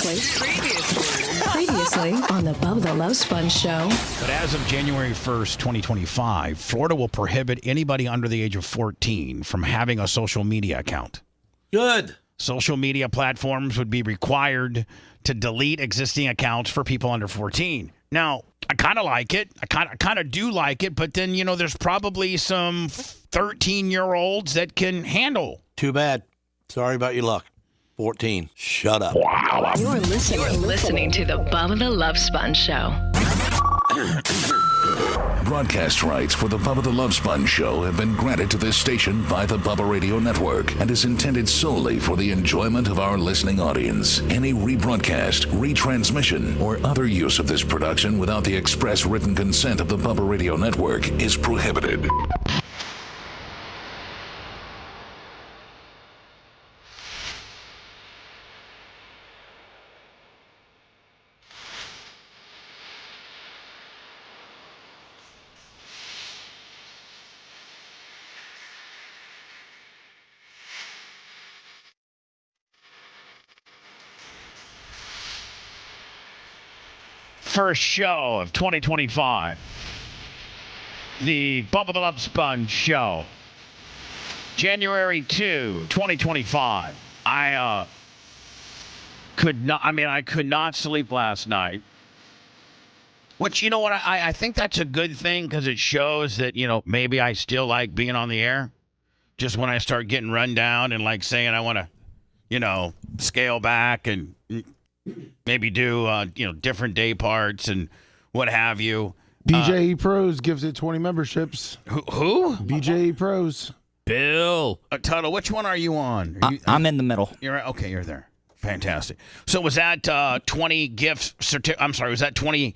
Previously on the Bubba the Love Sponge show. But as of January 1st, 2025, Florida will prohibit anybody under the age of 14 from having a social media account. Good. Social media platforms would be required to delete existing accounts for people under 14. Now, I kind of like it. I kind of do like it, but then, there's probably some 13-year-olds that can handle. Too bad. Sorry about your luck. 14. Shut up. Wow. You're listening to the Bubba the Love Sponge show. Broadcast rights for the Bubba the Love Sponge show have been granted to this station by the Bubba Radio Network and is intended solely for the enjoyment of our listening audience. Any rebroadcast, retransmission, or other use of this production without the express written consent of the Bubba Radio Network is prohibited. First show of 2025. The Bubba the Love Sponge show. January 2, 2025. I could not sleep last night. Which, you know what, I think that's a good thing because it shows that, maybe I still like being on the air. Just when I start getting run down and like saying I want to, scale back and maybe do, different day parts and what have you. BJE Pros gives it 20 memberships. Who? BJE Pros. Bill. Tuttle, which one are you on? I'm in the middle. You're right. Okay, you're there. Fantastic. So was that 20 gifts? I'm sorry. Was that 20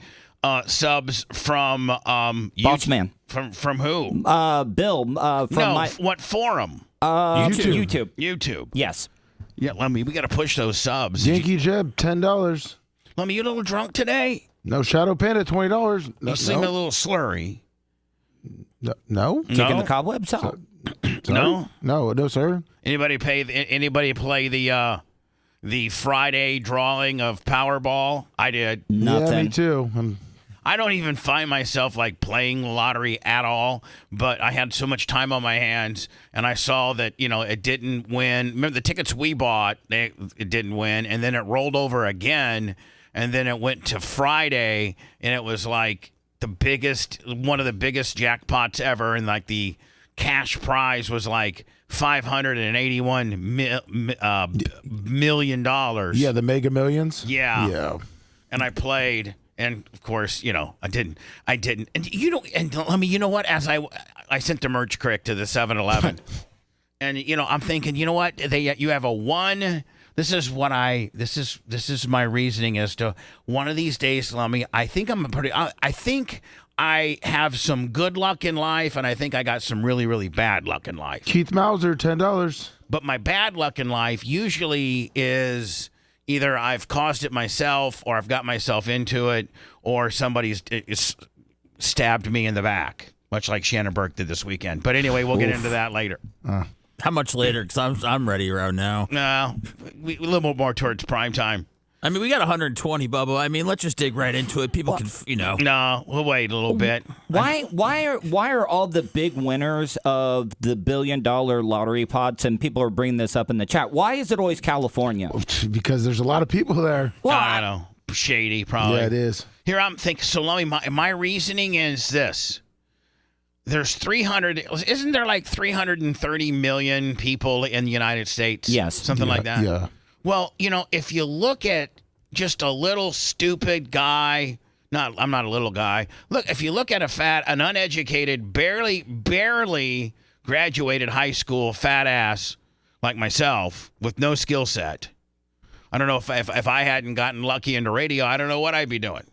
subs from Boss Man? From who? Bill. What forum? YouTube. YouTube. Yes. Yeah, Lummy, we got to push those subs. Yankee Jeb, $10. Lummy, you a little drunk today? No Shadow Panda, $20. You seem a little slurry. No? Kicking the cobwebs out. No? No, sir. Anybody play the Friday drawing of Powerball? I did. Nothing. Yeah, me too. I don't even find myself like playing lottery at all, but I had so much time on my hands, and I saw that it didn't win. Remember the tickets we bought? It didn't win, and then it rolled over again, and then it went to Friday, and it was like one of the biggest jackpots ever, and like the cash prize was like $581 million. Yeah, the Mega Millions. Yeah. And I played. And of course, I didn't. And let me, you know what? As I sent the merch crick to the 7-Eleven, and I'm thinking, you know what? You have a one. This is my reasoning as to one of these days, Lummy. I think I think I have some good luck in life, and I think I got some really, really bad luck in life. Keith Mauser, $10. But my bad luck in life usually is either I've caused it myself, or I've got myself into it, or somebody's stabbed me in the back, much like Shannon Burke did this weekend. But anyway, we'll get into that later. How much later? Because I'm ready right now. No, a little more towards prime time. I mean, we got 120, Bubba. I mean, let's just dig right into it. People can, No, we'll wait a little bit. Why are all the big winners of the $1 billion lottery pots, and people are bringing this up in the chat, why is it always California? Because there's a lot of people there. Well, I don't know. Shady, probably. Yeah, it is. Here I'm thinking. So let me. My reasoning is this: there's 300. Isn't there like 330 million people in the United States? Yes, something like that. Yeah. Well, if you look at just a little stupid guy, I'm not a little guy. Look, if you look at an uneducated, barely graduated high school fat ass like myself with no skill set, I don't know if I hadn't gotten lucky into radio, I don't know what I'd be doing.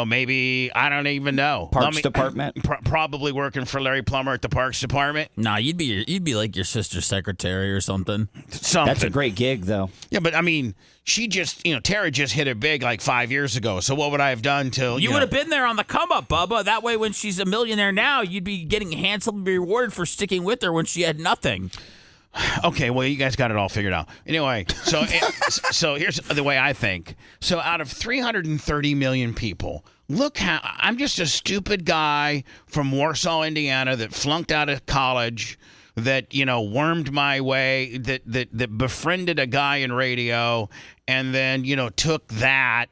Maybe, I don't even know. Parks department? Probably working for Larry Plummer at the Parks department. Nah, you'd be like your sister's secretary or something. That's a great gig, though. Yeah, but I mean, she just, Tara just hit it big like 5 years ago. So what would I have done till, You would have been there on the come up, Bubba. That way, when she's a millionaire now, you'd be getting handsomely rewarded for sticking with her when she had nothing. Okay, well, you guys got it all figured out. Anyway, so here's the way I think. So out of 330 million people, look how I'm just a stupid guy from Warsaw, Indiana that flunked out of college, that, wormed my way, that befriended a guy in radio, and then, took that.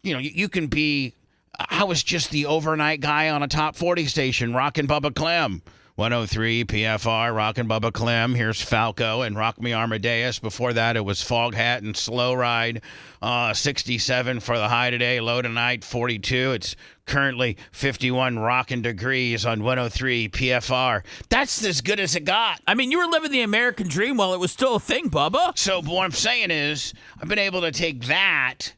You can be, I was just the overnight guy on a top 40 station, Rockin' Bubba Clem. 103 PFR, Rockin' Bubba Clem. Here's Falco and Rock Me Amadeus. Before that, it was Fog Hat and Slow Ride. 67 for the high today. Low tonight, 42. It's currently 51 rockin' degrees on 103 PFR. That's as good as it got. I mean, you were living the American dream while it was still a thing, Bubba. So what I'm saying is, I've been able to take that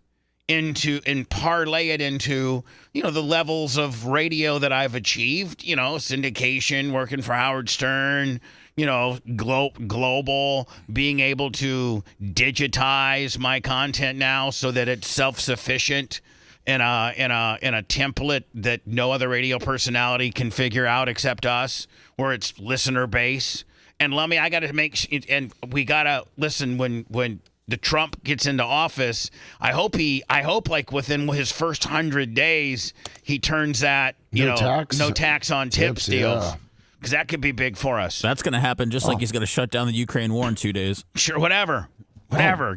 and parlay it into, the levels of radio that I've achieved, syndication, working for Howard Stern, global, being able to digitize my content now so that it's self-sufficient in a template that no other radio personality can figure out except us, where it's listener base. And Lummy, I got to and we got to listen when the Trump gets into office. I hope like within his first 100 days, he turns that, no tax on tips deals. Because that could be big for us. That's going to happen just like he's going to shut down the Ukraine war in 2 days. Sure, whatever.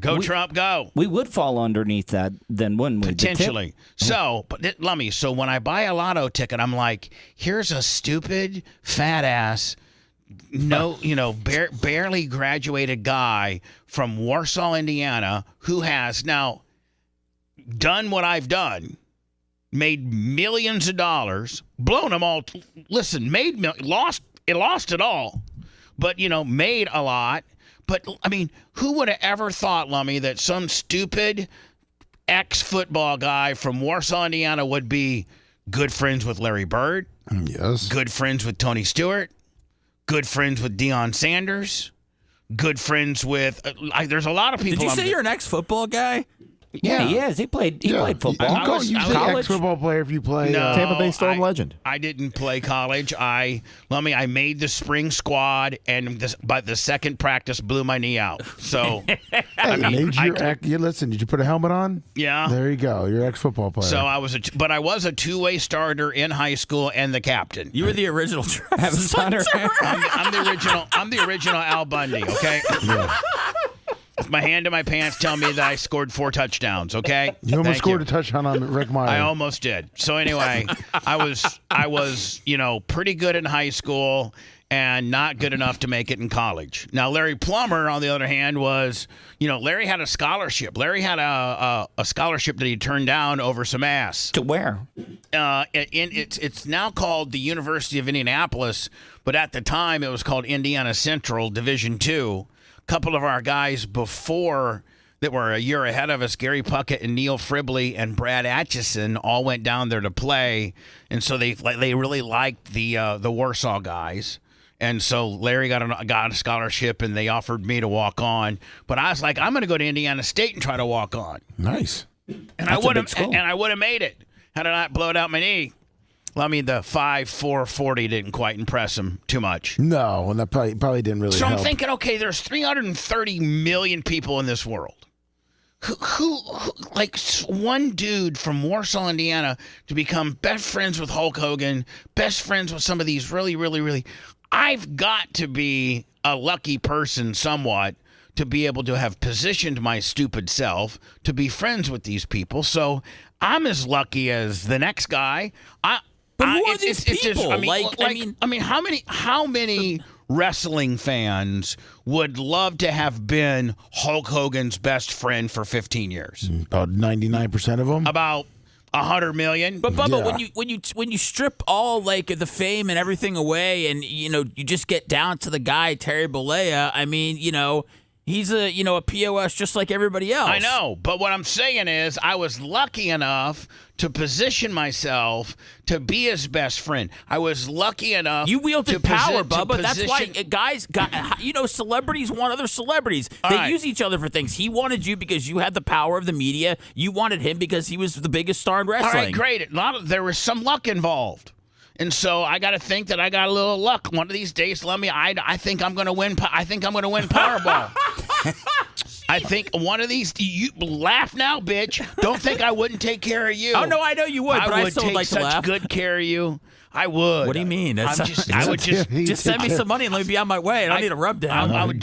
Go Trump, go. We would fall underneath that then, wouldn't we? Potentially. So, but Lummy, so when I buy a lotto ticket, I'm like, here's a stupid, fat ass, barely graduated guy from Warsaw, Indiana, who has now done what I've done, made millions of dollars, blown them all. Listen, lost it all, but made a lot. But I mean, who would have ever thought, Lummy, that some stupid ex-football guy from Warsaw, Indiana, would be good friends with Larry Bird? Yes. Good friends with Tony Stewart. Good friends with Deion Sanders. Good friends with. There's a lot of people. Did you say you're an ex-football guy? Yeah, he is. He played football. You say ex-football player if you play Tampa Bay Storm legend. I didn't play college. I made the spring squad, and but the second practice blew my knee out. So, listen, did you put a helmet on? Yeah. There you go. You're an ex-football player. So I was a two-way starter in high school and the captain. You were the original Travis Hunter. I'm the original Al Bundy. Okay. Yeah. My hand in my pants tell me that I scored 4 touchdowns, okay? You almost scored a touchdown on Rick Meyer. I almost did. So anyway, I was, pretty good in high school and not good enough to make it in college. Now, Larry Plummer, on the other hand, was, Larry had a scholarship. Larry had a scholarship that he turned down over some ass. To where? It's now called the University of Indianapolis, but at the time it was called Indiana Central Division II. Couple of our guys before that were a year ahead of us, Gary Puckett and Neil Fribley and Brad Atchison, all went down there to play, and so they really liked the Warsaw guys, and so Larry got a scholarship, and they offered me to walk on, but I was like, I'm going to go to Indiana State and try to walk on. Nice. And I would have made it had I not blown out my knee. Well, I mean, the 5.4 40 didn't quite impress him too much. No, and that probably didn't really help. help. I'm thinking, okay, there's 330 million people in this world. Who like one dude from Warsaw, Indiana, to become best friends with Hulk Hogan, best friends with some of these really, really, really. I've got to be a lucky person somewhat to be able to have positioned my stupid self to be friends with these people. So I'm as lucky as the next guy. But who are these people? How many wrestling fans would love to have been Hulk Hogan's best friend for 15 years? About 99% of them. About 100 million. But Bubba, when you strip all like the fame and everything away, and you just get down to the guy Terry Bollea, I mean, he's a POS just like everybody else. I know, but what I'm saying is I was lucky enough to position myself to be his best friend. I was lucky enough. You wielded power, Bubba. That's why guys celebrities want other celebrities. They use each other for things. He wanted you because you had the power of the media. You wanted him because he was the biggest star in wrestling. All right, great. There was some luck involved. And so I got to think that I got a little luck. One of these days, I think I'm going to win. I think I'm going to win Powerball. I think one of these. You laugh now, bitch. Don't think I wouldn't take care of you. Oh no, I know you would, but I would still take like to such laugh. good care of you. I would. What do you mean? I would just send me some money and let me be on my way. I don't need a rub down. I would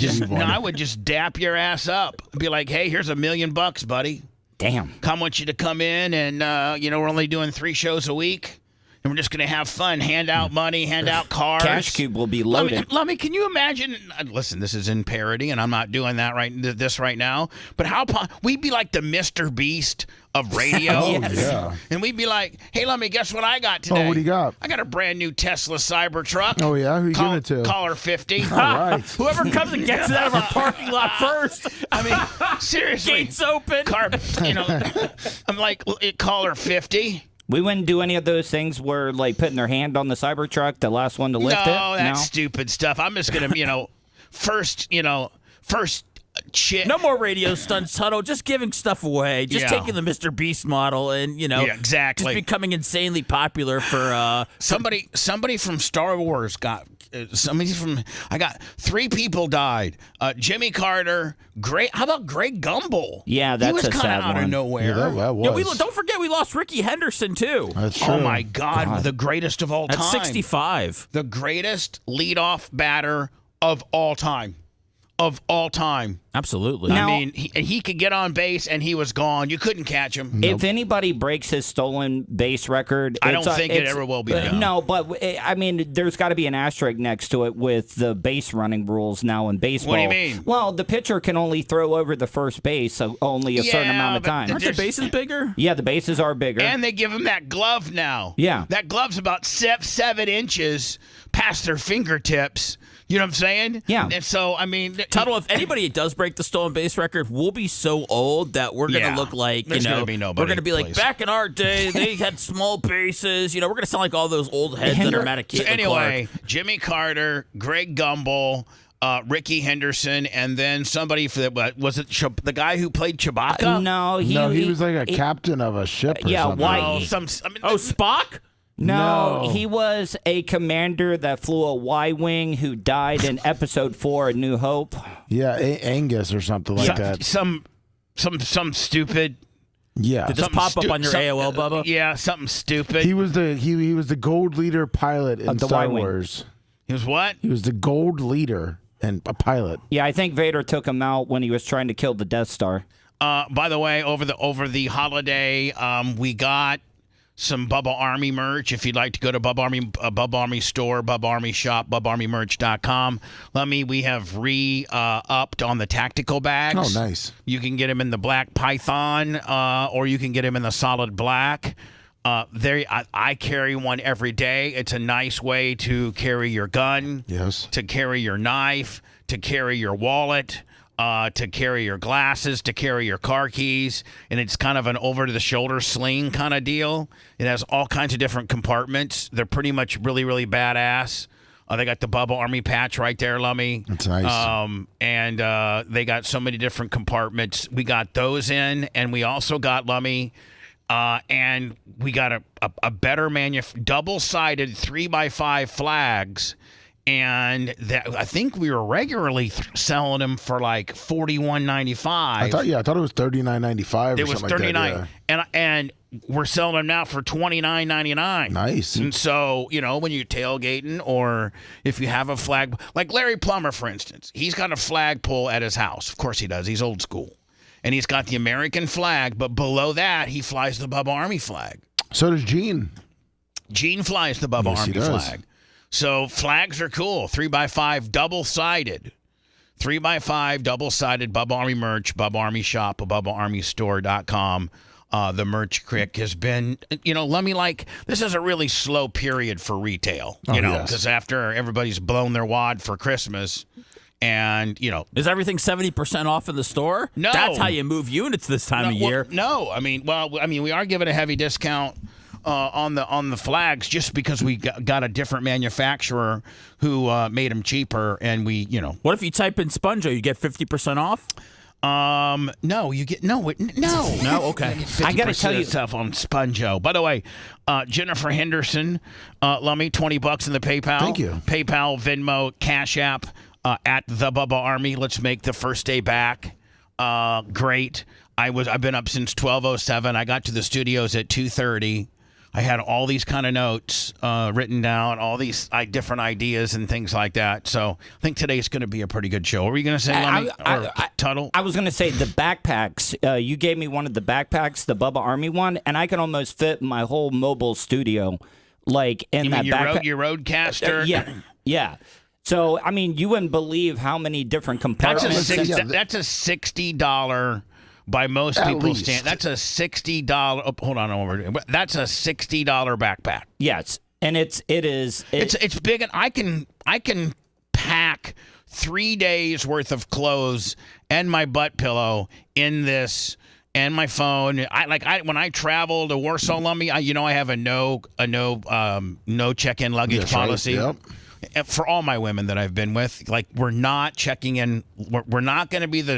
just dap your ass up. Be like, hey, here's $1 million, buddy. Damn. I want you to come in, and we're only doing 3 shows a week. And we're just going to have fun, hand out money, hand out cars. Cash Cube will be loaded. Lummy, can you imagine? Listen, this is in parody, and I'm not doing that right now. But we'd be like the Mr. Beast of radio. Yeah. And we'd be like, hey, Lummy, guess what I got today? Oh, what do you got? I got a brand new Tesla Cybertruck. Oh, yeah? Who you giving it to? Call her 50. All right. Whoever comes and gets it out of our parking lot first. I mean, seriously. Gates open. I'm like, call her 50. We wouldn't do any of those things where, like, putting their hand on the Cybertruck, the last one to lift it? No, that's stupid stuff. I'm just going to, first shit. No more radio stunts, Tuttle. Just giving stuff away. Just taking the Mr. Beast model and, exactly. just becoming insanely popular for somebody from Star Wars got I got 3 people died. Jimmy Carter, how about Greg Gumbel? Yeah, that's he was a sad kind of out one. of nowhere. Yeah, that was. don't forget we lost Ricky Henderson too. That's true. Oh my God, the greatest of all time. At 65. The greatest leadoff batter of all time. Absolutely. Now- I mean, he could get on base and he was gone. You couldn't catch him. If anybody breaks his stolen base record, I don't think it ever will be done. No, but I mean, there's got to be an asterisk next to it with the base running rules now in baseball. What do you mean? Well, the pitcher can only throw over the first base only a certain amount of but time. Aren't the bases bigger? Yeah, the bases are bigger. And they give him that glove now. Yeah. That glove's about 7 inches past their fingertips. You know what I'm saying? Yeah. And so, I mean... Tuttle, if anybody does break the stolen base record, we'll be so old that we're going to look like, There's gonna be nobody, we're going to be like, please. back in our day, they had small bases. We're going to sound like all those old heads that are mad at Caitlin anyway, Clark. Jimmy Carter, Greg Gumbel, Ricky Henderson, and then somebody was it the guy who played Chewbacca? No, he was like a captain of a ship or yeah, something. why- Spock? No, No. he was a commander that flew a Y-wing who died in Episode 4, A New Hope. Yeah, Angus or something like that. Some stupid... Yeah. Did this pop up on your AOL, Bubba? Yeah, something stupid. He was the gold leader pilot in the Star Y-wing. Wars. He was what? He was the gold leader and a pilot. Yeah, I think Vader took him out when he was trying to kill the Death Star. By the way, over the holiday, we got some Bubba Army merch. If you'd like to go to Bubba Army store, Bubba Army shop, BubbaArmyMerch.com. We have upped on the tactical bags. Oh, nice. You can get them in the black python, or you can get them in the solid black. I carry one every day. It's a nice way to carry your gun, Yes. to carry your knife, to carry your wallet, to carry your glasses, to carry your car keys, and it's kind of an over-the-shoulder sling kind of deal. It has all kinds of different compartments. They're pretty much really, really badass. They got the Bubba Army patch right there, Lummy. That's nice. And they got so many different compartments. We got those in, and we also got, Lummy, and we got a better double-sided 3x5 flags. And I think we were regularly selling them for like $41.95. I thought it was $39.95. It was $39, like that, and we're selling them now for $29.99. Nice. And so when you're tailgating, or if you have a flag, like Larry Plummer, for instance, he's got a flagpole at his house. Of course he does. He's old school, and he's got the American flag, but below that he flies the Bubba Army flag. So does Gene. Gene flies the Bubba Yes, he Army does. flag. So flags are cool. 3x5 double-sided. 3x5 double-sided Bubba Army merch, Bubba Army shop, BubbaArmyStore.com. The merch crick has been, this is a really slow period for retail, yes. because after everybody's blown their wad for Christmas, and, Is everything 70% off in the store? No. That's how you move units this time of year. No, we are giving a heavy discount on the flags just because we got a different manufacturer who made them cheaper, and we. What if you type in Sponjo, you get 50% off? No, you get no. No, okay. I gotta tell you, stuff on Sponjo. By the way, Jennifer Henderson, Lummy, $20 in the PayPal. Thank you. PayPal, Venmo, Cash App at the Bubba Army. Let's make the first day back great. I've been up since 12:07. I got to the studios at 2:30. I had all these kind of notes written down, all these different ideas and things like that. So I think today's going to be a pretty good show. What were you going to say, Lummy? Tuttle? I was going to say the backpacks. You gave me one of the backpacks, the Bubba Army one, and I can almost fit my whole mobile studio like in you that mean backpack. Your Roadcaster? Yeah. So, I mean, you wouldn't believe how many different compartments. That's a $60 by most people's standards. That's a $60. Oh, hold on, that's a $60 backpack. Yes, and it's big, and I can pack 3 days worth of clothes and my butt pillow in this. And my phone. When I travel to Warsaw, Lummy, I have a no check-in luggage policy. Right. Yep. For all my women that I've been with, we're not checking in. We're not going to be the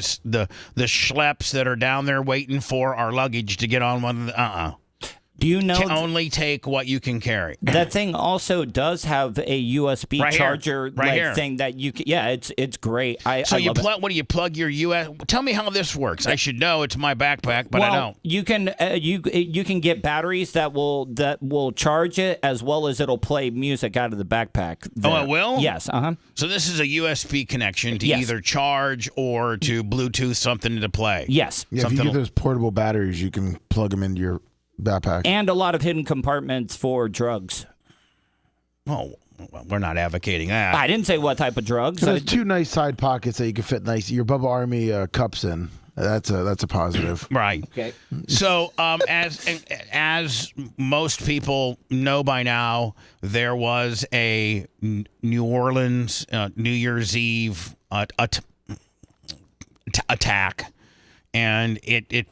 schleps that are down there waiting for our luggage to get on one. Do you know only take what you can carry? That thing also does have a USB charger thing that you can. Yeah, it's great. What do you plug your US? Tell me how this works. I should know. It's my backpack, but I don't. You can you can get batteries that will charge it, as well as it'll play music out of the backpack. Oh, it will? Yes. So this is a USB connection to Yes. either charge or to Bluetooth something to play. Yes. Yeah, if you get those portable batteries, you can plug them into your backpack. And a lot of hidden compartments for drugs. Oh, we're not advocating that. I didn't say what type of drugs. So there's two nice side pockets that you can fit your Bubba Army cups in. That's a positive. Right. Okay. So, as most people know by now, there was a New Orleans New Year's Eve attack, and it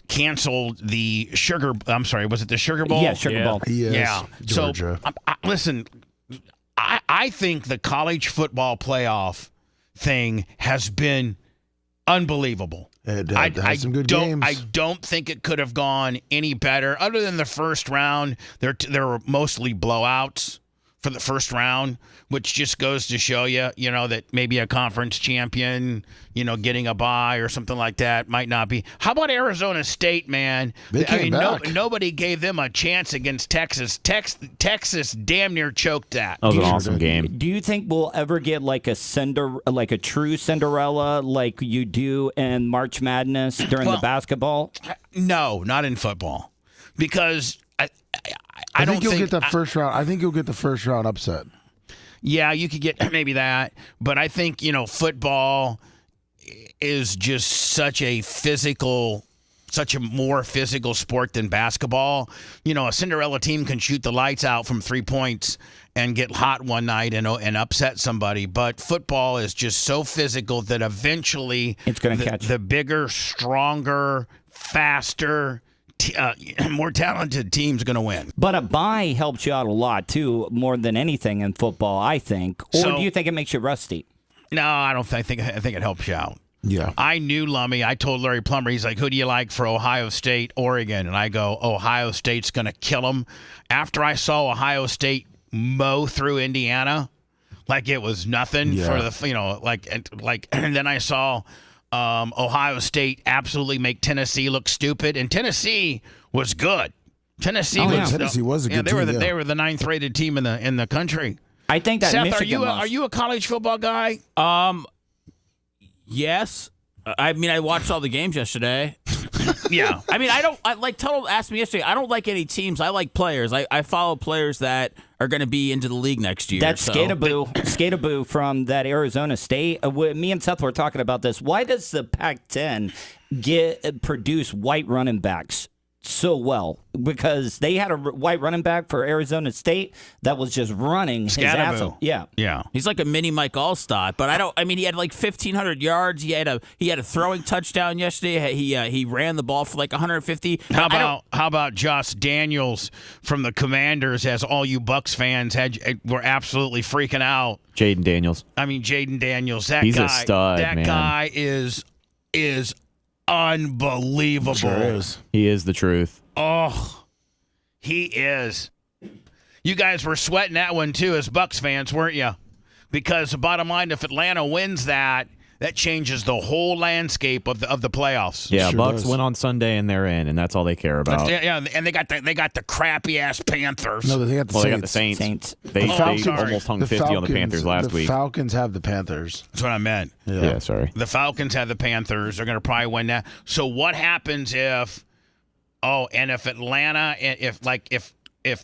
canceled the Sugar. I'm sorry, was it the Sugar Bowl? Yeah, Sugar Bowl. Yes, Yeah. Georgia. So, listen, I think the college football playoff thing has been unbelievable. It had some good games. I don't think it could have gone any better. Other than the first round, there were mostly blowouts for the first round, which just goes to show you, that maybe a conference champion, getting a bye or something like that might not be. How about Arizona State, man? They came back. Nobody gave them a chance against Texas. Texas damn near choked that. That was an awesome game. Do you think we'll ever get like a true Cinderella like you do in March Madness during the basketball? No, not in football, because I don't think you'll get the first round. I think you'll get the first round upset. Yeah, you could get maybe that, but I think football is just such a more physical sport than basketball. A Cinderella team can shoot the lights out from 3 points and get hot one night and upset somebody, but football is just so physical that eventually it's going to catch the bigger, stronger, faster, more talented team's going to win. But a bye helps you out a lot too, more than anything in football, I think. Or do you think it makes you rusty? No, I don't think. I think it helps you out. Yeah. I knew Lummy. I told Larry Plummer, he's like, who do you like for Ohio State, Oregon? And I go, Ohio State's going to kill them. After I saw Ohio State mow through Indiana, like it was nothing for the, and then I saw Ohio State absolutely make Tennessee look stupid, and Tennessee was good. Tennessee was a good team. They were the 9th rated team in the country. I think that Seth, Michigan are you a college football guy? Yes. I mean, I watched all the games yesterday. Yeah. I mean, Tuttle asked me yesterday, I don't like any teams. I like players. I follow players that are going to be into the league next year. That's Skataboo from that Arizona State. Me and Seth were talking about this. Why does the Pac-10 produce white running backs so well? Because they had a white running back for Arizona State that was just running his ass off. Yeah. He's like a mini Mike Allstott, but he had like 1,500 yards. He had a throwing touchdown yesterday. He ran the ball for like 150. How about Josh Daniels from the Commanders? As all you Bucks fans were absolutely freaking out. Jaden Daniels. I mean, Jaden Daniels. He's a stud, That man. guy is is unbelievable. Sure is. He is the truth. Oh, he is. You guys were sweating that one too as Bucks fans, weren't you? Because the bottom line, if Atlanta wins that changes the whole landscape of the playoffs. Yeah, Sure Bucks does. win on Sunday and they're in, and that's all they care about. Yeah, and they got the crappy ass Panthers. No, they got the Well, they Saints. got the Saints. Saints. They Falcons- almost hung The 50 on the Panthers last week. The Falcons have the Panthers. That's what I meant. Yeah, sorry. The Falcons have the Panthers. They're going to probably win that. So what happens if? Oh, and if Atlanta, if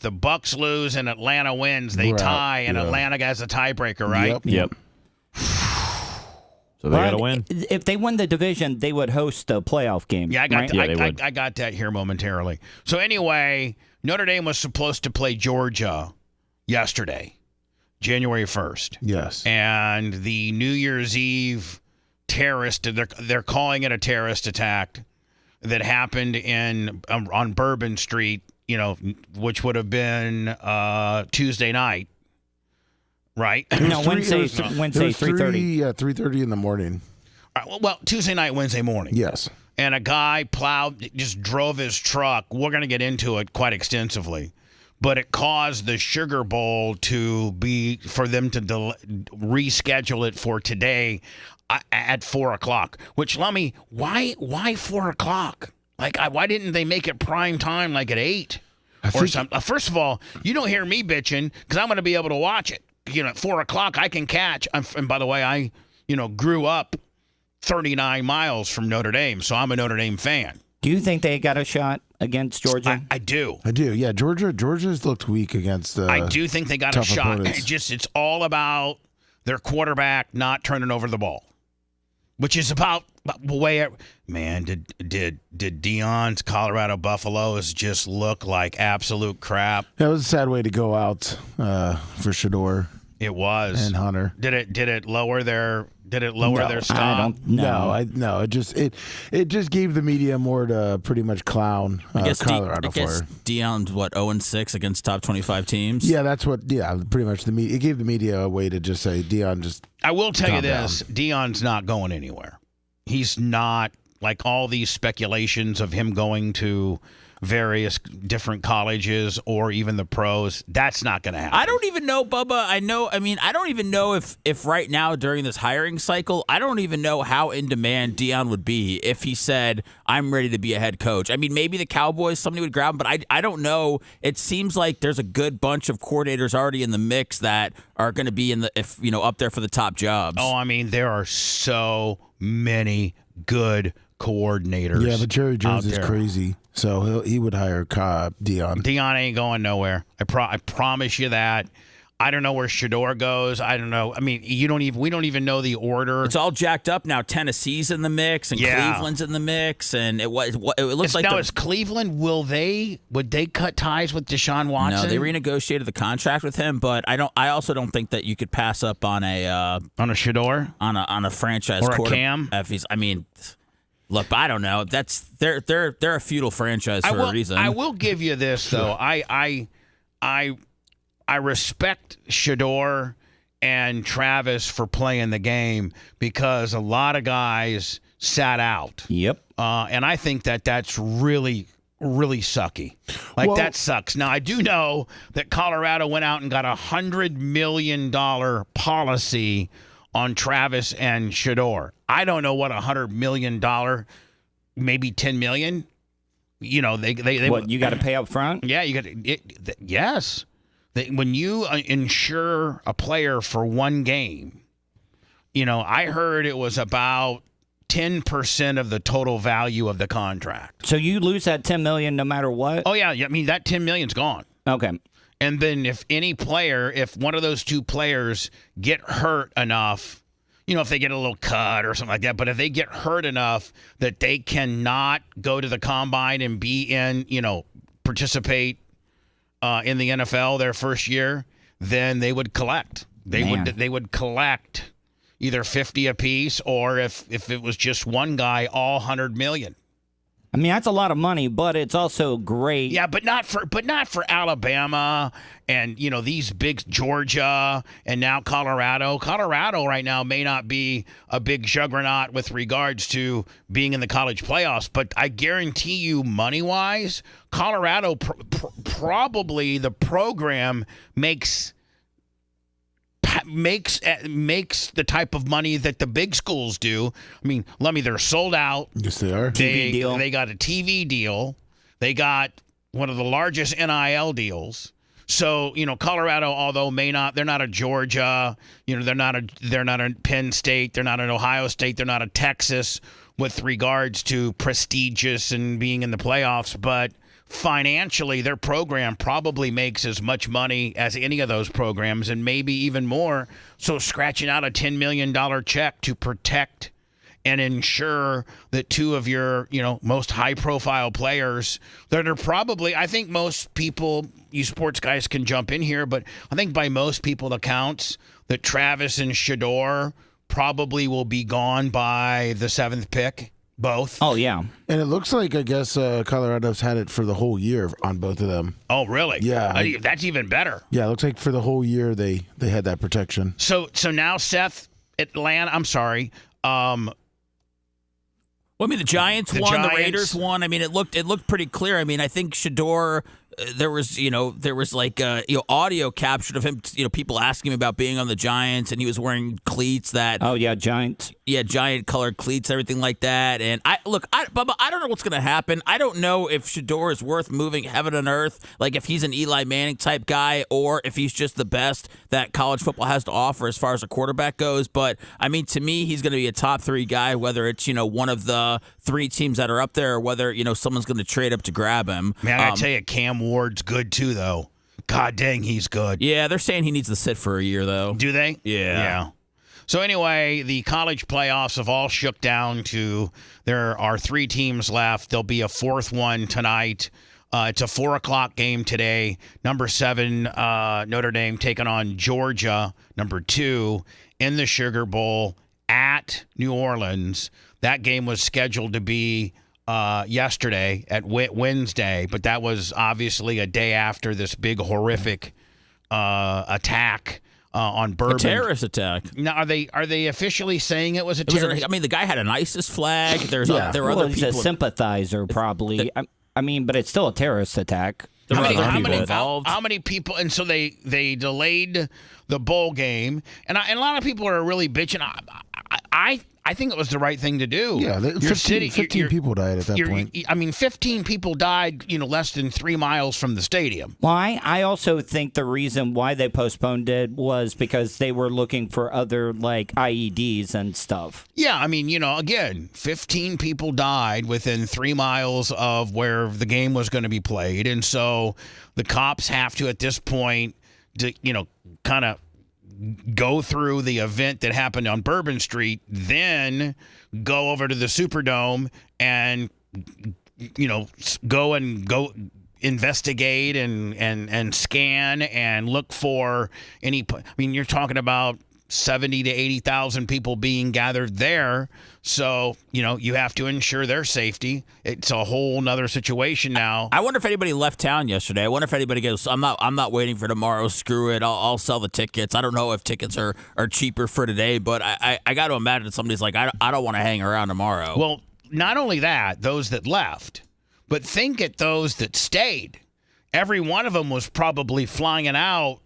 the Bucks lose and Atlanta wins, they Right, tie, and yeah. Atlanta has a tiebreaker, right? Yep. So they got to But win. If they win the division, they would host a playoff game. Yeah, I got right? Yeah, they would. I got that here momentarily. So anyway, Notre Dame was supposed to play Georgia yesterday, January 1st. Yes. And the New Year's Eve terrorist, they're calling it a terrorist attack that happened on Bourbon Street, which would have been Tuesday night, right? No, Wednesday, It was 3:30. Yeah, 3:30 in the morning. Well, Tuesday night, Wednesday morning. Yes. And a guy just drove his truck. We're going to get into it quite extensively. But it caused the Sugar Bowl for them to reschedule it for today at 4 o'clock. Which, Lummy, why 4 o'clock? Like, why didn't they make it prime time like at 8 or something? First of all, you don't hear me bitching because I'm going to be able to watch it. At 4 o'clock, I can catch. And by the way, I grew up 39 miles from Notre Dame, so I'm a Notre Dame fan. Do you think they got a shot against Georgia? I do. I do. Yeah, Georgia's looked weak against I do think they got a tough shot. opponents. It's all about their quarterback not turning over the ball, which is about the way. Man, did Deion's Colorado Buffaloes just look like absolute crap? That was a sad way to go out for Shador It was. and Hunter. Did it lower their their I stock? don't know. No, it just gave the media more to pretty much clown Colorado for. Deion's 0-6 against top 25 teams. Yeah, that's what. Yeah, pretty much the media. It gave the media a way to just say Deion just. I will tell you Calm down. this: Deion's not going anywhere. He's not, like all these speculations of him going to various different colleges or even the pros. That's not going to happen. I don't even know, Bubba. I don't even know if right now during this hiring cycle, I don't even know how in demand Deion would be if he said, I'm ready to be a head coach. I mean, maybe the Cowboys, somebody would grab him, but I don't know. It seems like there's a good bunch of coordinators already in the mix that are going to be up there for the top jobs. Oh, I mean, there are so many good coordinators. Yeah, but Jerry Jones out is there. crazy, so he would hire Deion. Deion ain't going nowhere. I promise you that. I don't know where Shador goes. I don't know. I mean, we don't even know the order. It's all jacked up now. Tennessee's in the mix, and Yeah. Cleveland's in the mix, and it looks like Now, is Cleveland, would they cut ties with Deshaun Watson? No, they renegotiated the contract with him, but I also don't think that you could pass up on a Shador on a franchise or a quarter- Cam. Look, I don't know. They're a feudal franchise for a reason. I will give you this though. I respect Shador and Travis for playing the game because a lot of guys sat out. Yep. And I think that's really, really sucky. That sucks. Now, I do know that Colorado went out and got $100 million policy on Travis and Shador. I don't know what $100 million, maybe $10 million. They What, you got to pay up front? Yeah, you got yes. When you insure a player for one game, I heard it was about 10% of the total value of the contract. So you lose that $10 million no matter what? Oh yeah, I mean that $10 million's gone. Okay. And then if one of those two players get hurt enough, if they get a little cut or something like that, but if they get hurt enough that they cannot go to the combine and participate in the NFL their first year, then they would collect. They would collect either 50 apiece, or if it was just one guy, all $100 million. I mean, that's a lot of money, but it's also great. Yeah, but not for Alabama and these big Georgia and now Colorado. Colorado right now may not be a big juggernaut with regards to being in the college playoffs, but I guarantee you, money wise, Colorado probably the program makes the type of money that the big schools do. I mean, they're sold out. Yes, they are. TV deal. They got a TV deal. They got one of the largest NIL deals. So, Colorado, although they're not a Georgia, they're not a Penn State, they're not an Ohio State, they're not a Texas with regards to prestigious and being in the playoffs, but financially, their program probably makes as much money as any of those programs and maybe even more. So scratching out a $10 million check to protect and ensure that two of your, most high-profile players that are probably, I think most people, you sports guys can jump in here, but I think by most people accounts that Travis and Shedeur probably will be gone by the 7th pick. Both. Oh, yeah. And it looks like, I guess, Colorado's had it for the whole year on both of them. Oh, really? Yeah. That's even better. Yeah, it looks like for the whole year they had that protection. So now, Seth, Atlanta, I'm sorry. Well, I mean, the Giants won, the Raiders won. I mean, it looked pretty clear. I mean, I think Shedeur, there was like audio captured of him, people asking him about being on the Giants, and he was wearing cleats that. Oh yeah, Giants. Yeah, giant colored cleats, everything like that. And Bubba, I don't know what's going to happen. I don't know if Shedeur is worth moving heaven and earth, like if he's an Eli Manning type guy, or if he's just the best that college football has to offer as far as a quarterback goes. But I mean, to me, he's going to be a top 3 guy, whether it's one of the 3 teams that are up there, or whether someone's going to trade up to grab him. Man, I gotta tell you, Cam Ward's good too, though. God dang, he's good. Yeah, they're saying he needs to sit for a year, though. Do they? Yeah. So anyway, the college playoffs have all shook down to there are 3 teams left. There'll be a 4th one tonight. It's a 4:00 game today. Number 7, Notre Dame taking on Georgia. Number 2 in the Sugar Bowl at New Orleans. That game was scheduled to be yesterday at Wednesday, but that was obviously a day after this big horrific attack on Bourbon. A terrorist attack. Now, are they officially saying it was a terrorist? I mean, the guy had an ISIS flag. There were other he's people. a sympathizer, probably. I mean, but it's still a terrorist attack. There were How other many, people involved. how many people? And so they delayed the bowl game, and a lot of people are really bitching. I think it was the right thing to do. Yeah, 15 people died at that point. I mean, 15 people died, less than 3 miles from the stadium. Well, I also think the reason why they postponed it was because they were looking for other, like, IEDs and stuff. Yeah, I mean, again, 15 people died within 3 miles of where the game was going to be played. And so the cops have to, at this point, kind of go through the event that happened on Bourbon Street, then go over to the Superdome and, go investigate and scan and look for any. I mean, you're talking about 70 to 80,000 people being gathered there. So, you have to ensure their safety. It's a whole nother situation now. I wonder if anybody left town yesterday. I wonder if anybody goes, I'm not waiting for tomorrow. Screw it. I'll sell the tickets. I don't know if tickets are cheaper for today, but I got to imagine somebody's like, I don't want to hang around tomorrow. Well, not only that, those that left, but think at those that stayed. Every one of them was probably flying out.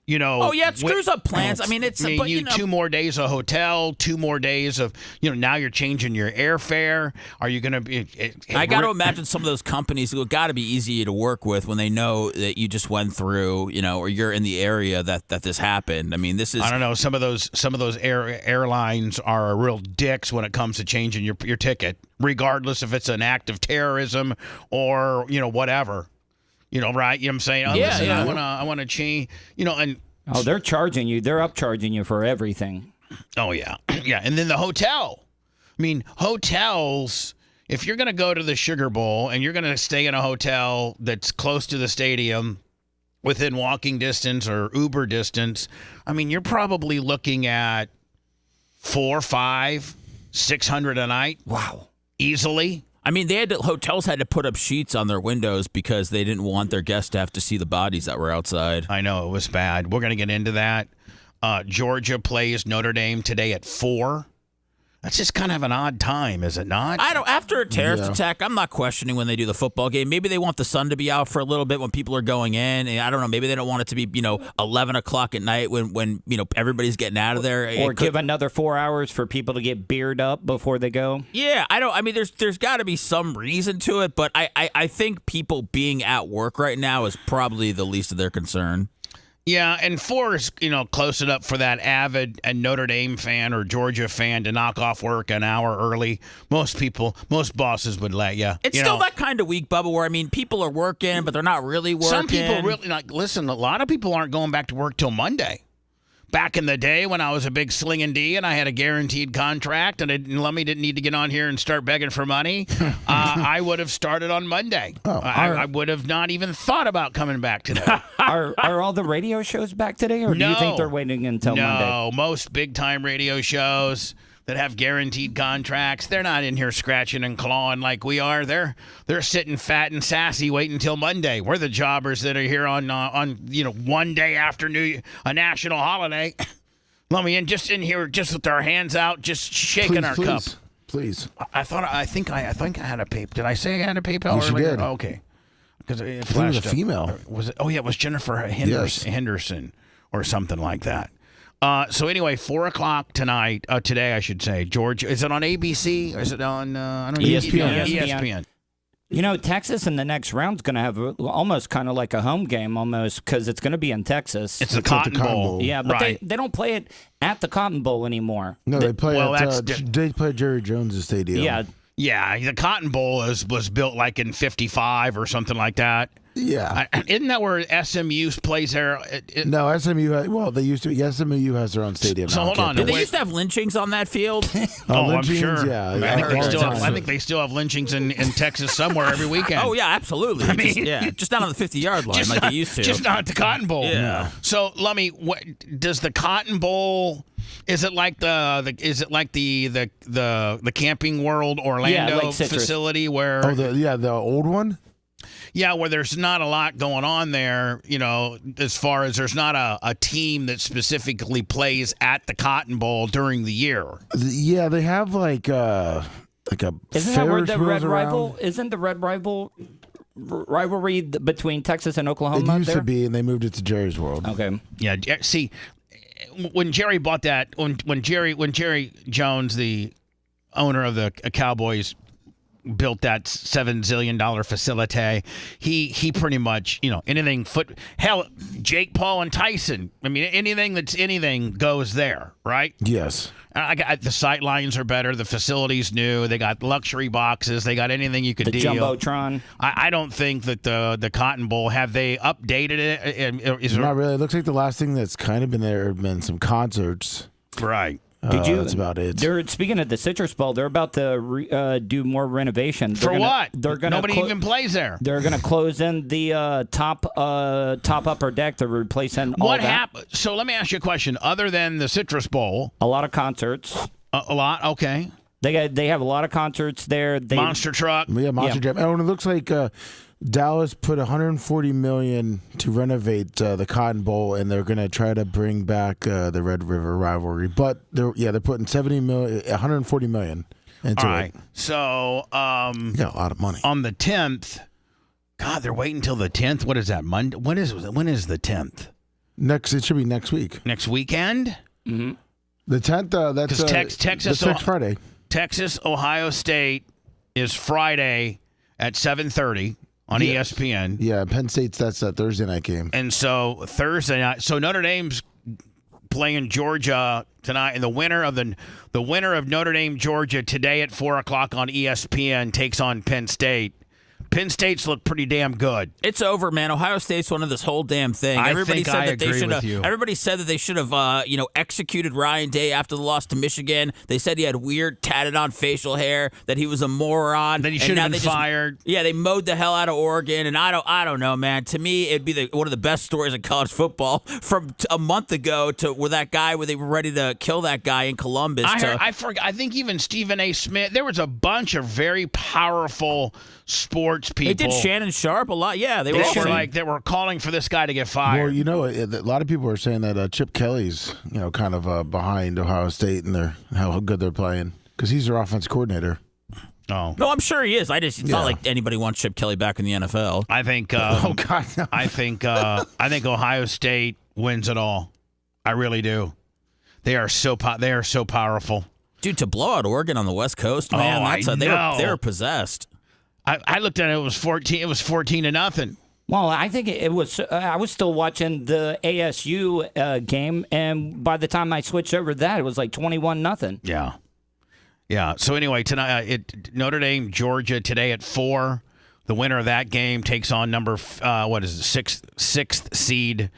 Oh yeah, it screws up plans. I mean, it's but, 2 more days of hotel, 2 more days of now you're changing your airfare. Are you going to be? I got to imagine some of those companies it got to be easy to work with when they know that you just went through, or you're in the area that this happened. I mean, this is. I don't know. Some of those airlines are real dicks when it comes to changing your ticket, regardless if it's an act of terrorism or whatever. Right? You know what I'm saying? Listen, I want to change, and... Oh, they're charging you. They're upcharging you for everything. Oh, yeah. Yeah, and then the hotel. I mean, hotels, if you're going to go to the Sugar Bowl and you're going to stay in a hotel that's close to the stadium, within walking distance or Uber distance, I mean, you're probably looking at $400, $500, $600 a night. Wow. Easily. I mean, hotels had to put up sheets on their windows because they didn't want their guests to have to see the bodies that were outside. I know, it was bad. We're going to get into that. Georgia plays Notre Dame today at 4. That's just kind of an odd time, is it not? After a terrorist attack, I'm not questioning when they do the football game. Maybe they want the sun to be out for a little bit when people are going in. And I don't know. Maybe they don't want it to be, 11 o'clock at night when everybody's getting out of there. Or give another 4 hours for people to get beard up before they go. Yeah, there's got to be some reason to it, but I think people being at work right now is probably the least of their concern. Yeah, and 4 is, close enough for that avid and Notre Dame fan or Georgia fan to knock off work an hour early. Most bosses would let you. It's still that kind of week, Bubba, where, people are working, but they're not really working. Some people really, listen, a lot of people aren't going back to work till Monday. Back in the day when I was a big slinging D and I had a guaranteed contract and Lummy didn't need to get on here and start begging for money, I would have started on Monday. I would have not even thought about coming back today. Are all the radio shows back today, or do you think they're waiting until Monday? No, most big-time radio shows that have guaranteed contracts, they're not in here scratching and clawing like we are. They're sitting fat and sassy waiting until Monday. We're the jobbers that are here on one day after a national holiday. Let me in here just with our hands out, just shaking our cup. Please. I think I had a PayPal. Did I say I had a PayPal Yes, earlier? you did. Oh, okay. Because it I think it was a flashed up. female. Was it? Oh yeah, it was Jennifer Henderson or something like that. So anyway, 4 o'clock today, I should say. Georgia, is it on ABC? Or is it on I don't know, ESPN. ESPN. Texas in the next round is going to have almost kind of like a home game almost because it's going to be in Texas. It's the Cotton Bowl. Yeah, but right. they don't play it at the Cotton Bowl anymore. No, they play they play at Jerry Jones' stadium. Yeah. Yeah, the Cotton Bowl was built like in 55 or something like that. Yeah. Isn't that where SMU plays there? No, SMU. They used to. SMU has their own stadium. So now, hold on. Did they used to have lynchings on that field? I'm lynchings, sure. Yeah, I think they still have lynchings in Texas somewhere every weekend. Oh yeah, absolutely. Just not on the 50-yard line like they used to. Just not at the Cotton Bowl. Yeah. So, Lummy, does the Cotton Bowl? Is it like the Camping World Orlando facility where? Oh, the old one. Yeah, where there's not a lot going on there, as far as there's not a team that specifically plays at the Cotton Bowl during the year. Yeah, they have like a Isn't that where the Red Rival? Isn't the Red Rival rivalry between Texas and Oklahoma? It used to be, and they moved it to Jerry's World. Okay. Yeah, see, when Jerry bought that, when Jerry Jones, the owner of the Cowboys, built that $7 zillion facility, he pretty much, anything Jake Paul and Tyson, anything that's anything goes there, right? Yes. The sight lines are better, the facility's new, they got luxury boxes, they got anything you could deal. The Jumbotron. I don't think that the Cotton Bowl, have they updated it? Not really. It looks like the last thing that's kind of been there have been some concerts. Right. That's about it. Speaking of the Citrus Bowl, they're about to do more renovation. What? Nobody even plays there. They're going to close in the top upper deck. They're replacing all what that. happened? So let me ask you a question. Other than the Citrus Bowl, a lot of concerts. A lot. Okay. They have a lot of concerts there. Monster truck. Yeah, Monster Jam. Oh, and it looks like Dallas put $140 million to renovate the Cotton Bowl, and they're going to try to bring back the Red River rivalry. But they're putting $140 million into All right. it. So You got a lot of money. On the 10th, God, they're waiting until the 10th. What is that? Monday? When is the 10th? It should be next week. Next weekend? Mm-hmm. The 10th. That's Texas. That's next Friday. Texas, Ohio State is Friday at 7:30. On ESPN. Yeah, Penn State's that's that Thursday night game. And so Thursday night, so Notre Dame's playing Georgia tonight, and the winner of Notre Dame Georgia today at 4 o'clock on ESPN takes on Penn State Penn State's looked pretty damn good. It's over, man. Ohio State's one of this whole damn thing. I Everybody think said I that they agree should with have. you. Everybody said that they should have, executed Ryan Day after the loss to Michigan. They said he had weird tatted-on facial hair. That he was a moron. That he should have been fired. Yeah, they mowed the hell out of Oregon, and I don't know, man. To me, it'd be one of the best stories in college football from a month ago to where that guy where they were ready to kill that guy in Columbus. I think even Stephen A. Smith. There was a bunch of very powerful sports people. They did Shannon Sharp a lot. Yeah, they were calling for this guy to get fired. Well, you know, a lot of people are saying that Chip Kelly's, kind of behind Ohio State and how good they're playing because he's their offense coordinator. Oh no, I'm sure he is. It's not like anybody wants Chip Kelly back in the NFL. I think. Oh God, no. I think Ohio State wins it all. I really do. They are so powerful. Dude, to blow out Oregon on the West Coast, man, they were possessed. I looked at it. It was 14. It was 14-0. Well, I think it was. I was still watching the ASU game, and by the time I switched over to that, it was like 21-0. Yeah. So anyway, tonight, Notre Dame, Georgia today at 4. The winner of that game takes on sixth seed.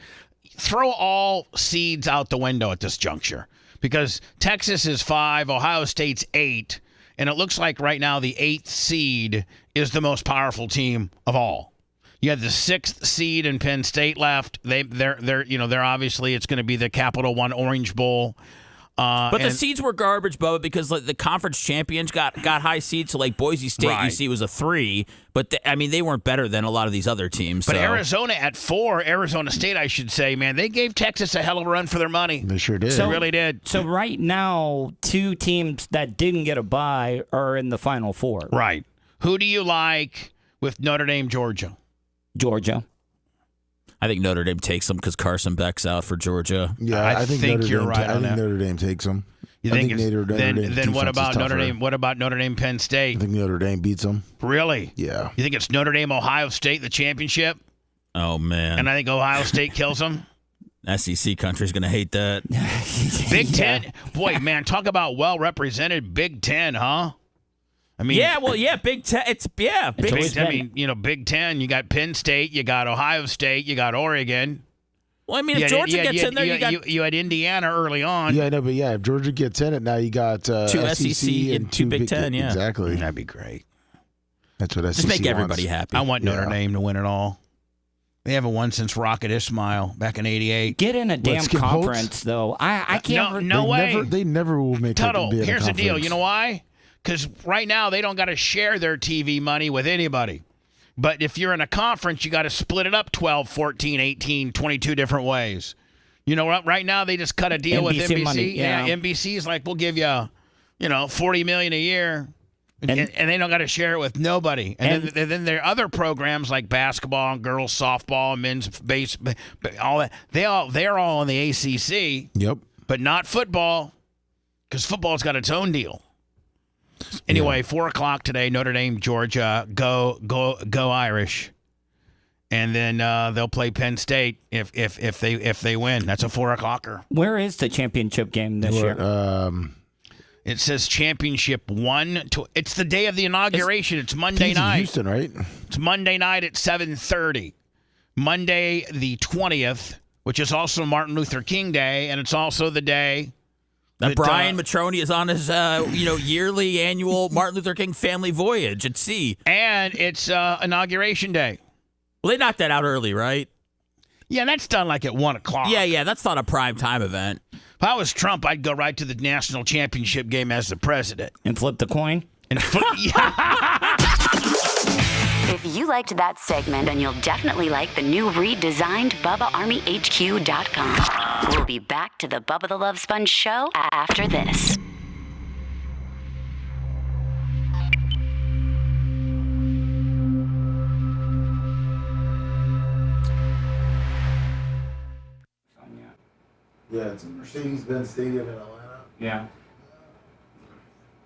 Throw all seeds out the window at this juncture because Texas is 5, Ohio State's 8, and it looks like right now the 8th seed is the most powerful team of all. You had the 6th seed in Penn State left. They're obviously it's going to be the Capital One Orange Bowl. But the seeds were garbage, Bubba, because the conference champions got high seeds. So like Boise State, right. You see, was a 3. But they weren't better than a lot of these other teams. But Arizona at 4, Arizona State, I should say, man, they gave Texas a hell of a run for their money. They sure did. They really did. So right now, 2 teams that didn't get a bye are in the Final Four. Right. Who do you like with Notre Dame, Georgia? Georgia. I think Notre Dame takes them because Carson Beck's out for Georgia. Yeah, I think you're right. I think Notre Dame takes them. You think then what about Notre Dame? What about Notre Dame, Penn State? I think Notre Dame beats them. Really? Yeah. You think it's Notre Dame, Ohio State, the championship? Oh man! And I think Ohio State kills them. SEC country's gonna hate that. Big Ten, boy, man, talk about well represented Big Ten, huh? I mean, Big Ten. Big Ten. You got Penn State, you got Ohio State, you got Oregon. Well, I mean, if Georgia gets in there, you had Indiana early on. Yeah, I know, but if Georgia gets in it, now you got 2 SEC and 2 Big Ten. Yeah, exactly. That'd be great. That's what SEC just make wants. everybody happy. I want Notre Dame to win it all. They haven't won since Rocket Ismail back in '88. Get in a damn conference, though. I can't. No way. They never will make Tuttle, it. Here's the deal. You know why? Because right now they don't got to share their TV money with anybody. But if you're in a conference, you got to split it up 12, 14, 18, 22 different ways. You know what? Right now they just cut a deal with NBC. Money, yeah. NBC's like, we'll give you, $40 million a year. And they don't got to share it with nobody. And then there are other programs like basketball and girls softball and men's baseball, all that. They're all in the ACC. Yep. But not football, because football's got its own deal. Anyway, 4:00 today, Notre Dame, Georgia. Go Irish. And then they'll play Penn State if they win. That's a 4:00-er. Where is the championship game this year? It says championship 1. It's the day of the inauguration. It's Monday night. Houston, right? It's Monday night at 7:30. Monday the 20th, which is also Martin Luther King Day, and it's also the day that Brian Matroni is on his yearly annual Martin Luther King family voyage at sea. And it's inauguration day. Well, they knocked that out early, right? Yeah, that's done like at 1:00. Yeah, that's not a prime time event. If I was Trump, I'd go right to the national championship game as the president. And flip the coin? If you liked that segment, then you'll definitely like the new redesigned BubbaArmyHQ.com. We'll be back to the Bubba the Love Sponge show after this. Yeah, it's a Mercedes-Benz Stadium in Atlanta. Yeah.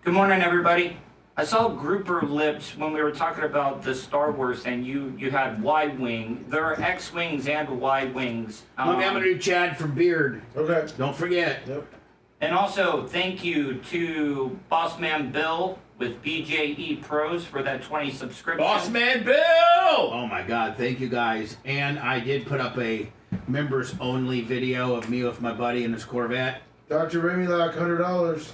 Good morning, everybody. I saw Grouper Lips when we were talking about the Star Wars thing. You had Y-Wing. There are X-Wings and Y-Wings. Look, I'm going to do Chad from Beard. Okay. Don't forget. Yep. And also, thank you to Boss Man Bill with BJE Pros for that 20 subscription. Boss Man Bill! Oh my God, thank you guys. And I did put up a members only video of me with my buddy in his Corvette. Dr. Remilak, $100.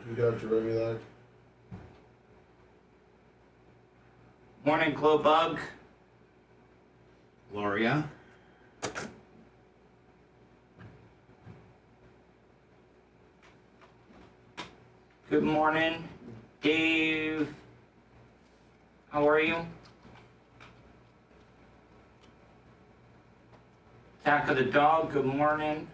You Dr. Remilak. Morning, Glow Bug. Gloria. Good morning, Dave. How are you? Attack of the Dog, good morning.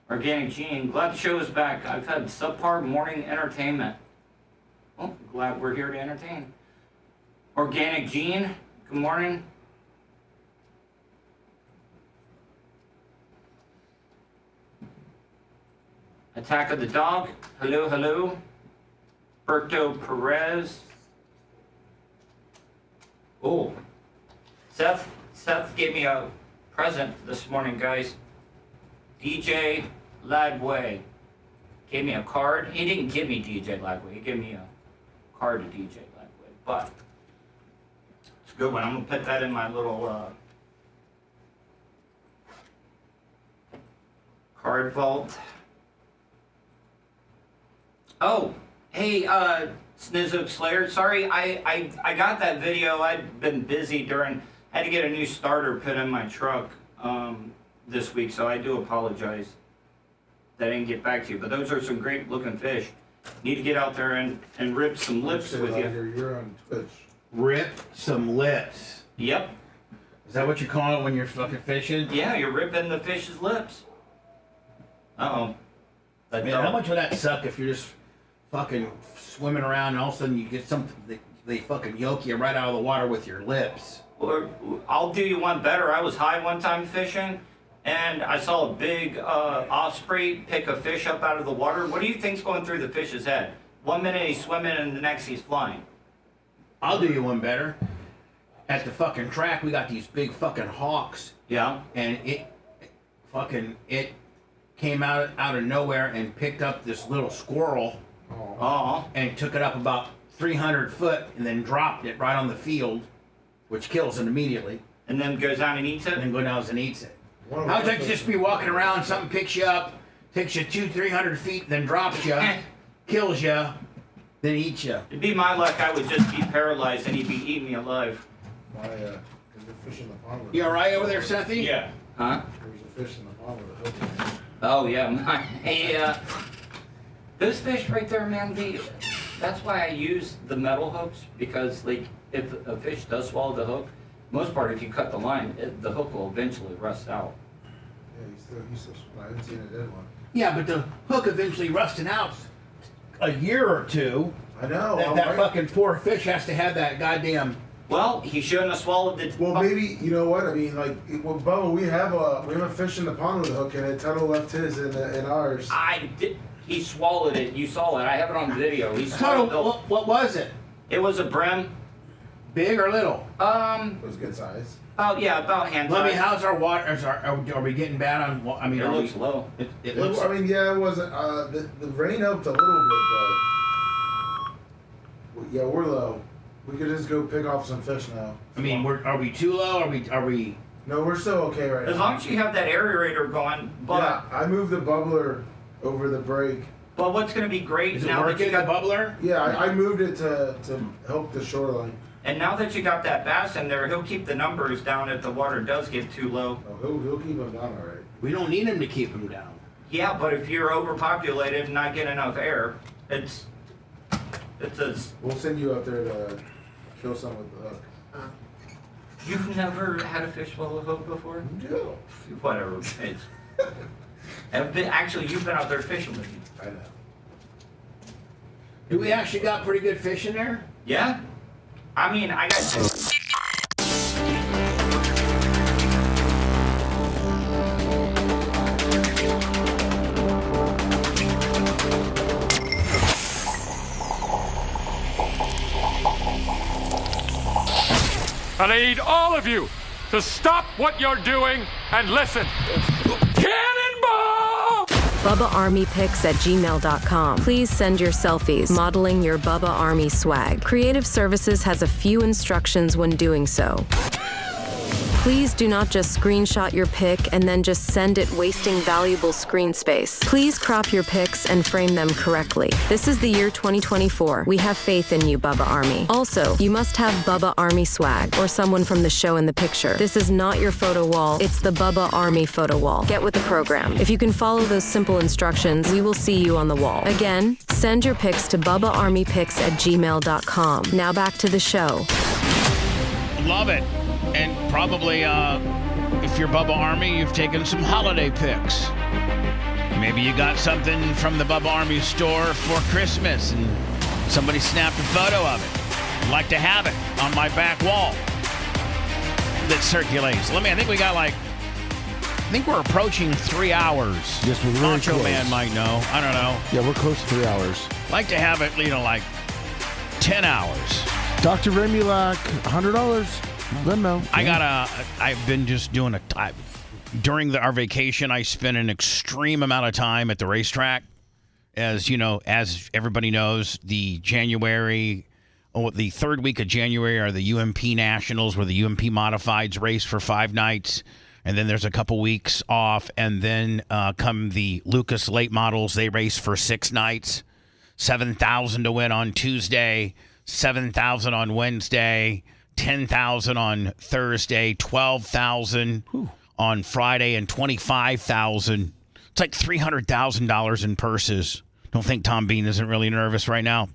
Organic Gene, glad the show is back. I've had subpar morning entertainment. Oh, glad we're here to entertain. Organic Gene, good morning. Attack of the Dog, hello, hello. Berto Perez. Oh, Seth gave me a present this morning, guys. DJ Lagway gave me a card. He didn't give me DJ Lagway. He gave me a card to DJ Lagway. But it's a good one. I'm going to put that in my little card vault. Oh, hey, Snizook Slayer. Sorry, I got that video. I'd been busy had to get a new starter put in my truck this week, so I do apologize that I didn't get back to you. But those are some great looking fish. Need to get out there and rip some lips with you. You're on Twitch. Rip some lips. Yep. Is that what you call it when you're fucking fishing? Yeah, you're ripping the fish's lips. Uh-oh. Man, how much would that suck if you're just fucking swimming around and all of a sudden you get something, they fucking yoke you right out of the water with your lips? Or I'll do you one better. I was high one time fishing, and I saw a big osprey pick a fish up out of the water. What do you think's going through the fish's head? 1 minute he's swimming, and the next he's flying. I'll do you one better. At the fucking track, we got these big fucking hawks. Yeah. And it came out of nowhere and picked up this little squirrel. Oh. And took it up about 300 foot and then dropped it right on the field, which kills it immediately. And then goes down and eats it? And then goes down and eats it. How'd you just be walking around, something picks you up, takes you 200-300 feet, then drops you, kills you, then eats you? It'd be my luck I would just be paralyzed and he'd be eating me alive. Why, because the fish in the pond with You alright over there, Sethy? Yeah. Huh? There's a fish in the pond with a hook. Oh, yeah. Hey, those fish right there, man, that's why I use the metal hooks, because like if a fish does swallow the hook, most part if you cut the line, the hook will eventually rust out. Yeah, he's still I haven't seen a dead one. Yeah, but the hook eventually rusting out a year or two. I know. That fucking poor fish has to have that goddamn. Well, he shouldn't have swallowed the. Well, maybe you know what I mean. Like, well, Bubba, we have a fish in the pond with a hook in it. Tuttle left his in ours. I did. He swallowed it. You saw it. I have it on video. He Tuttle, swallowed what was it? It was a brim. Big or little? It was good size. Oh yeah, about hand size. I mean, how's our water? Are we getting bad on? I mean, It looks low. It looks. I mean, yeah, it wasn't. The rain helped a little bit, but yeah, we're low. We could just go pick off some fish now. I mean, are we too low? Are we? No, we're still okay right now. As long as you have that aerator going, but Yeah, I moved the bubbler over the break. but what's going to be great Is it now that working, you the got bubbler? Yeah, I moved it to help the shoreline. and now that you got that bass in there, he'll keep the numbers down if the water does get too low. Oh, he'll keep them down all right. We don't need him to keep him down. Yeah, but if you're overpopulated and not getting enough air, it's a. We'll send you up there to kill some with the hook. You've never had a fish swallow a hook before? No. Whatever. It's. Actually, you've been out there fishing with me. I know. Do we actually got pretty good fish in there? Yeah. I mean, I got. And I need all of you to stop what you're doing and listen. Cannonball! BubbaArmyPics@gmail.com. Please send your selfies modeling your Bubba Army swag. Creative Services has a few instructions when doing so. Please do not just screenshot your pic and then just send it, wasting valuable screen space. Please crop your pics and frame them correctly. This is the year 2024. We have faith in you, Bubba Army. Also, you must have Bubba Army swag or someone from the show in the picture. This is not your photo wall. It's the Bubba Army photo wall. Get with the program. If you can follow those simple instructions, we will see you on the wall. Again, send your pics to BubbaArmyPics@gmail.com. Now back to the show. Love it. And probably, if you're Bubba Army, you've taken some holiday pics. Maybe you got something from the Bubba Army store for Christmas and somebody snapped a photo of it. I'd like to have it on my back wall that circulates. I think we got I think we're approaching 3 hours. Yes, we're very Macho close. Man might know. I don't know. Yeah, we're close to 3 hours. Like to have it, 10 hours. Dr. Remulac, $100. Venmo. I've been just doing during our vacation, I spent an extreme amount of time at the racetrack. As you know, as everybody knows, the third week of January are the UMP Nationals, where the UMP Modifieds race for 5 nights. And then there's a couple weeks off. And then come the Lucas Late Models. They race for 6 nights. 7,000 to win on Tuesday, 7,000 on Wednesday, 10,000 on Thursday, 12,000 on Friday, and 25,000. It's like $300,000 in purses. Don't think Tom Bean isn't really nervous right now.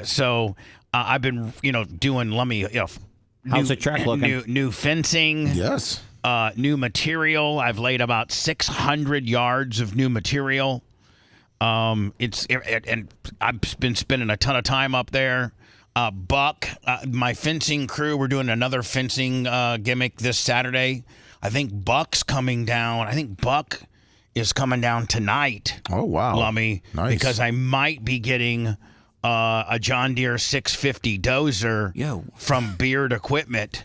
So I've been, doing. How's the track looking? New fencing. Yes. New material. I've laid about 600 yards of new material. And I've been spending a ton of time up there. Buck, my fencing crew, we're doing another fencing gimmick this Saturday. I think Buck's coming down. I think Buck is coming down tonight. Oh, wow. Lummy. Nice. Because I might be getting a John Deere 650 dozer from Beard Equipment.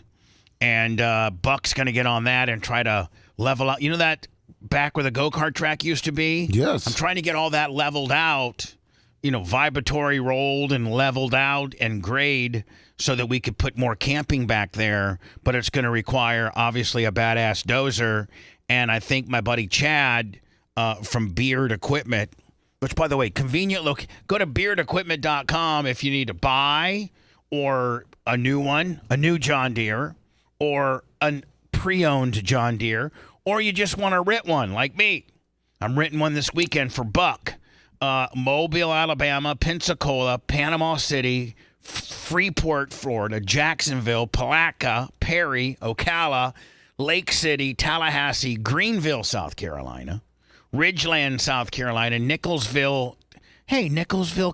And Buck's going to get on that and try to level out. You know that back where the go-kart track used to be? Yes. I'm trying to get all that leveled out. Vibratory rolled and leveled out and grade so that we could put more camping back there. But it's going to require, obviously, a badass dozer. And I think my buddy Chad from Beard Equipment, which, by the way, convenient look. Go to beardequipment.com if you need to buy or a new one, a new John Deere, or a pre-owned John Deere, or you just want to rent one like me. I'm renting one this weekend for Buck. Mobile, Alabama, Pensacola, Panama City, Freeport, Florida, Jacksonville, Palatka, Perry, Ocala, Lake City, Tallahassee, Greenville, South Carolina, Ridgeland, South Carolina, Nicholsville,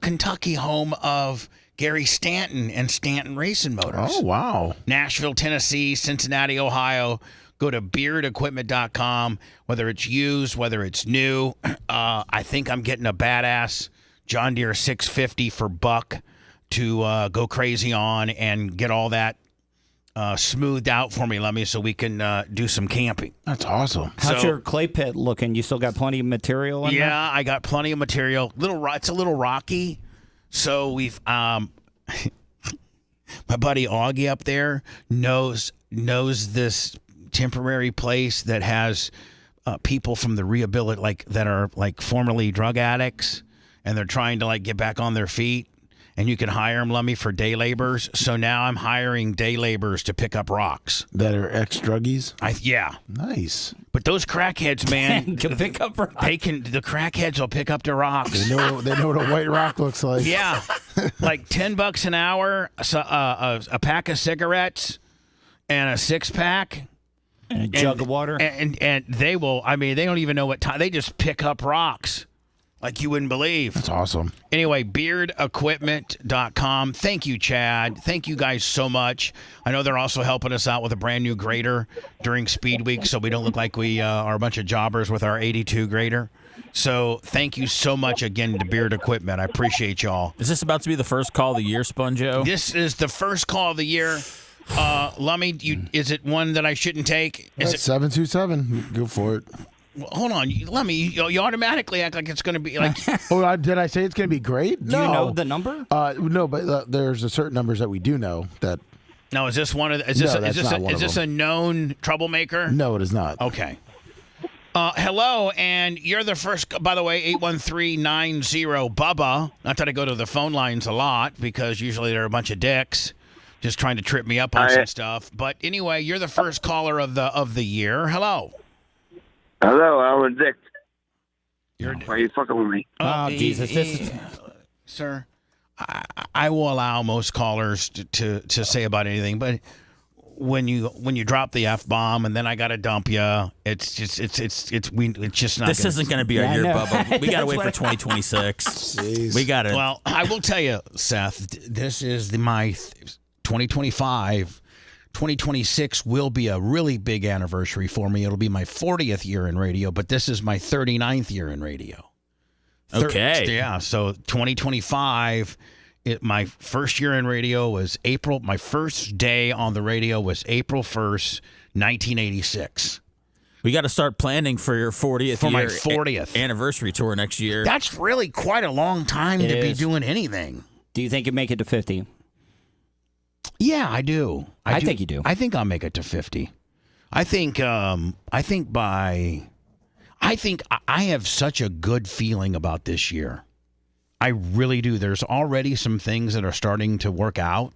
Kentucky, home of Gary Stanton and Stanton Racing Motors. Oh, wow. Nashville, Tennessee, Cincinnati, Ohio. Go to beardequipment.com, whether it's used, whether it's new. I think I'm getting a badass John Deere 650 for Buck to go crazy on and get all that smoothed out for me, Lemmy, so we can do some camping. That's awesome. How's your clay pit looking? You still got plenty of material in there? Yeah, I got plenty of material. It's a little rocky, so we've my buddy Augie up there knows this temporary place that has people from the rehabilitation, that are formerly drug addicts, and they're trying to get back on their feet, and you can hire them, Lummy, for day laborers. So now I'm hiring day laborers to pick up rocks that are ex-druggies. Yeah, nice. But those crackheads, man, can pick up rocks. The crackheads will pick up the rocks. They know what a white rock looks like. Yeah, like $10 an hour, a pack of cigarettes, and a 6-pack. And a jug of water. And they will, they don't even know what time. They just pick up rocks like you wouldn't believe. That's awesome. Anyway, beardequipment.com. Thank you, Chad. Thank you guys so much. I know they're also helping us out with a brand new grader during Speed Week, so we don't look like we are a bunch of jobbers with our 82 grader. So thank you so much again to Beard Equipment. I appreciate y'all. Is this about to be the first call of the year, Sponjo? This is the first call of the year. Lummy, is it one that I shouldn't take? Is That's 727. Go for it. Well, hold on. Let me. You automatically act like it's going to be like. Did I say it's going to be great? Do you know the number? No, but there's a certain numbers that we do know that. No, is this one of? Is this a known troublemaker? No, it is not. Okay. Hello, and you're the first. By the way, 813-90 Bubba. Not that I go to the phone lines a lot because usually they're a bunch of dicks, just trying to trip me up on some stuff. But anyway, you're the first caller of the year. Hello. Hello, I'm a dick. Why are you fucking with me? Oh, Jesus. Sir, I will allow most callers to say about anything, but when you drop the F-bomb and then I got to dump you, it's just not. This isn't going to be our year, Bubba. We got to wait for 2026. Jeez. We got to. Well, I will tell you, Seth, this is my 2025. 2026 will be a really big anniversary for me. It'll be my 40th year in radio, but this is my 39th year in radio. Okay. Yeah, so 2025, my first year in radio was April. My first day on the radio was April 1st, 1986. We got to start planning for your 40th For year my 40th anniversary tour next year. That's really quite a long time to be doing anything. Do you think you make it to 50? Yeah, I do. I think you do. I think I'll make it to 50. I think I have such a good feeling about this year. I really do. There's already some things that are starting to work out.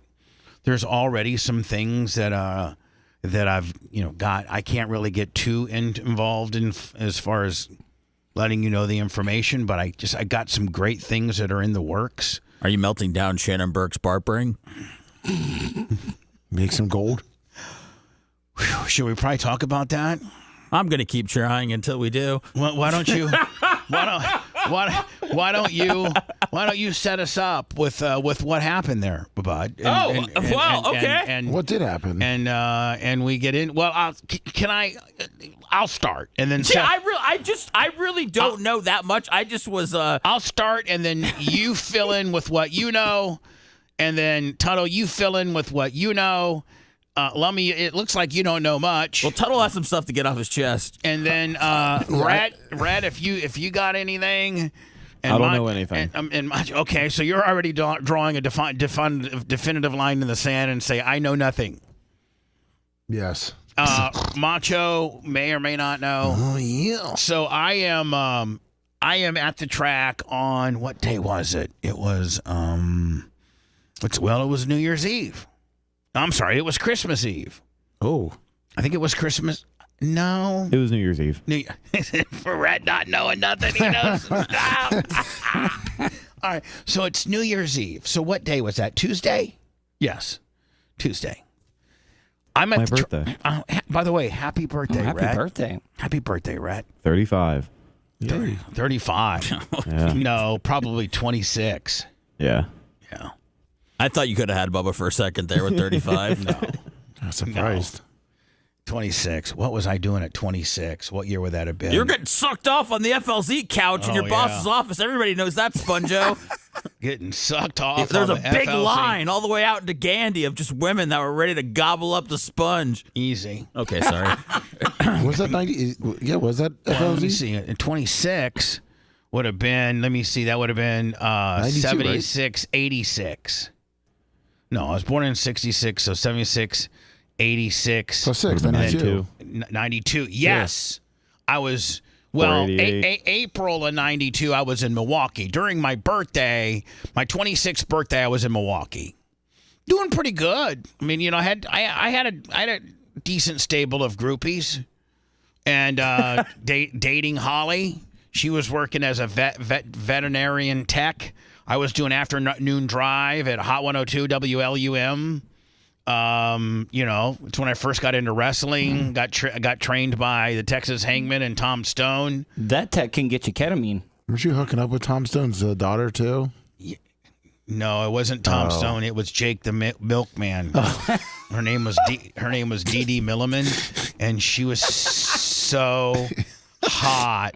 There's already some things that I've got. I can't really get too involved in as far as letting you know the information, but I got some great things that are in the works. Are you melting down Shannon Burke's barbering? Make some gold. Should we probably talk about that? I'm going to keep trying until we do. Well, why don't you? Why don't you set us up with what happened there, Bubba? Okay. And what did happen? And we get in. Well, I'll start, and then See, I really don't know that much. I just was. I'll start, and then you fill in with what you know, and then Tuttle, you fill in with what you know. Lummy, it looks like you don't know much. Well, Tuttle has some stuff to get off his chest. And then Rat, if you got anything. And I don't know anything. Okay, so you're already drawing a definitive line in the sand and say, I know nothing. Yes. Macho may or may not know. Oh, yeah. So I am at the track on, what day was it? It was, it was New Year's Eve. I'm sorry, it was Christmas Eve. Oh. I think it was Christmas. No. It was New Year's Eve. For Rat not knowing nothing, he knows. All right, so it's New Year's Eve. So what day was that? Tuesday? Yes, Tuesday. I'm at my birthday. By the way, happy birthday, Rat. Happy birthday. Happy birthday, Rat. 35. 35. Yeah. No, probably 26. Yeah. Yeah. I thought you could have had Bubba for a second there with 35. No. I'm surprised. 26. What was I doing at 26? What year would that have been? You're getting sucked off on the FLZ couch in your boss's office. Everybody knows that, Sponjo. Getting sucked off. There's a on the big FLZ. line all the way out into Gandy of just women that were ready to gobble up the sponge. Easy. Okay, sorry. Was that 90? Yeah, was that Well, let me FLZ? see. And 26 would have been, let me see, that would have been 92, 76, 86. No, I was born in 66, so 76, 86. Plus 6, 92. 92. Yes. I was, well, 88. April of 92, I was in Milwaukee. During my birthday, my 26th birthday, I was in Milwaukee. Doing pretty good. I mean, I had a decent stable of groupies. And dating Holly. She was working as a veterinarian tech. I was doing afternoon drive at Hot 102 WLUM. It's when I first got into wrestling. Got trained by the Texas Hangman and Tom Stone. That tech can get you ketamine. Weren't you hooking up with Tom Stone's daughter, too? No, it wasn't Tom Stone. It was Jake the Milkman. Her name was Dee Dee Milliman, and she was so hot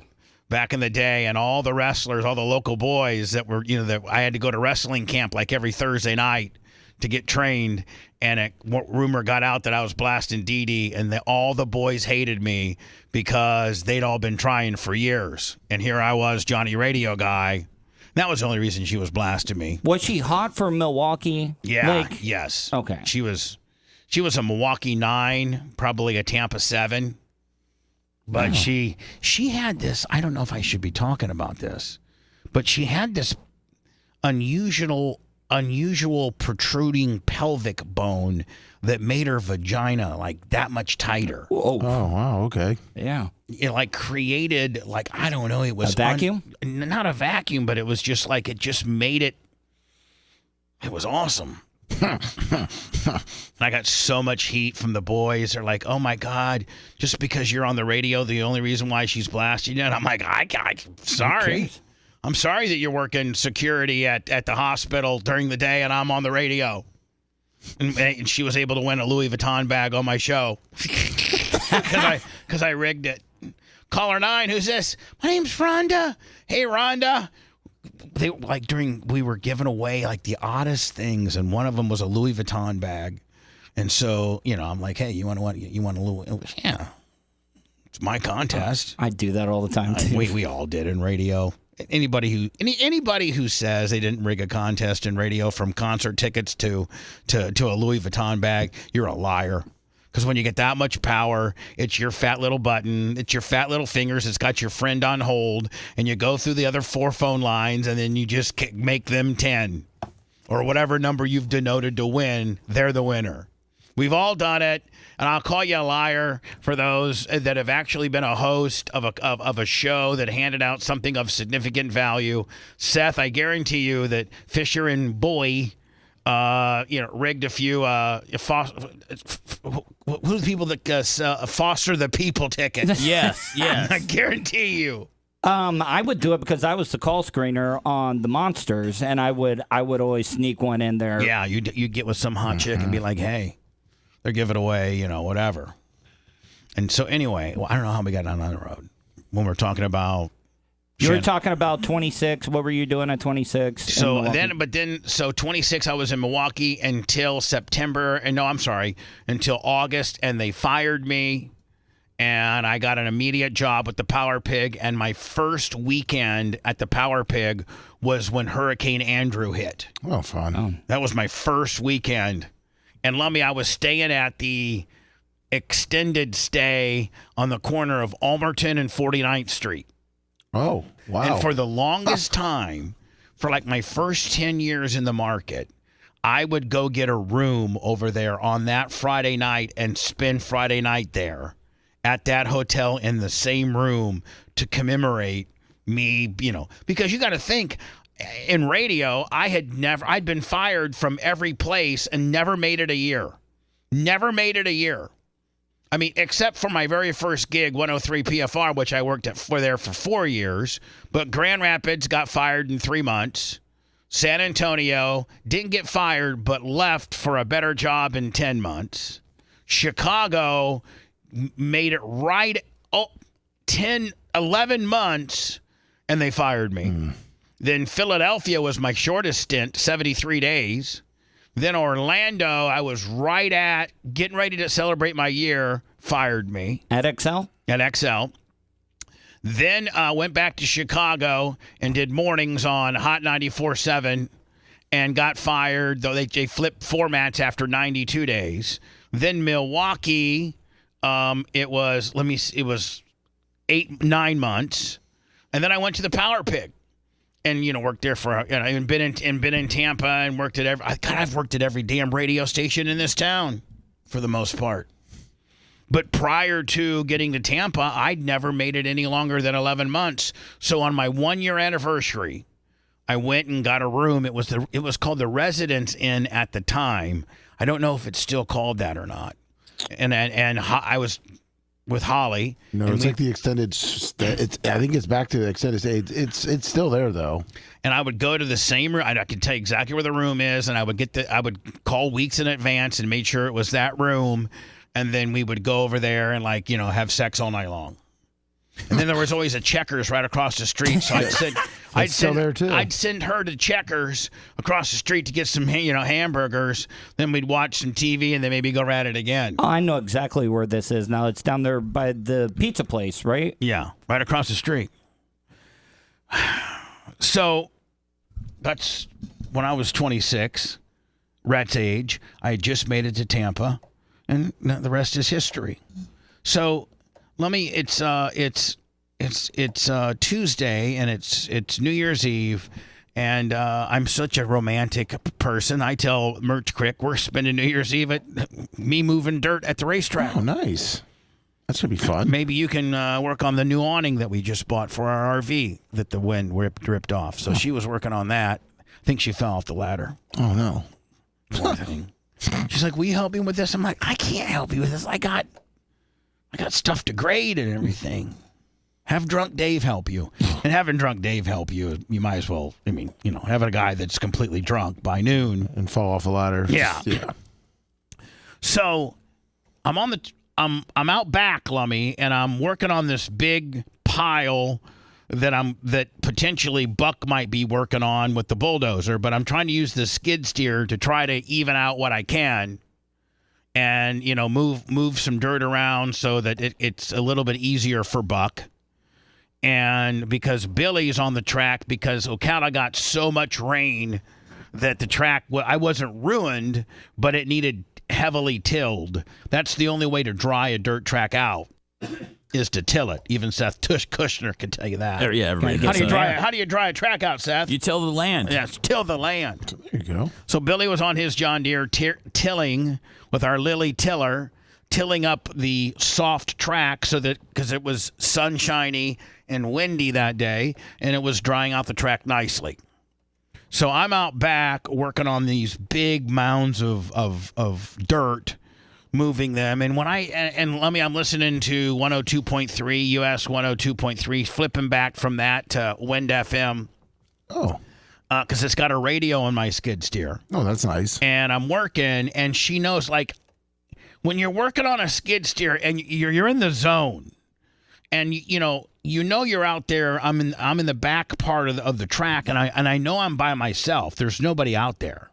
back in the day. And all the wrestlers, all the local boys that were, that I had to go to wrestling camp like every Thursday night to get trained, and rumor got out that I was blasting Dee Dee, and that all the boys hated me because they'd all been trying for years. And here I was, Johnny Radio guy. That was the only reason she was blasting me. Was she hot for Milwaukee? Yeah, yes. Okay. She was a Milwaukee 9, probably a Tampa 7. But she had this, I don't know if I should be talking about this, but she had this unusual protruding pelvic bone that made her vagina like that much tighter. Oh wow, okay. Yeah. It like created, like, I don't know, it was a vacuum? Not a vacuum, but it was just like, it just made it was awesome. I got so much heat from the boys. They're like, oh my God, just because you're on the radio, the only reason why she's blasting you. And I'm like, sorry. I'm sorry that you're working security at the hospital during the day and I'm on the radio. And she was able to win a Louis Vuitton bag on my show because I rigged it. Caller 9, who's this? My name's Rhonda. Hey, Rhonda. We were giving away like the oddest things, and one of them was a Louis Vuitton bag. And so, I'm like, hey, you want a Louis? Yeah. It's my contest. I do that all the time too. We all did in radio. Anybody who says they didn't rig a contest in radio, from concert tickets to a Louis Vuitton bag, you're a liar. Because when you get that much power, it's your fat little button, it's your fat little fingers, it's got your friend on hold, and you go through the other 4 phone lines, and then you just make them 10. Or whatever number you've denoted to win, they're the winner. We've all done it, and I'll call you a liar for those that have actually been a host of a show that handed out something of significant value. Seth, I guarantee you that Fisher and Boy, rigged a few. Who are the people that foster the people tickets? Yes. I guarantee you. I would do it because I was the call screener on the Monsters, and I would always sneak one in there. Yeah, you get with some hot chick and be like, hey, they're giving away, whatever. And so anyway, I don't know how we got down on the road when we're talking about. You were talking about 26. What were you doing at 26? So 26, I was in Milwaukee until until August, and they fired me, and I got an immediate job with the Power Pig, and my first weekend at the Power Pig was when Hurricane Andrew hit. Oh, fun. That was my first weekend. And Lummy, I was staying at the extended stay on the corner of Almerton and 49th Street. Oh, wow. And for the longest time, for like my first 10 years in the market, I would go get a room over there on that Friday night and spend Friday night there at that hotel in the same room to commemorate me, because you got to think, in radio, I'd been fired from every place and never made it a year. Never made it a year. I mean, except for my very first gig, 103 PFR, which I worked there for 4 years. But Grand Rapids got fired in 3 months. San Antonio didn't get fired, but left for a better job in 10 months. Chicago made it right 11 months, and they fired me. Then Philadelphia was my shortest stint, 73 days. Then Orlando, I was right at getting ready to celebrate my year, fired me. At XL? At XL. Then went back to Chicago and did mornings on Hot 94.7 and got fired, though they flipped formats after 92 days. Then Milwaukee, it was 9 months. And then I went to the Power Pig. And worked there for and been in Tampa and worked at I've worked at every damn radio station in this town for the most part. But prior to getting to Tampa, I'd never made it any longer than 11 months. So on my 1-year anniversary, I went and got a room. It was called the Residence Inn at the time. I don't know if it's still called that or not. And I was with Holly. No, it's like the extended. I think it's back to the extended stay. It's still there though. And I would go to the same room. I could tell you exactly where the room is, and I would call weeks in advance and make sure it was that room, and then we would go over there and have sex all night long. And then there was always a Checkers right across the street. So I'd send her to Checkers across the street to get some, hamburgers. Then we'd watch some TV and then maybe go at it again. Oh, I know exactly where this is now. It's down there by the pizza place, right? Yeah, right across the street. So that's when I was 26, Rat's age. I had just made it to Tampa, and the rest is history. So it's Tuesday, and it's New Year's Eve, and I'm such a romantic person. I tell Merch Crick we're spending New Year's Eve at me moving dirt at the racetrack. Oh, nice. That's going to be fun. Maybe you can work on the new awning that we just bought for our RV that the wind ripped off. So she was working on that. I think she fell off the ladder. Oh, no. Poor thing. She's like, will you help me with this? I'm like, I can't help you with this. I got stuff to grade and everything. Have Drunk Dave help you. And having Drunk Dave help you, you might as well, having a guy that's completely drunk by noon. And fall off a ladder. Yeah. So I'm out back, Lummy, and I'm working on this big pile that potentially Buck might be working on with the bulldozer, but I'm trying to use the skid steer to try to even out what I can and, move some dirt around so that it's a little bit easier for Buck. And because Billy's on the track, because Ocala got so much rain that the track, I wasn't ruined, but it needed heavily tilled. That's the only way to dry a dirt track out is to till it. Even Seth Kushner can tell you that. Yeah, everybody How do you dry a track out, Seth? You till the land. Yes, till the land. There you go. So Billy was on his John Deere tilling with our Lily tiller, tilling up the soft track so that because it was sunshiny and windy that day, and it was drying out the track nicely. So I'm out back working on these big mounds of dirt, moving them. And when I'm listening to 102.3, US 102.3, flipping back from that to Wind FM. Oh. Because it's got a radio on my skid steer. Oh, that's nice. And I'm working, and she knows, like, when you're working on a skid steer and you're in the zone, and you're out there. I'm in the back part of the track, and I know I'm by myself. There's nobody out there,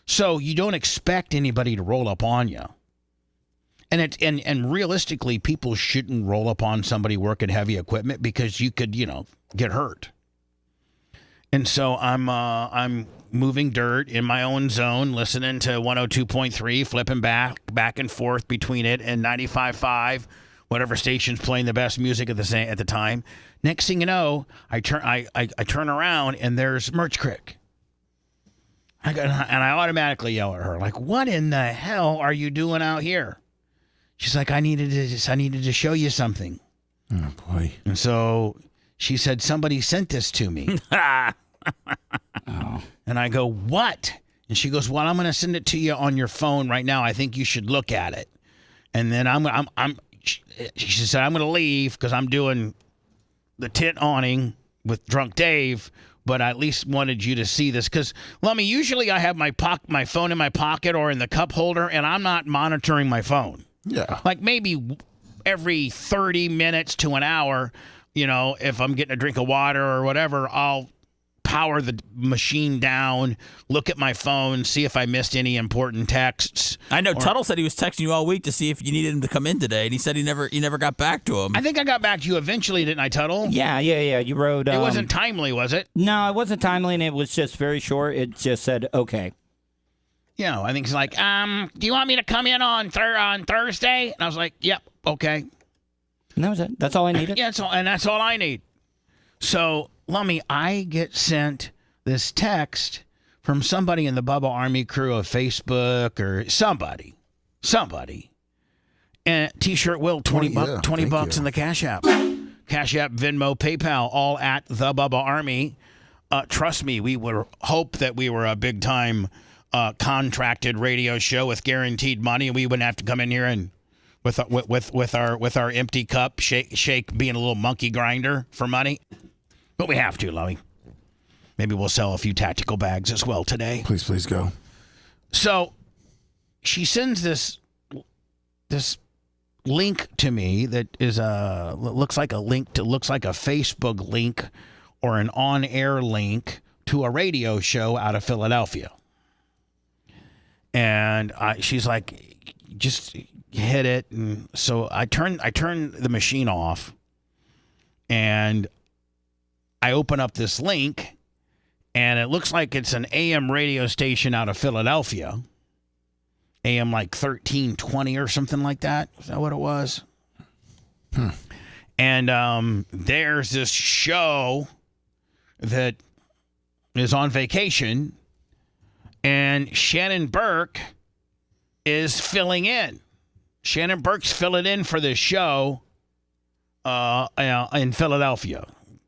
so you don't expect anybody to roll up on you. And realistically, people shouldn't roll up on somebody working heavy equipment because you could get hurt. And so I'm moving dirt in my own zone, listening to 102.3, flipping back and forth between it and 95.5. Whatever station's playing the best music at the time. Next thing you know, I turn around and there's Merch Crick. And I automatically yell at her, like, "What in the hell are you doing out here?" She's like, "I needed to show you something." Oh boy! And so she said, "Somebody sent this to me." Oh. And I go, "What?" And she goes, "Well, I'm going to send it to you on your phone right now. I think you should look at it." And then she said, "I'm going to leave because I'm doing the tent awning with Drunk Dave, but I at least wanted you to see this." Because, Lummy, usually I have my phone in my pocket or in the cup holder, and I'm not monitoring my phone. Yeah. Like maybe every 30 minutes to an hour, if I'm getting a drink of water or whatever, I'll power the machine down, look at my phone, see if I missed any important texts. I know Tuttle said he was texting you all week to see if you needed him to come in today, and he said you never got back to him. I think I got back to you eventually, didn't I, Tuttle? Yeah. You wrote. It wasn't timely, was it? No, it wasn't timely, and it was just very short. It just said, okay. Yeah, I think it's like, do you want me to come in on Thursday? And I was like, yep, okay. And that was it. That's all I needed? Yeah, that's all I need. So, Lummy, I get sent this text from somebody in the Bubba Army crew of Facebook or somebody. And T-shirt will, 20 bucks in the Cash App. Cash App, Venmo, PayPal, all at the Bubba Army. Trust me, we would hope that we were a big-time contracted radio show with guaranteed money, and we wouldn't have to come in here and with our empty cup, shake being a little monkey grinder for money. But we have to, Lummy. Maybe we'll sell a few tactical bags as well today. Please go. So she sends this link to me that is looks like a Facebook link or an on-air link to a radio show out of Philadelphia. And she's like, just hit it. And so I turn the machine off, and I open up this link, and it looks like it's an AM radio station out of Philadelphia. AM like 1320 or something like that. Is that what it was? And there's this show that is on vacation, and Shannon Burke is filling in. Shannon Burke's filling in for this show in Philadelphia.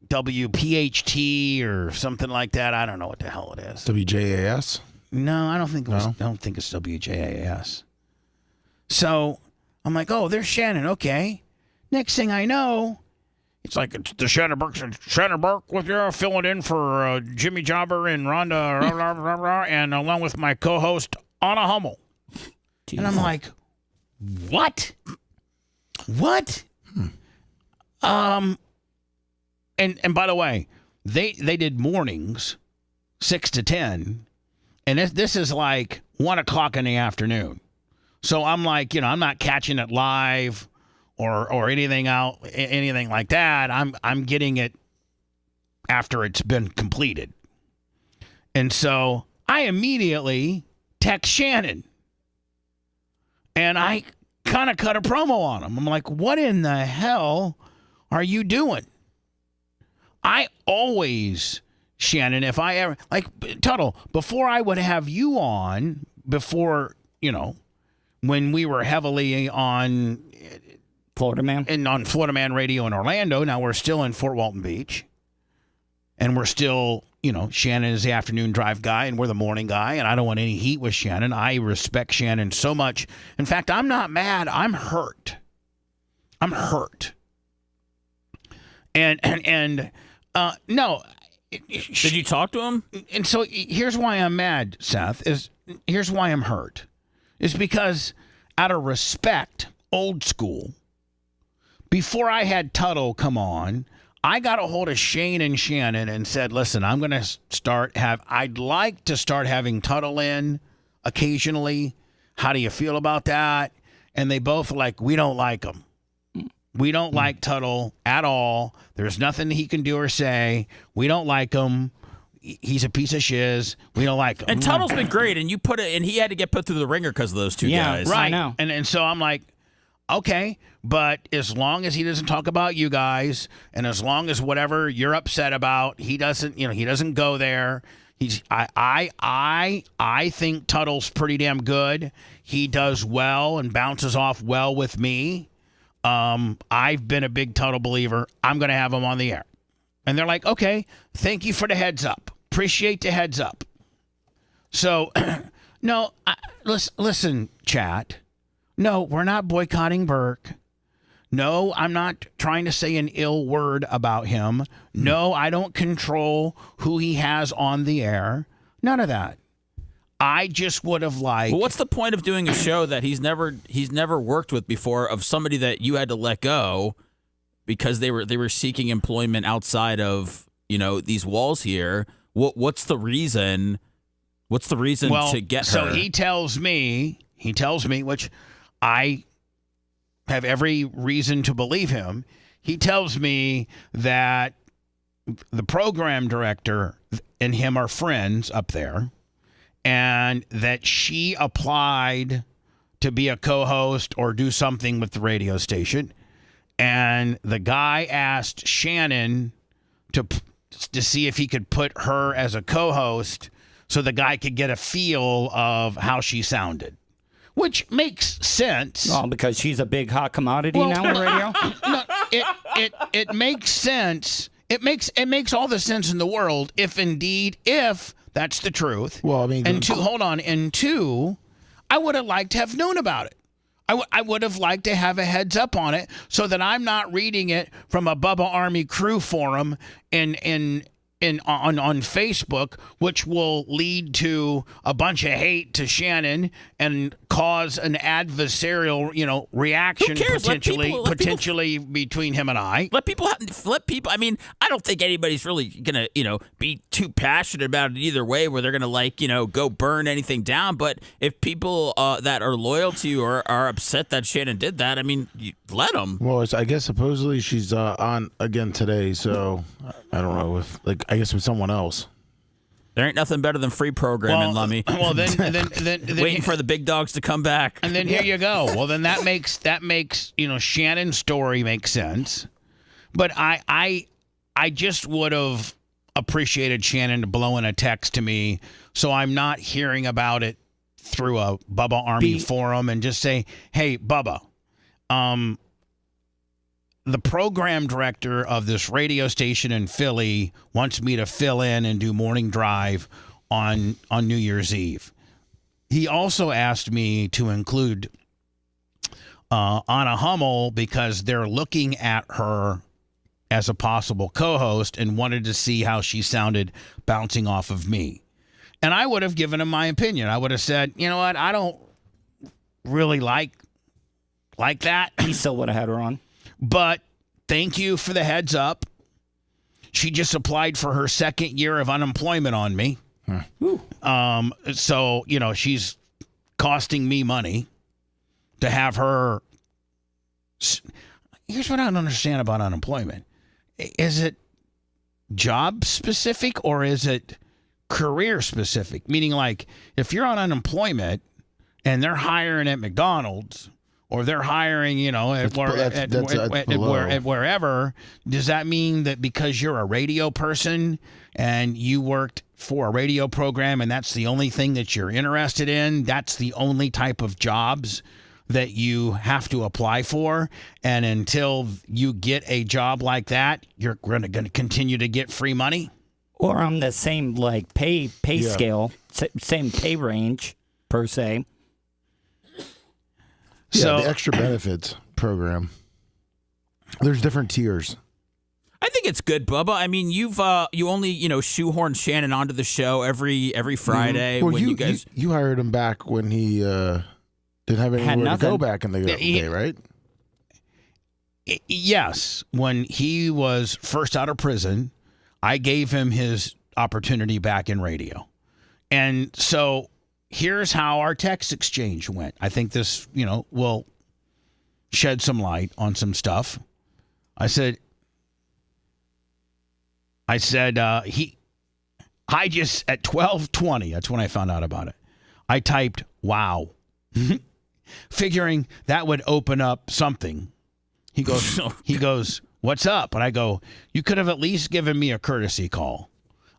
WPHT or something like that. I don't know what the hell it is. WJAS? No, I don't think it was. I don't think it's WJAS. So I'm like, oh, there's Shannon. Okay. Next thing I know, it's like it's the Shannon Burke with you, filling in for Jimmy Jobber and Rhonda, and along with my co-host Anna Hummel. Jeez. And I'm like, what? What? And by the way, they did mornings, 6 to 10, and this is like 1 o'clock in the afternoon. So I'm like, I'm not catching it live or anything like that. I'm getting it after it's been completed. And so I immediately text Shannon, and I kind of cut a promo on him. I'm like, what in the hell are you doing? I always, Shannon, if I ever, like, Tuttle, before I would have you on, before, when we were heavily on Florida Man and on Florida Man Radio in Orlando, now we're still in Fort Walton Beach, and we're still, Shannon is the afternoon drive guy, and we're the morning guy, and I don't want any heat with Shannon. I respect Shannon so much. In fact, I'm not mad. I'm hurt. And no. Did you talk to him? And so here's why I'm mad, Seth, here's why I'm hurt. Is because out of respect, old school, before I had Tuttle come on, I got a hold of Shane and Shannon and said, listen, I'm going to I'd like to start having Tuttle in occasionally. How do you feel about that? And they both we don't like him. We don't like Tuttle at all. There's nothing he can do or say. We don't like him. He's a piece of shiz. We don't like him. And Tuttle's been great, and and he had to get put through the ringer because of those two guys. Right. I know. And so I'm like, okay, but as long as he doesn't talk about you guys, and as long as whatever you're upset about, he doesn't go there. I think Tuttle's pretty damn good. He does well and bounces off well with me. I've been a big Tuttle believer. I'm going to have him on the air. And they're like, okay, thank you for the heads up. Appreciate the heads up. So, no, listen, chat. No, we're not boycotting Burke. No, I'm not trying to say an ill word about him. No, I don't control who he has on the air. None of that. I just would have liked. Well, what's the point of doing a show that he's never worked with before, of somebody that you had to let go because they were seeking employment outside of these walls here? What's the reason? What's the reason to get her? So he tells me, which I have every reason to believe him. He tells me that the program director and him are friends up there, and that she applied to be a co-host or do something with the radio station. And the guy asked Shannon to see if he could put her as a co-host so the guy could get a feel of how she sounded, which makes sense. Well, because she's a big hot commodity now in radio? No, it makes sense. It makes all the sense in the world if that's the truth. Well, I mean, and two, I would have liked to have known about it. I would have liked to have a heads up on it so that I'm not reading it from a Bubba Army crew forum in on Facebook, which will lead to a bunch of hate to Shannon and cause an adversarial, reaction potentially between him and I. Let people. I mean, I don't think anybody's really gonna, be too passionate about it either way, where they're gonna go burn anything down. But if people that are loyal to you are upset that Shannon did that, I mean, let them. Well, I guess supposedly she's on again today, so I don't know if I guess with someone else. There ain't nothing better than free programming, Lummy. Well, then waiting for the big dogs to come back. And then here you go. Well, then that makes Shannon's story makes sense. But I just would have appreciated Shannon blowing a text to me, so I'm not hearing about it through a Bubba Army forum and just say, "Hey, Bubba, the program director of this radio station in Philly wants me to fill in and do morning drive on New Year's Eve. He also asked me to include Anna Hummel because they're looking at her as a possible co-host and wanted to see how she sounded bouncing off of me." And I would have given him my opinion. I would have said, you know what, I don't really like that. He still would have had her on. But thank you for the heads up. She just applied for her second year of unemployment on me. So, she's costing me money to have her. Here's what I don't understand about unemployment. Is it job specific or is it career specific? Meaning, like, if you're on unemployment and they're hiring at McDonald's, or they're hiring, at wherever, does that mean that because you're a radio person and you worked for a radio program and that's the only thing that you're interested in, that's the only type of jobs that you have to apply for? And until you get a job like that, you're going to continue to get free money? Or on the same pay scale, same pay range, per se. Yeah, the extra benefits program. There's different tiers. I think it's good, Bubba. I mean, you only shoehorn Shannon onto the show every Friday. Well, when you guys you hired him back when he didn't have anywhere to go back in the day, right? Yes, when he was first out of prison, I gave him his opportunity back in radio, and so. Here's how our text exchange went. I think this, will shed some light on some stuff. I said, I just, at 12:20, that's when I found out about it. I typed, "Wow," figuring that would open up something. He goes, "What's up?" And I go, "You could have at least given me a courtesy call.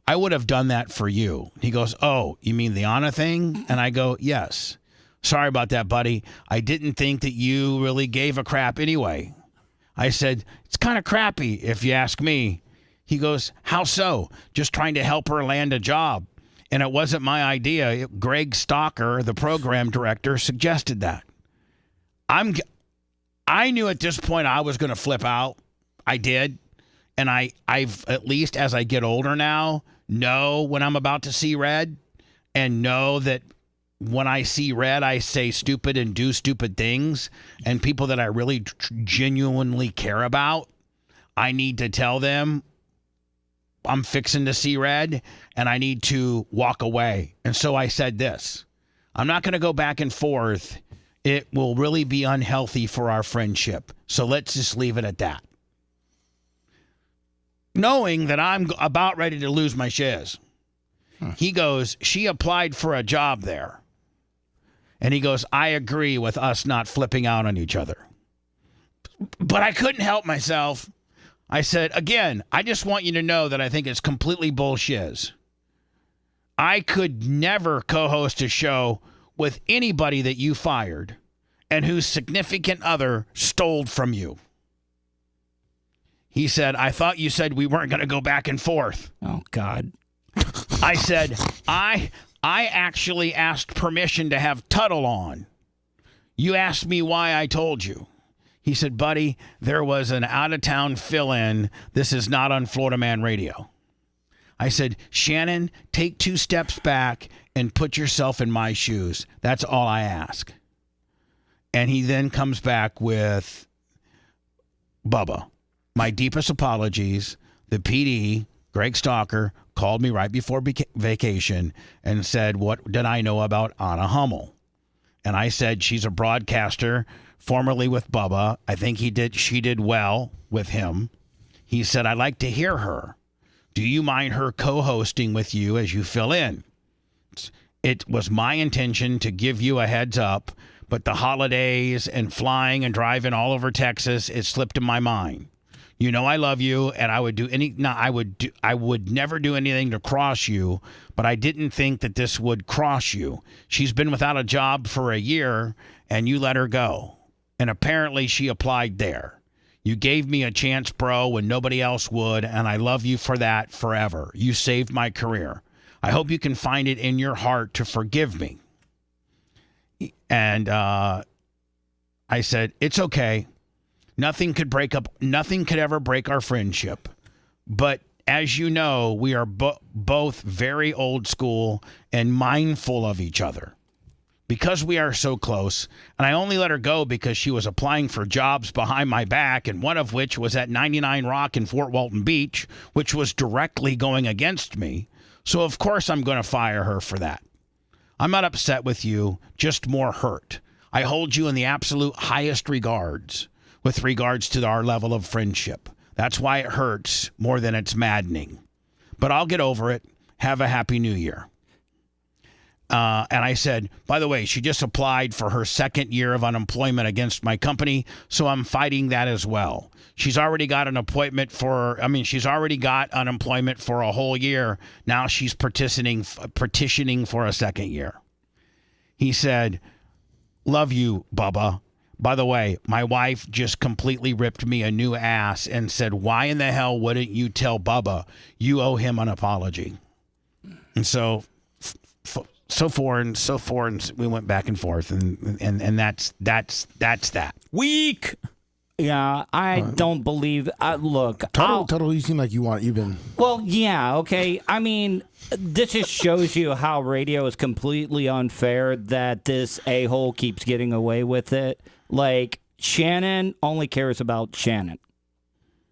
I would have done that for you." He goes, "Oh, you mean the Anna thing?" And I go, "Yes. Sorry about that, buddy. I didn't think that you really gave a crap anyway." I said, "It's kind of crappy if you ask me." He goes, "How so?" "Just trying to help her land a job. And it wasn't my idea. Greg Stalker, the program director, suggested that." I knew at this point I was going to flip out. I did. And I've, at least as I get older now, know when I'm about to see red, and know that when I see red, I say stupid and do stupid things. And people that I really genuinely care about, I need to tell them I'm fixing to see red and I need to walk away. And so I said this: I'm not going to go back and forth. It will really be unhealthy for our friendship. So let's just leave it at that. Knowing that I'm about ready to lose my shiz. He goes, "She applied for a job there." And he goes, "I agree with us not flipping out on each other." But I couldn't help myself. I said, "Again, I just want you to know that I think it's completely bullshit. I could never co-host a show with anybody that you fired and whose significant other stole from you." He said, "I thought you said we weren't going to go back and forth." Oh, God. I said, I actually asked permission to have Tuttle on. You asked me why I told you. He said, "Buddy, there was an out-of-town fill-in. This is not on Florida Man Radio." I said, Shannon, take 2 steps back and put yourself in my shoes. That's all I ask. And he then comes back with, Bubba, my deepest apologies. The PD, Greg Stalker, called me right before vacation and said, what did I know about Anna Hummel? And I said, she's a broadcaster, formerly with Bubba. I think she did well with him. He said, I'd like to hear her. Do you mind her co-hosting with you as you fill in? It was my intention to give you a heads up, but the holidays and flying and driving all over Texas, it slipped in my mind. You know I love you, and I would never do anything to cross you, but I didn't think that this would cross you. She's been without a job for a year, and you let her go. And apparently she applied there. You gave me a chance, bro, when nobody else would, and I love you for that forever. You saved my career. I hope you can find it in your heart to forgive me. And I said, it's okay. Nothing could ever break our friendship. But as you know, we are both very old school and mindful of each other. Because we are so close, and I only let her go because she was applying for jobs behind my back, and one of which was at 99 Rock in Fort Walton Beach, which was directly going against me. So of course I'm going to fire her for that. I'm not upset with you, just more hurt. I hold you in the absolute highest regards with regards to our level of friendship. That's why it hurts more than it's maddening. But I'll get over it. Have a happy new year. And I said, by the way, she just applied for her 2nd year of unemployment against my company, so I'm fighting that as well. She's already got unemployment for a whole year. Now she's petitioning for a 2nd year. He said, love you, Bubba. By the way, my wife just completely ripped me a new ass and said, why in the hell wouldn't you tell Bubba you owe him an apology? And so forth, and we went back and forth, and that's that. Weak. Yeah, I don't believe. Look, Tuttle, you seem like you've been. Well, yeah, okay. I mean, this just shows you how radio is completely unfair. That this a-hole keeps getting away with it. Like, Shannon only cares about Shannon.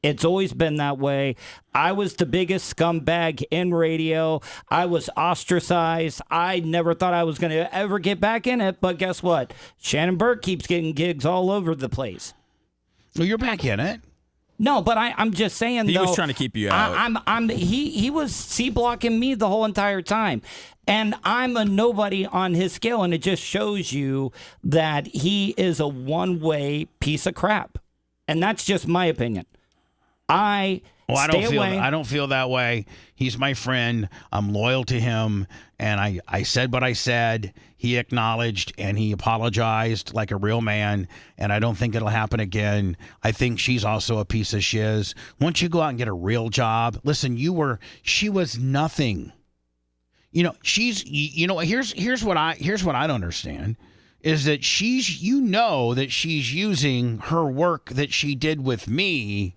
It's always been that way. I was the biggest scumbag in radio. I was ostracized. I never thought I was going to ever get back in it. But guess what? Shannon Burke keeps getting gigs all over the place. Well, you're back in it. No, but I'm just saying, he though. He was trying to keep you out. He was C-blocking me the whole entire time. And I'm a nobody on his scale. And it just shows you that he is a one-way piece of crap. And that's just my opinion. I don't feel that way. He's my friend. I'm loyal to him, and I said what I said. He acknowledged and he apologized like a real man, and I don't think it'll happen again. I think she's also a piece of shiz. Once you go out and get a real job, listen, she was nothing. You know, here's what I don't understand is that she's using her work that she did with me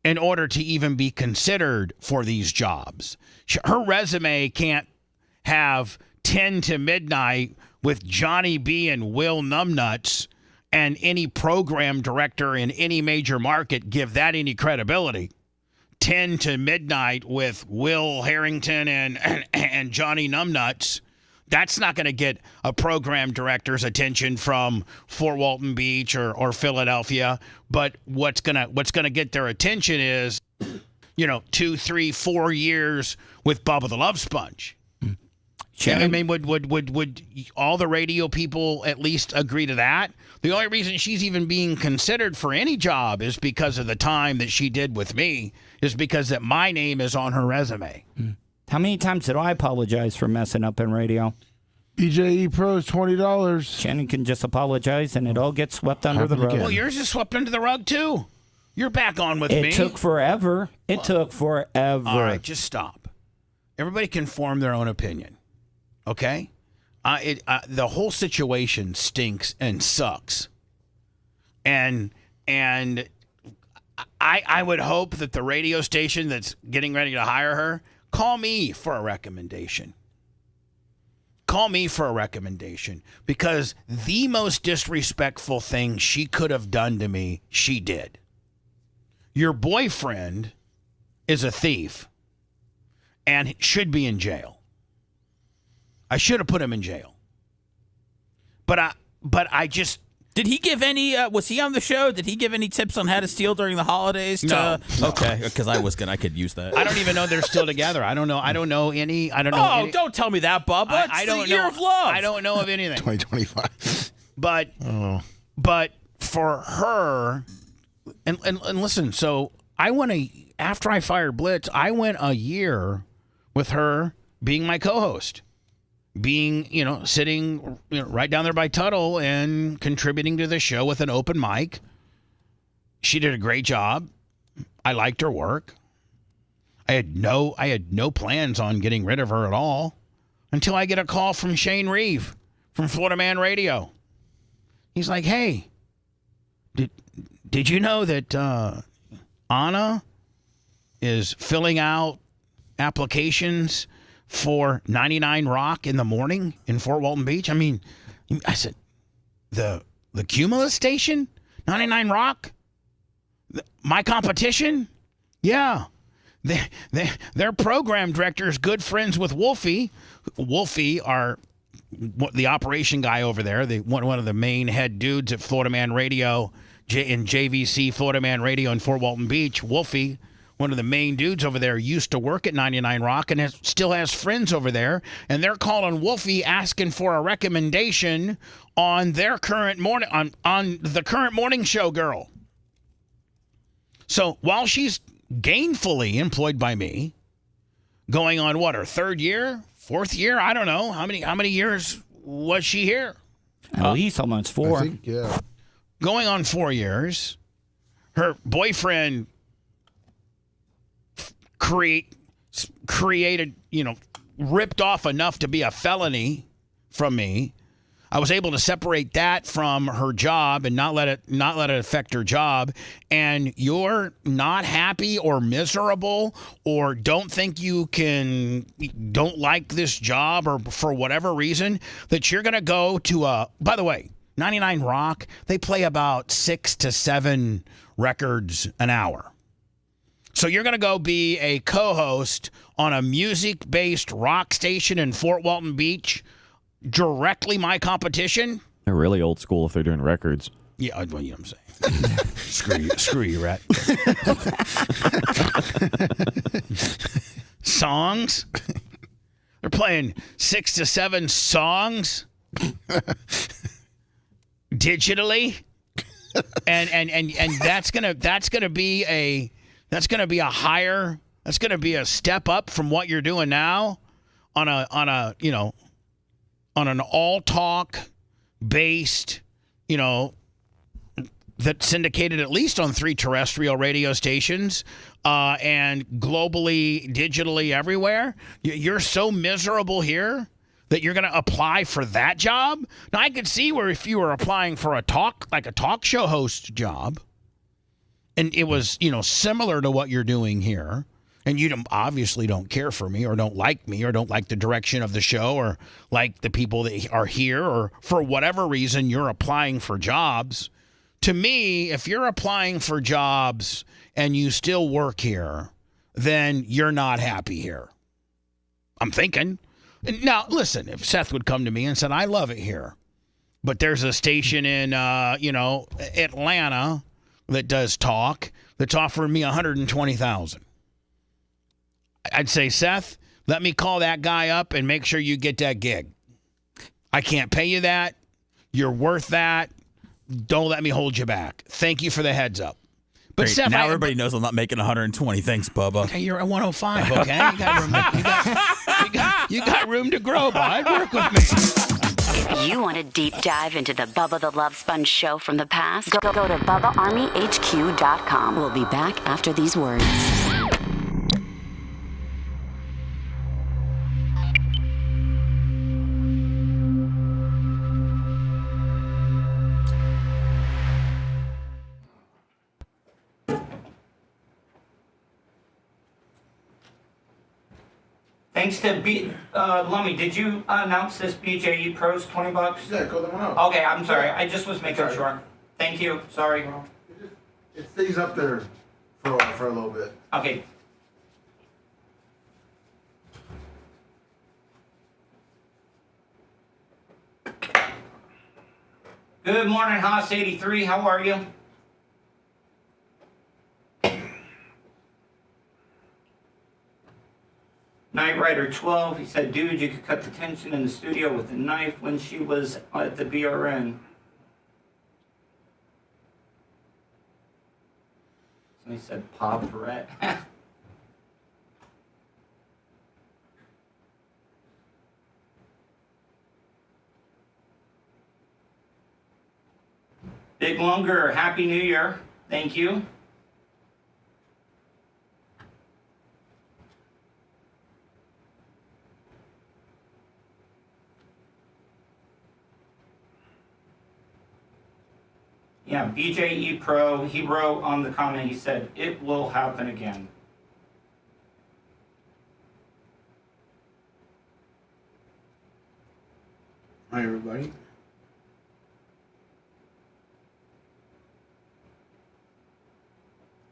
in order to even be considered for these jobs. Her resume can't have 10 to midnight with Johnny B and Will Numbnuts and any program director in any major market give that any credibility. 10 to midnight with Will Harrington and Johnny Numbnuts. That's not going to get a program director's attention from Fort Walton Beach or Philadelphia. But what's gonna get their attention is, 2, 3, 4 years with Bubba the Love Sponge. I mean, would all the radio people at least agree to that? The only reason she's even being considered for any job is because of the time that she did with me, is because that my name is on her resume. How many times did I apologize for messing up in radio? BJE Pros, $20. Shannon can just apologize and it all gets swept under the rug. Well, yours is swept under the rug too. You're back on with me. It took forever. Took forever. All right, just stop. Everybody can form their own opinion. Okay? The whole situation stinks and sucks. And I would hope that the radio station that's getting ready to hire her call me for a recommendation. Call me for a recommendation, because the most disrespectful thing she could have done to me, she did. Your boyfriend is a thief and should be in jail. I should have put him in jail. But I just... Did he give any? Was he on the show? Did he give any tips on how to steal during the holidays? No. Okay, because I could use that. I don't even know they're still together. I don't know any. Oh, don't tell me that, Bubba. I don't the year know. of love. I don't know of anything. 2025. But for her, and listen. So after I fired Blitz, I went a year with her being my co-host. Being, sitting right down there by Tuttle and contributing to the show with an open mic. She did a great job. I liked her work. I had no plans on getting rid of her at all until I get a call from Shane Reeve from Florida Man Radio. He's like, "Hey, did you know that Anna is filling out applications for 99 Rock in the morning in Fort Walton Beach?" I said, the Cumulus station, 99 Rock, my competition. Yeah, their program director is good friends with Wolfie. Wolfie are the operation guy over there. One of the main head dudes at Florida Man Radio in JVC Florida Man Radio in Fort Walton Beach. Wolfie, one of the main dudes over there, used to work at 99 Rock and still has friends over there. And they're calling Wolfie asking for a recommendation on their current morning, on the current morning show girl. So while she's gainfully employed by me, going on her third year, fourth year? I don't know. How many years was she here? At least almost 4. I think, yeah. Going on 4 years. Her boyfriend created, ripped off enough to be a felony from me. I was able to separate that from her job and not let it affect her job. And you're not happy or miserable or don't like this job or for whatever reason, that you're going to go to by the way, 99 Rock, they play about 6 to 7 records an hour. So you're going to go be a co-host on a music-based rock station in Fort Walton Beach, directly my competition? They're really old school if they're doing records. Yeah, well, you know what I'm saying. Screw you, rat. Songs? They're playing 6 to 7 songs digitally, and that's gonna be a step up from what you're doing now on an all talk based, that's syndicated at least on 3 terrestrial radio stations and globally, digitally everywhere. You're so miserable here that you're going to apply for that job? Now, I could see where if you were applying for a talk show host job, and it was, similar to what you're doing here, and you obviously don't care for me or don't like the direction of the show or like the people that are here, or for whatever reason you're applying for jobs. To me, if you're applying for jobs and you still work here, then you're not happy here. I'm thinking. Now, listen, if Seth would come to me and said, I love it here, but there's a station in, Atlanta that does talk that's offering me $120,000. I'd say, Seth, let me call that guy up and make sure you get that gig. I can't pay you that. You're worth that. Don't let me hold you back. Thank you for the heads up. But Great. Seth, now everybody knows I'm not making 120. Thanks, Bubba. Okay, you're at 105. Okay, you got room to grow, bud. Work with me. If you want a deep dive into the Bubba the Love Sponge show from the past, go to BubbaArmyHQ.com. We'll be back after these words. Thanks to Lummy, did you announce this BJE Pros $20? Yeah, call that one out. Okay, I'm sorry. I just was making sure. Thank you. Sorry. It stays up there for a little bit. Okay. Good morning, Haas 83. How are you? Night Rider 12, he said, dude, you could cut the tension in the studio with a knife when she was at the BRN. Somebody said, Pop Brett. Big Lunger, Happy New Year. Thank you. Yeah, BJE Pro, he wrote on the comment, he said, it will happen again. Hi, everybody.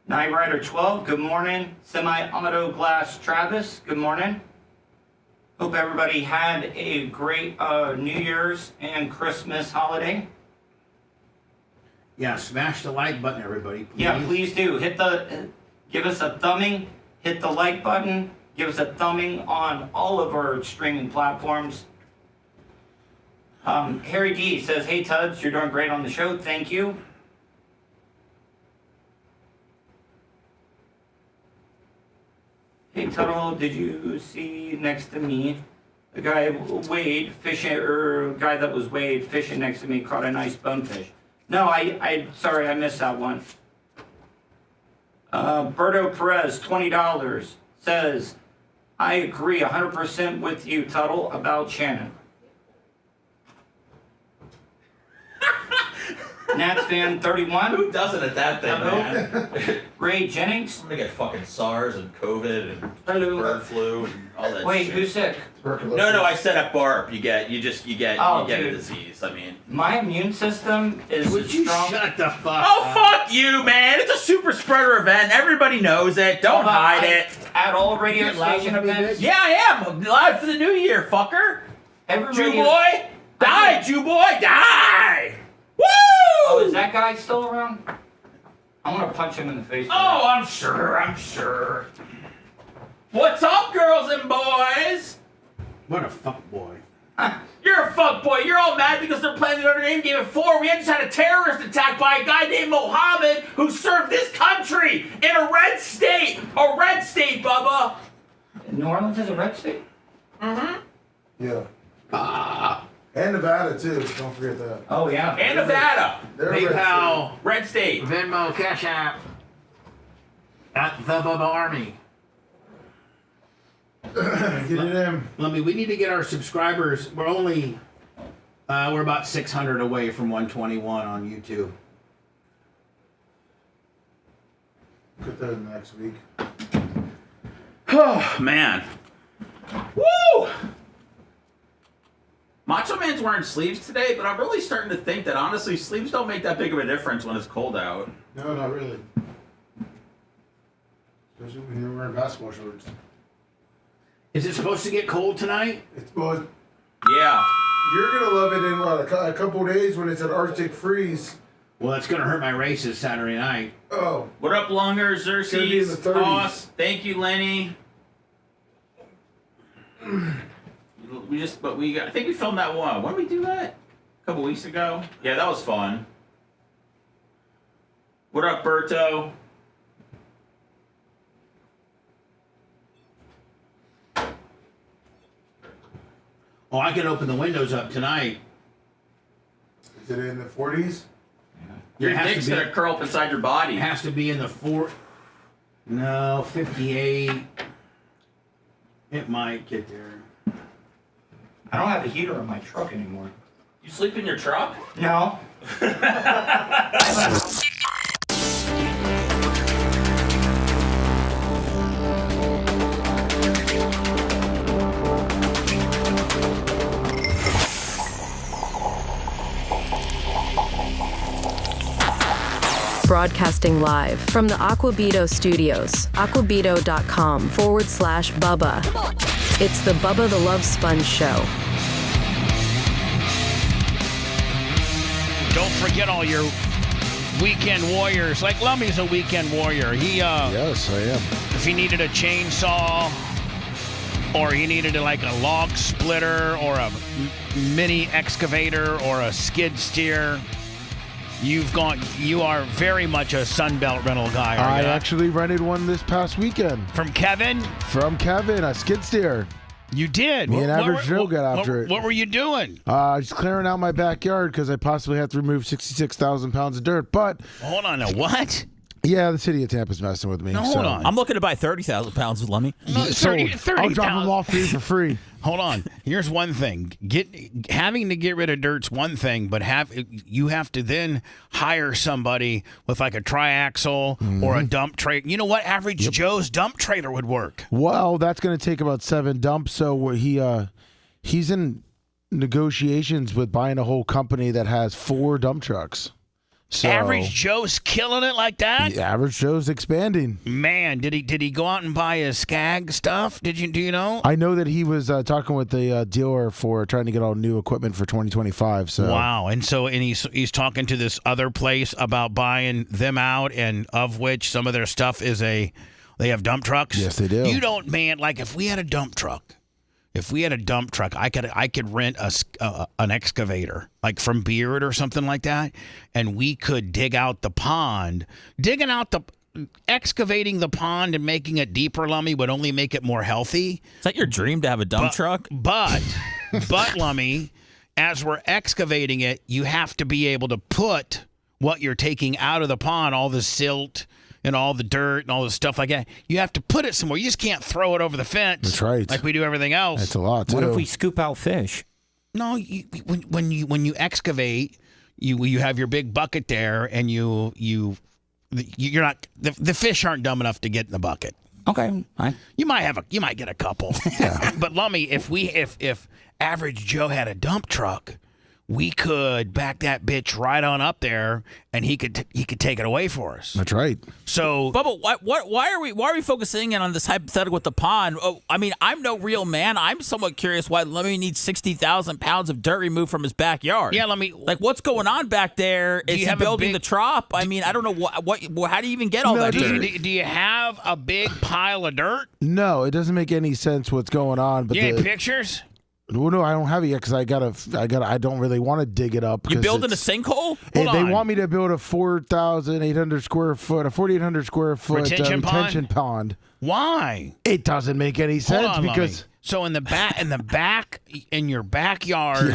Night Rider 12, good morning. Semi-Auto Glass Travis, good morning. Hope everybody had a great New Year's and Christmas holiday. Yeah, smash the like button, everybody. Please. Yeah, please do. Give us a thumbing, hit the like button, give us a thumbing on all of our streaming platforms. Harry D says, hey Tuds, you're doing great on the show. Thank you. Hey Tuttle, did you see next to me the guy Wade fishing, or guy that was Wade fishing next to me caught a nice bonefish? No, I sorry, I missed that one. Berto Perez, $20, says, I agree 100% with you, Tuttle, about Shannon. Nats fan 31. Who doesn't at that thing, man? Ray Jennings. I'm gonna get fucking SARS and COVID and bird flu and all that. Wait, shit. who's sick? No, I said at BARP, you get a disease. I mean, my immune system is Would you strong. shut the fuck oh up? fuck you, man! It's a super spreader event. Everybody knows it. Don't hide it. At all radio station events. Yeah, I am live for the new year, fucker. Every Jew radio- boy, die, Jew boy, die! Woo! Oh, is that guy still around? I'm gonna punch him in the face. Oh, I'm sure. What's up, girls and boys? What a fuck boy. You're a fuck boy. You're all mad because they're playing the Notre Dame game at 4. We just had a terrorist attack by a guy named Mohammed who served this country in a red state. A red state, Bubba. New Orleans is a red state? Mm-hmm. Yeah. And Nevada, too. Don't forget that. Oh, yeah. And Nevada. They're a red PayPal, Red state. Venmo, Cash App, at the Bubba Army. Get it in. Let me. We need to get our subscribers. We're about 600 away from 121 on YouTube. Put that in next week. Oh, man. Woo! Macho Man's wearing sleeves today, but I'm really starting to think that, honestly, sleeves don't make that big of a difference when it's cold out. No, not really. Especially when you're wearing basketball shorts. Is it supposed to get cold tonight? Well, Yeah. you're going to love it in a couple days when it's an Arctic freeze. Well, that's going to hurt my races Saturday night. Oh. What up, Lunger, It's gonna be in the Xerxes, 30s. Boss? Thank you, Lenny. I think we filmed that one. When did we do that? A couple weeks ago? Yeah, that was fun. What up, Berto? Oh, I can open the windows up tonight. Is it in the 40s? Your It has dick's to be- gonna curl up inside your body. It has to be in the 58. It might get there. I don't have a heater in my truck anymore. You sleep in your truck? No. broadcasting live from the Aquabito Studios. Aquabito.com/Bubba. It's the Bubba the Love Sponge Show. Don't forget all your weekend warriors. Like Lummy's a weekend warrior. Yes, I am. If he needed a chainsaw, or he needed a log splitter, or a mini excavator, or a skid steer, you are very much a Sunbelt rental guy. I actually rented one this past weekend. From Kevin? From Kevin, a skid steer. You did? Me and Average Joe got after it. What were you doing? Just clearing out my backyard because I possibly have to remove 66,000 pounds of dirt. But hold on, what? Yeah, the city of Tampa's messing with me. No, hold on. I'm looking to buy 30,000 pounds with Lummy. No, 30, I'll drop them off for free. Hold on. Here's one thing. Having to get rid of dirt's one thing, but you have to then hire somebody with a triaxle or a dump trailer. You know what? Average Joe's dump trailer would work. Well, that's going to take about 7 dumps. So he's in negotiations with buying a whole company that has 4 dump trucks. So, Average Joe's killing it like that? The Average Joe's expanding. Man, did he go out and buy his Skag stuff? Do you know? I know that he was talking with the dealer for trying to get all new equipment for 2025. So wow, and he's talking to this other place about buying them out, and of which some of their stuff they have dump trucks. Yes, they do. You don't, man. If we had a dump truck. I could rent an excavator, from Beard or something like that, and we could dig out the pond. Excavating the pond and making it deeper, Lummy, would only make it more healthy. Is that your dream, to have a dump truck? But Lummy, as we're excavating it, you have to be able to put what you're taking out of the pond, all the silt and all the dirt and all the stuff like that. You have to put it somewhere. You just can't throw it over the fence. That's right. Like we do everything else. That's a lot, too. What if we scoop out fish? No, when you excavate, you have your big bucket there, and you're not the fish aren't dumb enough to get in the bucket. Okay, you might get a couple. But Lummy, if Average Joe had a dump truck, we could back that bitch right on up there, and he could take it away for us. That's right. So, Bubba, why are we focusing in on this hypothetical with the pond? Oh, I mean, I'm no real man. I'm somewhat curious why Lummy needs 60,000 pounds of dirt removed from his backyard. Yeah, Lummy. What's going on back there? Is he building the trop? I mean, I don't know what. How do you even get all that dirt? Do you have a big pile of dirt? No, it doesn't make any sense what's going on. But you ain't pictures? No, I don't have it yet because I don't really want to dig it up. You building a sinkhole? They want me to build a 4,800 square foot, a 4,800 square foot retention pond. Why? It doesn't make any sense Hold on, because Lummy. So in your backyard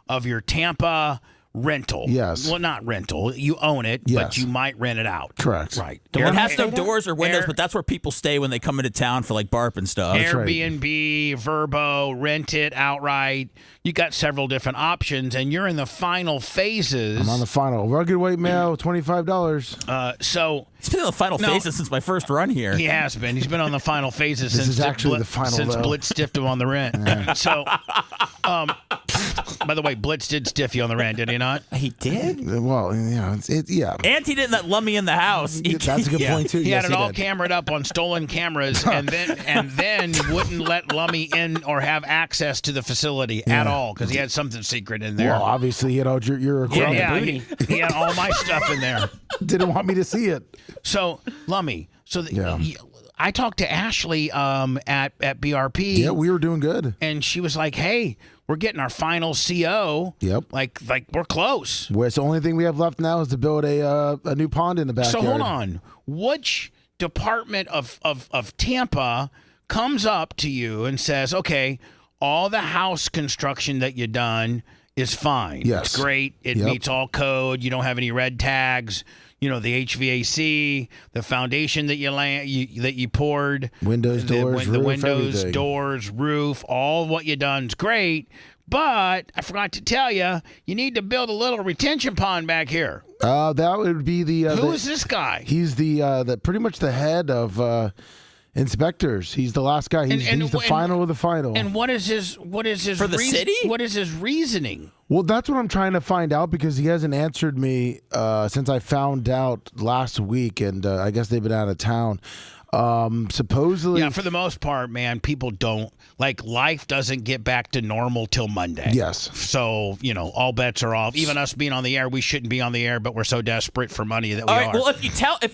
of your Tampa rental. Yes. Well, not rental. You own it, but you might rent it out. Correct. Right. The one has no doors or windows, but that's where people stay when they come into town for barp and stuff. Airbnb, Verbo, rent it outright. You got several different options, and you're in the final phases. I'm on the final. Rugged weight mail, $25. So he's been on the final phases since my first run here. He has been. He's been on the final phases since Blitz stiffed him on the rent. Yeah. So, by the way, Blitz did stiff you on the rent, did he not? He did? Well, yeah. And he didn't let Lummy in the house. That's a good point too. He had it all cameraed up on stolen cameras, and then wouldn't let Lummy in or have access to the facility at all because he had something secret in there. Well, obviously he had all your equipment. He had all my stuff in there. Didn't want me to see it. So Lummy, I talked to Ashley at BRP. Yeah, we were doing good, and she was like, "Hey, we're getting our final CO. Yep, like we're close. Well, it's the only thing we have left now is to build a new pond in the backyard." So hold on, which department of Tampa comes up to you and says, "Okay, all the house construction that you've done is fine. Yes, it's great. It meets all code. You don't have any red tags." You know, the HVAC, the foundation that you poured, windows, doors, the roof, windows, everything. Doors, roof, all what you done's great. But I forgot to tell you, you need to build a little retention pond back here. That would be the. Who is this guy? He's the pretty much the head of. inspectors. He's the last guy. He's the final of the final. And what is his for the city? What is his reasoning? Well, that's what I'm trying to find out because he hasn't answered me since I found out last week, and I guess they've been out of town. Supposedly, yeah, for the most part, man, people don't life doesn't get back to normal till Monday. Yes. So, all bets are off. Even us being on the air, we shouldn't be on the air, but we're so desperate for money that we are. Well, if you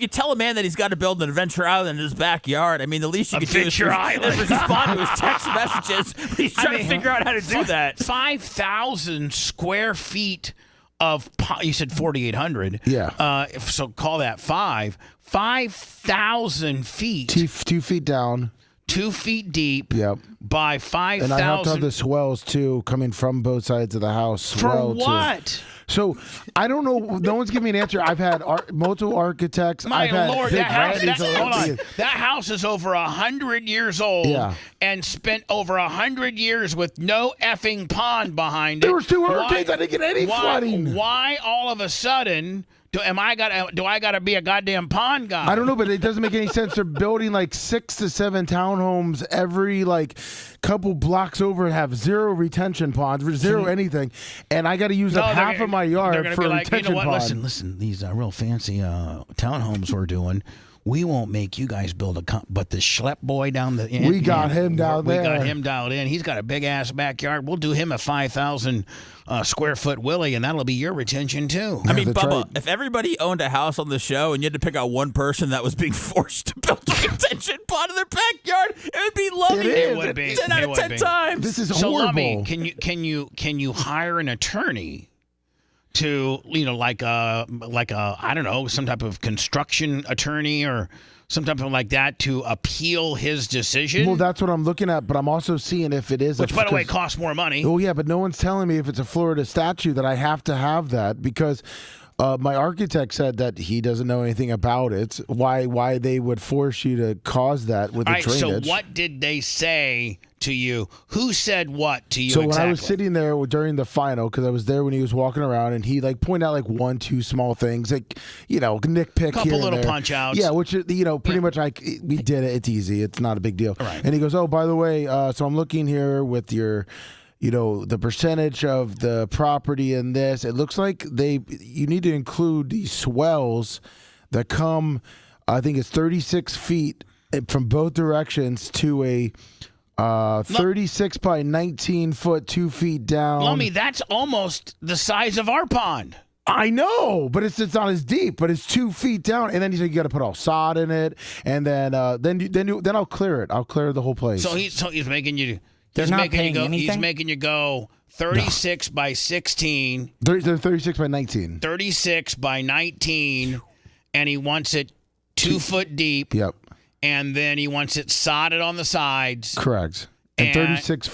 tell a man that he's got to build an adventure island in his backyard, I mean, the least you can do is respond to his text messages. He's trying to figure out how to do that. 5,000 square feet of, you said 4,800. Yeah. So call that 5,000 feet. 2 feet down. 2 feet deep. Yep. By 5,000. And I have to have the swells too, coming from both sides of the house. For what? Too. So I don't know. No one's giving me an answer. I've had multiple architects. My I've had Lord, big hold on. That house is over 100 years old. Yeah. And spent over 100 years with no effing pond behind it. There was 2 hurricanes. I didn't get any flooding. Why all of a sudden? Do I got to be a goddamn pond guy? I don't know, but it doesn't make any sense. They're building 6 to 7 townhomes every couple blocks over and have 0 retention ponds, 0 anything, and I got to use up half of my yard for a retention pond. Listen, these real fancy townhomes we're doing. We won't make you guys build but the schlep boy down the end. We got him down there. We got him dialed in. He's got a big ass backyard. We'll do him a 5,000 square foot Willie, and that'll be your retention too. I mean, Bubba, if everybody owned a house on the show and you had to pick out one person that was being forced to build a retention pond in their backyard, it would be lovely. It would be 10 out of 10 times. This is so horrible. Lummy, can you hire an attorney to like a I don't know, some type of construction attorney or something like that to appeal his decision? Well, that's what I'm looking at, but I'm also seeing if it is. Which, by the way, costs more money. Oh, yeah, but no one's telling me if it's a Florida statute that I have to have that because my architect said that he doesn't know anything about it. Why they would force you to cause that with the drainage. So what did they say to you? Who said what to you So exactly? when I was sitting there during the final, because I was there when he was walking around, and he pointed out 1, 2 small things, nitpick couple here and little there. punch outs. Yeah, which pretty much we did it. It's easy. It's not a big deal. Right. And he goes, oh, by the way, so I'm looking here with your. The percentage of the property in this, it looks like you need to include these swells that come, I think it's 36 feet from both directions to a 36 by 19 foot, 2 feet down. Lummy, that's almost the size of our pond. I know, but it's not as deep, but it's 2 feet down, and then you got to put all sod in it, and then I'll clear it. I'll clear the whole place. So he's making you. They're not paying anything? He's making you go 36 by 16. 36 by 19. 36 by 19, and he wants it 2 foot deep. Yep. And then he wants it sodded on the sides. Correct. And 36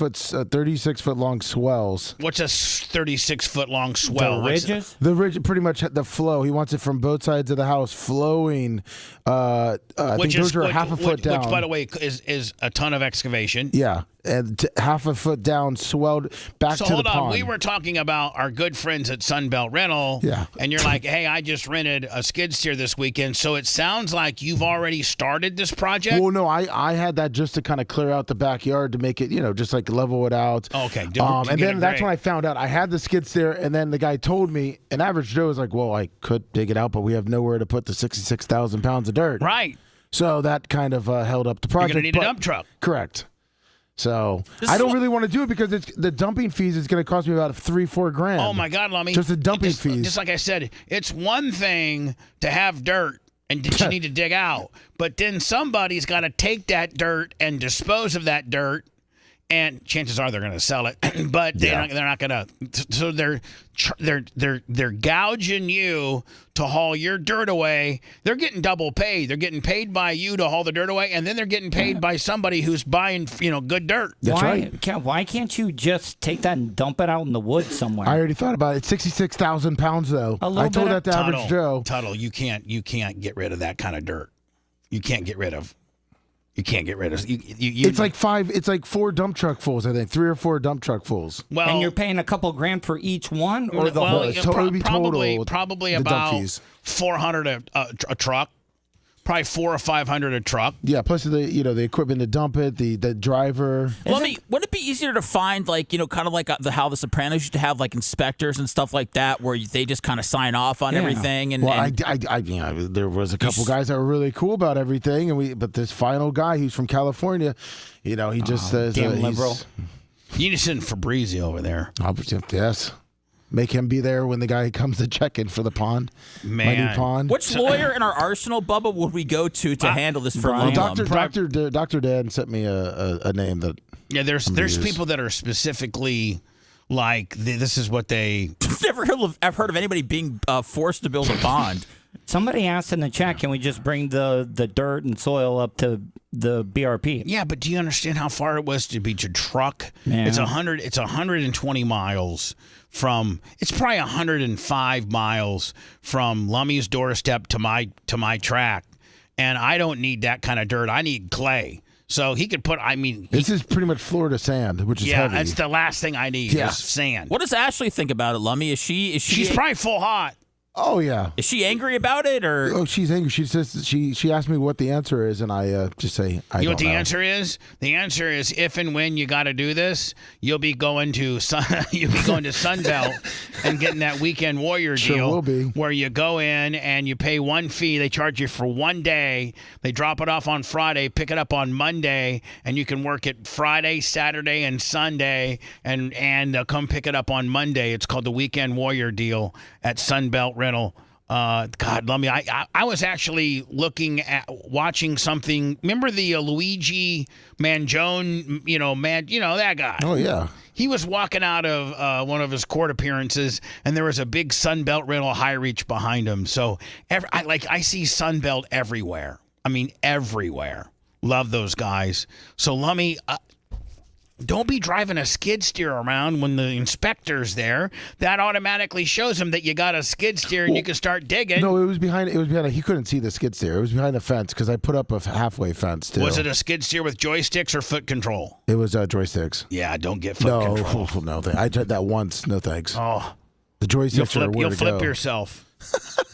foot long swells. What's a 36 foot long swell? The ridges? The ridge, pretty much the flow. He wants it from both sides of the house, flowing. I think those are half a foot down. Which, by the way, is a ton of excavation. Yeah, and half a foot down, swelled back to the pond. So hold on, we were talking about our good friends at Sunbelt Rental. Yeah. And you're like, hey, I just rented a skid steer this weekend. So it sounds like you've already started this project. Well, no, I had that just to kind of clear out the backyard to make it, just level it out. Okay. And then that's when I found out I had the skid steer, and then the guy told me, and Average Joe was like, well, I could dig it out, but we have nowhere to put the 66,000 pounds of dirt. Right. So that kind of held up the project. You're going to need a dump truck. Correct. So I don't really want to do it because the dumping fees is going to cost me about $3-4 grand. Oh my God, Lummy! Just the dumping fees. Just like I said, it's one thing to have dirt and that you need to dig out, but then somebody's got to take that dirt and dispose of that dirt. And chances are they're going to sell it, but they're not going to. So they're gouging you to haul your dirt away. They're getting double paid. They're getting paid by you to haul the dirt away, and then they're getting paid by somebody who's buying good dirt. That's right. Why can't you just take that and dump it out in the woods somewhere? I already thought about it. 66,000 pounds though. I told that to Average Joe. Tuttle, you can't get rid of that kind of dirt. You can't get rid of. You can't get rid of you. It's like 4 dump truck fulls, I think. 3 or 4 dump truck fulls. Well, and you're paying a couple grand for each one, or the whole? Probably about $400 a truck. probably $400 or $500 a truck. Yeah, plus the equipment to dump it, the driver. Well, wouldn't it be easier to find kind of like how the Sopranos used to have like inspectors and stuff like that, where they just kind of sign off on everything? And there was a couple guys that were really cool about everything, but this final guy who's from California, he just says damn liberal. You need to send Fabrizi over there. Yes. Make him be there when the guy comes to check in for the pond. My new pond. Which lawyer in our arsenal, Bubba, would we go to handle this for Well, Lamb? Dr. Dan sent me a name that. Yeah, there's people that are specifically like this is what they. I've heard of anybody being forced to build a pond. Somebody asked in the chat, can we just bring the dirt and soil up to the BRP? Yeah, but do you understand how far it was to truck? Yeah. It's 120 miles from. It's probably 105 miles from Lummy's doorstep to my track, and I don't need that kind of dirt. I need clay. So he could put. This is pretty much Florida sand, which is heavy. Yeah, that's the last thing I need. Is sand. What does Ashley think about it, Lummy? She's probably full hot. Oh yeah. Is she angry about it or? Oh, she's angry. She says she asked me what the answer is, and I just say I don't know. You know what the answer is? The answer is if and when you got to do this, you'll be going to Sunbelt and getting that weekend warrior deal. Sure will be. Where you go in and you pay one fee. They charge you for 1 day. They drop it off on Friday, pick it up on Monday, and you can work it Friday, Saturday, and Sunday, and they'll come pick it up on Monday. It's called the Weekend Warrior Deal at Sunbelt Rental. God, Lummy, I was actually watching something. Remember the Luigi Mangione, that guy. Oh yeah. He was walking out of one of his court appearances, and there was a big Sunbelt Rental high reach behind him. So I see Sunbelt everywhere. I mean, everywhere. Love those guys. So Lummy. Don't be driving a skid steer around when the inspector's there. That automatically shows him that you got a skid steer and you can start digging. No, it was behind. He couldn't see the skid steer. It was behind a fence because I put up a halfway fence too. Was it a skid steer with joysticks or foot control? It was joysticks. Yeah, don't get foot control. No, I tried that once. No thanks. Oh, the joysticks are where to go. You'll flip yourself.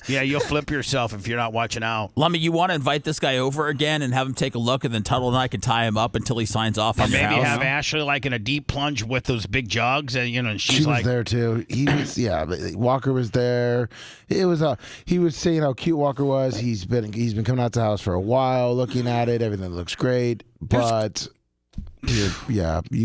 Yeah, you'll flip yourself if you're not watching out. Lummy, you want to invite this guy over again and have him take a look, and then Tuttle and I can tie him up until he signs off on your house? Maybe have Ashley like in a deep plunge with those big jogs, and and she was there too. He was, Walker was there. It was he was saying how cute Walker was. He's been coming out to the house for a while, looking at it. Everything looks great, but. You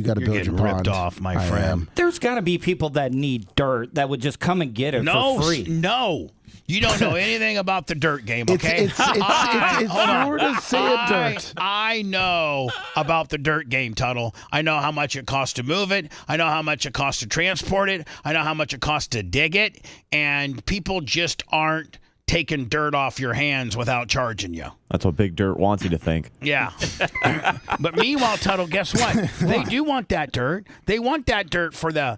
got to build your pond. Ripped off, my friend. There's got to be people that need dirt that would just come and get it for free. No, you don't know anything about the dirt game, okay? It's Florida sand dirt. I know about the dirt game, Tuttle. I know how much it costs to move it. I know how much it costs to transport it. I know how much it costs to dig it. And people just aren't taking dirt off your hands without charging you. That's what Big Dirt wants you to think. Yeah. But meanwhile, Tuttle, guess what? They do want that dirt. They want that dirt for the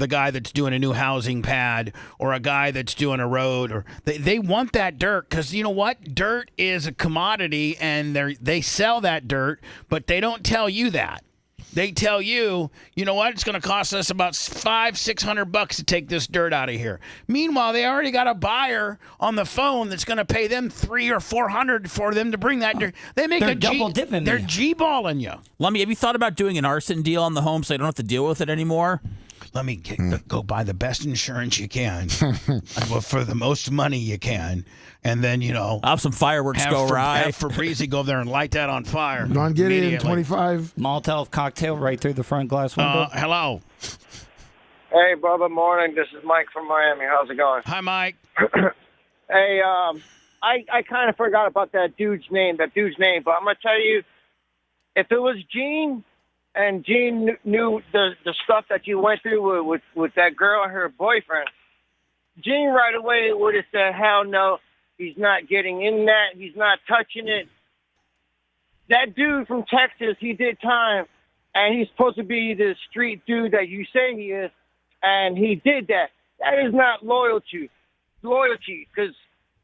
guy that's doing a new housing pad or a guy that's doing a road, or they want that dirt because you know what? Dirt is a commodity and they sell that dirt, but they don't tell you that. They tell you, you know what? It's going to cost us about $500-$600 to take this dirt out of here. Meanwhile, they already got a buyer on the phone that's going to pay them $300 or $400 for them to bring that dirt. They make They're double dipping. They're G-balling you. Lummy, have you thought about doing an arson deal on the home so you don't have to deal with it anymore? Let me go buy the best insurance you can for the most money you can. And then, I'll have some fireworks go right. Have Fabrizi go there and light that on fire. Go on, get in, 25. Molotov cocktail right through the front glass window. Hello. Hey, Bubba, morning. This is Mike from Miami. How's it going? Hi, Mike. Hey, I kind of forgot about that dude's name, but I'm going to tell you, if it was Gene, and Gene knew the stuff that you went through with that girl and her boyfriend, Gene right away would have said, hell no, he's not getting in that. He's not touching it. That dude from Texas, he did time, and he's supposed to be the street dude that you say he is, and he did that. That is not loyalty, because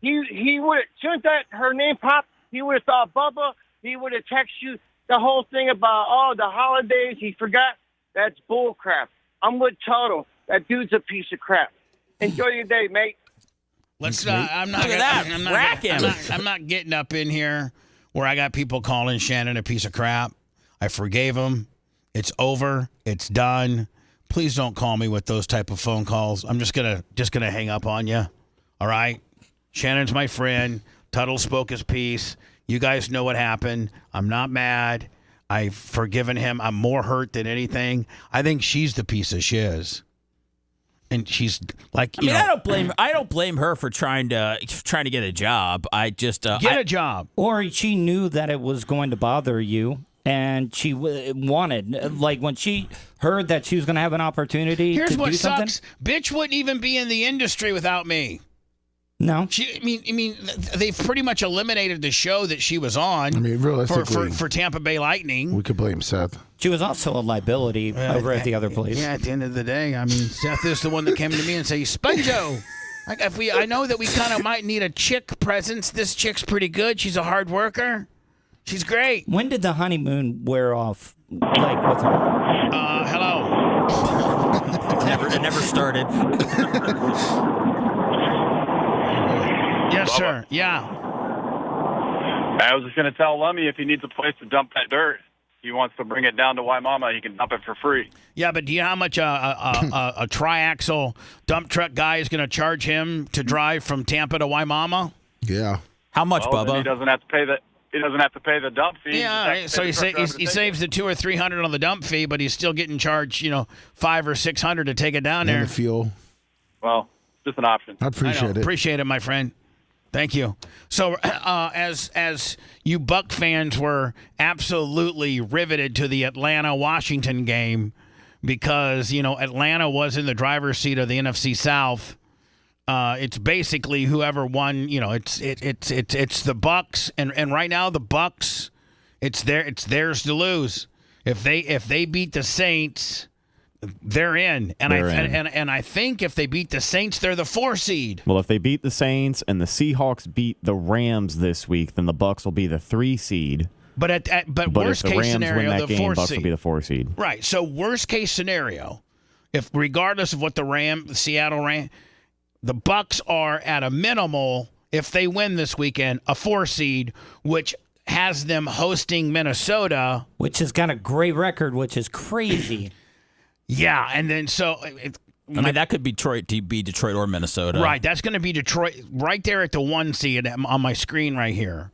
he would have, soon as her name popped, he would have thought Bubba, he would have texted you the whole thing about, the holidays, he forgot. That's bull crap. I'm with Toto. That dude's a piece of crap. Enjoy your day, mate. Let's. I'm not. Look at that. I'm Rack him. I'm not getting up in here where I got people calling Shannon a piece of crap. I forgave him. It's over. It's done. Please don't call me with those type of phone calls. I'm just gonna hang up on you. All right. Shannon's my friend. Tuttle spoke his piece. You guys know what happened. I'm not mad. I've forgiven him. I'm more hurt than anything. I think she's the piece of shiz. And she's like, I don't blame her for trying to get a job. I just get a job. Or she knew that it was going to bother you, and she wanted, like when she heard that she was going to have an opportunity. Here's to what do something. sucks: bitch wouldn't even be in the industry without me. No, I mean, they've pretty much eliminated the show that she was on. I mean, realistically, for Tampa Bay Lightning, we could blame Seth. She was also a liability over at the other place. Yeah, at the end of the day, I mean, Seth is the one that came to me and said, "Sponjo, like I know that we kind of might need a chick presence. This chick's pretty good. She's a hard worker. She's great." When did the honeymoon wear off? Like with her? Hello. It never started. Yes, sir. Yeah. I was just going to tell Lummy if he needs a place to dump that dirt, he wants to bring it down to Waimama, he can dump it for free. Yeah, but do you know how much a triaxle dump truck guy is going to charge him to drive from Tampa to Waimama? Yeah. How much, Well, then Bubba? he doesn't have to pay the. He doesn't have to pay the dump fee. Yeah, so he saves the $200 or $300 on the dump fee, but he's still getting charged, $500 or $600 to take it down there. And the fuel. Well, just an option. I appreciate it. Appreciate it, my friend. Thank you. So, as you Buck fans were absolutely riveted to the Atlanta-Washington game because Atlanta was in the driver's seat of the NFC South. It's basically whoever won. It's the Bucks, and right now the Bucks, it's theirs to lose. If they beat the Saints, they're in. And I think if they beat the Saints, they're the 4 seed. Well, if they beat the Saints and the Seahawks beat the Rams this week, then the Bucks will be the 3 seed. But worst if the case Rams scenario, win that the game, 4 Bucks seed will be the 4 seed. Right. So worst case scenario, if regardless of what the Seattle Rams, the Bucks are at a minimal, if they win this weekend, a 4 seed, which has them hosting Minnesota, which has got a great record, which is crazy. Yeah, and then that could be Detroit or Minnesota. Right, that's going to be Detroit right there at the 1 seed on my screen right here.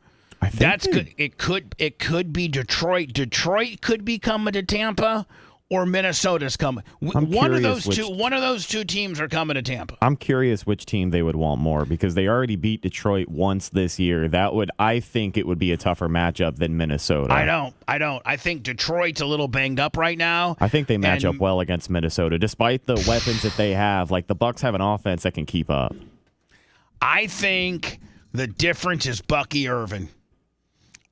That's good. It could be Detroit. Detroit could be coming to Tampa, or Minnesota's coming. One of those two teams are coming to Tampa. I'm curious which team they would want more because they already beat Detroit once this year. I think it would be a tougher matchup than Minnesota. I don't. I think Detroit's a little banged up right now. I think they match up well against Minnesota, despite the weapons that they have. Like the Bucks have an offense that can keep up. I think the difference is Bucky Irvin.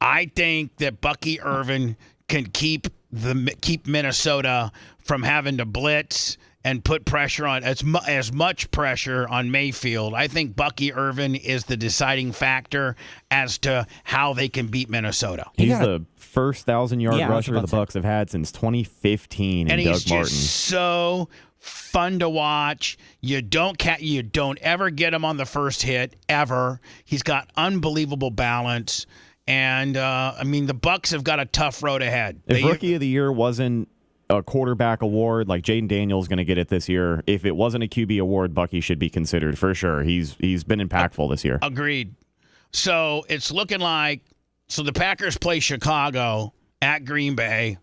I think that Bucky Irvin can keep Minnesota from having to blitz and put pressure on as much pressure on Mayfield. I think Bucky Irvin is the deciding factor as to how they can beat Minnesota. He's the first 1,000-yard rusher the Bucks have had since 2015, and Doug he's Martin. Just so fun to watch. You don't ever get him on the first hit ever. He's got unbelievable balance. And, the Bucks have got a tough road ahead. If Rookie of the Year wasn't a quarterback award, like Jaden Daniels going to get it this year, if it wasn't a QB award, Bucky should be considered for sure. He's been impactful this year. Agreed. So it's looking like the Packers play Chicago at Green Bay.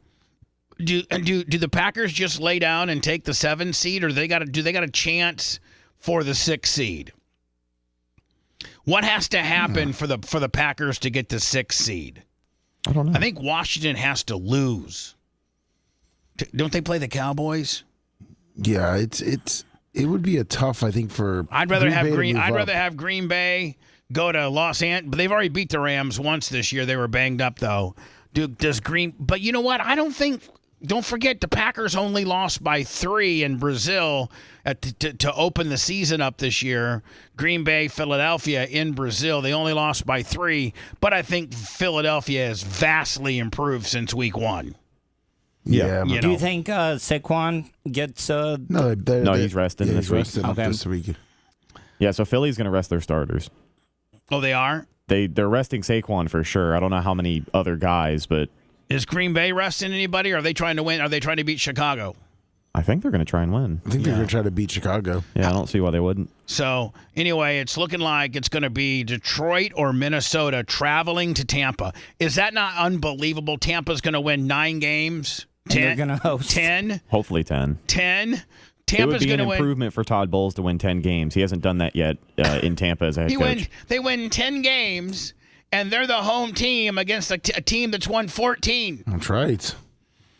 Do the Packers just lay down and take the 7 seed, or do they got a chance for the 6 seed? What has to happen for the Packers to get the 6th seed? I don't know. I think Washington has to lose. Don't they play the Cowboys? Yeah, it would be a tough. I think for I'd rather have Green Bay go to Los Angeles, but they've already beat the Rams once this year. They were banged up though. But you know what? Don't forget the Packers only lost by 3 in Brazil to open the season up this year. Green Bay, Philadelphia in Brazil. They only lost by 3, but I think Philadelphia has vastly improved since week 1. Yeah. Do you think Saquon gets? No, he's resting this week. This week. Yeah, so Philly's going to rest their starters. Oh, they are? They're resting Saquon for sure. I don't know how many other guys, but Is Green Bay resting anybody? Or are they trying to win? Are they trying to beat Chicago? I think they're going to try and win. I think they're going to try to beat Chicago. Yeah, I don't see why they wouldn't. So, anyway, it's looking like it's going to be Detroit or Minnesota traveling to Tampa. Is that not unbelievable? Tampa's going to win 9 games. 10. They're going to host 10. Hopefully 10. 10. It would Tampa's be going an to win. improvement for Todd Bowles to win 10 games. He hasn't done that yet in Tampa as a head coach. They win 10 games, and they're the home team against a team that's won 14. That's right.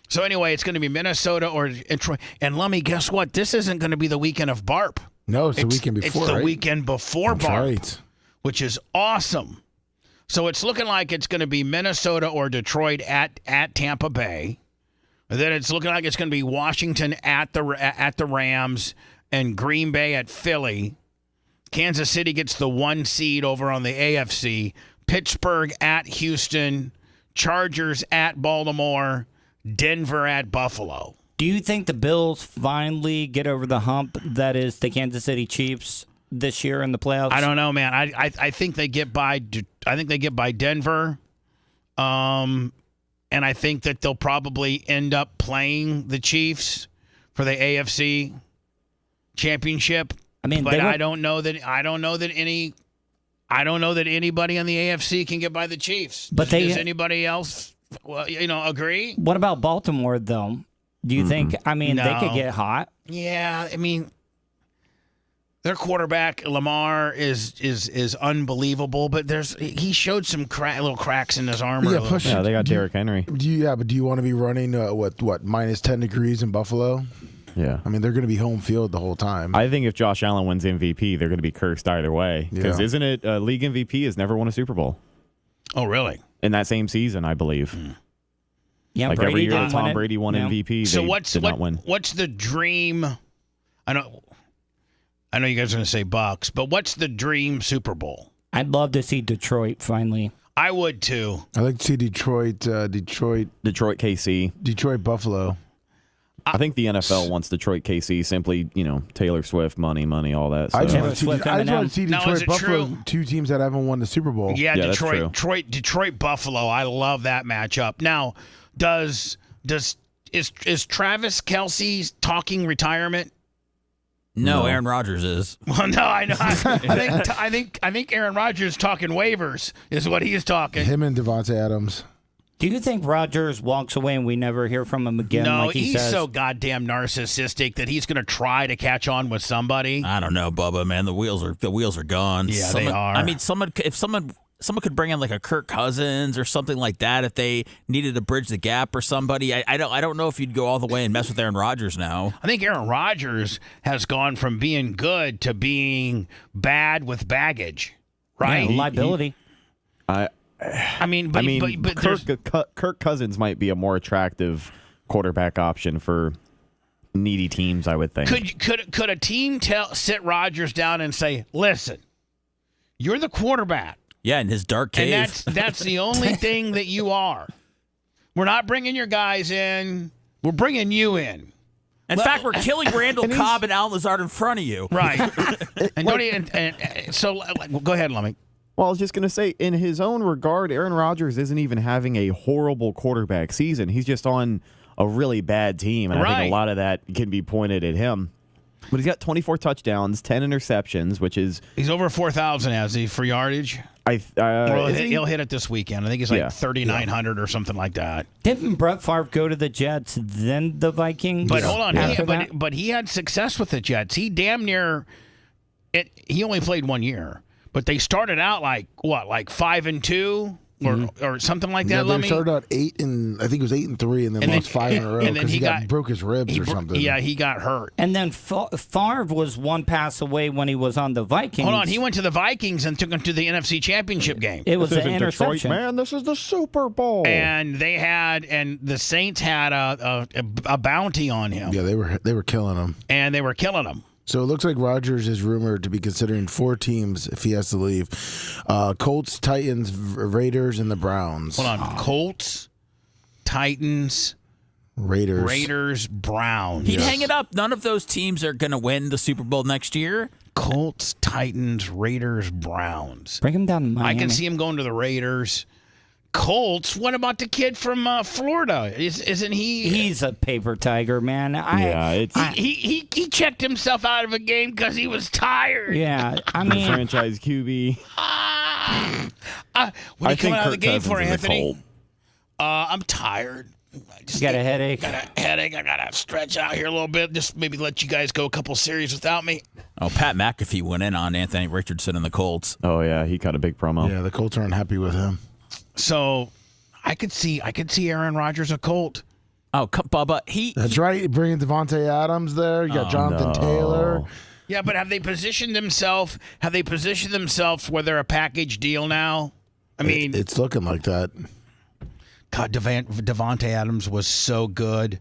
So anyway, it's going to be Minnesota or Detroit. And Lummy, guess what? This isn't going to be the weekend of BARP. No, it's the weekend before, It's the right? weekend before That's BARP, right. which is awesome. So it's looking like it's going to be Minnesota or Detroit at Tampa Bay. And then it's looking like it's going to be Washington at the Rams and Green Bay at Philly. Kansas City gets the 1 seed over on the AFC. Pittsburgh at Houston. Chargers at Baltimore. Denver at Buffalo. Do you think the Bills finally get over the hump that is the Kansas City Chiefs this year in the playoffs? I don't know, man. I think they get by. I think they get by Denver, and I think that they'll probably end up playing the Chiefs for the AFC Championship. I mean, but I don't know that anybody on the AFC can get by the Chiefs. But does anybody else? Well, agree? What about Baltimore, though? Do you think, they could get hot? Yeah, I mean, their quarterback, Lamar, is unbelievable, but he showed some little cracks in his armor. Yeah, they got Derrick Henry. But do you want to be running, minus 10 degrees in Buffalo? Yeah. I mean, they're going to be home field the whole time. I think if Josh Allen wins MVP, they're going to be cursed either way. Because isn't it league MVP has never won a Super Bowl? Oh, really? In that same season, I believe. Yeah, like Brady every year didn't Tom win it. Brady won MVP, So they did not win. What's the dream? I know you guys are going to say Bucks, but what's the dream Super Bowl? I'd love to see Detroit finally. I would too. I'd like to see Detroit, KC. Detroit, Buffalo. I think the NFL wants Detroit KC simply, Taylor Swift, money, all that. So. I just want to see Now, is Detroit, it Buffalo, true? 2 teams that haven't won the Super Bowl. Yeah, that's true. Detroit, Buffalo. I love that matchup. Now, is Travis Kelce talking retirement? No, Aaron Rodgers is. Well, no, I know. I think Aaron Rodgers talking waivers is what he's talking. Him and Devontae Adams. Do you think Rodgers walks away and we never hear from him again? No, like he he's says? so goddamn narcissistic that he's going to try to catch on with somebody. I don't know, Bubba. Man, the wheels are gone. Yeah, they are. I mean, if someone could bring in like a Kirk Cousins or something like that, if they needed to bridge the gap or somebody, I don't know if you'd go all the way and mess with Aaron Rodgers now. I think Aaron Rodgers has gone from being good to being bad with baggage, right? Yeah, liability. But Kirk Cousins might be a more attractive quarterback option for needy teams, I would think. Could a team sit Rodgers down and say, "Listen, you're the quarterback." Yeah, in his dark cave. And that's the only thing that you are. We're not bringing your guys in. We're bringing you in. In fact, we're killing Randall Cobb and Al Lazard in front of you. Right. So go ahead, Lummy. Well, I was just going to say, in his own regard, Aaron Rodgers isn't even having a horrible quarterback season. He's just on a really bad team, and I think a lot of that can be pointed at him. But he's got 24 touchdowns, 10 interceptions, which is... He's over 4,000, has he, for yardage? He'll hit it this weekend. I think he's like 3,900 or something like that. Didn't Brett Favre go to the Jets, then the Vikings? But hold on, but he had success with the Jets. He damn near... He only played 1 year. But they started out like 5-2 or something like that. Yeah, they started out 8-3, and then lost 5 in a row because he broke his ribs or something. Yeah, he got hurt. And then Favre was one pass away when he was on the Vikings. Hold on, he went to the Vikings and took them to the NFC Championship game. It was an interception. Detroit, man, this is the Super Bowl. And the Saints had a bounty on him. Yeah, they were killing him. And they were killing him. So it looks like Rodgers is rumored to be considering 4 teams if he has to leave. Colts, Titans, Raiders, and the Browns. Hold on. Colts, Titans, Raiders, Browns. He'd hang it up. None of those teams are going to win the Super Bowl next year. Colts, Titans, Raiders, Browns. Bring him down to Miami. I can see him going to the Raiders. Colts. What about the kid from Florida? Isn't he? He's a paper tiger, man. He checked himself out of a game because he was tired. Yeah, I mean, franchise QB. What are you coming out of the game Cousins for, is a Anthony? Colt. I'm tired. You got a headache? Got a headache. I got to stretch out here a little bit. Just maybe let you guys go a couple series without me. Oh, Pat McAfee went in on Anthony Richardson and the Colts. Oh, yeah. He cut a big promo. Yeah, the Colts aren't happy with him. So I could see Aaron Rodgers a Colt. Oh, Bubba, That's right. Bringing Devontae Adams there. You got Jonathan Taylor. Yeah, but have they positioned themselves? Where they're a package deal now? I mean, it's looking like that. God, Devontae Adams was so good,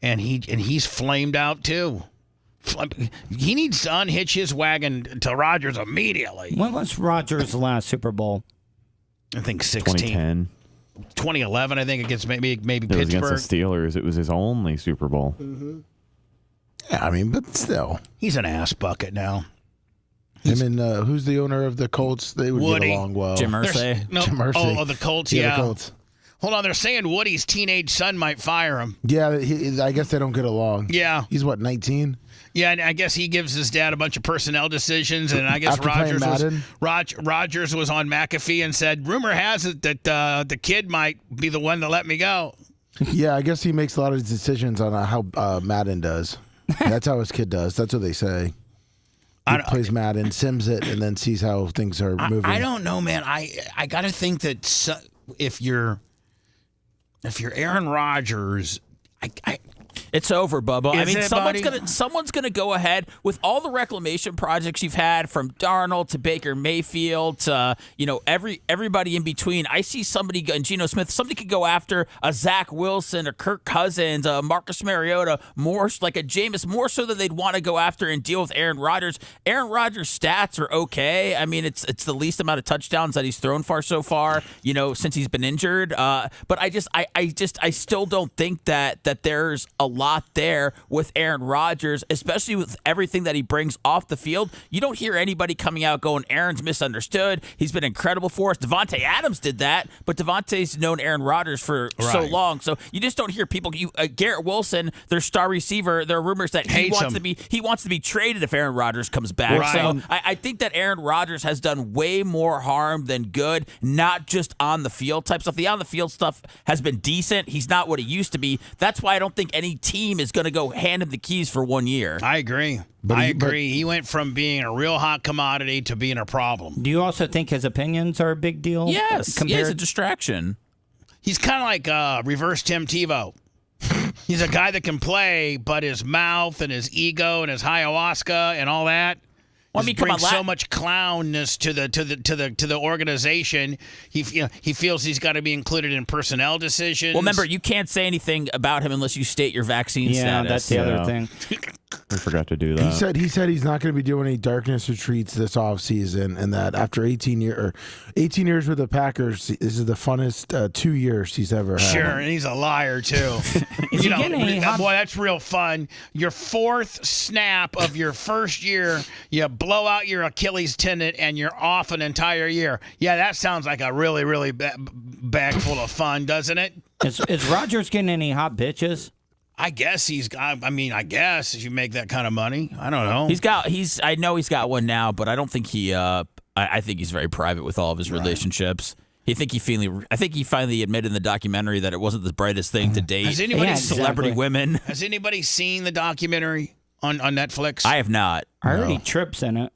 and he's flamed out too. He needs to unhitch his wagon to Rodgers immediately. When was Rodgers' last Super Bowl? I think 16. 2010. 2011, I think, against maybe It Pittsburgh. was against the Steelers. It was his only Super Bowl. Mm-hmm. Yeah, I mean, but still. He's an ass bucket now. Him and who's the owner of the Colts? They would Woody. get along well. Jim Irsay. No, Jim Irsay. Oh, the Colts, Yeah, yeah. the Colts. Hold on, they're saying Woody's teenage son might fire him. Yeah, I guess they don't get along. Yeah. He's what, 19? Yeah, and I guess he gives his dad a bunch of personnel decisions, and I guess After playing Madden? Rogers was on McAfee and said, rumor has it that the kid might be the one to let me go. Yeah, I guess he makes a lot of decisions on how Madden does. That's how his kid does. That's what they say. He plays Madden, sims it, and then sees how things are moving. I don't know, man. I got to think that if you're Aaron Rodgers, It's over, Bubba. I Is mean, it, someone's gonna go ahead with all the reclamation projects you've had, from Darnold to Baker Mayfield to everybody in between. I see somebody and Geno Smith. Somebody could go after a Zach Wilson, a Kirk Cousins, a Marcus Mariota, more like a Jameis, more so than they'd want to go after and deal with Aaron Rodgers. Aaron Rodgers' stats are okay. I mean, it's the least amount of touchdowns that he's thrown for so far, since he's been injured. But I still don't think that there's a lot there with Aaron Rodgers, especially with everything that he brings off the field. You don't hear anybody coming out going, Aaron's misunderstood. He's been incredible for us. Devontae Adams did that, but Devontae's known Aaron Rodgers for so long. So you just don't hear people. Garrett Wilson, their star receiver, there are rumors that he wants to be traded if Aaron Rodgers comes back. Right. So I think that Aaron Rodgers has done way more harm than good, not just on the field type stuff. The on the field stuff has been decent. He's not what he used to be. That's why I don't think any team is going to go hand him the keys for 1 year. I agree. He went from being a real hot commodity to being a problem. Do you also think his opinions are a big deal? Yes. He's a distraction. He's kind of like reverse Tim Tebow. He's a guy that can play, but his mouth and his ego and his ayahuasca and all that. Well, I mean, brings so much clownness to the organization. He feels he's got to be included in personnel decisions. Well, remember, you can't say anything about him unless you state your vaccine status. Yeah, that's the other thing. We forgot to do that. He said he's not going to be doing any darkness retreats this offseason, and that after 18 years with the Packers, this is the funnest 2 years he's ever had. Sure, and he's a liar too. Boy, that's real fun. Your fourth snap of your first year, you blow out your Achilles tendon, and you're off an entire year. Yeah, that sounds like a really, really bag full of fun, doesn't it? Is Rodgers getting any hot bitches? I guess I guess if you make that kind of money, I don't know. I know he's got one now, but I don't think he. I think he's very private with all of his relationships. I think he finally admitted in the documentary that it wasn't the brightest thing to date. Has anybody celebrity women? Has anybody seen the documentary on Netflix? I have not. I heard he trips in it.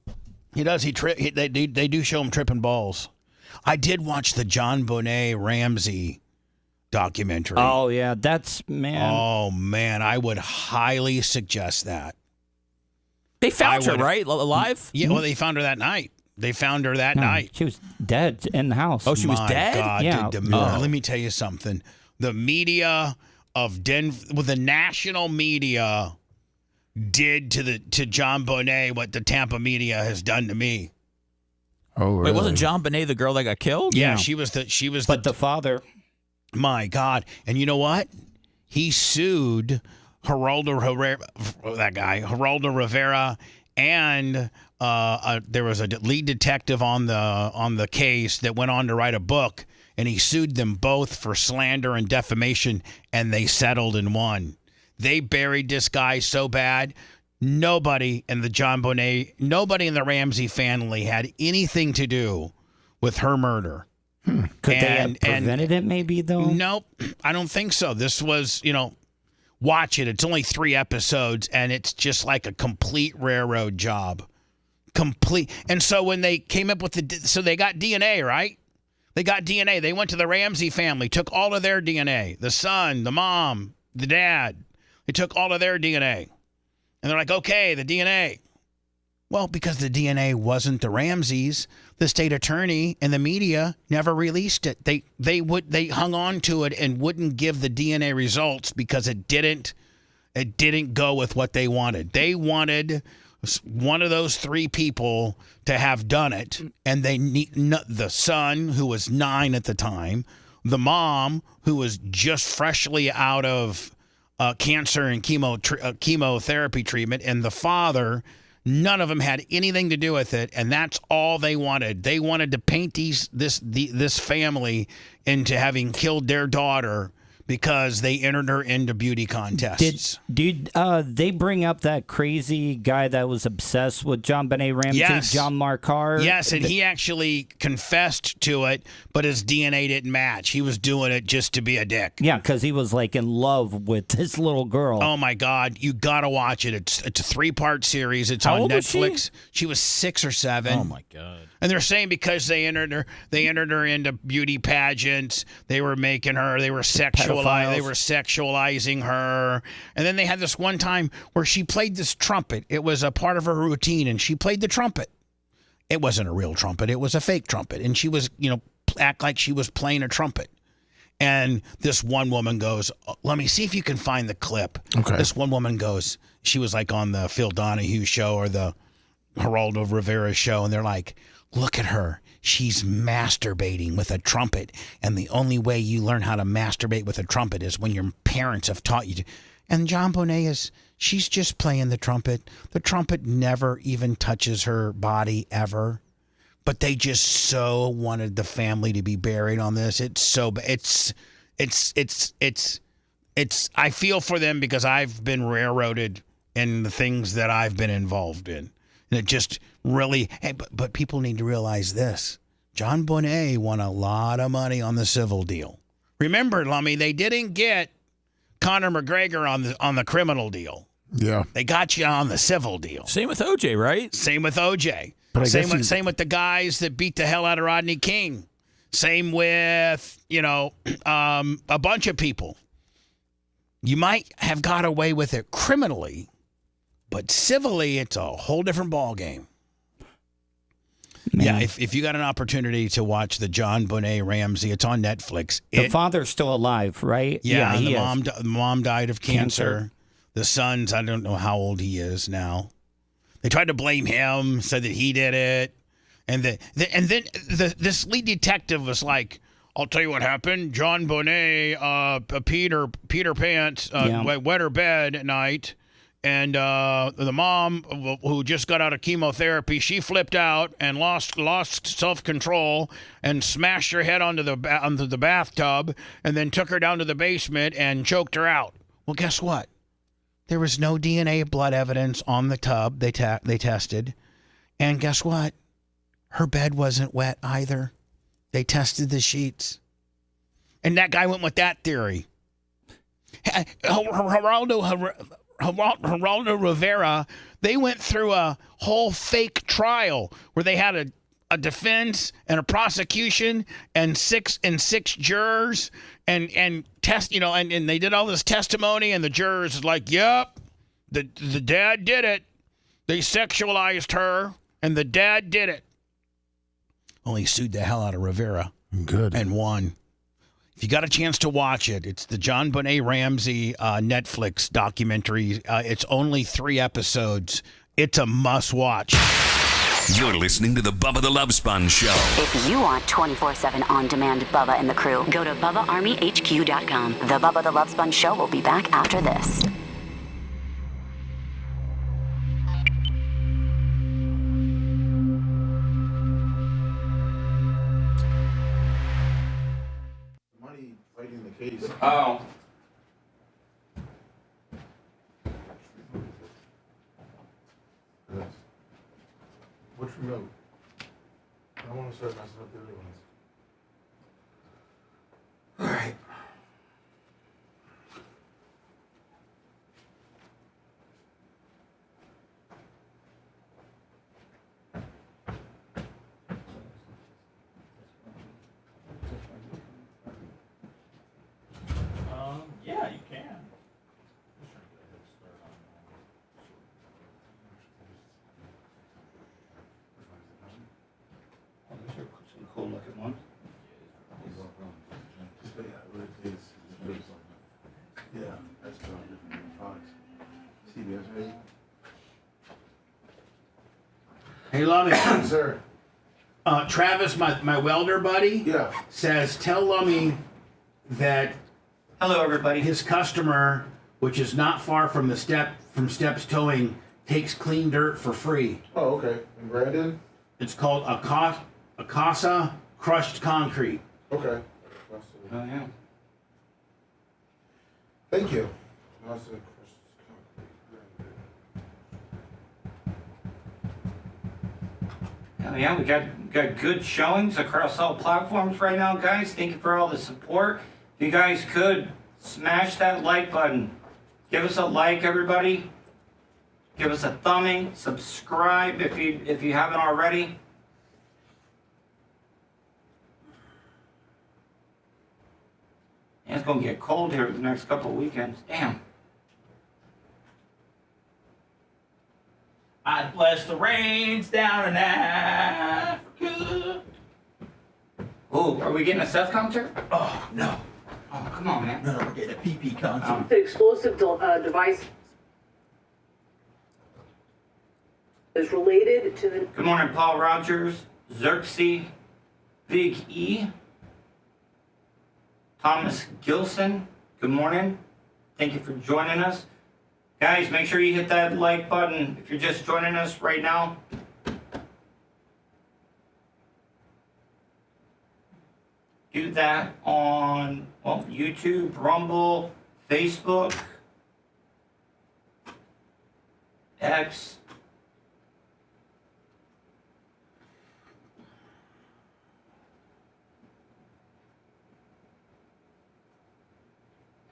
He does. They do show him tripping balls. I did watch the John Bonet Ramsey documentary. Oh yeah, man. Oh man, I would highly suggest that. They found her, right? Alive? Yeah, well, they found her that night. Night. She was dead in the house. Oh, she was dead? God, yeah. Let me tell you something. The media of Denver, the national media, did to John Bonet what the Tampa media has done to me. Oh, really? Wait, wasn't John Bonet the girl that got killed? Yeah, she was the father. My God. And you know what? He sued Geraldo Rivera and there was a lead detective on the case that went on to write a book, and he sued them both for slander and defamation, and they settled and won. They buried this guy so bad. Nobody in the nobody in the Ramsey family had anything to do with her murder. Could they have prevented it maybe, though? Nope, I don't think so. This was, watch it. It's only 3 episodes, and it's just like a complete railroad job. Complete. And so when they came up with so they got DNA, right? They got DNA. They went to the Ramsey family, took all of their DNA, the son, the mom, the dad. They took all of their DNA. And they're like, okay, the DNA. Well, because the DNA wasn't the Ramseys, the state attorney and the media never released it. They hung on to it and wouldn't give the DNA results because it didn't go with what they wanted. They wanted one of those 3 people to have done it, and the son, who was 9 at the time, the mom, who was just freshly out of cancer and chemotherapy treatment, and the father. None of them had anything to do with it, and that's all they wanted. They wanted to paint this family into having killed their daughter because they entered her into beauty contests. Did they bring up that crazy guy that was obsessed with John Benet Ramsey, Yes. John Marcar? Yes, and he actually confessed to it, but his DNA didn't match. He was doing it just to be a dick. Yeah, because he was like in love with this little girl. Oh my God, you gotta watch it. It's a 3-part series. It's How on old was Netflix. She was 6 or 7. Oh my God. And they're saying because they entered her into beauty pageants, they were making her, they were sexualizing her. And then they had this one time where she played this trumpet. It was a part of her routine, and she played the trumpet. It wasn't a real trumpet. It was a fake trumpet. And she was, act like she was playing a trumpet. And this one woman goes, let me see if you can find the clip. Okay. This one woman goes, she was like on the Phil Donahue show or the Geraldo Rivera show, and they're like, look at her. She's masturbating with a trumpet. And the only way you learn how to masturbate with a trumpet is when your parents have taught you to. And John Bonet she's just playing the trumpet. The trumpet never even touches her body ever. But they just so wanted the family to be buried on this. I feel for them because I've been railroaded in the things that I've been involved in. And it just really, but people need to realize this. John Bonet won a lot of money on the civil deal. Remember, Lummy, they didn't get Conor McGregor on the criminal deal. Yeah. They got you on the civil deal. Same with OJ, right? Same with OJ. But Same with the guys that beat the hell out of Rodney King. Same with, a bunch of people. You might have got away with it criminally, but civilly, it's a whole different ballgame. Yeah, if you got an opportunity to watch the John Bonet Ramsey, it's on Netflix. The father's still alive, right? Yeah, he the mom died of cancer. The son's, I don't know how old he is now. They tried to blame him, said that he did it. And then this lead detective was like, I'll tell you what happened. John Bonet, Peter Pants, wet her bed at night. And the mom, who just got out of chemotherapy, she flipped out and lost self-control and smashed her head onto the bathtub and then took her down to the basement and choked her out. Well, guess what? There was no DNA blood evidence on the tub they tested. And guess what? Her bed wasn't wet either. They tested the sheets. And that guy went with that theory. Geraldo Rivera, they went through a whole fake trial where they had a defense and a prosecution and six jurors and test, and they did all this testimony, and the jurors was like, yep, the dad did it. They sexualized her, and the dad did it. Only sued the hell out of Rivera. Good. And won. If you got a chance to watch it, it's the John Bonet Ramsey Netflix documentary. It's only 3 episodes. It's a must-watch. You're listening to the Bubba the Love Sponge Show. If you want 24/7 on-demand Bubba and the crew, go to BubbaArmyHQ.com. The Bubba the Love Sponge Show will be back after this. in the case. Oh. Which remote? I don't want to start messing up the other ones. All right. Yeah, you can. Oh, those are some cool looking ones. Yeah, that's different Fox. CBS, right? Hey, Lummy. Sir. Travis, my welder buddy, says tell Lummy that hello everybody. His customer, which is not far from the Steps Towing, takes clean dirt for free. Oh, okay. And Brandon? It's called Acasa Crushed Concrete. Okay. Oh yeah. Thank you. Yeah, we got good showings across all platforms right now, guys. Thank you for all the support. If you guys could smash that like button, give us a like, everybody. Give us a thumbing, subscribe if you haven't already. And it's gonna get cold here the next couple of weekends. Damn. I bless the rains down in Africa. Oh, are we getting a Seth concert? Oh, no. Oh, come on, man. No, we're getting a PP concert. The explosive device is related to the... Good morning, Paul Rogers, Xerxes, Big E, Thomas Gilson. Good morning. Thank you for joining us. Guys, make sure you hit that like button if you're just joining us right now. Do that on YouTube, Rumble, Facebook, X.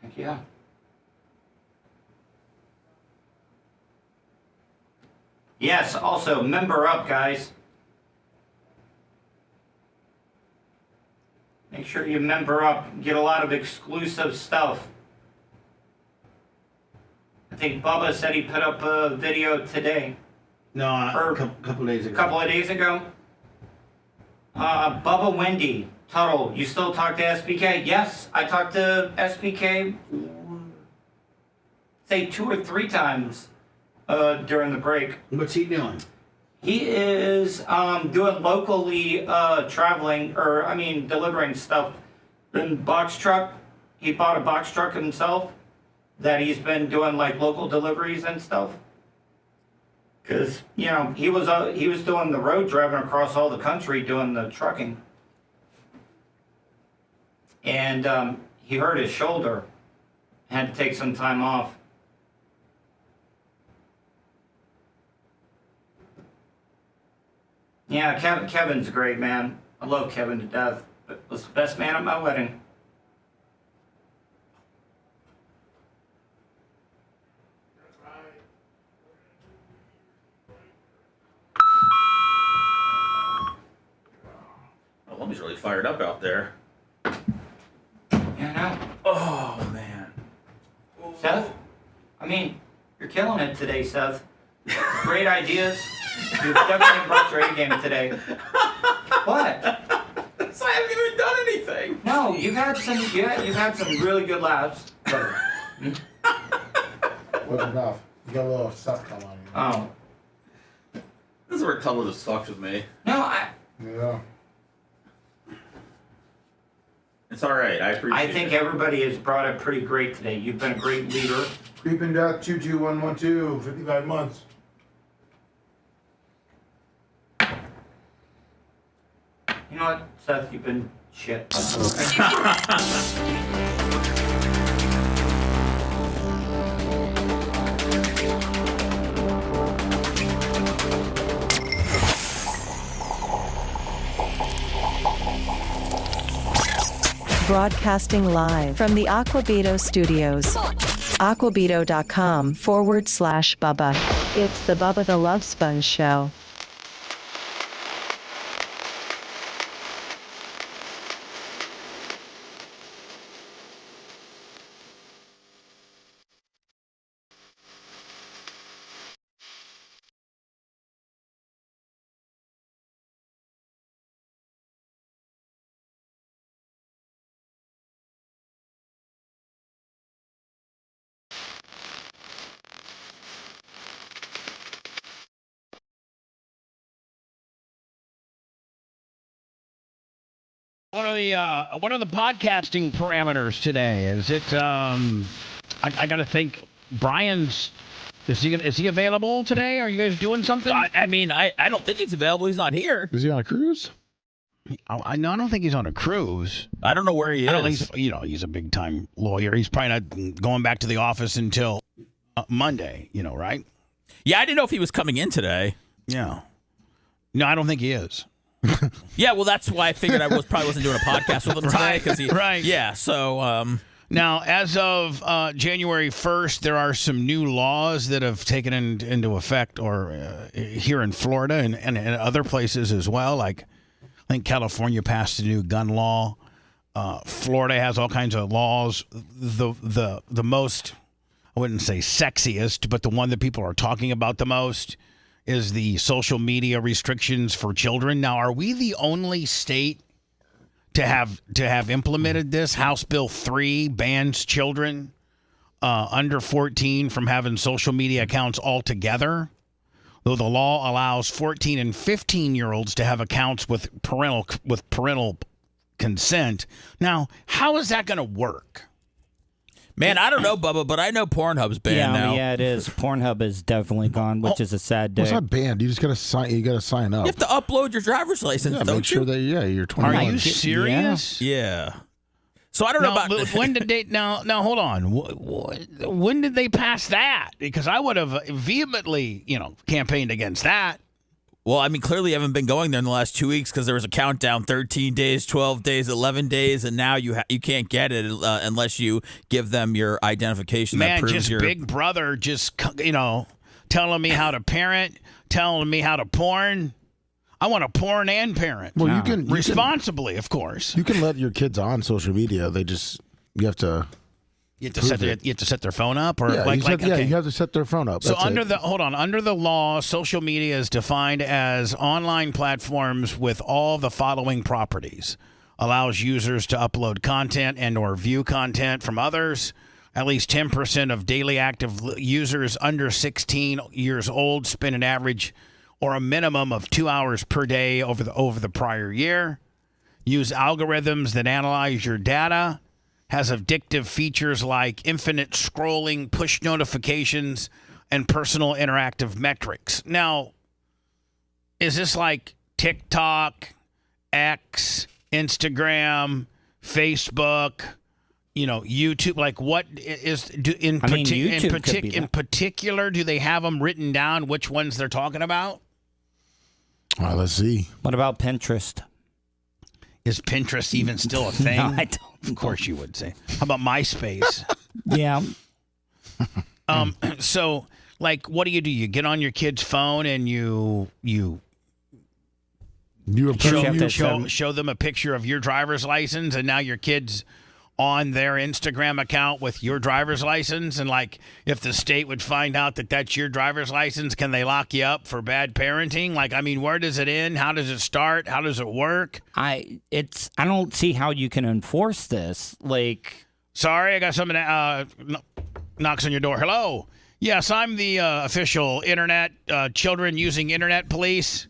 Heck yeah. Yes, also member up, guys. Make sure you member up, get a lot of exclusive stuff. I think Bubba said he put up a video today. No, a couple days ago. Couple of days ago. Bubba Wendy, Tuttle, you still talk to SBK? Yes, I talked to SBK, say 2 or 3 times during the break. What's he doing? He is doing locally traveling, delivering stuff in box truck. He bought a box truck himself that he's been doing like local deliveries and stuff. Cause he was doing the road driving across all the country doing the trucking, and he hurt his shoulder, had to take some time off. Yeah, Kevin's great, man. I love Kevin to death. But was the best man at my wedding. Oh, Lummy's really fired up out there. Yeah, I know. Oh, man. Seth? You're killing it today, Seth. Great ideas. You've definitely brought your A game today. What? I haven't even done anything. No, you've had some really good laughs. Wasn't enough. You got a little stuff come on you. Oh. This is where Tuttle just fucks with me. No, Yeah. It's all right. I appreciate it. I think everybody has brought it pretty great today. You've been a great leader. Creeping Death 22112, 55 months. You know what, Seth? You've been shit. Broadcasting live from the Aquabito studios. Aquabito.com/Bubba. It's the Bubba the Love Sponge Show. What are the podcasting parameters today? Is it I got to think. Brian's is he available today? Are you guys doing something? I mean, I don't think he's available. He's not here. Is he on a cruise? I don't think he's on a cruise. I don't know where he is. I don't think he's a big time lawyer. He's probably not going back to the office until Monday. Right? Yeah, I didn't know if he was coming in today. Yeah. No, I don't think he is. Yeah, well, that's why I figured I probably wasn't doing a podcast with him today. Right. Yeah, so... Now, as of January 1st, there are some new laws that have taken into effect or here in Florida and other places as well. Like, I think California passed a new gun law. Florida has all kinds of laws. The most, I wouldn't say sexiest, but the one that people are talking about the most is the social media restrictions for children. Now, are we the only state to have implemented this? House Bill 3 bans children under 14 from having social media accounts altogether, though the law allows 14 and 15-year-olds to have accounts with parental consent. Now, how is that going to work? Man, I don't know, Bubba, but I know Pornhub's banned now. Yeah, it is. Pornhub is definitely gone, which is a sad day. Well, it's not banned. You just gotta sign. You gotta sign up. You have to upload your driver's license. Yeah, don't make sure you? that you're 21. Are you serious? Yeah. So I don't know about when did they now hold on. When did they pass that? Because I would have vehemently, campaigned against that. Well, I mean, clearly you haven't been going there in the last 2 weeks because there was a countdown: 13 days, 12 days, 11 days, and now you can't get it unless you give them your identification. Man, that proves just your Big Brother, telling me how to parent, telling me how to porn. I want to porn and parent. Well, you can responsibly, of course. You can let your kids on social media. You have to. You have to set their phone up, or you have to set their phone up. So That's under the law, social media is defined as online platforms with all the following properties: allows users to upload content and or view content from others. At least 10% of daily active users under 16 years old spend an average or a minimum of 2 hours per day over the prior year. Use algorithms that analyze your data. Has addictive features like infinite scrolling, push notifications, and personal interactive metrics. Now, is this like TikTok, X, Instagram, Facebook, YouTube? Like, what is in particular? Do they have them written down? Which ones they're talking about? All right, let's see. What about Pinterest? Is Pinterest even still a thing? No, I don't. Of course you would say. How about MySpace? Yeah. So, like, what do? You get on your kid's phone and you show them a picture of your driver's license, and now your kid's on their Instagram account with your driver's license, and like, if the state would find out that that's your driver's license, can they lock you up for bad parenting? Like, I mean, where does it end? How does it start? How does it work? I don't see how you can enforce this. Like, sorry, I got something that knocks on your door. Hello. Yes, I'm the official internet children using internet police.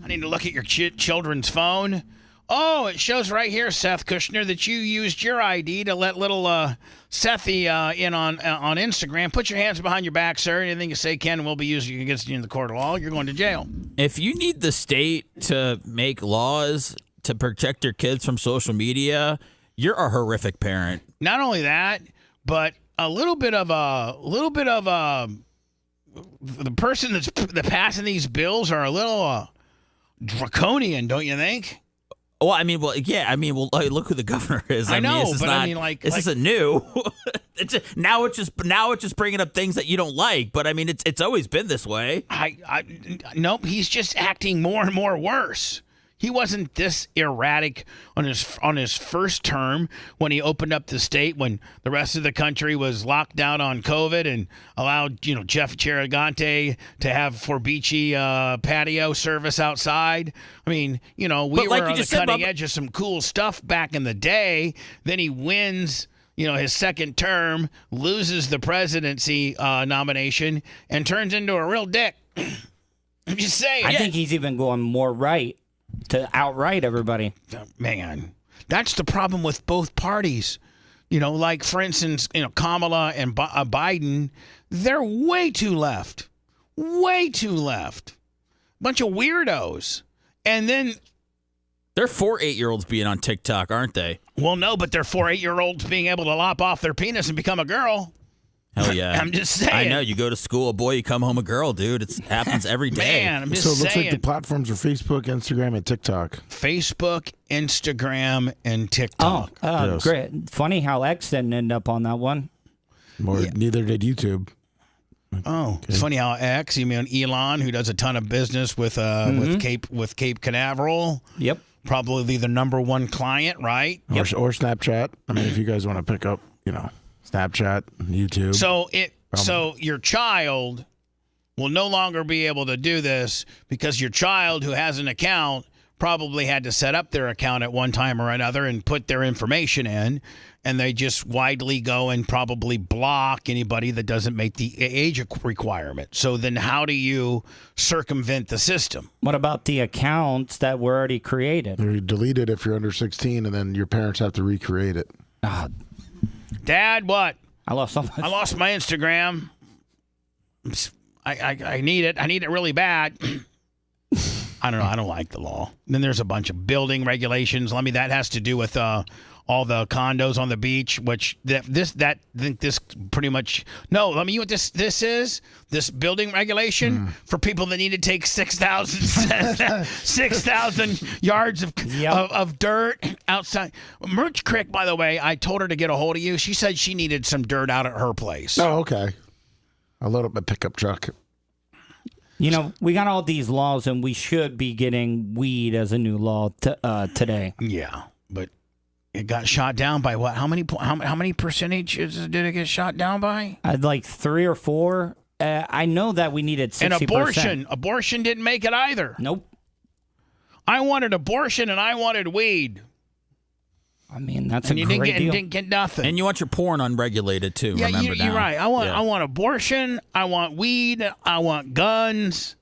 I need to look at your children's phone. Oh, it shows right here, Seth Kushner, that you used your ID to let little Sethy in on Instagram. Put your hands behind your back, sir. Anything you say can and will be used against you in the court of law. You're going to jail. If you need the state to make laws to protect your kids from social media, you're a horrific parent. Not only that, but a little bit of the person that's passing these bills are a little draconian, don't you think? Well, I mean, look who the governor is. I know, this is but not, I mean, like, this isn't new. Now it's just bringing up things that you don't like. But I mean, it's always been this way. Nope. He's just acting more and more worse. He wasn't this erratic on his first term when he opened up the state when the rest of the country was locked down on COVID and allowed Jeff Chiragante to have Forbici patio service outside. I mean, we were on the cutting edge of some cool stuff back in the day. Then he wins. His second term, loses the presidency nomination, and turns into a real dick. I'm just saying. I think he's even going more right to outright everybody. Man, that's the problem with both parties. Like, for instance, Kamala and Biden, they're way too left. Way too left. Bunch of weirdos. And then... They're 4 8-year-olds being on TikTok, aren't they? Well, no, but they're 4 8-year-olds being able to lop off their penis and become a girl. Hell yeah. I'm just saying. I know. You go to school a boy, you come home a girl, dude. It happens every day. Man, I'm just saying. So it looks saying. like the platforms are Facebook, Instagram, and TikTok. Facebook, Instagram, and TikTok. Yes. Great. Funny how X didn't end up on that one. Neither did YouTube. Oh, okay. It's funny how X, you mean Elon, who does a ton of business with Cape Canaveral. Yep. Probably the number one client, right? Or Snapchat. I mean, if you guys want to pick up, Snapchat, YouTube. So your child will no longer be able to do this because your child who has an account probably had to set up their account at one time or another and put their information in, and they just widely go and probably block anybody that doesn't make the age requirement. So then how do you circumvent the system? What about the accounts that were already created? They're deleted if you're under 16, and then your parents have to recreate it. Dad, what? I lost my Instagram. I need it. I need it really bad. I don't know. I don't like the law. Then there's a bunch of building regulations. That has to do with all the condos on the beach, which this pretty much no. Let me. You know what this is? This building regulation for people that need to take 6,000 yards of dirt outside. Merch Crick, by the way, I told her to get a hold of you. She said she needed some dirt out at her place. Oh, okay. I'll load up my pickup truck. We got all these laws, and we should be getting weed as a new law today. Yeah, but it got shot down by what? How many percentages did it get shot down by? Like 3 or 4. I know that we needed 60%. And abortion didn't make it either. Nope. I wanted abortion and I wanted weed. I mean, that's and a you great didn't deal. didn't get nothing. And you want your porn unregulated too. Yeah, remember you're now. right. I want abortion. I want weed. I want guns.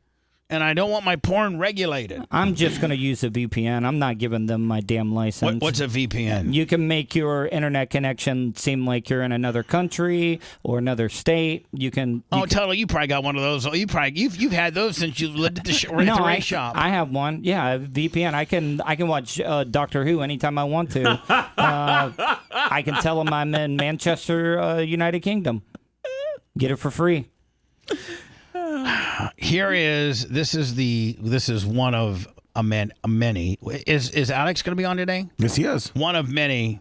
And I don't want my porn regulated. I'm just going to use a VPN. I'm not giving them my damn license. What's a VPN? You can make your internet connection seem like you're in another country or another state. You can. Tuttle, you probably got one of those. You've had those since you lived at the Ray shop. I have one. Yeah, a VPN. I can watch Doctor Who anytime I want to. I can tell them I'm in Manchester, United Kingdom. Get it for free. This is one of many. Is Alex going to be on today? Yes, he is. One of many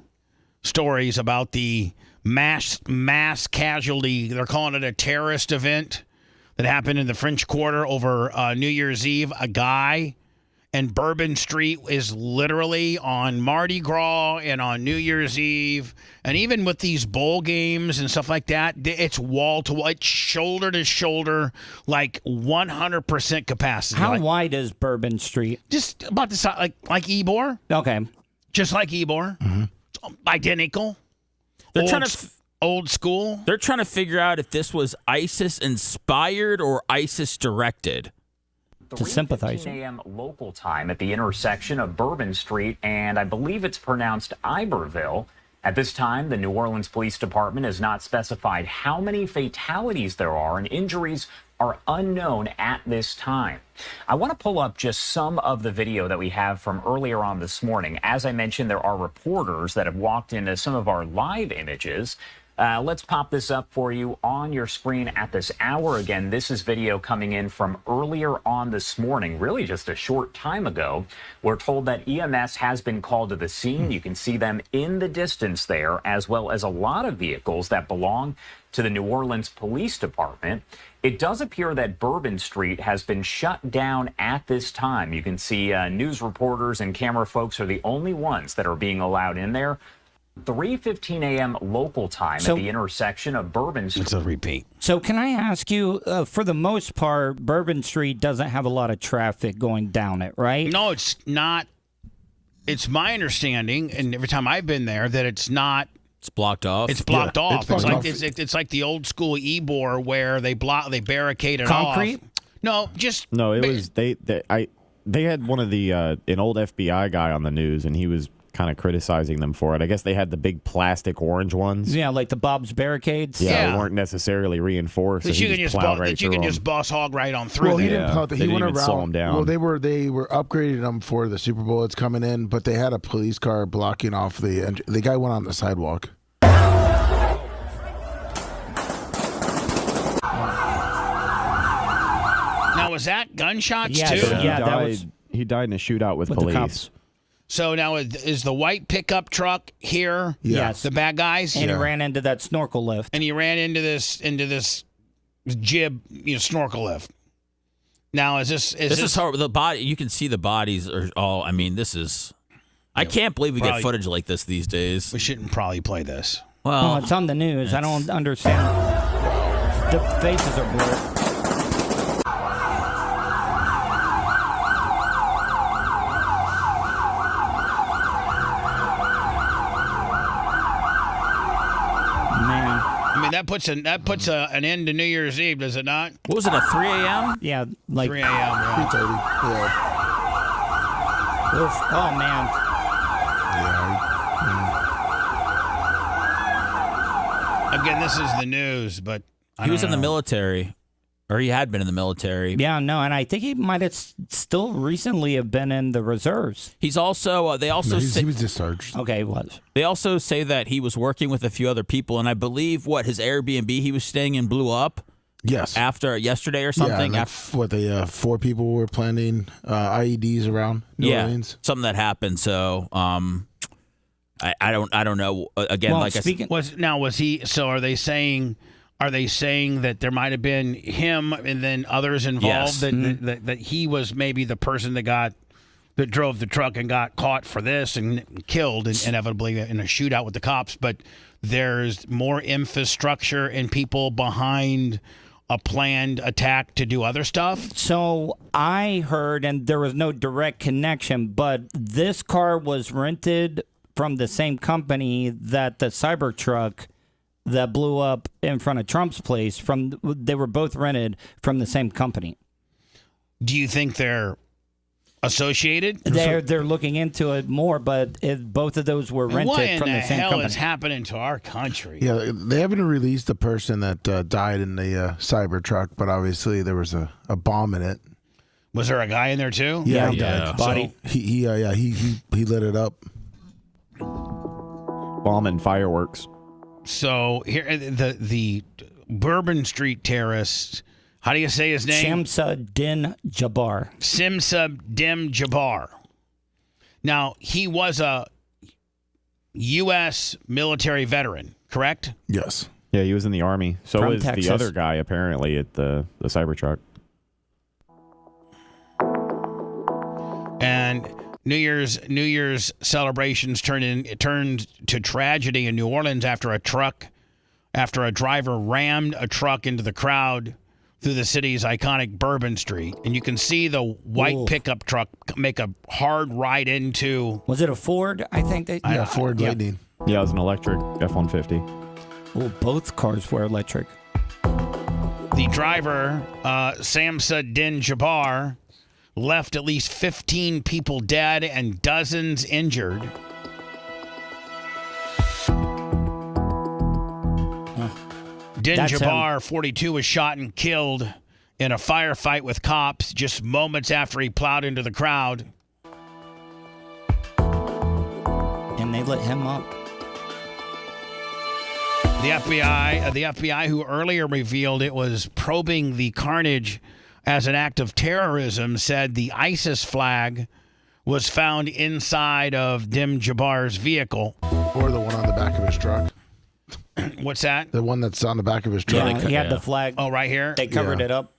stories about the mass casualty. They're calling it a terrorist event that happened in the French Quarter over New Year's Eve. A guy and Bourbon Street is literally on Mardi Gras and on New Year's Eve. And even with these bowl games and stuff like that, it's wall to wall, it's shoulder to shoulder, like 100% capacity. How wide is Bourbon Street? Just about the size, like Ybor. Okay. Just like Ybor. Mm-hmm. Identical. They're old school. They're trying to figure out if this was ISIS inspired or ISIS directed. To sympathize. 3:15 a.m. local time at the intersection of Bourbon Street and I believe it's pronounced Iberville. At this time, the New Orleans Police Department has not specified how many fatalities there are, and injuries are unknown at this time. I want to pull up just some of the video that we have from earlier on this morning. As I mentioned, there are reporters that have walked into some of our live images. Let's pop this up for you on your screen at this hour. Again, this is video coming in from earlier on this morning, really just a short time ago. We're told that EMS has been called to the scene. You can see them in the distance there, as well as a lot of vehicles that belong to the New Orleans Police Department. It does appear that Bourbon Street has been shut down at this time. You can see news reporters and camera folks are the only ones that are being allowed in there. 3:15 a.m. local time at the intersection of Bourbon Street. It's a repeat. So can I ask you, for the most part, Bourbon Street doesn't have a lot of traffic going down it, right? No, it's not. It's my understanding, and every time I've been there, that it's not. It's blocked off. It's blocked off. It's like the old school Ybor where they barricade it Concrete? off. No, it was they had one of the an old FBI guy on the news, and he was kind of criticizing them for it. I guess they had the big plastic orange ones. Yeah, like the Bob's barricades. Yeah, they weren't necessarily reinforced. That So you can just boss hog right on through. Well, he there. didn't plow. He didn't went even around. slow 'em down. Well, they were upgrading them for the Super Bowl. It's coming in, but they had a police car blocking off the guy went on the sidewalk. Now, was that gunshots Yes. too? Yeah, he died in a shootout with the police. cops. So now is the white pickup truck here? Yes. The bad guys? And he ran into that snorkel lift. And he ran into this jib, snorkel lift. Now is this how the body? You can see the bodies are all. I mean, this is. I can't believe we get footage like this these days. We shouldn't probably play this. Well, it's on the news. I don't understand. The faces are blurred. Man. I mean, that puts an end to New Year's Eve, does it not? What was it, at 3 a.m.? Yeah, like 3 a.m. Yeah. 3:30. Yeah. Oof. Oh man. Again, this is the news, but He was in the military, or he had been in the military. Yeah, no, and I think he might have still recently have been in the reserves. He's also. They also. He was discharged. Okay, he was. They also say that he was working with a few other people, and I believe his Airbnb he was staying in blew up. Yes. After yesterday or something. Yeah, like 4 people were planting IEDs around New Orleans. Something that happened. So, I don't know. Again, Well, like I said, was he? So are they saying that there might have been him and then others involved? Yes. That he was maybe the person that drove the truck and got caught for this and killed inevitably in a shootout with the cops. But there's more infrastructure and people behind a planned attack to do other stuff? So I heard, and there was no direct connection, but this car was rented from the same company that the Cybertruck that blew up in front of Trump's place. They were both rented from the same company. Do you think they're associated? They're looking into it more, but both of those were rented from the same company. What in the hell is happening to our country? Yeah, they haven't released the person that died in the Cybertruck, but obviously there was a bomb in it. Was there a guy in there too? Yeah, he died. Body. So he lit it up. Bomb and fireworks. So here, the Bourbon Street terrorist. How do you say his name? Shamsa Din Jabbar. Shamsa Din Jabbar. Now, he was a U.S. military veteran, correct? Yes. Yeah, he was in the Army. So From was Texas. the other guy, apparently, at the Cybertruck. And New Year's celebrations turned to tragedy in New Orleans after a driver rammed a truck into the crowd through the city's iconic Bourbon Street. And you can see the white pickup truck make a hard right into... Was it a Ford? I think Ford Lightning. Yeah, it was an electric F-150. Oh, both cars were electric. The driver, Shamsa Din Jabbar, left at least 15 people dead and dozens injured. Din Jabbar, 42, was shot and killed in a firefight with cops just moments after he plowed into the crowd. And they lit him up. The FBI, who earlier revealed it was probing the carnage as an act of terrorism, said the ISIS flag was found inside of Dim Jabbar's vehicle. Or the one on the back of his truck. What's that? The one that's on the back of his truck. Yeah, he had the flag. Oh, right here? They covered it up.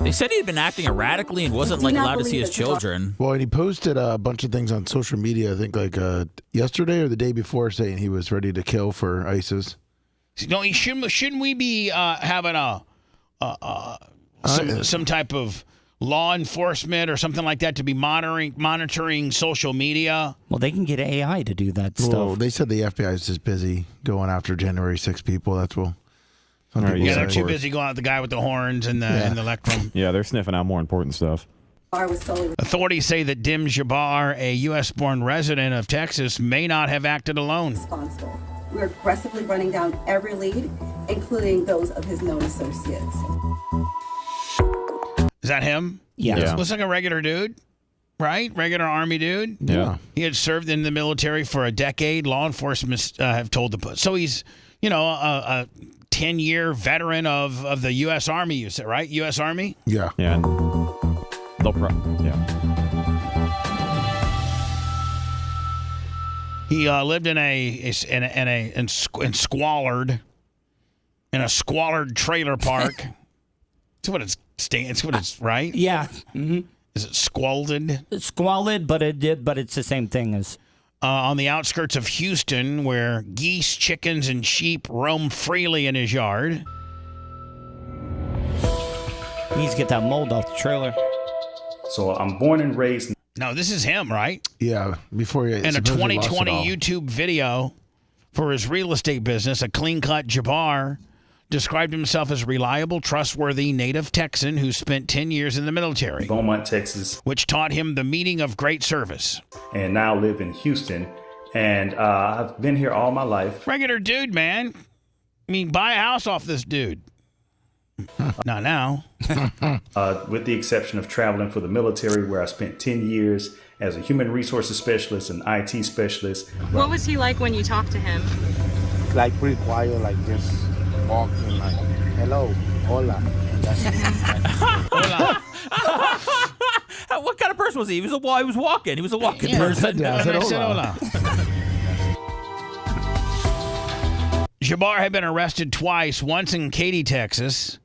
They said he'd been acting erratically and wasn't like allowed to see his children. Well, and he posted a bunch of things on social media, I think like yesterday or the day before, saying he was ready to kill for ISIS. No, shouldn't we be having some type of law enforcement or something like that to be monitoring social media? Well, they can get AI to do that stuff. Well, they said the FBI is just busy going after January 6 people. That's what. Yeah, they're too busy going out the guy with the horns and the electrum. Yeah, they're sniffing out more important stuff. Authorities say that Dim Jabbar, a U.S.-born resident of Texas, may not have acted alone. Responsible. We're aggressively running down every lead, including those of his known associates. Is that him? Yeah. Looks like a regular dude, right? Regular Army dude. Yeah. He had served in the military for a decade. Law enforcement have told the so he's a 10-year veteran of the U.S. Army. You said, right? U.S. Army. Yeah. Yeah. He lived in a squalid trailer park. That's what it's right. Yeah. Mm-hmm. Is it squalid? It's squalid, but it's the same thing as. On the outskirts of Houston, where geese, chickens, and sheep roam freely in his yard. He needs to get that mold off the trailer. So I'm born and raised. No, this is him, right? Yeah, before he. In a 2020 YouTube video for his real estate business, a clean-cut Jabbar described himself as reliable, trustworthy native Texan who spent 10 years in the military. Beaumont, Texas. Which taught him the meaning of great service. And now live in Houston. And I've been here all my life. Regular dude, man. I mean, buy a house off this dude. Not now. With the exception of traveling for the military, where I spent 10 years as a human resources specialist and IT specialist. What was he like when you talked to him? Like pretty quiet, like just walking, like, hello, hola. Hola. What kind of person was he? He was walking. He was a walking Yeah, person. I said hola. Jabbar had been arrested twice, once in Katy, Texas,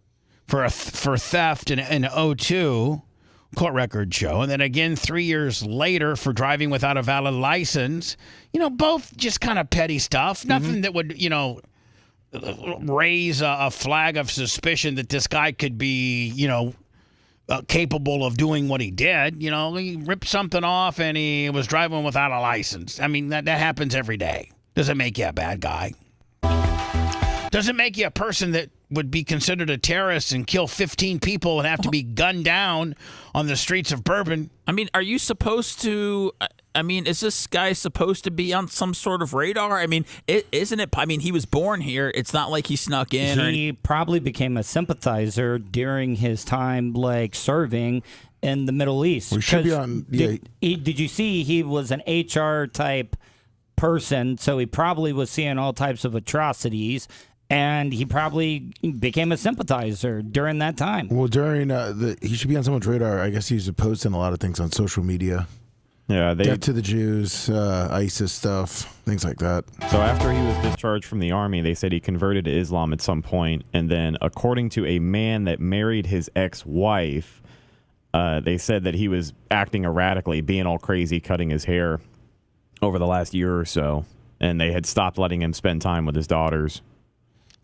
for theft in 2002, court records show, and then again 3 years later for driving without a valid license. Both just kind of petty stuff. Nothing that would, raise a flag of suspicion that this guy could be, capable of doing what he did. He ripped something off and he was driving without a license. I mean, that happens every day. Doesn't make you a bad guy. Doesn't make you a person that would be considered a terrorist and kill 15 people and have to be gunned down on the streets of Bourbon. I mean, are you supposed to... is this guy supposed to be on some sort of radar? I mean, isn't it... I mean, he was born here. It's not like he snuck in. He probably became a sympathizer during his time, serving in the Middle East. We should be on... Did you see he was an HR type person, so he probably was seeing all types of atrocities, and he probably became a sympathizer during that time. Well, during he should be on someone's radar. I guess he's posting a lot of things on social media. Yeah, Death to the Jews, ISIS stuff, things like that. So after he was discharged from the Army, they said he converted to Islam at some point, and then according to a man that married his ex-wife, they said that he was acting erratically, being all crazy, cutting his hair over the last year or so, and they had stopped letting him spend time with his daughters.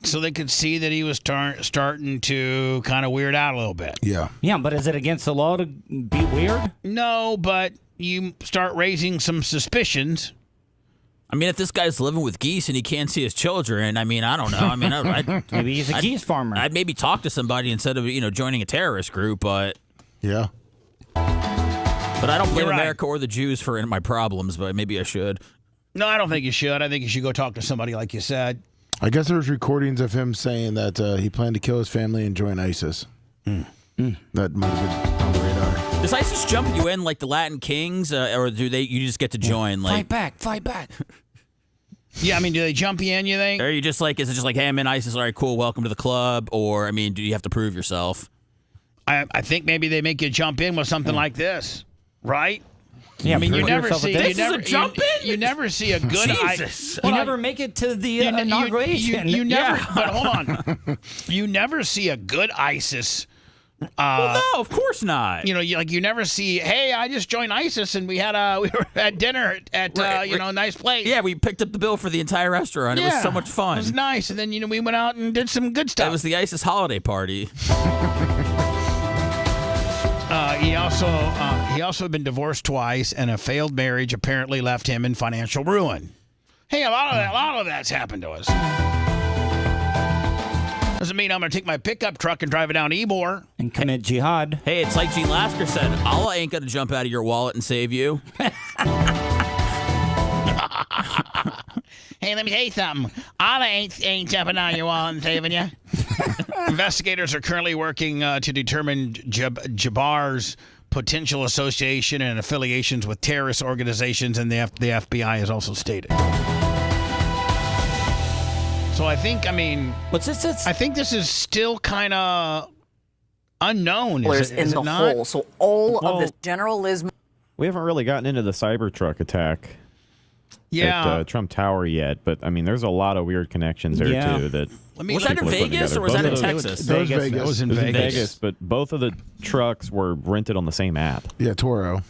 So they could see that he was starting to kind of weird out a little bit. Yeah. Yeah, but is it against the law to be weird? No, but you start raising some suspicions. I mean, if this guy's living with geese and he can't see his children, I mean, I don't know. I mean, maybe he's a geese farmer. I'd maybe talk to somebody instead of, joining a terrorist group, but... Yeah. But I don't blame America or the Jews for my problems, but maybe I should. No, I don't think you should. I think you should go talk to somebody like you said. I guess there was recordings of him saying that he planned to kill his family and join ISIS. That might have been on the radar. Does ISIS jump you in like the Latin Kings, or do you just get to join? Fight back. Yeah, I mean, do they jump you in, you think? Or are you just like, is it just like, hey, I'm in ISIS, all right, cool, welcome to the club? Or, I mean, do you have to prove yourself? I think maybe they make you jump in with something like this, right? Yeah, I mean, you never see you never see a good Jesus. You never make it to the inauguration. You never, but hold on, you never see a good ISIS. Well, no, of course not. You know, you never see. Hey, I just joined ISIS, and we were at dinner at a nice place. Yeah, we picked up the bill for the entire restaurant. It was so much fun. It was nice, and then we went out and did some good stuff. It was the ISIS holiday party. He also had been divorced twice, and a failed marriage apparently left him in financial ruin. Hey, a lot of that's happened to us. Doesn't mean I'm going to take my pickup truck and drive it down Ybor and commit jihad. Hey, it's like Gene Lasker said, Allah ain't going to jump out of your wallet and save you. Hey, let me tell you something. Allah ain't jumping out of your wallet and saving you. Investigators are currently working to determine Jabbar's potential association and affiliations with terrorist organizations, and the FBI has also stated. So I think this is still kind of unknown. Is it not? Hole. So all of this generalism. We haven't really gotten into the Cybertruck attack at Trump Tower yet, but I mean, there's a lot of weird connections there too. Was that in Vegas or was that in Texas? It was in Vegas. But both of the trucks were rented on the same app. Yeah, Toro.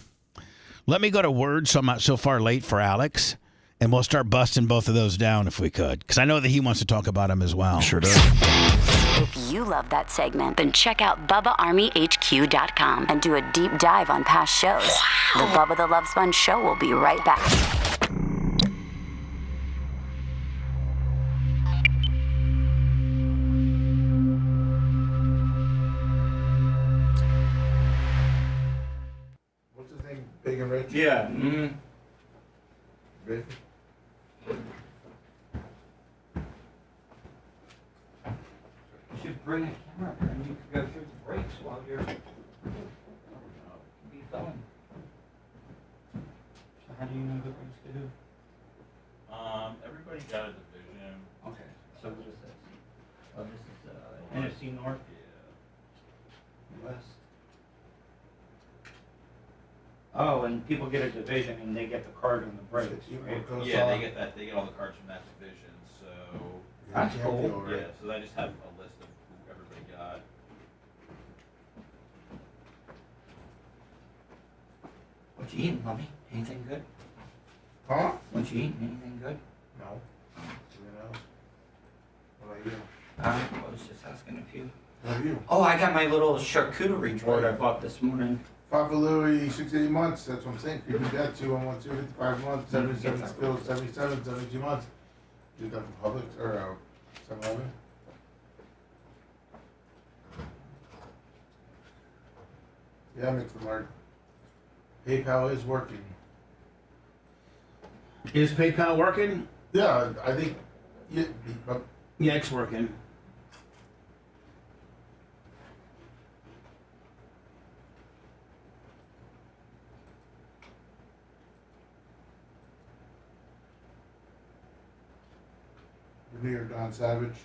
Let me go to Word, so I'm not so far late for Alex, and we'll start busting both of those down if we could, because I know that he wants to talk about them as well. Sure does. If you love that segment, then check out BubbaArmyHQ.com and do a deep dive on past shows. The Bubba the Love Sponge Show will be right back. What's his name? Big and Rich? Yeah. Mm-hmm. Big? You should bring a camera and you can go through the breaks while you're be filming. So how do you know who brings to who? Everybody got a division. Okay. So what is this? Oh, this is NFC North. Yeah. West. Oh, and people get a division and they get the card on the breaks, right? Yeah, they get that. They get all the cards from that division. So that's cool. Yeah. So I just have a list of who everybody got. What you eating, mommy? Anything good? Huh? What you eating? Anything good? No. You know? What about you? I was just asking if you. What about you? Oh, I got my little charcuterie board I bought this morning. Papa Louie, 60 months. That's what I'm saying. You do that 212, 55 months, 77 skills, 77, 72 months. Do that for Publix or 7-Eleven. Yeah, Mr. Mark. PayPal is working. Is PayPal working? Yeah, I think. Yeah, Yeah, it's working. New York Don Savage.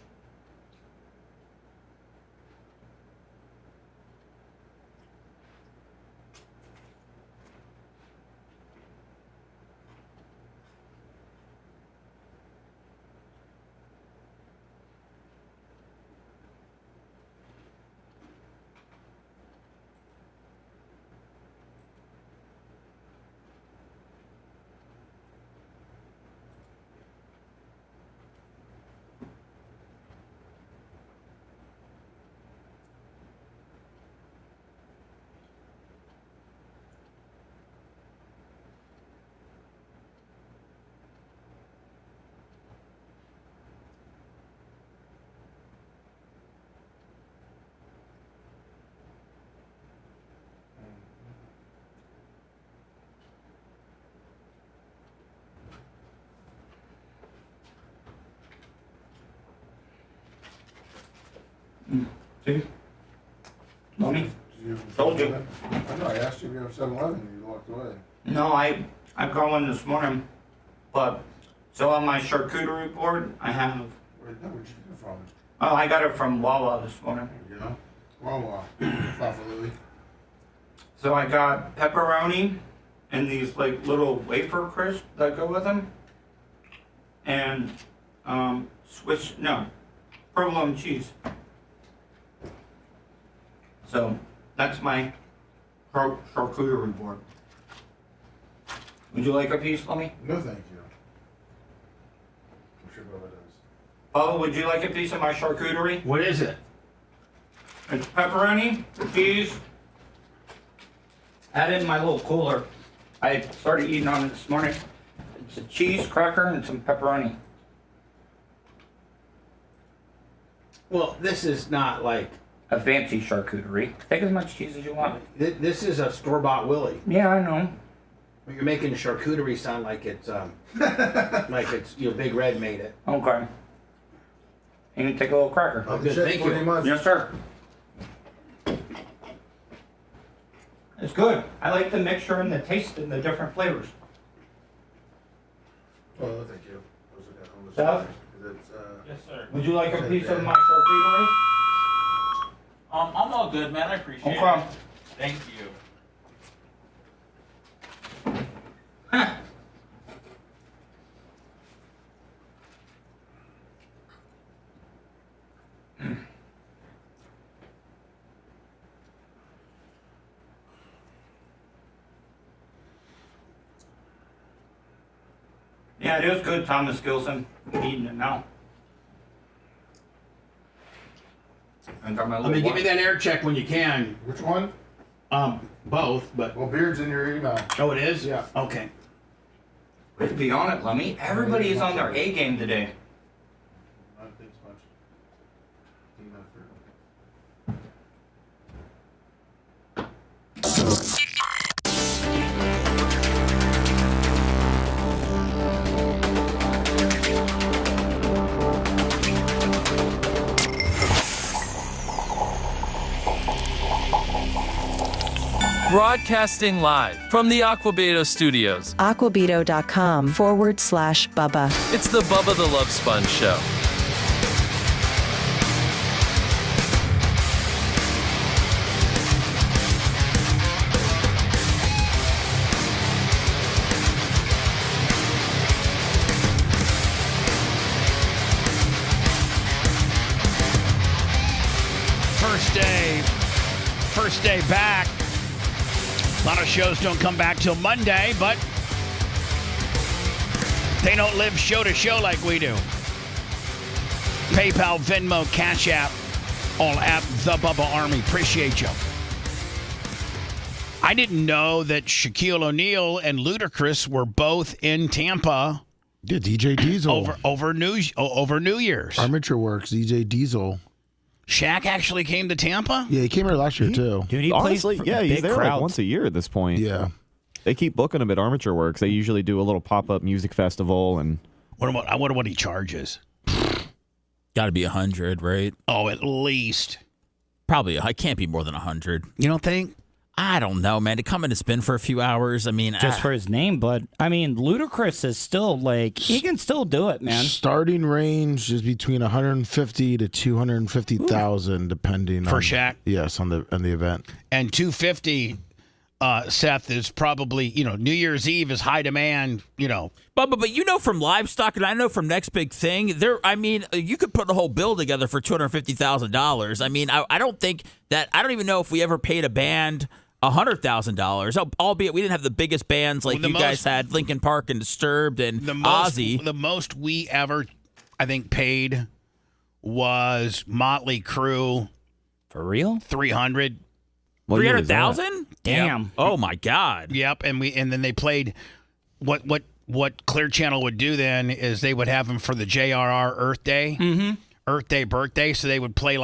See? Mommy? Told you. I know, I asked you if you have 7-Eleven and you walked away. No, I got one this morning, but So on my charcuterie board, I have. Where'd you get it from? Oh, I got it from Wawa this morning. You know? Wawa. Papa Louie. So I got pepperoni and these like little wafer crisps that go with them, and provolone cheese. So that's my charcuterie board. Would you like a piece, Lummy? No, thank you. I'm sure Bubba does. Bubba, would you like a piece of my charcuterie? What is it? It's pepperoni, cheese. Add it in my little cooler. I started eating on it this morning. It's a cheese cracker and some pepperoni. Well, this is not like a fancy charcuterie. Take as much cheese as you want. This is a store-bought Willy. Yeah, I know. You're making the charcuterie sound like it's Big Red made it. Okay. You can take a little cracker. Oh, good. Thank you. Yes, sir. It's good. I like the mixture and the taste and the different flavors. Oh, thank you. Seth? Yes, sir. Would you like a piece of my charcuterie? I'm all good, man. I appreciate Okay. it. Thank you. Yeah, it is good, Thomas Gilson. I'm eating it now. I got my Let me little give me that air check when you can. Which one? Both, but. Well, beard's in your email. Oh, it is? Yeah. Okay. Way to be on it, Lummy. Everybody is on their A game today. Not this much. Broadcasting live from the Aquabeto studios. Aquabeto.com/Bubba. It's the Bubba the Love Sponge Show. First day back. A lot of shows don't come back till Monday, but they don't live show to show like we do. PayPal, Venmo, Cash App, all at The Bubba Army. Appreciate you. I didn't know that Shaquille O'Neal and Ludacris were both in Tampa. Yeah, DJ Diesel. Over New Year's. Armature Works, DJ Diesel. Shaq actually came to Tampa? Yeah, he came here last year, too. Dude, honestly, he's there like once a year at this point. Yeah. They keep booking him at Armature Works. They usually do a little pop-up music festival. And I wonder what he charges. Got to be 100, right? Oh, at least. Probably. I can't be more than 100. You don't think? I don't know, man. To come in and spin for a few hours, I mean... Just for his name, but, I mean, Ludacris is still, like, he can still do it, man. Starting range is between 150 to 250,000, depending for on... Shaq? Yes, on the event. And 250, Seth, is probably, New Year's Eve is high demand, But you know from Livestock, and I know from Next Big Thing, you could put a whole bill together for $250,000. I mean, I don't even know if we ever paid a band $100,000, albeit we didn't have the biggest bands like guys had, Linkin Park and Disturbed and Ozzy. The most we ever, I think, paid was Motley Crue. For real? 300. 300,000? Damn. Yep. Oh my God. Yep. And then they played what Clear Channel would do then is they would have them for the JRR Earth Day, Earth Day birthday. So they would play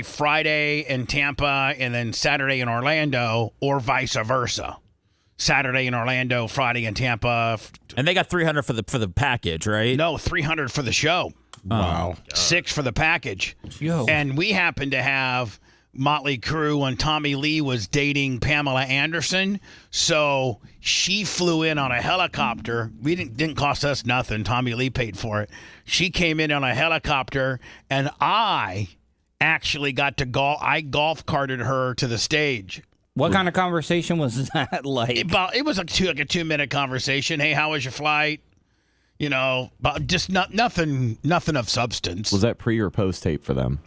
Friday in Tampa and then Saturday in Orlando, or vice versa. Saturday in Orlando, Friday in Tampa. And they got 300 for the package, right? No, 300 for the show. Wow. 6 for the package. Yo. And we happen to have Motley Crue when Tommy Lee was dating Pamela Anderson. So she flew in on a helicopter. We didn't cost us nothing. Tommy Lee paid for it. She came in on a helicopter, and I actually got to I golf carted her to the stage. What kind of conversation was that like? It was like a 2-minute conversation. Hey, how was your flight? You know, but just nothing of substance. Was that pre or post tape for them?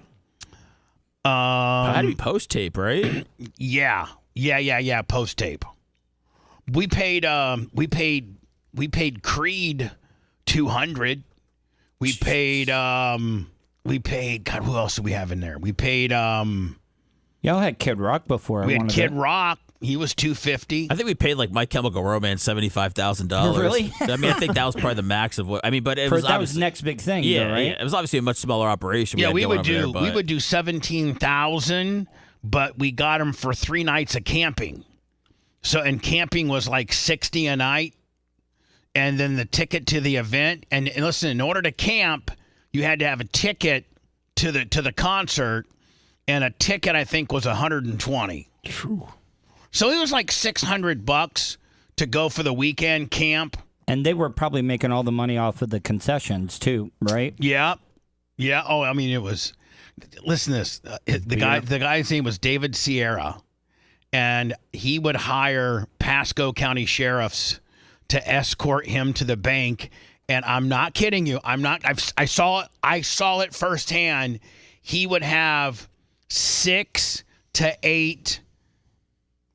It had to be post tape, right? Yeah. Post tape. We paid Creed $200. We paid God, who else do we have in there? We paid Y'all had Kid Rock before. We had Kid Rock. He was $250. I think we paid like My Chemical Romance $75,000. Really? I mean, I think that was probably the max of what. I mean, but that was next big thing. Yeah, though, right? yeah, it was obviously a much smaller operation. We would do 17,000, but we got them for 3 nights of camping. So and camping was like $60 a night, and then the ticket to the event. And listen, in order to camp, you had to have a ticket to the concert, and a ticket I think was $120. True. So it was like $600 to go for the weekend camp. And they were probably making all the money off of the concessions too, right? Yeah. Oh, I mean, it was. Listen to this. The guy's name was David Sierra, and he would hire Pasco County sheriffs to escort him to the bank. And I'm not kidding you. I saw it firsthand. He would have 6 to 8.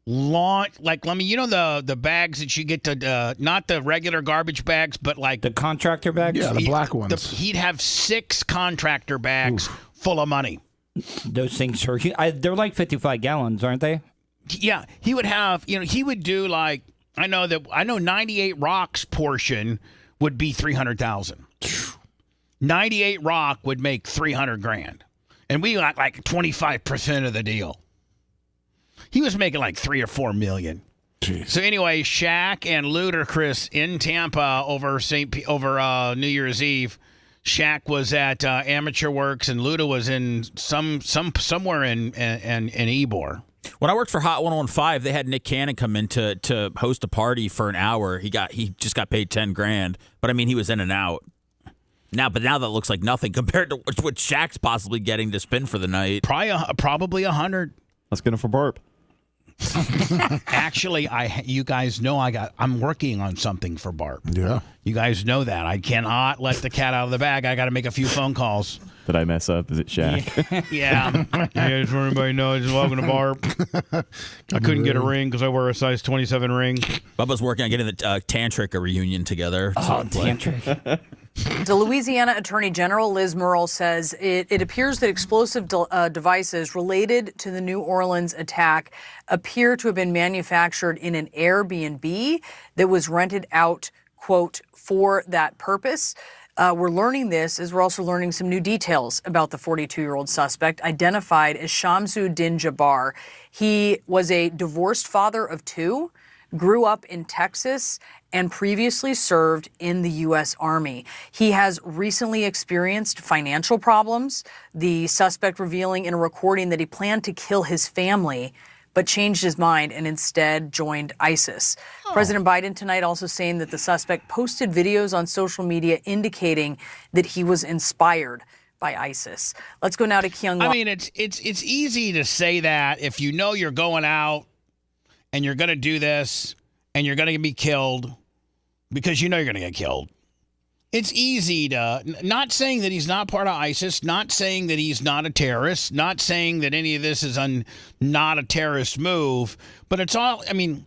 The bags that you get to, not the regular garbage bags, but like the contractor bags? Yeah, the black ones. He'd have 6 contractor bags full of money. Those things are, they're like 55 gallons, aren't they? Yeah, he would have, he would do like, I know 98 Rock's portion would be 300,000. 98 Rock would make 300 grand. And we got like 25% of the deal. He was making like $3 or $4 million. Jeez. So anyway, Shaq and Ludacris in Tampa over New Year's Eve. Shaq was at Amateur Works, and Luda was in somewhere in Ybor. When I worked for Hot 101.5, they had Nick Cannon come in to host a party for an hour. He just got paid $10 grand, but I mean he was in and out. Now that looks like nothing compared to what Shaq's possibly getting to spin for the night. Probably 100. Let's get him for Barb. Actually, you guys know I'm working on something for Barb. Yeah. You guys know that. I cannot let the cat out of the bag. I got to make a few phone calls. Did I mess up? Is it Shaq? Yeah. Yeah, just for everybody knows, just walking to Barb. I couldn't get a ring because I wear a size 27 ring. Bubba's working on getting the Tantric reunion together. Tantric. The Louisiana Attorney General Liz Murrill says it appears that explosive devices related to the New Orleans attack appear to have been manufactured in an Airbnb that was rented out, quote, for that purpose. We're learning this as we're also learning some new details about the 42-year-old suspect identified as Shamsu Din Jabbar. He was a divorced father of 2, grew up in Texas, and previously served in the U.S. Army. He has recently experienced financial problems, the suspect revealing in a recording that he planned to kill his family, but changed his mind and instead joined ISIS. Oh. President Biden tonight also saying that the suspect posted videos on social media indicating that he was inspired by ISIS. Let's go now to Kyung. I mean, it's easy to say that if you know you're going out and you're going to do this and you're going to be killed because you know you're going to get killed. It's easy to, not saying that he's not part of ISIS, not saying that he's not a terrorist, not saying that any of this is not a terrorist move, but it's all, I mean,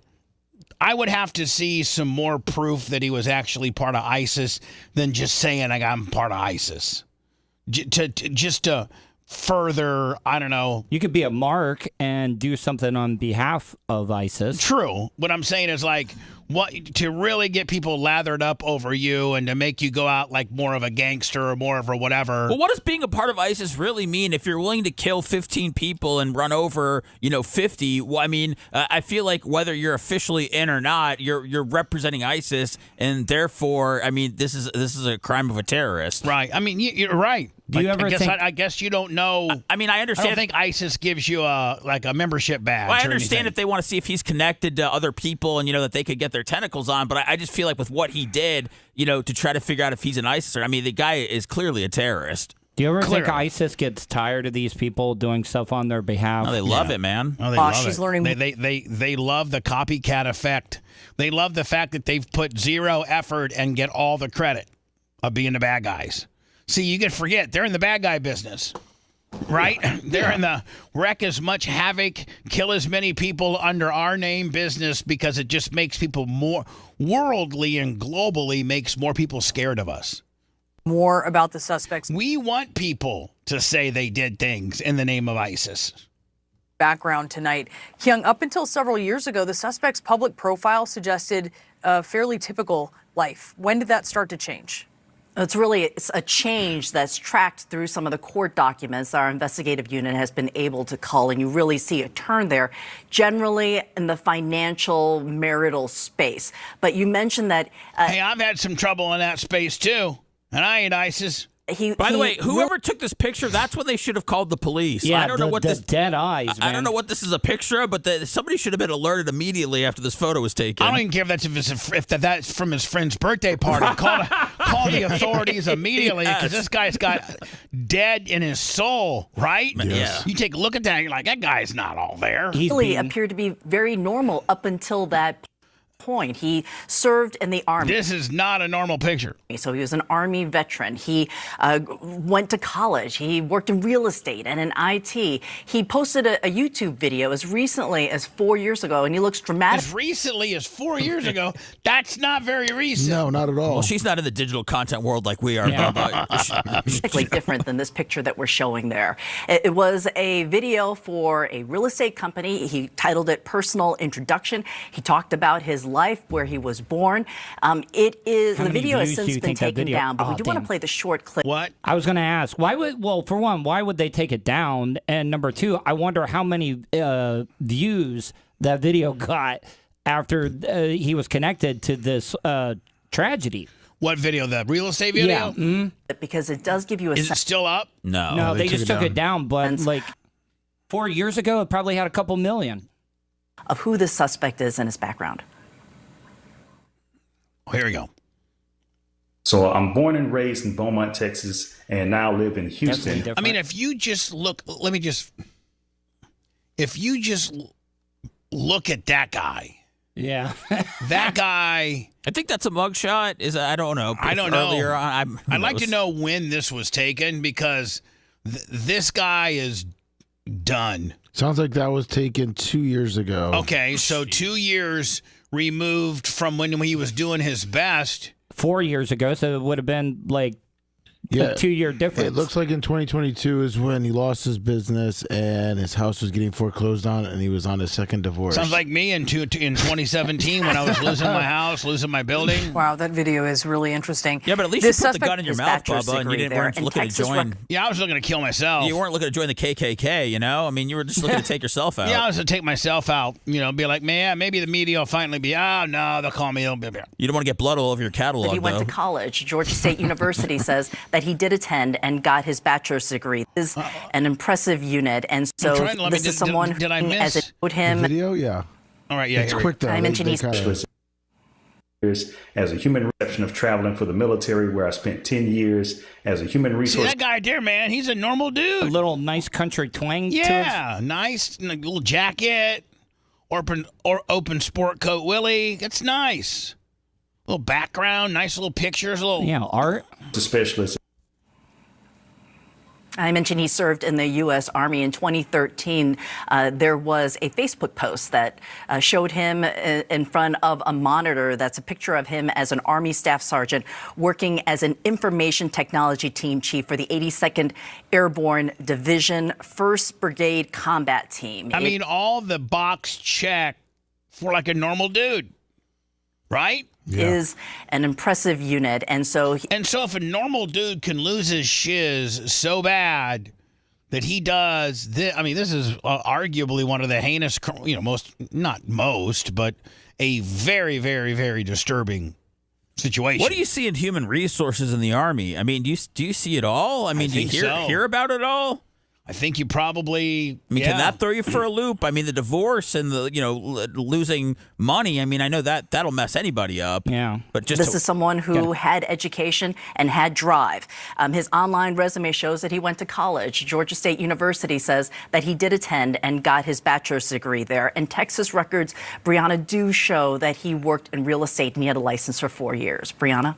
I would have to see some more proof that he was actually part of ISIS than just saying I'm part of ISIS. Just to further, I don't know. You could be a mark and do something on behalf of ISIS. True. What I'm saying is like, what to really get people lathered up over you and to make you go out like more of a gangster or more of a whatever. Well, what does being a part of ISIS really mean if you're willing to kill 15 people and run over, 50? Well, I mean, I feel like whether you're officially in or not, you're representing ISIS, and therefore, I mean, this is a crime of a terrorist. Right. I mean, you're right. Do you ever think? I guess you don't know. I mean, I understand. I don't think ISIS gives you a membership badge. Well, I or understand anything. if they want to see if he's connected to other people and, that they could get their tentacles on. But I just feel like with what he did, to try to figure out if he's an ISIS or, I mean, the guy is clearly a terrorist. Do you ever think ISIS gets tired of these people doing stuff on their behalf? No, they love it, man. Oh, they love it. Learning. They love the copycat effect. They love the fact that they've put zero effort and get all the credit of being the bad guys. See, you can forget they're in the bad guy business, right? They're in the wreck as much havoc, kill as many people under our name business because it just makes people more worldly and globally makes more people scared of us. More about the suspects. We want people to say they did things in the name of ISIS. Background tonight. Hyung, up until several years ago, the suspect's public profile suggested a fairly typical life. When did that start to change? It's a change that's tracked through some of the court documents our investigative unit has been able to cull, and you really see a turn there, generally in the financial marital space. But you mentioned that... hey, I've had some trouble in that space, too, and I ain't ISIS. By the way, whoever took this picture, that's when they should have called the police. Yeah, I don't know what this dead eyes. I don't know what this is a picture of, but somebody should have been alerted immediately after this photo was taken. I don't even care if that's from his friend's birthday party. Call the authorities immediately because this guy's got dead in his soul, right? Yes. You take a look at that, and you're like, that guy's not all there. He really appeared to be very normal up until that point. He served in the Army. This is not a normal picture. So he was an Army veteran. He went to college. He worked in real estate and in IT. He posted a YouTube video as recently as 4 years ago, and he looks dramatic. As recently as 4 years ago? That's not very recent. No, not at all. Well, she's not in the digital content world like we are. Dramatically different than this picture that we're showing there. It was a video for a real estate company. He titled it Personal Introduction. He talked about his life, where he was born. The video has since been taken down, but we do want to play the short clip. What? I was going to ask, why would they take it down? And number two, I wonder how many views that video got after he was connected to this tragedy. What video? The real estate video? Yeah. Mm-hmm. Because it does give you a Is it still up? No, they just took it down. But like 4 years ago, it probably had a couple million. Of who the suspect is and his background. Here we go. So I'm born and raised in Beaumont, Texas, and now live in Houston. I mean, if you just look, if you just look at that guy. Yeah. That guy. I think that's a mugshot. I don't know. I don't know. Earlier on, I'd like to know when this was taken because this guy is done. Sounds like that was taken 2 years ago. Okay, so 2 years removed from when he was doing his best. 4 years ago, so it would have been like a 2 year difference. It looks like in 2022 is when he lost his business and his house was getting foreclosed on, and he was on his second divorce. Sounds like me in 2017 when I was losing my house, losing my building. Wow, that video is really interesting. Yeah, but at least you put the gun in your mouth, Bubba, and you weren't looking to join. Yeah, I was looking to kill myself. You weren't looking to join the KKK, I mean, you were just looking to take yourself out. Yeah, I was going to take myself out, be like, man, maybe the media will finally be, no, they'll call me. You don't want to get blood all over your catalog, But he went to college. Georgia State University says that he did attend and got his bachelor's degree. This is an impressive unit, and so this is someone who, as it showed him... The video, yeah. All right, yeah. It's quick, though. I mentioned he's... As a human reception of traveling for the military, where I spent 10 years as a human resource. See that guy there, man? He's a normal dude. A little nice country twang. Yeah, nice, a little jacket, or open sport coat Willie. That's nice. Little background, nice little pictures, art. A specialist. I mentioned he served in the U.S. Army in 2013. There was a Facebook post that showed him in front of a monitor. That's a picture of him as an Army Staff Sergeant working as an Information Technology Team Chief for the 82nd Airborne Division, 1st Brigade Combat Team. I mean, all the box check for like a normal dude, right? Is an impressive unit, and so if a normal dude can lose his shiz so bad that he does this, I mean, this is arguably one of the heinous, not most, but a very, very, very disturbing situation. What do you see in human resources in the Army? I mean, do you see it all? I mean, do you hear about it all? I think you probably. I mean, can that throw you for a loop? I mean, the divorce and the losing money. I mean, I know that'll mess anybody up. Yeah. But This is someone who had education and had drive. His online resume shows that he went to college. Georgia State University says that he did attend and got his bachelor's degree there. And Texas records, Brianna, do show that he worked in real estate and he had a license for 4 years. Brianna?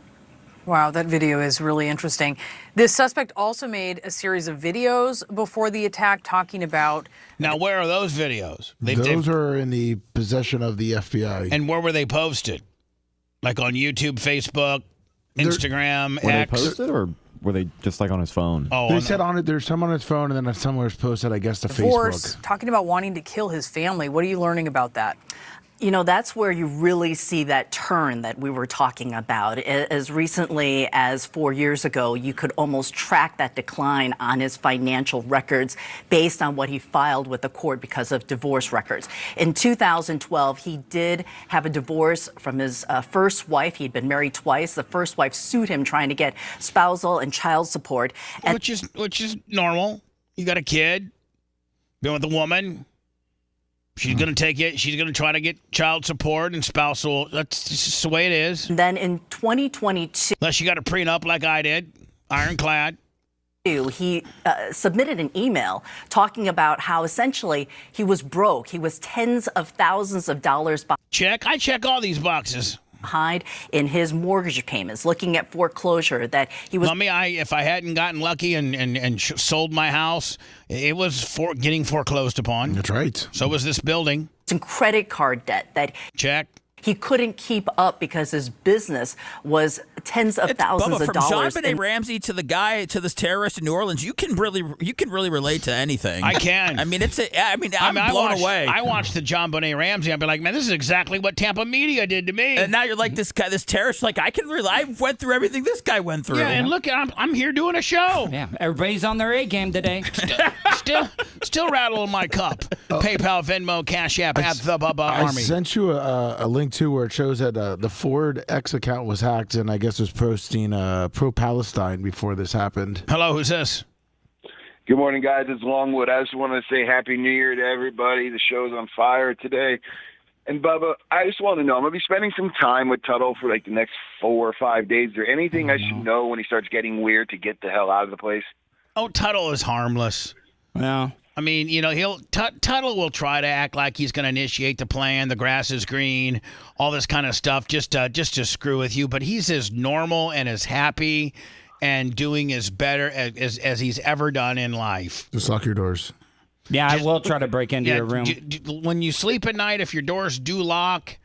Wow, that video is really interesting. This suspect also made a series of videos before the attack talking about... Now, where are those videos? Those are in the possession of the FBI. And where were they posted? Like on YouTube, Facebook, Instagram, Were X? they posted or were they just like on his phone? Oh, they said on it. There's some on his phone, and then some was posted, I guess, to divorce, Facebook. talking about wanting to kill his family. What are you learning about that? You know, that's where you really see that turn that we were talking about. As recently as 4 years ago, you could almost track that decline on his financial records based on what he filed with the court because of divorce records. In 2012, he did have a divorce from his first wife. He'd been married twice. The first wife sued him trying to get spousal and child support. And which is normal. You got a kid, been with a woman. She's going to take it. She's going to try to get child support and spousal. That's just the way it is. Then in 2022... Unless you got a prenup like I did, ironclad. He submitted an email talking about how essentially he was broke. He was tens of thousands of dollars behind. I check all these boxes. Behind in his mortgage payments, looking at foreclosure, that he was... if I hadn't gotten lucky and sold my house, it was getting foreclosed upon. That's right. So was this building. Some credit card debt that... Check. He couldn't keep up because his business was tens of thousands of dollars. From John Ramsey to the guy to this terrorist in New Orleans, you can really relate to anything. I can. I mean, I'm blown away. I watched the John Bonet Ramsey. I'd be like, man, this is exactly what Tampa media did to me. And now you're like this terrorist. Like I went through everything this guy went through. Yeah, and look, I'm here doing a show. Yeah, everybody's on their A game today. Still rattling my cup. PayPal, Venmo, Cash App at the Bubba Army. I sent you a link too where it shows that the Ford X account was hacked and I guess was posting pro-Palestine before this happened. Hello, who's this? Good morning, guys. It's Longwood. I just want to say Happy New Year to everybody. The show's on fire today. And Bubba, I just want to know, I'm going to be spending some time with Tuttle for like the next 4 or 5 days. Is there anything I should know when he starts getting weird to get the hell out of the place? Oh, Tuttle is harmless. Well, I mean, Tuttle will try to act like he's going to initiate the plan. The grass is green, all this kind of stuff, just to screw with you. But he's as normal and as happy and doing as better as he's ever done in life. Just lock your doors. Yeah, I will try to break into your room. When you sleep at night, if your doors do lock,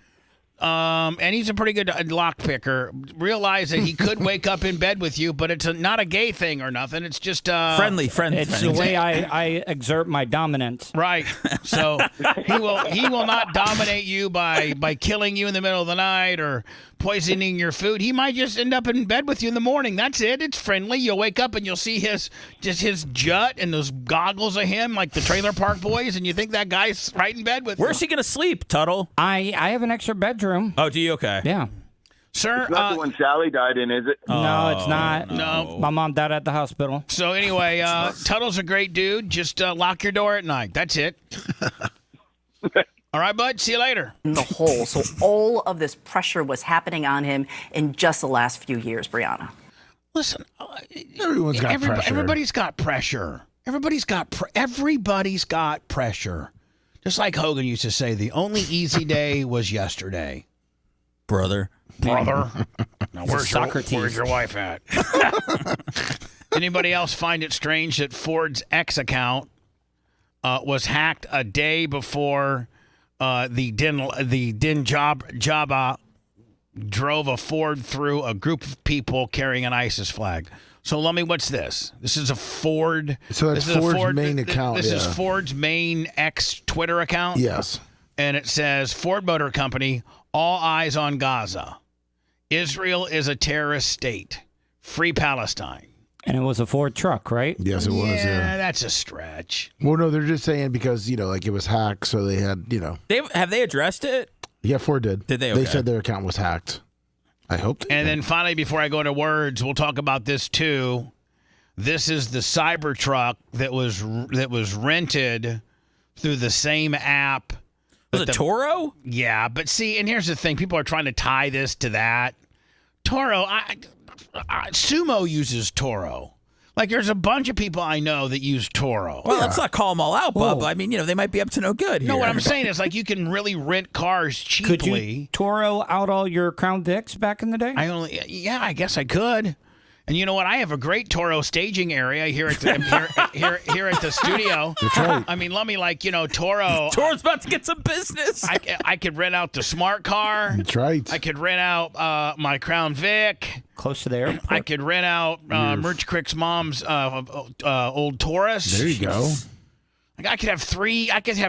and he's a pretty good lock picker, realize that he could wake up in bed with you, but it's not a gay thing or nothing. It's just friendly. It's the way I exert my dominance. Right. So he will not dominate you by killing you in the middle of the night or poisoning your food. He might just end up in bed with you in the morning. That's it. It's friendly. You'll wake up and you'll see his jut and those goggles of him like the Trailer Park Boys, and you think that guy's right in bed with you. Where's he going to sleep, Tuttle? I have an extra bedroom. Oh, do you? Okay. Yeah. Sir, it's not the one Sally died in, is it? No, it's not. No. My mom died at the hospital. So anyway, Tuttle's a great dude. Just lock your door at night. That's it. All right, bud. See you later. In the hole. So all of this pressure was happening on him in just the last few years, Brianna. Listen, everyone's got pressure. Everybody's got pressure. Everybody's got pressure. Just like Hogan used to say, the only easy day was yesterday. Brother. Now, where's your wife at? Anybody else find it strange that Ford's X account was hacked a day before the Din Jabba drove a Ford through a group of people carrying an ISIS flag? So, Lummy, what's this? This is a Ford. So that's Ford's main account. This is Ford's main X Twitter account? Yes. And it says, Ford Motor Company, all eyes on Gaza. Israel is a terrorist state. Free Palestine. And it was a Ford truck, right? Yes, it was. Yeah, that's a stretch. Well, no, they're just saying because, like it was hacked, so they had, Have they addressed it? Yeah, Ford did. Did they? They Okay. said their account was hacked. I hope. And then finally, before I go into words, we'll talk about this too. This is the Cybertruck that was rented through the same app. Was it Toro? Yeah, but see, and here's the thing: people are trying to tie this to that. Toro, Sumo uses Toro. Like, there's a bunch of people I know that use Toro. Well, let's not call them all out, Bubba. I mean, they might be up to no good here. No, what I'm saying is, like, you can really rent cars cheaply. Could you Toro out all your Crown Vics back in the day? I guess I could. And you know what? I have a great Toro staging area here at the here at the studio. That's right. I mean, let me Toro. Toro's about to get some business. I could rent out the smart car. That's right. I could rent out my Crown Vic. Close to the airport. I could rent out Merch Crick's mom's old Taurus. There you go. Like, I could have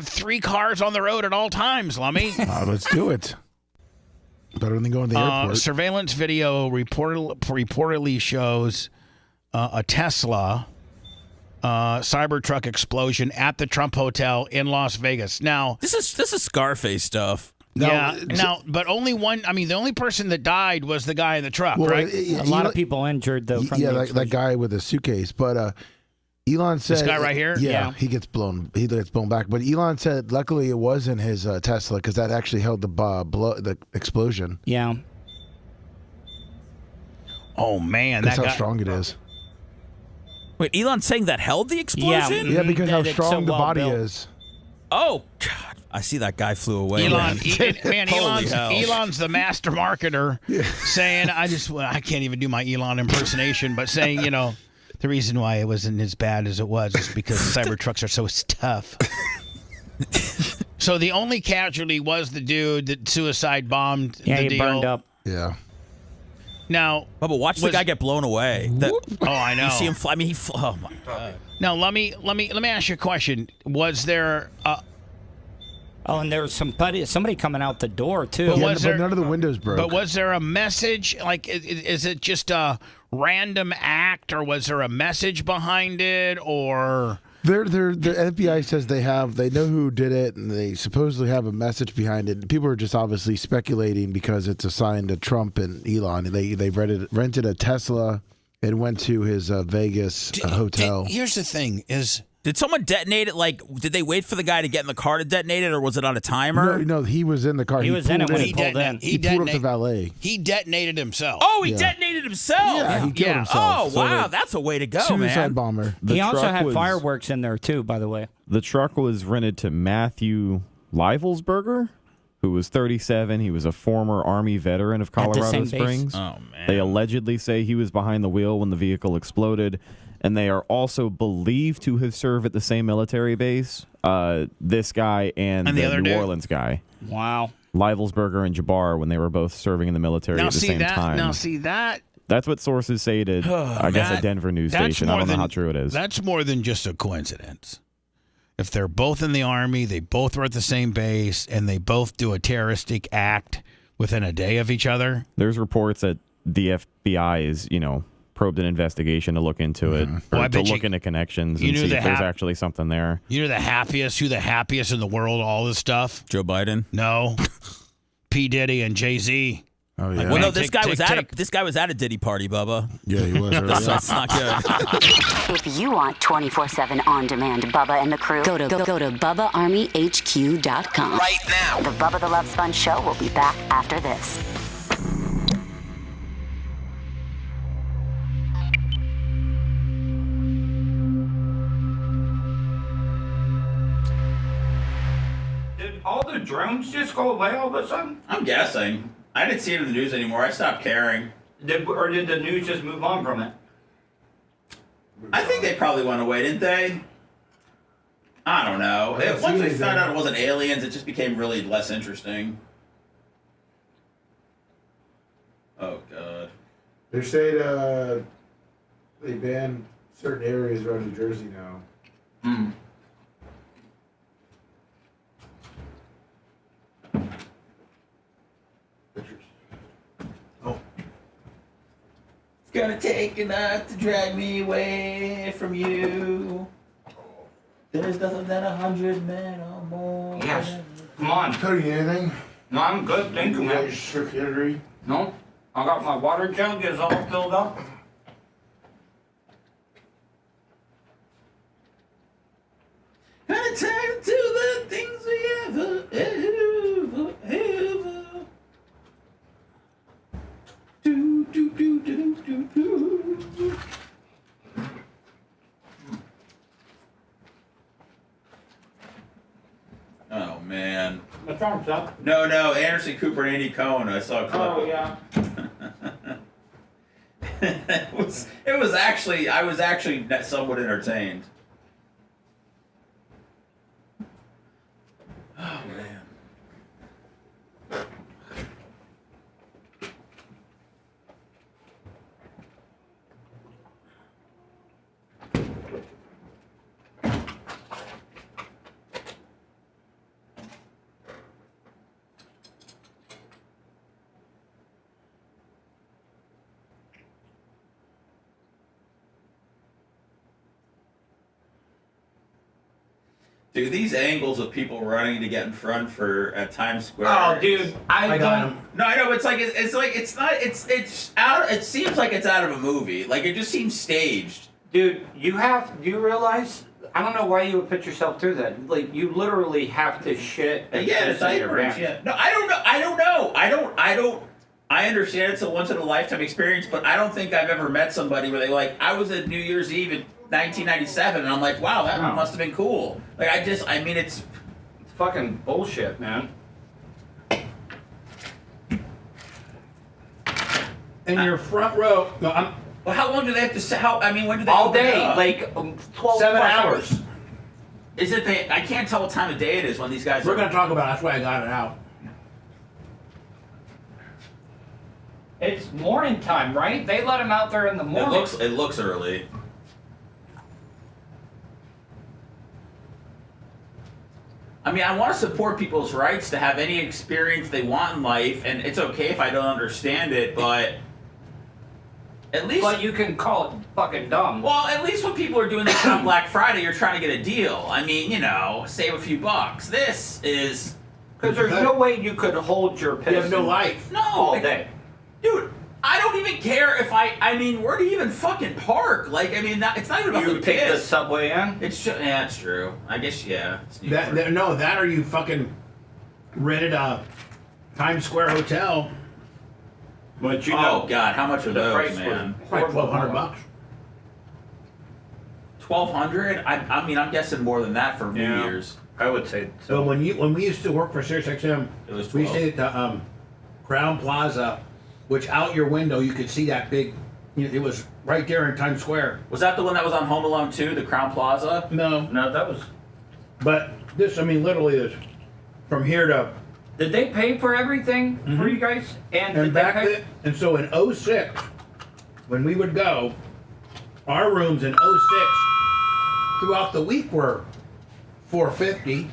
three cars on the road at all times, Lummy. Let's do it. Better than going to the airport. Surveillance video reportedly shows a Tesla Cybertruck explosion at the Trump Hotel in Las Vegas. Now, this is Scarface stuff. But only one. I mean, the only person that died was the guy in the truck, right? A lot of people injured though. From that guy with the suitcase. But Elon said this guy right here. Yeah, he gets blown. He gets blown back. But Elon said, luckily, it wasn't his Tesla because that actually held the explosion. Yeah. Oh man, that's how strong it is. Wait, Elon's saying that held the explosion? Yeah, because how strong the body is. Oh God, I see that guy flew away. Elon's the master marketer, saying, I can't even do my Elon impersonation, but saying, the reason why it wasn't as bad as it was is because Cybertrucks are so tough. So the only casualty was the dude that suicide bombed the deal. He burned up. Yeah. Now, Bubba, watch the guy get blown away. I know. You see him fly. I mean, oh my God. Now let me ask you a question. Was there? And there was somebody coming out the door too. But none of the windows broke. But was there a message? Like, is it just a random act, or was there a message behind it, or? The FBI says they know who did it, and they supposedly have a message behind it. People are just obviously speculating because it's assigned to Trump and Elon. They rented a Tesla and went to his Vegas hotel. Here's the thing: did someone detonate it? Like, did they wait for the guy to get in the car to detonate it, or was it on a timer? No, he was in the car. He was in it when he pulled in. He pulled up the valet. He detonated himself. Oh, he detonated himself. Yeah, he killed himself. Oh, wow, that's a way to go, man. Suicide bomber. He also had fireworks in there too, by the way. The truck was rented to Matthew Leivelsberger, who was 37. He was a former Army veteran of Colorado Springs. Oh, man. They allegedly say he was behind the wheel when the vehicle exploded, and they are also believed to have served at the same military base. This guy and the New Orleans guy. Wow. Leivelsberger and Jabbar, when they were both serving in the military at the same time. Now, see that? That's what sources say to, I guess, a Denver news station. I don't know how true it is. That's more than just a coincidence. If they're both in the Army, they both were at the same base, and they both do a terroristic act within a day of each other. There's reports that the FBI is, probed an investigation to look into it, or to look into connections and see if there's actually something there. You know who the happiest in the world, all this stuff? Joe Biden? No. P. Diddy and Jay-Z. Oh, yeah. Well, no, this guy was at a Diddy party, Bubba. Yeah, he was. That's not good. If you want 24/7 on-demand Bubba and the crew, go to BubbaArmyHQ.com. Right now. The Bubba the Love Sponge Show will be back after this. Did all the drones just go away all of a sudden? I'm guessing. I didn't see it in the news anymore. I stopped caring. Did the news just move on from it? I think they probably went away, didn't they? I don't know. Once we found out it wasn't aliens, it just became really less interesting. Oh, God. They're saying they banned certain areas around New Jersey now. Hmm. It's gonna take enough to drag me away from you. There's nothing than 100 men or more. Yes. Come on. Cody, anything? No, I'm good. Thank you, man. Circuitry? No, I got my water jug is all filled up. Gonna turn to the things we ever. Do, do, do, do, do, do. Oh, man. What's wrong, son? No, Anderson Cooper and Andy Cohen. I saw a clip. Oh, yeah. It was actually, I was actually somewhat entertained. Oh, man. Dude, these angles of people running to get in front for at Times Square. Oh, dude, I got him. No, I know. It's like it's not. It's out. It seems like it's out of a movie. Like it just seems staged. Dude, do you realize? I don't know why you would put yourself through that. Like you literally have to shit and piss in your pants. Yeah. No, I don't know. I understand it's a once in a lifetime experience, but I don't think I've ever met somebody where they like. I was at New Year's Eve in 1997, and I'm like, wow, that must have been cool. Like I mean, it's fucking bullshit, man. In your front row. No, well, how long do they have to say? When do they? All open day, up? like 12 7 hours. Is it? I can't tell what time of day it is when these guys. We're gonna talk about it. That's why I got it out. It's morning time, right? They let him out there in the morning. It looks early. I mean, I want to support people's rights to have any experience they want in life, and it's okay if I don't understand it, but at least... But you can call it fucking dumb. Well, at least when people are doing this on Black Friday, you're trying to get a deal. I mean, save a few bucks. This is... Because there's no way you could hold your piss. You have no life. No. All day. Dude, I don't even care if I mean, where do you even fucking park? Like, I mean, it's not even about you the take piss. the subway in? Yeah, it's true. I guess, yeah. That or you fucking rented a Times Square hotel. But oh, God, how much are those, man? Like $1,200. $1,200? I mean, I'm guessing more than that for New Year's. I would say so. When we used to work for SiriusXM, it was 12. We stayed at the Crown Plaza, which out your window you could see that big. It was right there in Times Square. Was that the one that was on Home Alone 2, the Crown Plaza? No, that was. But this, I mean, literally is from here to. Did they pay for everything for you guys? And back then, and so in 06, when we would go, our rooms in 06 throughout the week were $450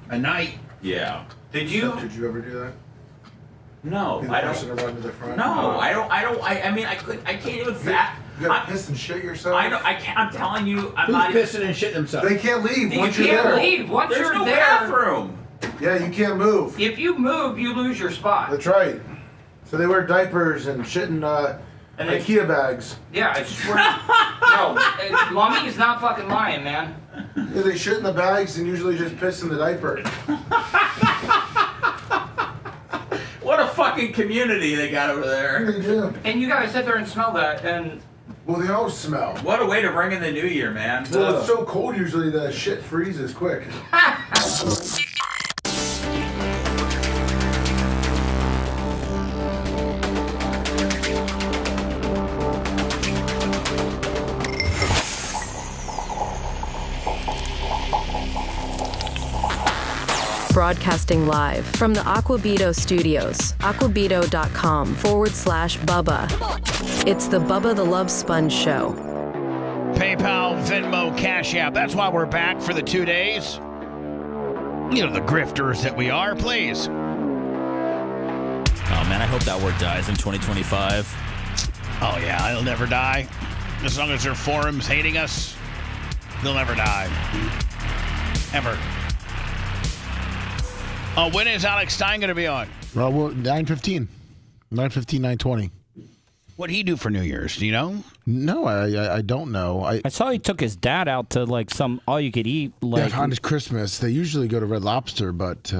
a night. Yeah. Did you ever do that? No, Be the I person don't. to run to the front? No, I don't. I mean, I can't even. You gotta piss and shit yourself. I can't. I'm telling you, I'm Who's not. pissing and shitting themselves? They can't leave once You you're can't there. leave. Once There's you're no there. bathroom. Yeah, you can't move. If you move, you lose your spot. That's right. So they wear diapers and shit in IKEA bags. Yeah, I swear. No, Mommy's not fucking lying, man. Yeah, they shit in the bags and usually just piss in the diaper. What a fucking community they got over there. They do. And you gotta sit there and smell that, and Well, they all smell. What a way to bring in the new year, man. Well, it's so cold usually the shit freezes quick. Broadcasting live from the Aquabito studios, aquabito.com/Bubba. It's the Bubba the Love Sponge Show. PayPal, Venmo, Cash App. That's why we're back for the 2 days. You know, the grifters that we are, please. Oh, man, I hope that word dies in 2025. Oh, yeah, it'll never die. As long as there are forums hating us, they'll never die. Ever. Oh, when is Alex Stein going to be on? Well, 9:15. 9:15, 9:20. What'd he do for New Year's? Do you know? No, I don't know. I saw he took his dad out to like some all-you-could-eat. Like on his Christmas, they usually go to Red Lobster, but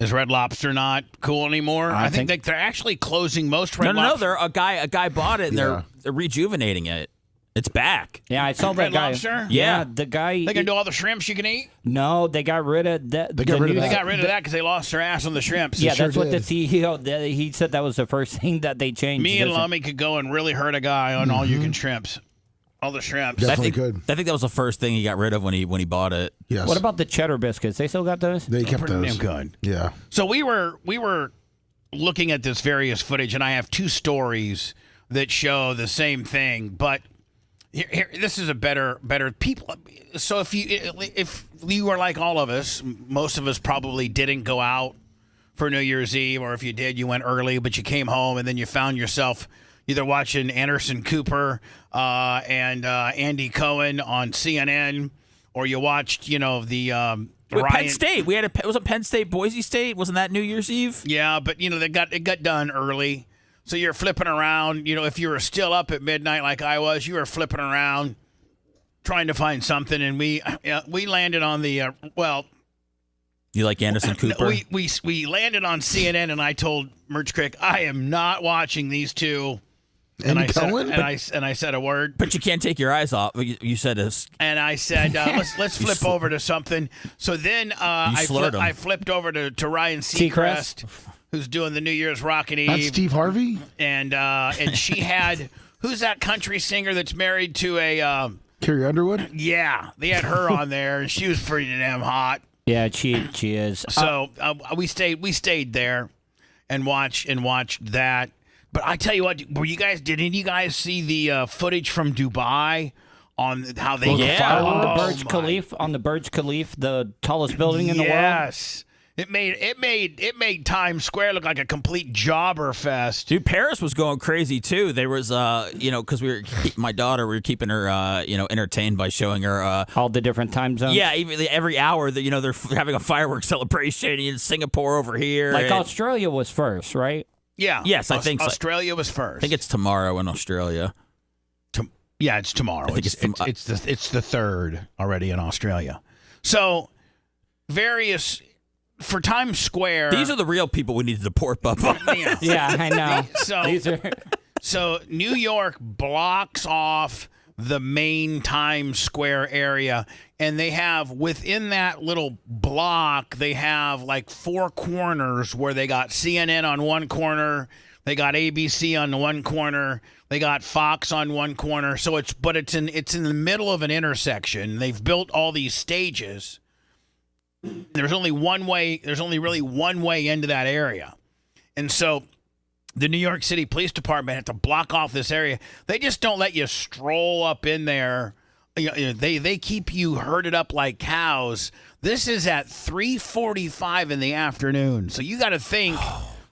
is Red Lobster not cool anymore? I think they're actually closing most Red No, Lobster. they're a guy bought it and they're rejuvenating it. It's back. Yeah, I saw that Red guy. Lobster? Yeah, the guy. They can do all the shrimps you can eat? No, they got rid of that. They got rid of that because they lost their ass on the shrimps. Yeah, that's what the CEO. He said that was the first thing that they changed. Me and Lummy could go and really hurt a guy on all you can shrimps. All the shrimps. I think that was the first thing he got rid of when he bought it. Yes. What about the cheddar biscuits? They still got those? They kept pretty those. damn good. Yeah. So we were looking at this various footage, and I have two stories that show the same thing, but here this is a better people. So if you were like all of us, most of us probably didn't go out for New Year's Eve, or if you did, you went early, but you came home and then you found yourself either watching Anderson Cooper and Andy Cohen on CNN, or you watched the Penn State. Wasn't Penn State Boise State? Wasn't that New Year's Eve? Yeah, but it got done early. So you're flipping around. If you were still up at midnight like I was, you were flipping around trying to find something, and we landed on the You like Anderson Cooper? We landed on CNN, and I told Merch Crick, I am not watching these two. And I said a word, but you can't take your eyes off. You said this, and I said, let's flip over to something. So then I flipped over to Ryan Seacrest, who's doing the New Year's Rockin' Eve. That's Steve Harvey? And she had, who's that country singer that's married to a... Carrie Underwood? Yeah, they had her on there, and she was pretty damn hot. Yeah, she is. So we stayed there and watched that. But I tell you what, did any of you guys see the footage from Dubai on how they on the Burj Khalifa, the tallest building in the world? Yes. It made Times Square look like a complete jobber fest. Dude, Paris was going crazy too. There was because we were keeping her entertained by showing her all the different time zones. Yeah, even every hour that they're having a fireworks celebration in Singapore over here. Like Australia was first, right? Yeah. Yes, I think Australia was first. I think it's tomorrow in Australia. Yeah, it's tomorrow. It's the third already in Australia. So various. For Times Square, these are the real people we need to deport, Bubba. Yeah, I know. So New York blocks off the main Times Square area, and they have within that little block, they have like four corners where they got CNN on one corner, they got ABC on one corner, they got Fox on one corner. So it's in the middle of an intersection. They've built all these stages. There's only really one way into that area. And so the New York City Police Department had to block off this area. They just don't let you stroll up in there. They keep you herded up like cows. This is at 3:45 in the afternoon. So you got to think,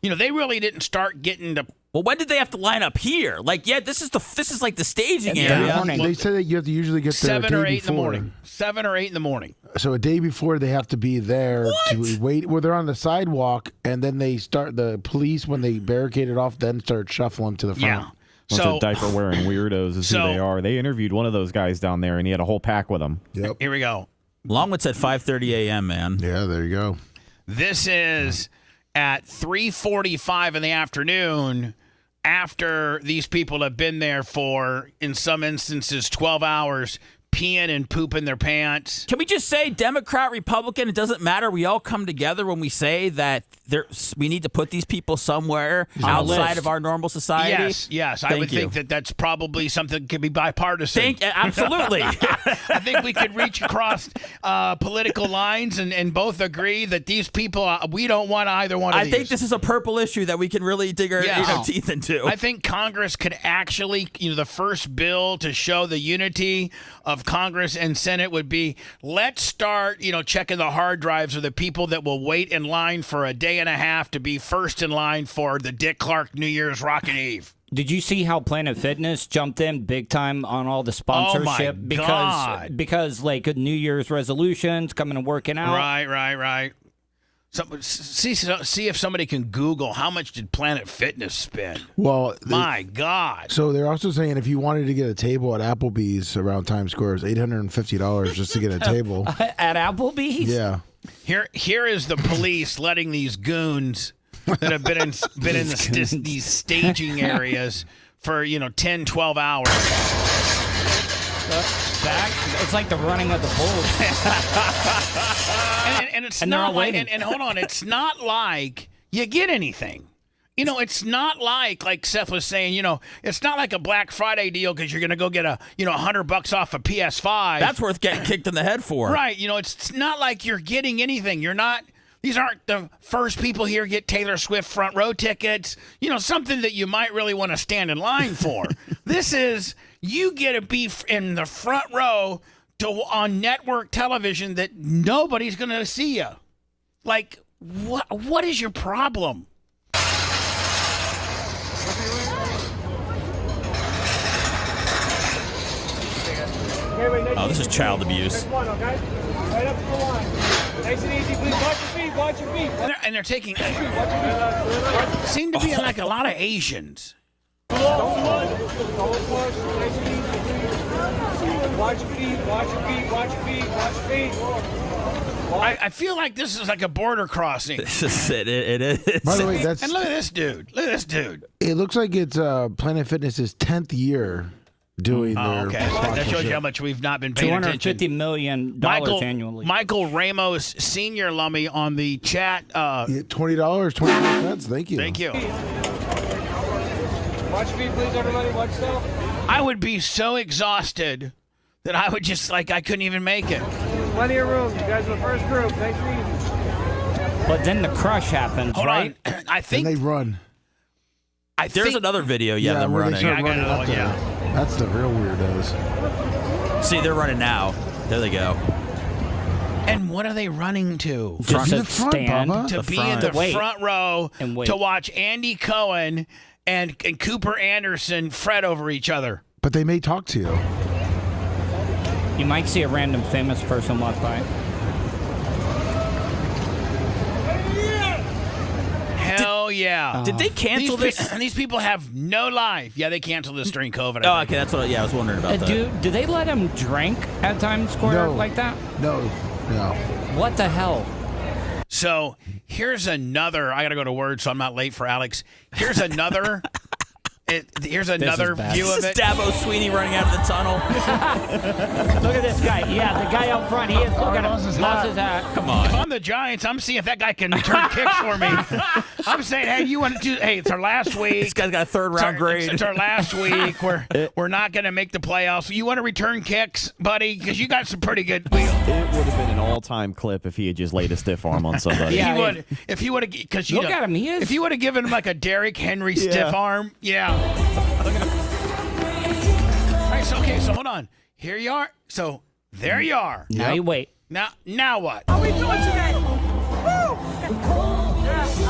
they really didn't start getting to. Well, when did they have to line up here? This is like the staging area. They say that you have to usually get there 7 or 8 in the morning. 7 or 8 in the morning. So a day before they have to be there to wait. Well, they're on the sidewalk, and then the police, when they barricade it off, then start shuffling to the front. Yeah. Bunch of diaper-wearing weirdos is who they are. They interviewed one of those guys down there, and he had a whole pack with him. Yep. Here we go. Longwood said 5:30 a.m., man. Yeah, there you go. This is at 3:45 in the afternoon after these people have been there for, in some instances, 12 hours, peeing and pooping their pants. Can we just say Democrat, Republican, it doesn't matter. We all come together when we say that we need to put these people somewhere outside of our normal society. Yes. I would think that that's probably something that could be bipartisan. Absolutely. I think we could reach across political lines and both agree that these people, we don't want either one of these. I think this is a purple issue that we can really dig our teeth into. I think Congress could actually, the first bill to show the unity of Congress and Senate would be, let's start, checking the hard drives of the people that will wait in line for a day and a half to be first in line for the Dick Clark New Year's Rockin' Eve. Did you see how Planet Fitness jumped in big time on all the sponsorship? Oh my God. Because like New Year's resolutions, coming and working out. Right. See if somebody can Google how much did Planet Fitness spend. Well, my God. So they're also saying if you wanted to get a table at Applebee's around Times Square, it's $850 just to get a table. At Applebee's? Yeah. Here is the police letting these goons that have been in these staging areas for 10, 12 hours. Back. It's like the running of the bulls. and it's not like, and hold on, it's not like you get anything. It's not like Seth was saying, it's not like a Black Friday deal because you're going to go get $100 off a PS5. That's worth getting kicked in the head for. Right. It's not like you're getting anything. You're not. These aren't the first people here get Taylor Swift front row tickets. Something that you might really want to stand in line for. This is, you get to be in the front row on network television that nobody's going to see you. Like, what is your problem? Oh, this is child abuse. Right up to the line. Nice and easy, please. Watch your feet. And they're taking. Seem to be like a lot of Asians. Don't push. Nice and easy, please. Watch your feet. I feel like this is like a border crossing. This is it. It is. By the way, and look at this dude. It looks like it's Planet Fitness's 10th year doing their okay. That shows you how much we've not been paying attention. $250 million annually. Michael Ramos, Senior Lummy on the chat. $20, 25 cents. Thank you. Thank you. Watch your feet, please, everybody. Watch yourself. I would be so exhausted that I would just I couldn't even make it. Plenty of room. You guys are the first group. Nice and easy. But then the crush happens, Hold right? on. I think and they run. There's another video, them where running. They start running up there. That's the real weirdos. See, they're running now. There they go. And what are they running to? Just the front, Bubba. To be in the front row to watch Andy Cohen and Cooper Anderson fret over each other. But they may talk to you. You might see a random famous person walk by. Hell yeah. Did they cancel this? These people have no life. Yeah, they canceled this during COVID. Oh, okay. That's what I was wondering about that. Do they let him drink at Times Square like that? No. What the hell? So here's another. I got to go to Word, so I'm not late for Alex. Here's another. Here's another view of it. This is Dabo Sweeney running out of the tunnel. Look at this guy. Yeah, the guy up front. He is. Look at him. Lost his hat. Come on. If I'm the Giants, I'm seeing if that guy can return kicks for me. I'm saying, hey, you want to do? Hey, it's our last week. This guy's got a third-round grade. It's our last week. We're not going to make the playoffs. You want to return kicks, buddy? Because you got some pretty good. It would have been an all-time clip if he had just laid a stiff arm on somebody. Yeah, he would. If he would have, because look at him. He is. If you would have given him like a Derrick Henry stiff arm, yeah. Look at him. All right, so hold on. Here you are. So there you are. Now you wait. Now what? How we doing today? Woo!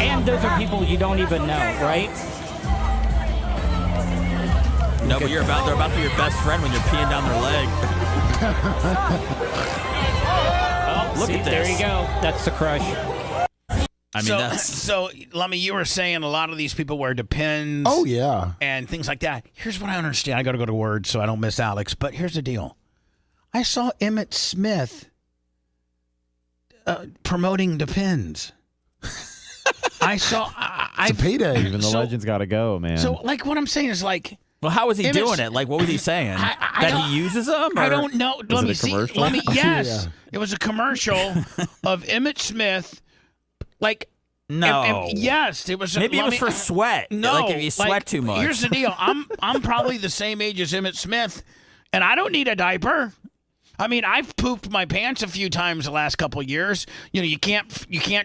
And those are people you don't even know, right? No, but they're about to be your best friend when you're peeing down their leg. Look at this. There you go. That's the crush. I mean, so Lummy, you were saying a lot of these people wear Depends. Oh, yeah. And things like that. Here's what I understand. I got to go to Word so I don't miss Alex. But here's the deal. I saw Emmitt Smith promoting Depends. I saw. It's a payday. Even the legends got to go, man. So, like, what I'm saying is, like. Well, how was he doing it? Like, what was he saying? That he uses them? Or? I don't know. Was it a commercial? Yes. Yeah. It was a commercial of Emmitt Smith. Like, no. Yes, it was. Maybe it was for sweat. No, like if you sweat too much. Here's the deal. I'm probably the same age as Emmitt Smith, and I don't need a diaper. I mean, I've pooped my pants a few times the last couple of years. You can't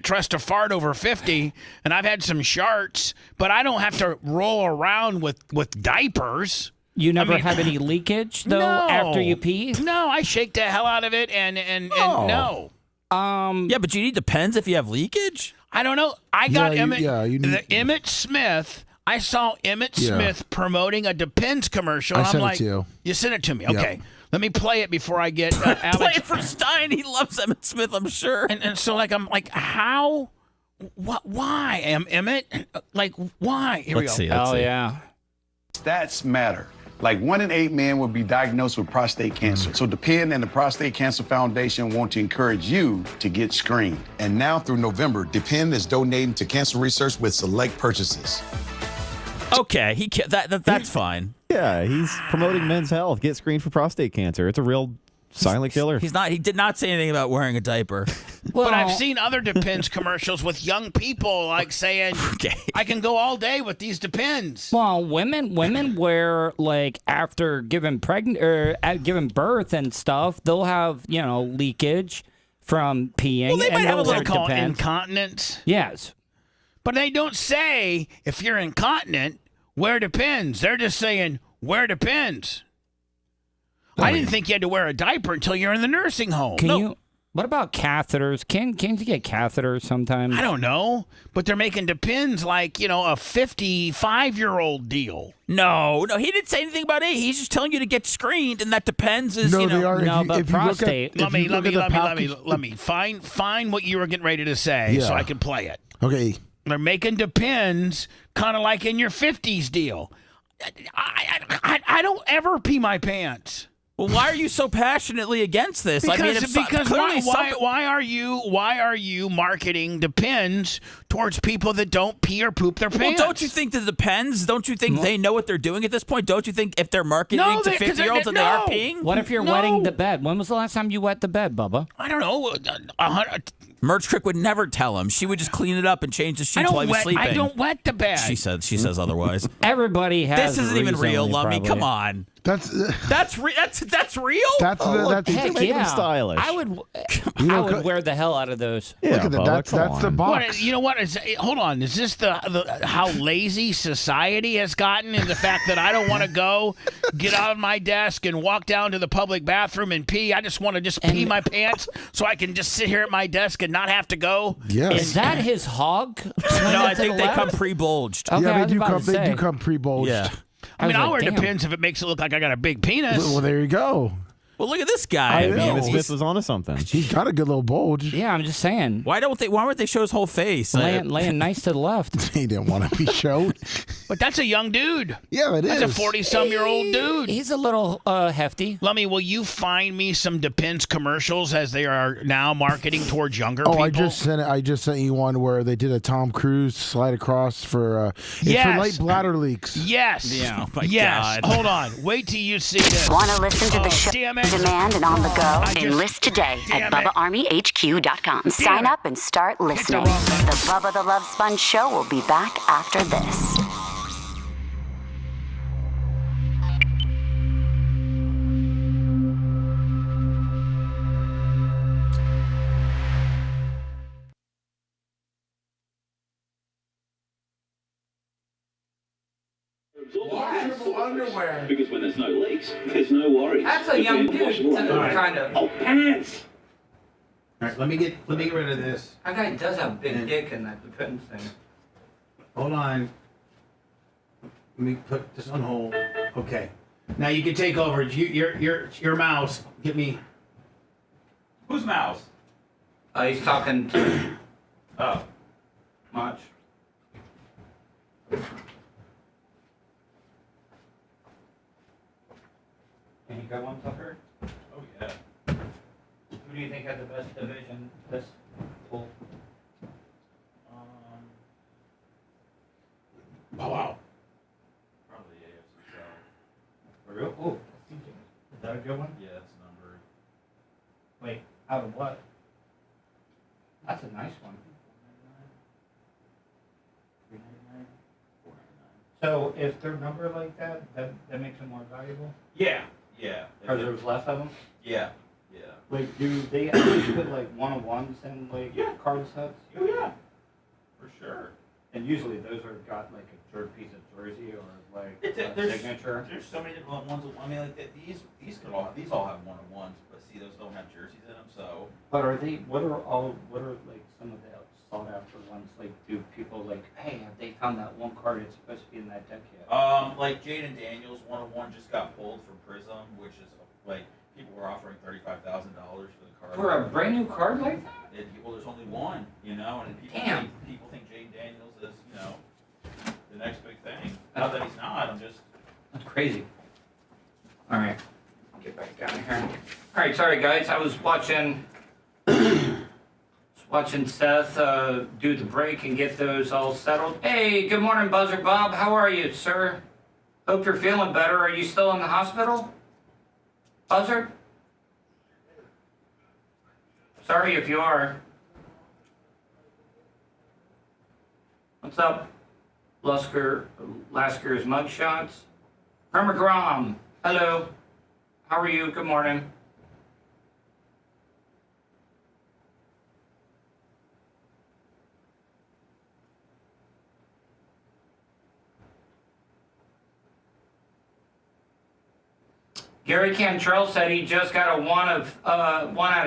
trust a fart over 50, and I've had some sharts, but I don't have to roll around with diapers. You never have any leakage though after you pee? No, I shake the hell out of it, and no. Yeah, but you need Depends if you have leakage? I don't know. I got Emmitt Smith. I saw Emmitt Smith promoting a Depends commercial. I and I'm sent like, it to you. You sent it to me. Yep. Okay. Let me play it before I get Alex. Play it for Stein. He loves Emmitt Smith, I'm sure. And so, like, I'm like, how Why, Emmett? Like, why? Here we go. Oh, yeah. Stats matter. Like 1 in 8 men will be diagnosed with prostate cancer. So Depend and the Prostate Cancer Foundation want to encourage you to get screened. And now through November, Depend is donating to cancer research with select purchases. Okay, that's fine. Yeah, he's promoting men's health. Get screened for prostate cancer. It's a real silent killer. He did not say anything about wearing a diaper. But I've seen other Depends commercials with young people like saying, I can go all day with these Depends. Well, women wear, like, after giving birth and stuff, they'll have, leakage from peeing. Well, they might have a little called incontinence. Yes. But they don't say, if you're incontinent, wear Depends. They're just saying, wear Depends. I didn't think you had to wear a diaper until you're in the nursing home. What about catheters? Can't you get catheters sometimes? I don't know, but they're making Depends like, a 55-year-old deal. No, he didn't say anything about it. He's just telling you to get screened, and that Depends is, No, they are. but prostate. Let me find what you were getting ready to say so I can play it. Okay. They're making Depends kind of like in your 50s deal. I don't ever pee my pants. Well, why are you so passionately against this? Because why are you marketing Depends towards people that don't pee or poop their pants? Well, don't you think that Depends? Don't you think they know what they're doing at this point? Don't you think if they're marketing to 50-year-olds that they are peeing? What if you're wetting the bed? When was the last time you wet the bed, Bubba? I don't know. Merch Crick would never tell him. She would just clean it up and change the sheets while he was sleeping. I don't wet the bed. She says otherwise. Everybody has. This isn't even real, Lummy. Probably. Come on. That's real. that's Heck, make them stylish. I would wear the hell out of those. Look at that. That's the box. What, you know what? Hold on. Is this the how lazy society has gotten in the fact that I don't want to go get out of my desk and walk down to the public bathroom and pee? I just want to pee my pants so I can just sit here at my desk and not have to go. Yes. Is that his hog? No, I think they come pre-bulged. Okay, yeah, they do come pre-bulged. Yeah. I mean, I'll wear Depends if it makes it look like I got a big penis. Well, there you go. Well, look at this guy. Emmett Smith was onto something. He's got a good little bulge. Yeah, I'm just saying. Why would they show his whole face? Laying nice to the left. He didn't want to be showed. But that's a young dude. Yeah, it is. That's a 40-some-year-old dude. He's a little hefty. Lummy, will you find me some Depends commercials as they are now marketing towards younger people? I just sent you one where they did a Tom Cruise slide across for for light bladder leaks. Yes. Yeah. Oh my God. Hold on. Wait till you see this. Want to listen to the show? Damn it. Demand and on the go? Enlist today at BubbaArmyHQ.com. Sign up and start listening. The Bubba the Love Sponge Show will be back after this. Washable underwear. Because when there's no leaks, there's no worries. That's a young dude kind of. Oh, pants. All right, let me get rid of this. That guy does have a big dick in that Depends thing. Hold on. Let me put this on hold. Okay. Now you can take over. Your mouse. Get me. Whose mouse? He's talking to. Oh. Much. Can you go on, Tucker? Oh yeah. Who do you think had the best division this pool? Wow. Probably AFC South. For real? Oh, is that a good one? Yeah, it's numbered. Wait, out of what? That's a nice one. So if they're numbered like that, that makes them more valuable? Yeah. Yeah. Or there's less of them? Yeah. Yeah. Like, do they actually put like one-on-ones in like card sets? Oh yeah. For sure. And usually those are got like a piece of jersey or like a signature. There's so many different ones. I mean, like these all have one-on-ones, but see, those don't have jerseys in them. So. But are they? What are like some of the sought after ones? Like, do people like, hey, have they found that one card it's supposed to be in that deck yet? Like Jaden Daniels one-on-one just got pulled from Prism, which is like People were offering $35,000 for the card. For a brand new card like that? Well, there's only one, you know, and people think Jay Daniels is, you know, the next big thing. Not that he's not. That's crazy. All right, I'll get back down here. All right, sorry guys, I was watching Seth do the break and get those all settled. Hey, good morning, Buzzer Bob. How are you, sir? Hope you're feeling better. Are you still in the hospital, Buzzer? Sorry if you are. What's up, Lasker's mugshots? Herman Grom, hello. How are you? Good morning. Gary Cantrell said he just got a 1 out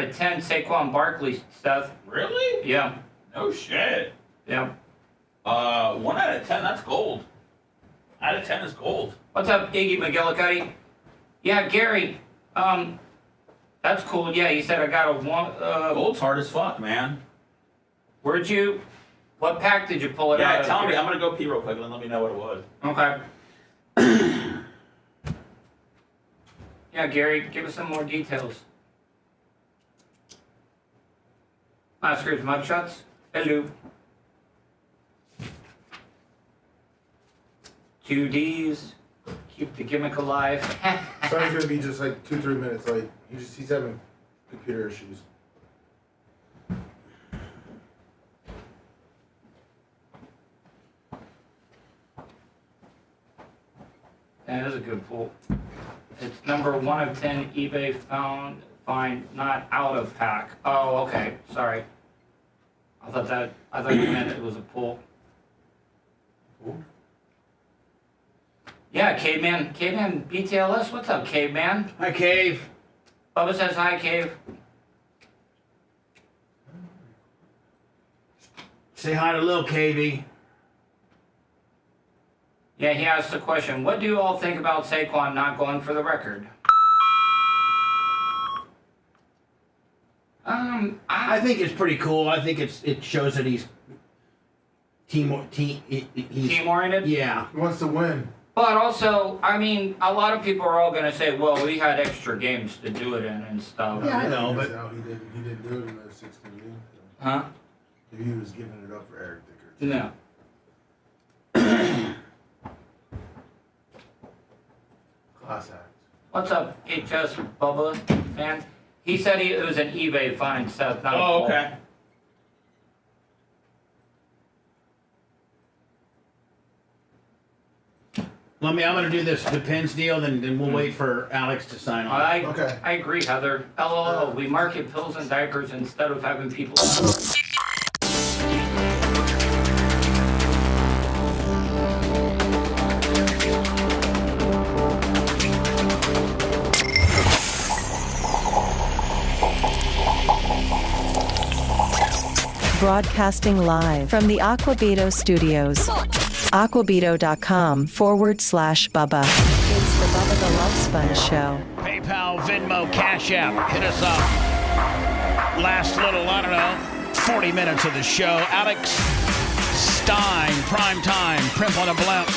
of 10 Saquon Barkley, Seth. Really? Yeah. No shit. Yeah. 1 out of 10, that's gold. Out of 10 is gold. What's up, Iggy McGillicuddy? Yeah, Gary. That's cool. Yeah, he said I got a 1. Gold's hard as fuck, man. What pack did you pull it out of? Yeah, tell me. I'm gonna go pee real quick and let me know what it was. Okay. Yeah, Gary, give us some more details. Oscar's mugshots. Hello. 2 Ds. Keep the gimmick alive. Sorry, gonna be just like 2-3 minutes late. He's having computer issues. That is a good pull. It's number 1 of 10 eBay find not out of pack. Oh, okay. Sorry. I thought you meant it was a pull. Yeah, Caveman BTLS. What's up, Caveman? Hi, Cave. Bubba says hi, Cave. Say hi to Lil Cavey. Yeah, he asked the question, what do you all think about Saquon not going for the record? I think it's pretty cool. I think it shows that he's team-oriented? Yeah. He wants to win. But also, I mean, a lot of people are all going to say, well, we had extra games to do it in and stuff. Yeah, I know, but he didn't do it in the 16 game. Huh? He was giving it up for Eric Dicker. No. Class act. What's up, HS Bubba fan? He said it was an eBay find, Seth, not a Oh, pull. okay. I'm going to do this Depends deal, then we'll wait for Alex to sign on. I agree, Heather. LOL, we market pills and diapers instead of having people... Broadcasting live from the Aquabito studios. Aquabito.com/Bubba. It's the Bubba the Love Sponge Show. PayPal, Venmo, Cash App. Hit us up. Last little, 40 minutes of the show. Alex Stein, prime time, Primp on a Blimp,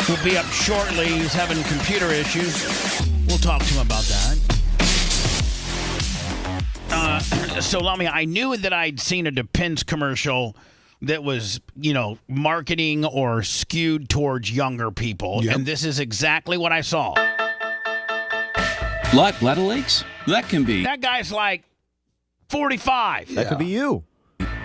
will be up shortly. He's having computer issues. We'll talk to him about that. So, Lami, I knew that I'd seen a Depends commercial that was, marketing or skewed towards younger people. Yep. And this is exactly what I saw. Like bladder leaks? That can be... That guy's like 45. That could be you.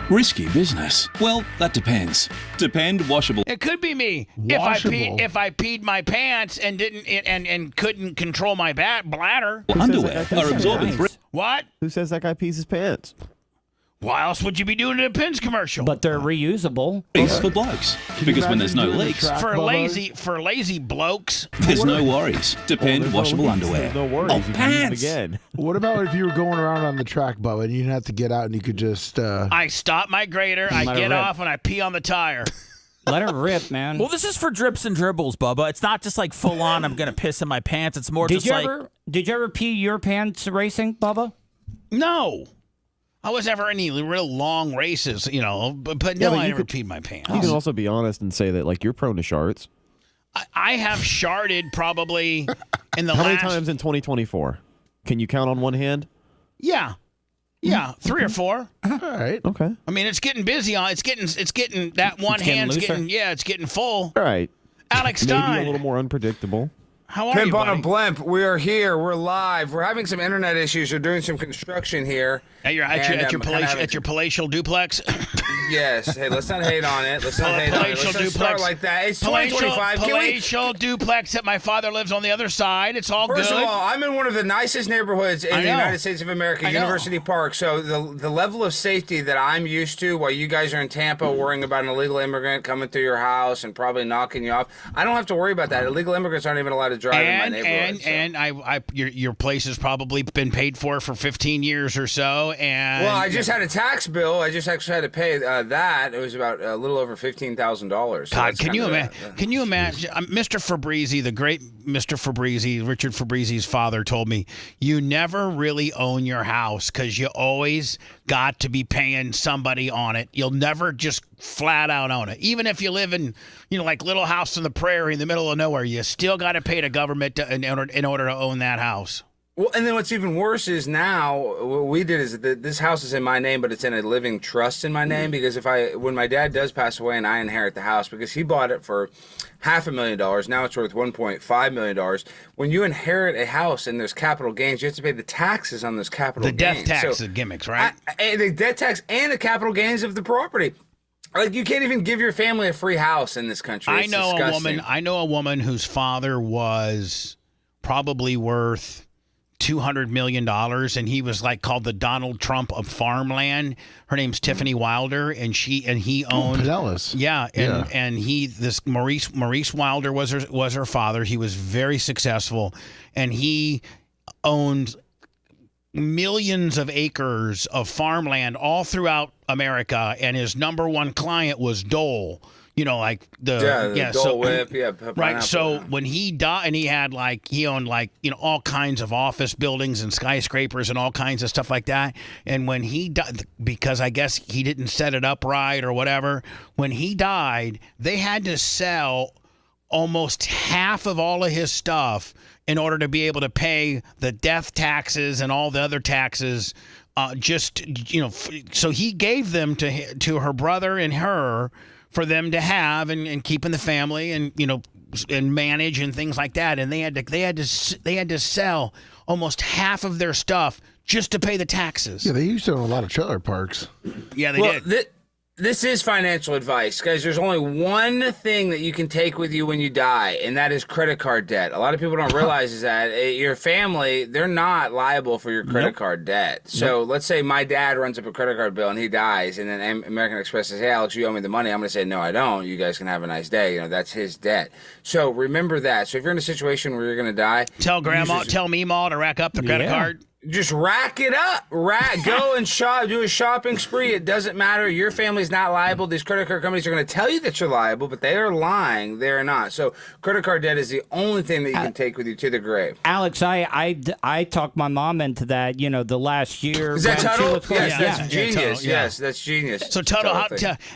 Risky business. Well, that depends. Depend washable. It could be me. Washable. If I peed my pants and didn't and couldn't control my bladder. Well, underwear are absorbing. What? Who says that guy pees his pants? Why else would you be doing a Depends commercial? But they're reusable. It's for blokes. Because when there's no leaks. For lazy blokes. There's no worries. Depend washable underwear. No worries. Oh, pants. Again. What about if you were going around on the track, Bubba, and you didn't have to get out and you could just... I stop my grader, I get off, and I pee on the tire. Let her rip, man. Well, this is for drips and dribbles, Bubba. It's not just like full on. I'm gonna piss in my pants. It's more Did you ever pee your pants racing, Bubba? No. I was never any real long races, but no, I never peed my pants. You can also be honest and say that, like, you're prone to sharts. I have sharted probably in the How last... many times in 2024? Can you count on one hand? Yeah, 3 or 4. All right. Okay. I mean, it's getting busy. It's getting that one hand's it's getting full. All right. Alex Maybe Stein. a little more unpredictable. How are Pimp you, on a buddy? blimp. We are here. We're live. We're having some internet issues. We're doing some construction here. At your palatial duplex. Yes. Hey, let's not hate on it. Let's not hate on it. Let's not start like that. It's 2025. Palatial duplex that my father lives on the other side. It's all First good. of all, I'm in one of the nicest neighborhoods in the United States of America, University Park. So the level of safety that I'm used to while you guys are in Tampa worrying about an illegal immigrant coming through your house and probably knocking you off, I don't have to worry about that. Illegal immigrants aren't even allowed to drive in my neighborhood. And your place has probably been paid for 15 years or so. And well, I just had a tax bill. I just actually had to pay that. It was about a little over $15,000. So God, can you imagine? Can you imagine? Mr. Fabrizi, the great Mr. Fabrizi, Richard Fabrizi's father, told me you never really own your house because you always got to be paying somebody on it. You'll never just flat out own it. Even if you live in, like Little House on the Prairie in the middle of nowhere, you still got to pay the government in order to own that house. Well, and then what's even worse is now what we did is that this house is in my name, but it's in a living trust in my name because when my dad does pass away and I inherit the house, because he bought it for $500,000, now it's worth $1.5 million. When you inherit a house and there's capital gains, you have to pay the taxes on those capital gains. The death tax, the gimmicks, right? The death tax and the capital gains of the property. Like, you can't even give your family a free house in this country. It's disgusting. I know a woman whose father was probably worth $200 million, and he was like called the Donald Trump of farmland. Her name's Tiffany Wilder, and he owned Pinellas. And this Maurice Wilder was her father. He was very successful, and he owned millions of acres of farmland all throughout America, and his number one client was Dole. Like the Dole Whip, right. So when he died, and he owned all kinds of office buildings and skyscrapers and all kinds of stuff like that. And when he died, because I guess he didn't set it up right or whatever, when he died, they had to sell almost half of all of his stuff in order to be able to pay the death taxes and all the other taxes. So he gave them to her brother and her, for them to have and keep in the family and and manage and things like that, and they had to sell almost half of their stuff just to pay the taxes. Yeah, they used to own a lot of trailer parks. Yeah, they did. This is financial advice, guys. There's only one thing that you can take with you when you die, and that is credit card debt. A lot of people don't realize is that your family, they're not liable for your credit card debt. So let's say my dad runs up a credit card bill and he dies, and then American Express says, "Hey, Alex, you owe me the money." I'm going to say, "No, I don't. You guys can have a nice day." That's his debt. So remember that. So if you're in a situation where you're going to die, tell Grandma, tell Meemaw to rack up the credit card. Just rack it up. Go and shop. Do a shopping spree. It doesn't matter. Your family's not liable. These credit card companies are going to tell you that you're liable, but they are lying. They are not. So credit card debt is the only thing that you can take with you to the grave. Alex, I talked my mom into that. The last year. Is that Tuttle? Yes, that's genius. Tuttle, yes, that's genius. So Tuttle,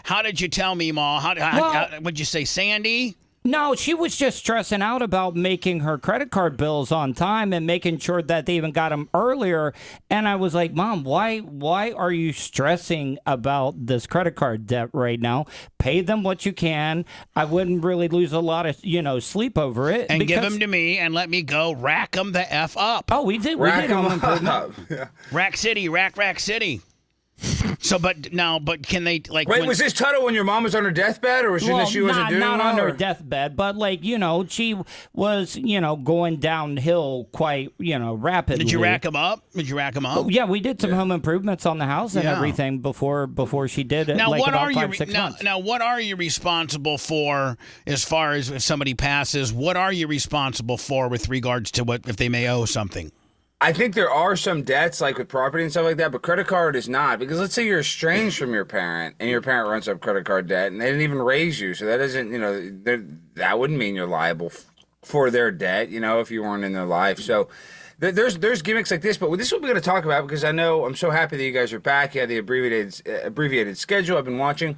how did you tell Meemaw? How would you say, Sandy? No, she was just stressing out about making her credit card bills on time and making sure that they even got them earlier. And I was like, Mom, why are you stressing about this credit card debt right now? Pay them what you can. I wouldn't really lose a lot of, sleep over it. And give them to me and let me go rack them the F up. Oh, we did. We did home improvement. Yeah. Rack City. So, but can they Wait, was this Tuttle when your mom was on her deathbed, or was she wasn't doing not well, on her deathbed, but she was going downhill quite rapidly. Did you rack them up? Oh, yeah, we did some home improvements on the house and everything before she did it. Now, what are you? Now, what are you responsible for as far as if somebody passes? What are you responsible for with regards to what if they may owe something? I think there are some debts, like with property and stuff like that, but credit card is not. Because let's say you're estranged from your parent, and your parent runs up credit card debt, and they didn't even raise you, so that doesn't, that wouldn't mean you're liable for their debt, if you weren't in their life. So there's gimmicks like this, but this is what we're going to talk about, because I know I'm so happy that you guys are back. You had the abbreviated schedule I've been watching.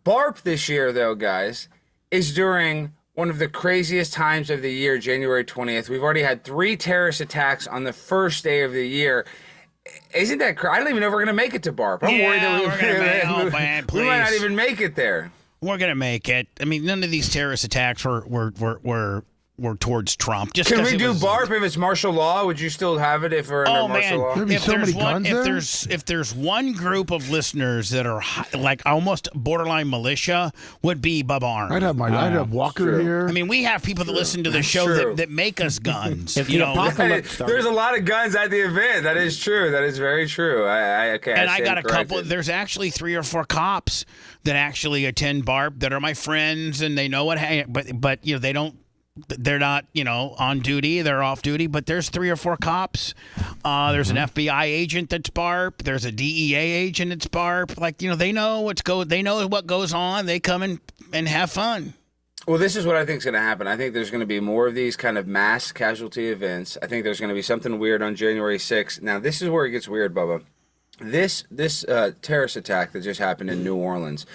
BARP this year, though, guys, is during one of the craziest times of the year, January 20th. We've already had 3 terrorist attacks on the first day of the year. Isn't that crazy? I don't even know if we're going to make it to BARP. I'm worried that we're going to make it. Oh, man, please. We might not even make it there. We're going to make it. I mean, none of these terrorist attacks were towards Trump. Just can we do BARP if it's martial law? Would you still have it if we're under martial law? If there's one group of listeners that are like almost borderline militia, would be Bubba Army. I'd have Walker here. I mean, we have people that listen to the show that make us guns. There's a lot of guns at the event. That is true. That is very true. I got a couple. There's actually 3 or 4 cops that actually attend BARP that are my friends, and they know what. But they don't. They're not, on duty. They're off duty. But there's 3 or 4 cops. There's an FBI agent that's BARP. There's a DEA agent that's BARP. Like, they know They know what goes on. They come and have fun. Well, this is what I think is going to happen. I think there's going to be more of these kind of mass casualty events. I think there's going to be something weird on January 6th. Now, this is where it gets weird, Bubba. This terrorist attack that just happened in New Orleans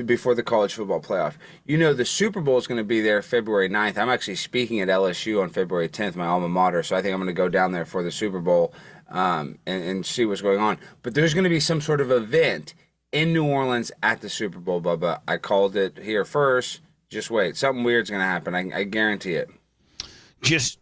before the college football playoff. The Super Bowl is going to be there February 9th. I'm actually speaking at LSU on February 10th, my alma mater, so I think I'm going to go down there for the Super Bowl and see what's going on. But there's going to be some sort of event in New Orleans at the Super Bowl, Bubba. I called it here first. Just wait. Something weird's going to happen. I guarantee it. Just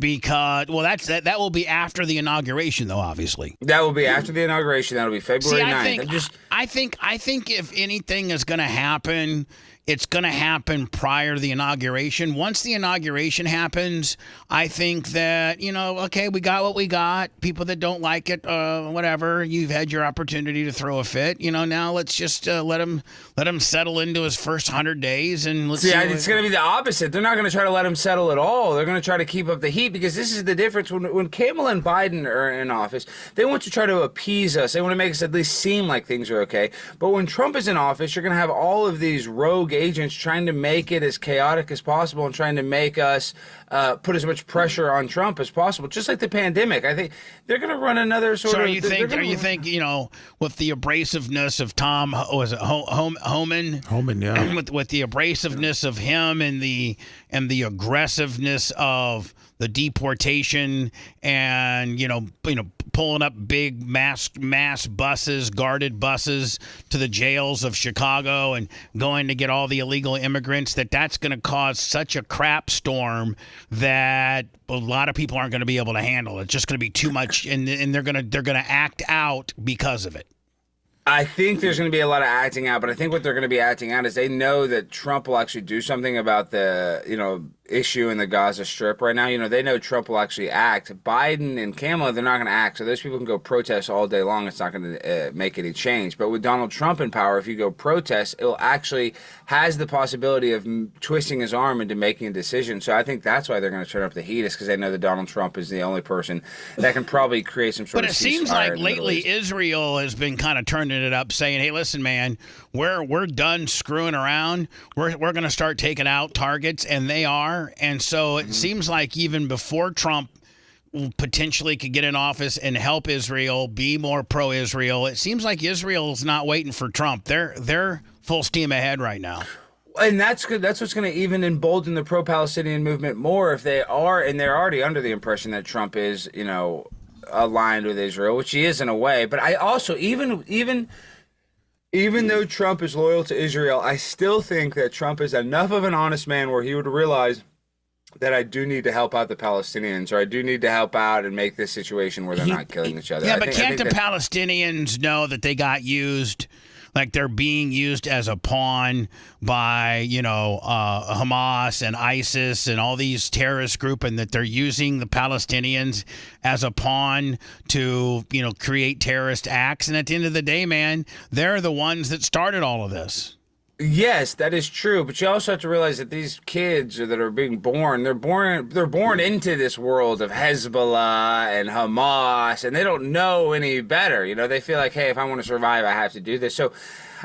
because, that will be after the inauguration, though. Obviously, that will be after the inauguration. That'll be February 9th. I think if anything is going to happen, it's going to happen prior to the inauguration. Once the inauguration happens, I think that, okay, we got what we got. People that don't like it, whatever, you've had your opportunity to throw a fit. Now let's just let him settle into his first 100 days. And let's see. It's going to be the opposite. They're not going to try to let him settle at all. They're going to try to keep up the heat, because this is the difference. When Kamala and Biden are in office, they want to try to appease us. They want to make us at least seem like things are okay. But when Trump is in office, you're going to have all of these rogue agents trying to make it as chaotic as possible and trying to make us put as much pressure on Trump as possible, just like the pandemic. I think they're going to run another sort of. So you think with the abrasiveness of Tom, was it Homan? Homan, yeah. With the abrasiveness of him and the aggressiveness of the deportation and pulling up big mass buses, guarded buses to the jails of Chicago and going to get all the illegal immigrants, that's going to cause such a crap storm that a lot of people aren't going to be able to handle it. It's just going to be too much, and they're going to act out because of it. I think there's going to be a lot of acting out, but I think what they're going to be acting out is they know that Trump will actually do something about the, issue in the Gaza Strip right now. They know Trump will actually act. Biden and Kamala, they're not going to act. So those people can go protest all day long. It's not going to make any change. But with Donald Trump in power, if you go protest, it'll actually has the possibility of twisting his arm into making a decision. So I think that's why they're going to turn up the heat, is because they know that Donald Trump is the only person that can probably create some sort of ceasefire. But it seems like lately Israel has been kind of turning it up, saying, hey, listen, man, we're done screwing around. We're going to start taking out targets, and they are. And so it seems like even before Trump potentially could get in office and help Israel be more pro-Israel, it seems like Israel's not waiting for Trump. They're full steam ahead right now. And that's good. That's what's going to even embolden the pro-Palestinian movement more, if they are, and they're already under the impression that Trump is, aligned with Israel, which he is in a way. But I also, even though Trump is loyal to Israel, I still think that Trump is enough of an honest man where he would realize that I do need to help out the Palestinians, or I do need to help out and make this situation where they're not killing each other. Yeah, but can't the Palestinians know that they got used, like they're being used as a pawn by, Hamas and ISIS and all these terrorist group, and that they're using the Palestinians as a pawn to, create terrorist acts? And at the end of the day, man, they're the ones that started all of this. Yes, that is true. But you also have to realize that these kids that are being born, they're born into this world of Hezbollah and Hamas, and they don't know any better. You know, they feel like, hey, if I want to survive, I have to do this. So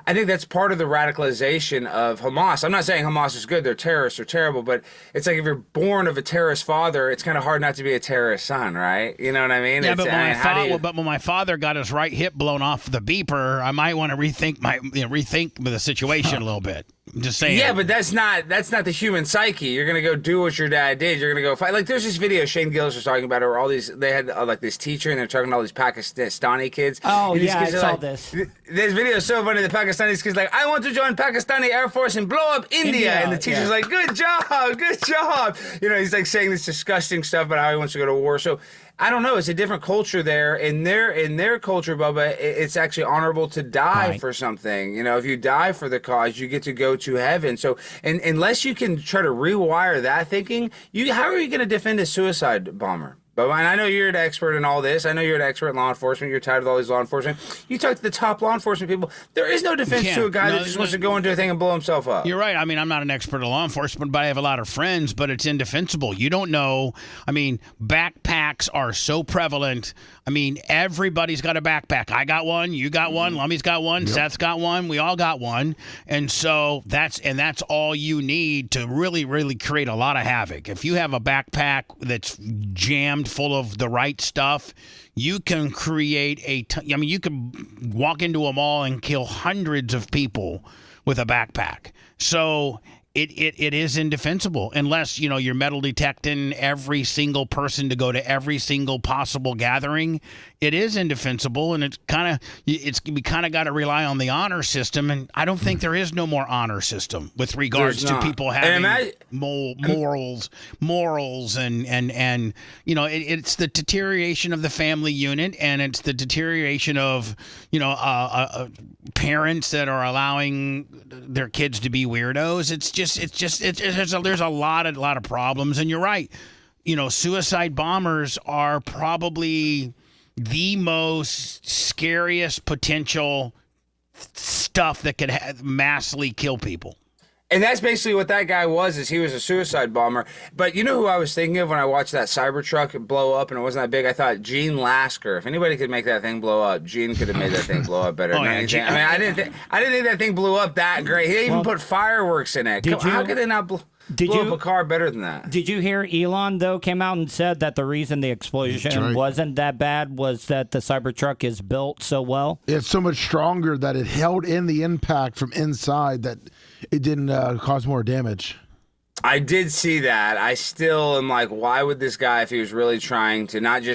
I think that's part of the radicalization of Hamas. I'm not saying Hamas is good. They're terrorists. They're terrible. But it's like if you're born of a terrorist father, it's kind of hard not to be a terrorist son, right? You know what I mean? Yeah, It's, but when my father got his right hip blown off the beeper, I might want to rethink the situation a little bit. I'm just saying. Yeah, but that's not the human psyche. You're gonna go do what your dad did. You're gonna go fight. Like there's this video Shane Gillis was talking about, where all these they had like this teacher and they're talking to all these Pakistani kids. Oh and these yeah, I kids are saw like, this. This video is so funny. The Pakistani kids like, I want to join Pakistani Air Force and blow up India. And the teacher's like, good job. You know, he's like saying this disgusting stuff about how he wants to go to war. So I don't know. It's a different culture there. In their culture, Bubba, it's actually honorable to die for something. You know, if you die for the cause, you get to go to heaven. So, and unless you can try to rewire that thinking, how are you going to defend a suicide bomber? But and I know you're an expert in all this. I know you're an expert in law enforcement. You're tired of all these law enforcement. You talk to the top law enforcement people. There is no defense to a guy that just wants to go into a thing and blow himself up. You're right. I mean, I'm not an expert in law enforcement, but I have a lot of friends, but it's indefensible. You don't know. I mean, backpacks are so prevalent. I mean, everybody's got a backpack. I got one. You got one. Lummy's got one. Yep. Seth's got one. We all got one. And so that's all you need to really, really create a lot of havoc. If you have a backpack that's jammed full of the right stuff, you can create you can walk into a mall and kill hundreds of people with a backpack. So it is indefensible unless, you're metal detecting every single person to go to every single possible gathering. It is indefensible, and we kind of got to rely on the honor system, and I don't think there is no more honor system with regards to people having morals, and it's the deterioration of the family unit, and it's the deterioration of parents that are allowing their kids to be weirdos. There's a lot of problems, and you're right. Suicide bombers are probably the most scariest potential stuff that could massively kill people. And that's basically what that guy was, is he was a suicide bomber. But you know who I was thinking of when I watched that Cybertruck blow up and it wasn't that big? I thought Gene Lasker. If anybody could make that thing blow up, Gene could have made that thing blow up better than anything. I didn't think that thing blew up that great. He even put fireworks in it. How could they not blow up a car better than that? Did you hear Elon, though, came out and said that the reason the explosion wasn't that bad was that the Cybertruck is built so well? It's so much stronger that it held in the impact from inside that it didn't cause more damage. I did see that. I still am like, why would this guy, if he was really trying to make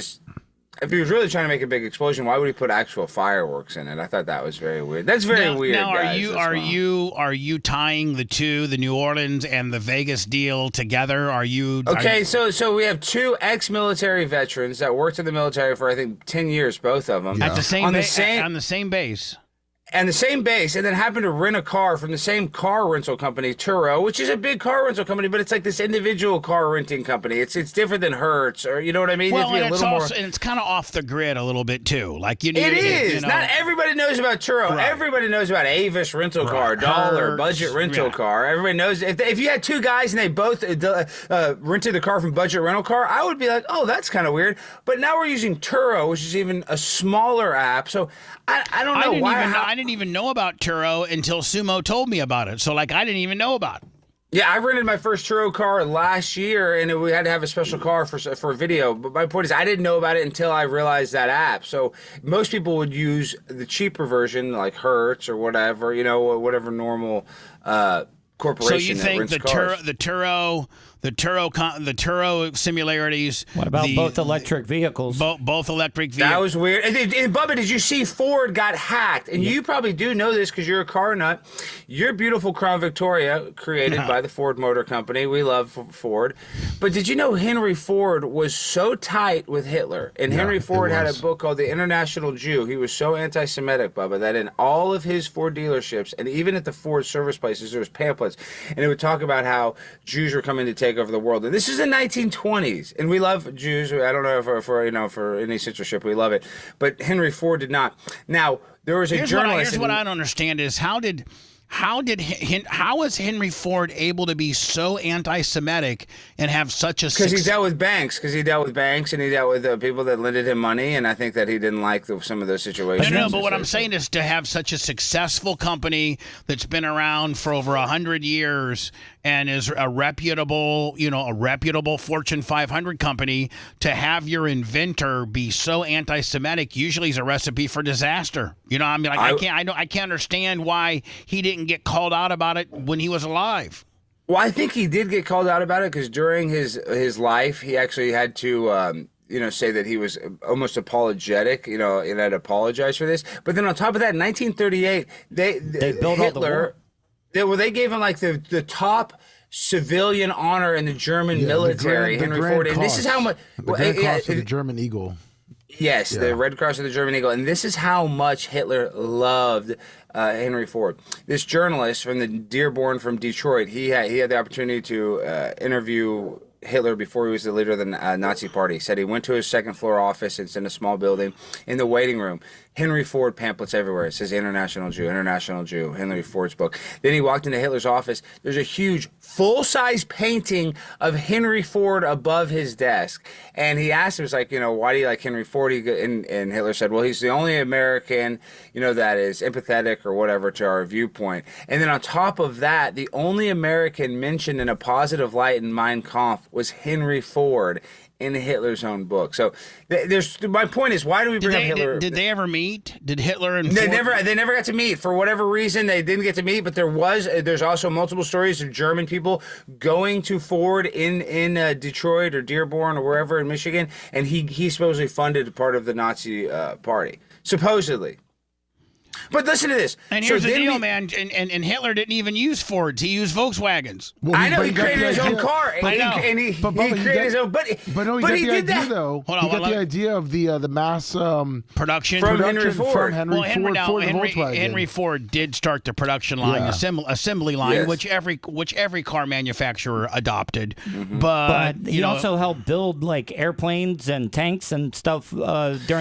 a big explosion, why would he put actual fireworks in it? I thought that was very weird. That's very weird. Now, guys. are you tying the New Orleans and the Vegas deal together? So we have two ex-military veterans that worked in the military for I think 10 years, both of them, on the same base. And the same base, and then happened to rent a car from the same car rental company, Turo, which is a big car rental company, but it's like this individual car renting company. It's different than Hertz, or you know what I mean? Well, and it's kind of off the grid a little bit too. Like it is. Not everybody knows about Turo. Right. Everybody knows about Avis rental car, Dollar budget rental car. Everybody knows if you had two guys and they both rented the car from budget rental car, I would be like, oh, that's kind of weird. But now we're using Turo, which is even a smaller app. So I don't know why. I didn't even know about Turo until Sumo told me about it. So I didn't even know about it. Yeah, I rented my first Turo car last year, and we had to have a special car for video. But my point is, I didn't know about it until I realized that app. So most people would use the cheaper version, like Hertz or whatever, whatever normal corporation. So you think the Turo similarities. What about both electric vehicles? Both electric vehicles. That was weird. And Bubba, did you see Ford got hacked? And you probably do know this because you're a car nut. Your beautiful Crown Victoria, created by the Ford Motor Company. We love Ford. But did you know Henry Ford was so tight with Hitler? And Henry Ford had a book called The International Jew. He was so anti-Semitic, Bubba, that in all of his Ford dealerships, and even at the Ford service places, there was pamphlets. And it would talk about how Jews were coming to take over the world. And this is the 1920s, and we love Jews. I don't know for any censorship, we love it. But Henry Ford did not. Now there was a journalist. Here's what I don't understand is how did how is Henry Ford able to be so anti-Semitic and have such a because he dealt with banks, and he dealt with people that lended him money, and I think that he didn't like some of those situations. No, but what I'm saying is to have such a successful company that's been around for over 100 years and is a reputable Fortune 500 company, to have your inventor be so anti-Semitic usually is a recipe for disaster. You know, I mean, like, I can't understand why he didn't get called out about it when he was alive. Well, I think he did get called out about it because during his life, he actually had to, say that he was almost apologetic, and had apologized for this. But then on top of that, in 1938, they built Hitler. They gave him like the top civilian honor in the German military, Henry Ford. And this is how much the Grand Cross of the German Eagle. Yes, the Red Cross of the German Eagle. And this is how much Hitler loved Henry Ford. This journalist from the Dearborn from Detroit, he had the opportunity to interview Hitler before he was the leader of the Nazi Party. He said he went to his second floor office. It's in a small building. In the waiting room, Henry Ford pamphlets everywhere. It says International Jew, Henry Ford's book. Then he walked into Hitler's office. There's a huge full-size painting of Henry Ford above his desk. And he asked him, it's like, why do you like Henry Ford? And Hitler said, well, he's the only American, that is empathetic or whatever to our viewpoint. And then on top of that, the only American mentioned in a positive light in Mein Kampf was Henry Ford in Hitler's own book. So my point is, why do we bring up Hitler? Did they ever meet? Did Hitler and they Ford? They never got to meet. For whatever reason, they didn't get to meet, but there's also multiple stories of German people going to Ford in Detroit or Dearborn or wherever in Michigan, and he supposedly funded part of the Nazi party. Supposedly. But listen to this. And here's the deal, man. And Hitler didn't even use Fords. He used Volkswagens. Well, I know he created his own car. He created his own. But he did that. Though. Hold on, he got the idea of the mass production from Henry Ford. Henry Ford did start the production line, assembly line, which every car manufacturer adopted. Mm-hmm. But he also helped build like airplanes and tanks and stuff during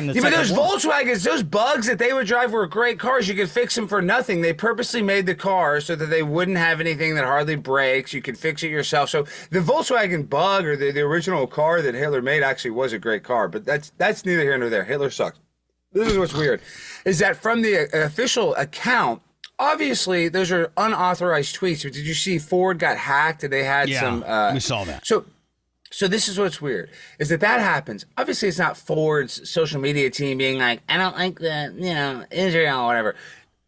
the Second War. But those Volkswagens, those bugs that they would drive were great cars. You could fix them for nothing. They purposely made the car so that they wouldn't have anything that hardly breaks. You could fix it yourself. So the Volkswagen Bug, or the original car that Hitler made, actually was a great car. But that's neither here nor there. Hitler sucks. This is what's weird, is that from the official account, obviously those are unauthorized tweets. But did you see Ford got hacked and they had some? We saw that. So this is what's weird, is that happens. Obviously, it's not Ford's social media team being like, I don't like Israel or whatever.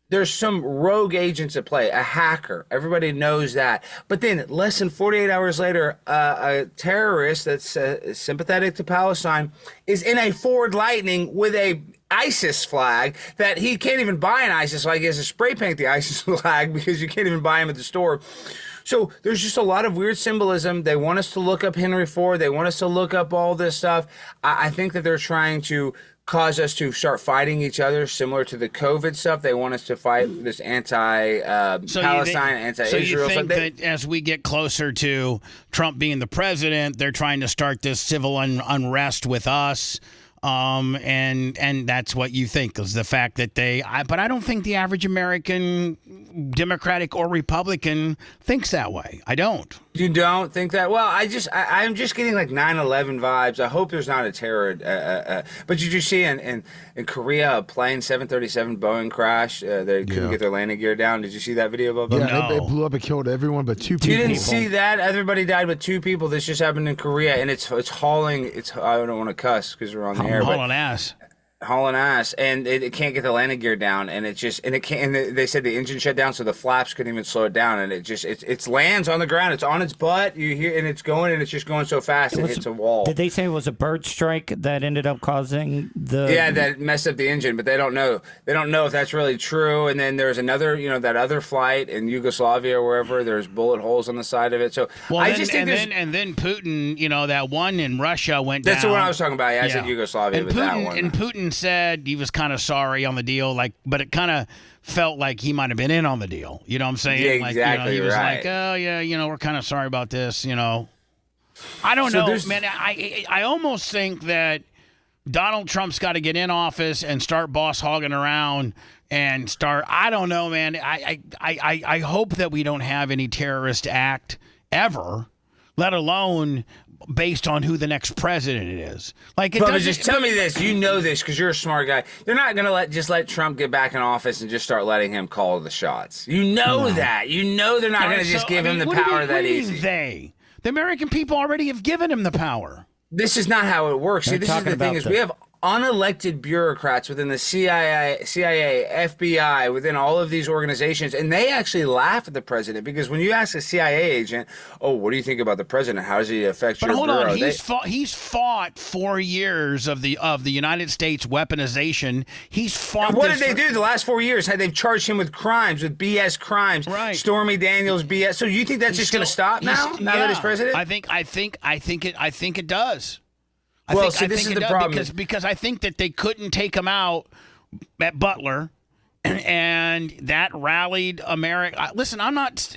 There's some rogue agents at play, a hacker. Everybody knows that. But then less than 48 hours later, a terrorist that's sympathetic to Palestine is in a Ford Lightning with a ISIS flag that he can't even buy an ISIS flag. He has to spray paint the ISIS flag because you can't even buy them at the store. So there's just a lot of weird symbolism. They want us to look up Henry Ford. They want us to look up all this stuff. I think that they're trying to cause us to start fighting each other, similar to the COVID stuff. They want us to fight this anti-Palestine, anti-Israel. So you think that as we get closer to Trump being the president, they're trying to start this civil unrest with us? And that's what you think is the fact that but I don't think the average American, Democratic or Republican, thinks that way. I don't. You don't think that? Well, I'm just getting like 9/11 vibes. I hope there's not a terror. But did you see in Korea a plane 737 Boeing crash? They couldn't get their landing gear down. Did you see that video of it? Yeah, it blew up. It killed everyone but two people. You didn't see that? Everybody died but two people. This just happened in Korea, and it's hauling. I don't want to cuss because we're on the air. Hauling ass, and it can't get the landing gear down, and it can't. And they said the engine shut down, so the flaps couldn't even slow it down, and it lands on the ground. It's on its butt. You hear, and it's going, and it's just going so fast it hits a wall. Did they say it was a bird strike that ended up causing the? Yeah, that messed up the engine, but they don't know. They don't know if that's really true. And then there's another, that other flight in Yugoslavia or wherever. There's bullet holes on the side of it. So then Putin, that one in Russia went down. That's the one I was talking about. Yeah, I said Yugoslavia, but that one. And Putin said he was kind of sorry on the deal, but it kind of felt like he might have been in on the deal. You know what I'm saying? Yeah, exactly. He was right. like, oh yeah, we're kind of sorry about this. I don't know, man. I almost think that Donald Trump's got to get in office and start boss hogging around and start. I don't know, man. I hope that we don't have any terrorist act ever, let alone based on who the next president is. Like, it But just tell me this. You know this because you're a smart guy. They're not going to just let Trump get back in office and just start letting him call the shots. You know that. You know they're not going to just give him the power that easy. The American people already have given him the power. This is not how it works. See, this is the thing is we have unelected bureaucrats within the CIA, FBI, within all of these organizations, and they actually laugh at the president because when you ask a CIA agent, "Oh, what do you think about the president? How does he affect your bureau?" But hold on, he's fought 4 years of the United States weaponization. He's fought. And what did they do the last 4 years? Had they charged him with crimes, with BS crimes? Right. Stormy Daniels BS. So you think that's just going to stop now that he's president? I think it does. This is the problem. Because I think that they couldn't take him out at Butler, and that rallied America. Listen, I'm not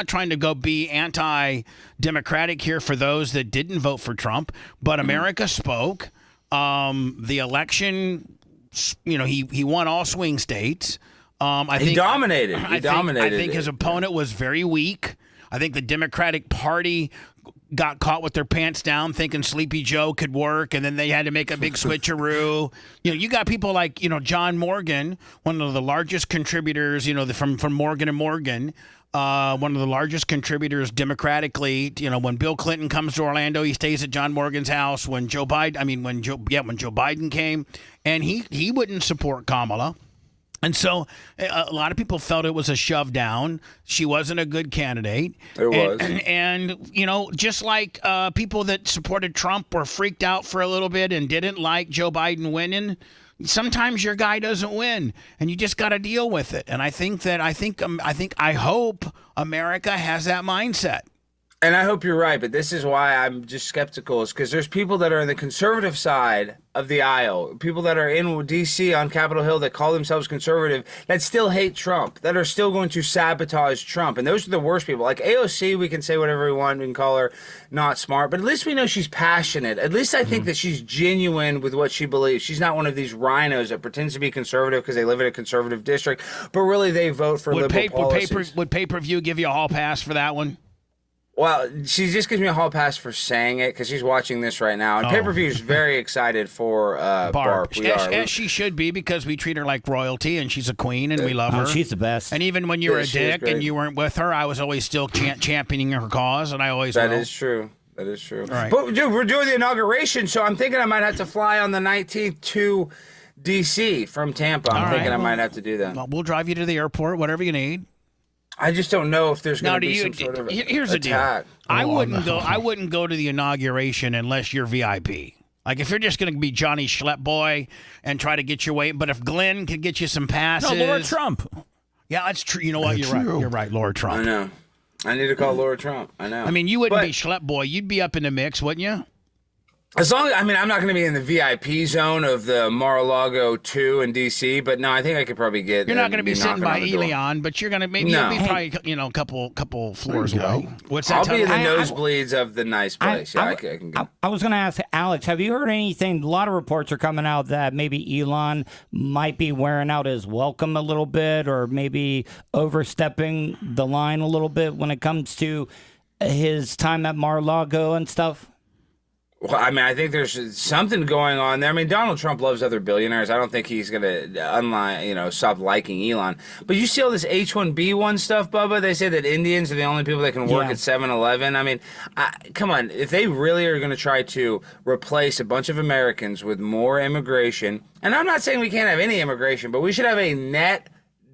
trying to go be anti-democratic here for those that didn't vote for Trump, but America spoke. The election, he won all swing states. He dominated. I think his opponent was very weak. I think the Democratic Party got caught with their pants down thinking Sleepy Joe could work, and then they had to make a big switcheroo. You got people like, John Morgan, one of the largest contributors, from Morgan & Morgan, one of the largest contributors democratically. When Bill Clinton comes to Orlando, he stays at John Morgan's house. When Joe Biden came, and he wouldn't support Kamala. And so a lot of people felt it was a shove down. She wasn't a good candidate. It was. And just like people that supported Trump were freaked out for a little bit and didn't like Joe Biden winning, sometimes your guy doesn't win, and you just got to deal with it. And I hope America has that mindset. And I hope you're right, but this is why I'm just skeptical, is because there's people that are on the conservative side of the aisle, people that are in D.C. on Capitol Hill that call themselves conservative, that still hate Trump, that are still going to sabotage Trump. And those are the worst people. Like AOC, we can say whatever we want. We can call her not smart, but at least we know she's passionate. At least I think that she's genuine with what she believes. She's not one of these rhinos that pretends to be conservative because they live in a conservative district, but really they vote for liberal policies. Would pay-per-view give you a hall pass for that one? Well, she just gives me a hall pass for saying it because she's watching this right now. And pay-per-view is very excited for Barb. As she should be, because we treat her like royalty, and she's a queen, and we love her. She's the best. And even when you were a dick and you weren't with her, I was always still championing her cause, and I always will. That is true. That is true. All right. But, dude, we're doing the inauguration, so I'm thinking I might have to fly on the 19th to D.C. from Tampa. I'm thinking I might have to do that. Well, we'll drive you to the airport, whatever you need. I just don't know if there's going to be some sort of here's attack. The deal. I wouldn't go to the inauguration unless you're VIP. Like, if you're just going to be Johnny Schlepp Boy and try to get your way, but if Glenn could get you some passes. No, Laura Trump. Yeah, that's true. You know what? You're right. You're right, Laura Trump. I know. I need to call Laura Trump. I know. I mean, you wouldn't be Schlepp Boy. You'd be up in the mix, wouldn't you? As long as, I'm not going to be in the VIP zone of the Mar-a-Lago 2 in D.C., but no, I think I could probably get. You're not going to be sitting by Elion, but you're going to maybe you'll be probably a couple floors away. What's that? I'll be in the nosebleeds of the nice place. I can go. I was going to ask Alex, have you heard anything? A lot of reports are coming out that maybe Elon might be wearing out his welcome a little bit, or maybe overstepping the line a little bit when it comes to his time at Mar-a-Lago and stuff. Well, I mean, I think there's something going on there. I mean, Donald Trump loves other billionaires. I don't think he's going to stop liking Elon. But you see all this H-1B1 stuff, Bubba? They say that Indians are the only people that can work at 7-Eleven. I mean, come on. If they really are going to try to replace a bunch of Americans with more immigration, and I'm not saying we can't have any immigration, but we should have a net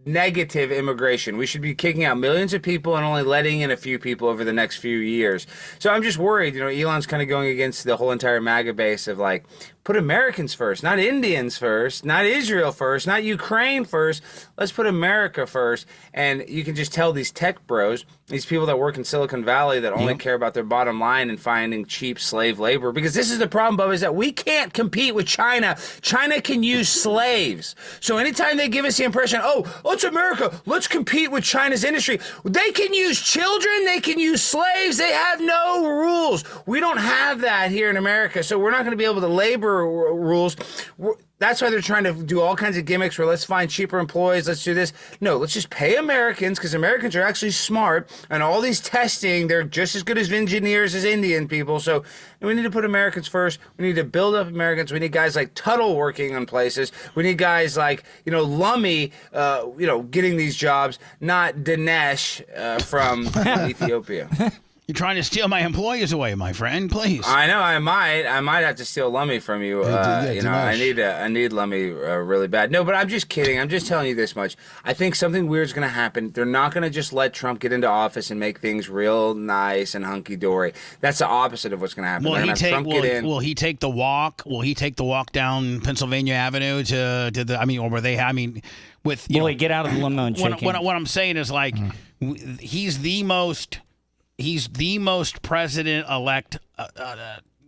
negative immigration. We should be kicking out millions of people and only letting in a few people over the next few years. So I'm just worried, Elon's kind of going against the whole entire MAGA base of like, put Americans first, not Indians first, not Israel first, not Ukraine first. Let's put America first. And you can just tell these tech bros these people that work in Silicon Valley that only care about their bottom line and finding cheap slave labor. Because this is the problem, Bubba, is that we can't compete with China. China can use slaves. So anytime they give us the impression, oh, it's America, let's compete with China's industry. They can use children, they can use slaves, they have no rules. We don't have that here in America, so we're not going to be able to labor rules. That's why they're trying to do all kinds of gimmicks where let's find cheaper employees, let's do this. No, let's just pay Americans, because Americans are actually smart, and all these testing, they're just as good as engineers as Indian people. So we need to put Americans first. We need to build up Americans. We need guys like Tuttle working on places. We need guys like, Lummi, getting these jobs, not Dinesh from Ethiopia. You're trying to steal my employees away, my friend. Please. I know. I might have to steal Lummi from you. I need Lummi really bad. No, but I'm just kidding. I'm just telling you this much. I think something weird's going to happen. They're not going to just let Trump get into office and make things real nice and hunky dory. That's the opposite of what's going to happen. Will he take the walk? Will he take the walk down Pennsylvania Avenue to the? Will he get out of the limo and shake what I'm saying is he's the most. He's the most president-elect.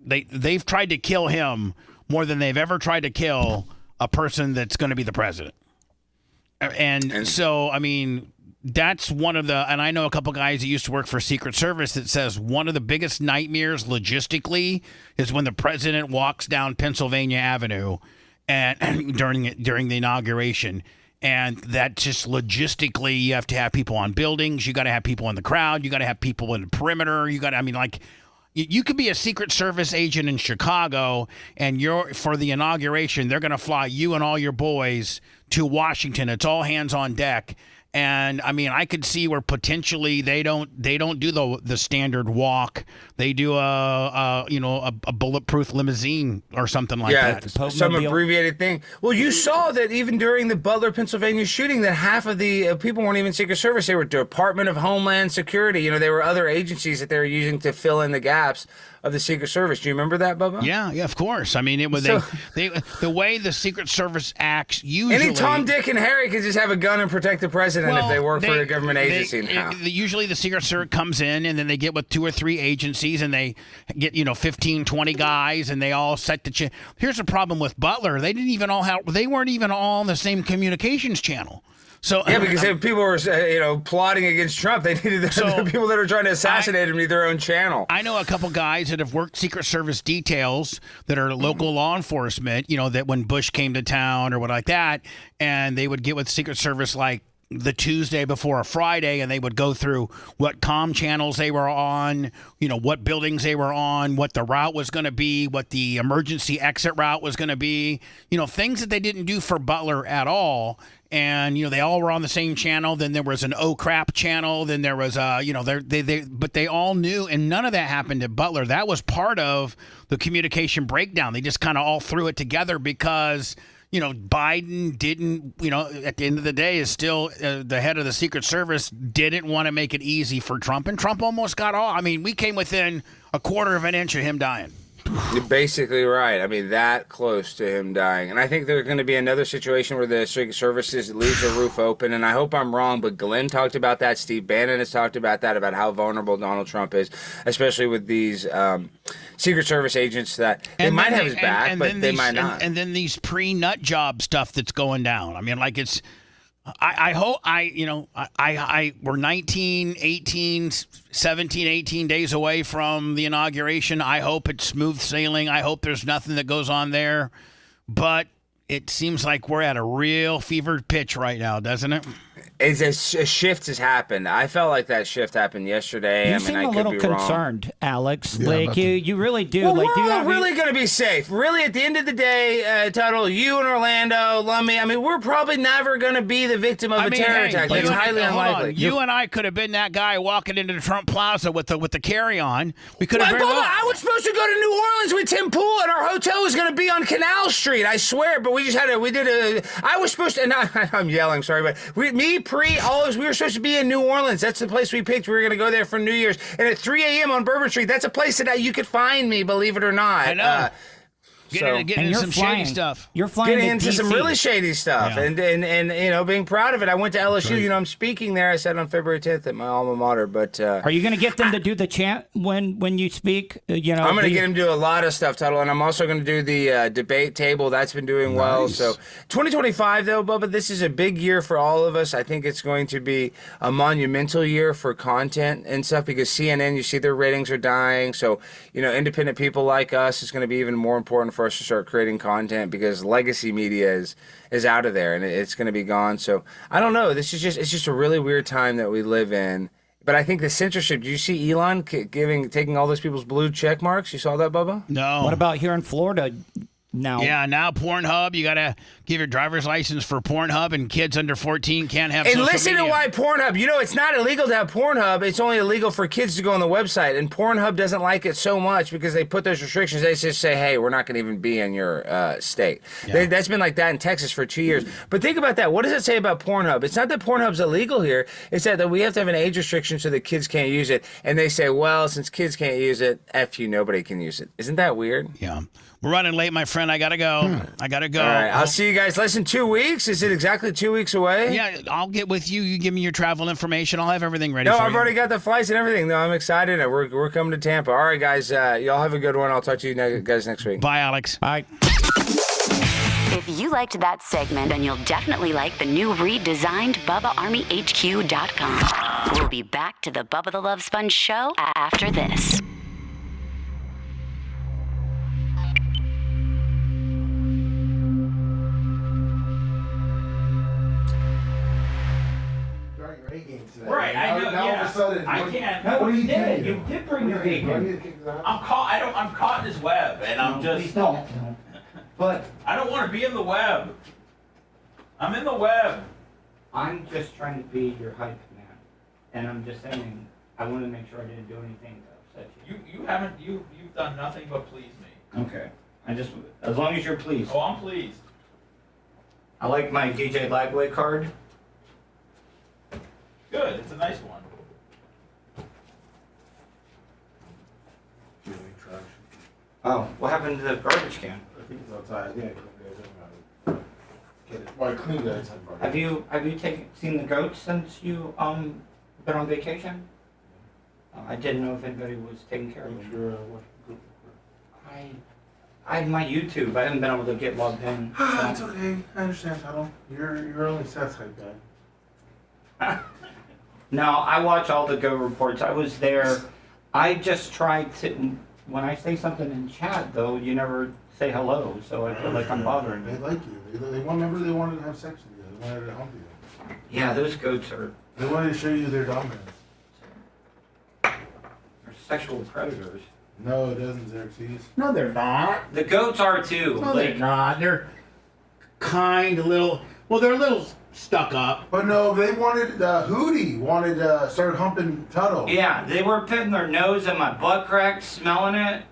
They've tried to kill him more than they've ever tried to kill a person that's going to be the president. And so, that's one of the, and I know a couple guys that used to work for Secret Service that says one of the biggest nightmares logistically is when the president walks down Pennsylvania Avenue and during the inauguration. And that just logistically, you have to have people on buildings. You got to have people in the crowd. You got to have people in the perimeter. You could be a Secret Service agent in Chicago, and for the inauguration, they're going to fly you and all your boys to Washington. It's all hands on deck. And I could see where potentially they don't do the standard walk. They do a bulletproof limousine or something like that. Some abbreviated thing. Well, you saw that even during the Butler, Pennsylvania shooting, that half of the people weren't even Secret Service. They were Department of Homeland Security. They were other agencies that they were using to fill in the gaps of the Secret Service. Do you remember that, Bubba? Yeah, of course. It was the way the Secret Service acts usually. Any Tom, Dick, and Harry could just have a gun and protect the president if they work for a government agency now. Usually the Secret Service comes in, and then they get with 2 or 3 agencies, and they get 15, 20 guys, and they all set the. Here's the problem with Butler: they weren't even all on the same communications channel. So because if people were plotting against Trump, they needed the people that are trying to assassinate him need their own channel. I know a couple guys that have worked Secret Service details that are local law enforcement. That when Bush came to town or what like that, and they would get with Secret Service the Tuesday before a Friday, and they would go through what comm channels they were on, what buildings they were on, what the route was going to be, what the emergency exit route was going to be, things that they didn't do for Butler at all. And they all were on the same channel. Then there was an oh crap channel. Then there was but they all knew, and none of that happened at Butler. That was part of the communication breakdown. They just kind of all threw it together because Biden didn't, at the end of the day, is still the head of the Secret Service, didn't want to make it easy for Trump, and Trump almost got all. we came within a quarter of an inch of him dying. You're basically right. That close to him dying. And I think there's going to be another situation where the Secret Service leaves the roof open. And I hope I'm wrong, but Glenn talked about that. Steve Bannon has talked about that, about how vulnerable Donald Trump is, especially with these Secret Service agents that they might have his back, but they might not. And then these pre-nut job stuff that's going down. It's... I hope we're 19, 18, 17, 18 days away from the inauguration. I hope it's smooth sailing. I hope there's nothing that goes on there. But it seems like we're at a real fevered pitch right now, doesn't it? A shift has happened. I felt like that shift happened yesterday. You seem a little concerned, Alex. Yeah, you really do. Well, we're all really going to be safe. Really, at the end of the day, Tuttle, you and Orlando, Lummi, we're probably never going to be the victim of a terror attack. It's highly unlikely. You and I could have been that guy walking into the Trump Plaza with the carry-on. We could have. I was supposed to go to New Orleans with Tim Pool, and our hotel was going to be on Canal Street. I swear, but I was supposed to. And I'm yelling. Sorry, but we were supposed to be in New Orleans. That's the place we picked. We were going to go there for New Year's. And at 3 a.m. on Bourbon Street, that's a place that you could find me, believe it or not. I know. Get into some shady stuff. You're flying Getting to into some DC. really shady stuff, Yeah. and being proud of it. I went to LSU. I'm speaking there. I said on February 10th at my alma mater. But Are you going to get them to do the chant when you speak? I'm going to get him to do a lot of stuff, Tuttle, and I'm also going to do the debate table. That's been doing well. So 2025, though, Bubba, this is a big year for all of us. I think it's going to be a monumental year for content and stuff because CNN, you see their ratings are dying. So, independent people like us, it's going to be even more important for us to start creating content because legacy media is out of there and it's going to be gone. So I don't know. It's just a really weird time that we live in. But I think the censorship. Do you see Elon taking all those people's blue check marks? You saw that, Bubba? No. What about here in Florida? Now, now Pornhub, you got to give your driver's license for Pornhub, and kids under 14 can't have social And listen media. to why Pornhub, it's not illegal to have Pornhub. It's only illegal for kids to go on the website. And Pornhub doesn't like it so much because they put those restrictions. They just say, hey, we're not going to even be in your state. Yeah. That's been like that in Texas for 2 years. But think about that. What does it say about Pornhub? It's not that Pornhub's illegal here. It's that we have to have an age restriction so that kids can't use it. And they say, well, since kids can't use it, F you, nobody can use it. Isn't that weird? Yeah. We're running late, my friend. I got to go. All right. I'll see you guys less than 2 weeks. Is it exactly 2 weeks away? Yeah, I'll get with you. You give me your travel information. I'll have everything ready for you. No, I've already got the flights and everything. No, I'm excited. We're coming to Tampa. All right, guys. Y'all have a good one. I'll talk to you guys next week. Bye, Alex. Bye. If you liked that segment, then you'll definitely like the new redesigned BubbaArmyHQ.com. We'll be back to the Bubba the Love Sponge show after this. Right, I know. Now all of a sudden, I can't. What are you doing? You did bring your A game. I'm caught. I'm caught in this web, and I'm just. But I don't want to be in the web. I'm in the web. I'm just trying to be your hype man, and I'm just saying I want to make sure I didn't do anything to upset you. You haven't. You've done nothing but please me. Okay. As long as you're pleased. Oh, I'm pleased. I like my DJ Lagway card. Good. It's a nice one. Oh, what happened to the garbage can? I think it's outside. Yeah, get it. Well, I cleaned it. It's outside. Have you seen the goats since you been on vacation? I didn't know if anybody was taking care of them. Sure, what group? I have my YouTube. I haven't been able to get logged in. It's okay. I understand, Tuttle. You're only Seth's hype guy. No, I watch all the Go reports. I was there. I just tried to. When I say something in chat, though, you never say hello, so I feel like I'm bothering They you. like you. They wanted to have sex with you. They wanted to hump you. Yeah, those goats are They wanted to show you their dominance. they're sexual predators. No, it doesn't, Xerxes. No, they're not. The goats are too. No, they're not. They're kind, a little. Well, they're a little stuck up. But no, they wanted, Hootie wanted to start humping Tuttle. Yeah, they were putting their nose in my butt crack, smelling it.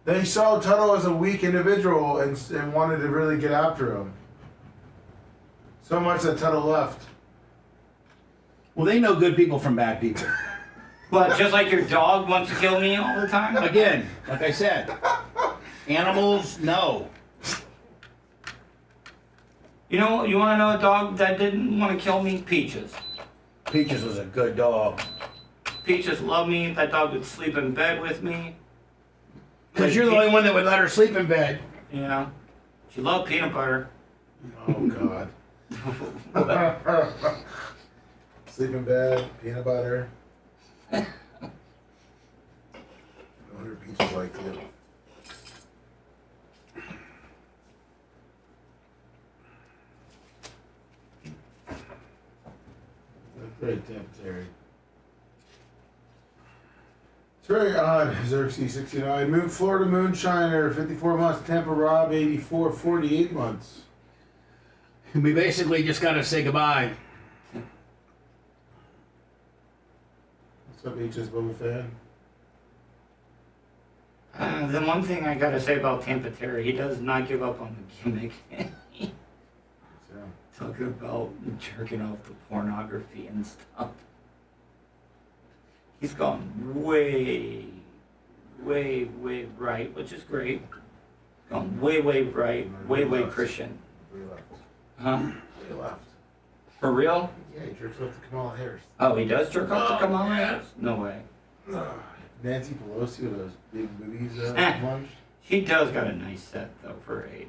They saw Tuttle as a weak individual and wanted to really get after him. So much that Tuttle left. Well, they know good people from bad people. But just like your dog wants to kill me all the time? Again, like I said, animals know. You know, you want to know a dog that didn't want to kill me? Peaches. Peaches was a good dog. Peaches loved me. That dog would sleep in bed with me. Because you're the only one that would let her sleep in bed. Yeah. She loved peanut butter. Oh, God. Sleep in bed, peanut butter. I wonder if Peaches like it. Great tip, Terry. It's very odd. Xerxes 69. Florida Moonshiner, 54 months. Tampa Rob, 84, 48 months. We basically just got to say goodbye. What's up, HS Bubba fan? The one thing I gotta say about Tampa Terry, he does not give up on the gimmick. Talking about jerking off to pornography and stuff. He's gone way right, which is great. Going way, way right, way Christian. Way left. Huh? Way left. For real? Yeah, he jerks off to Kamala Harris. Oh, he does jerk off to Kamala Harris? No way. Nancy Pelosi with those big boobies plunged. She does got a nice set, though, for her age.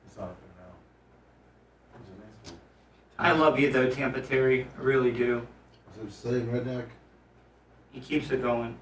It's not up there now. It's a nice one. I love you, though, Tampa Terry. I really do. So slave redneck. He keeps it going.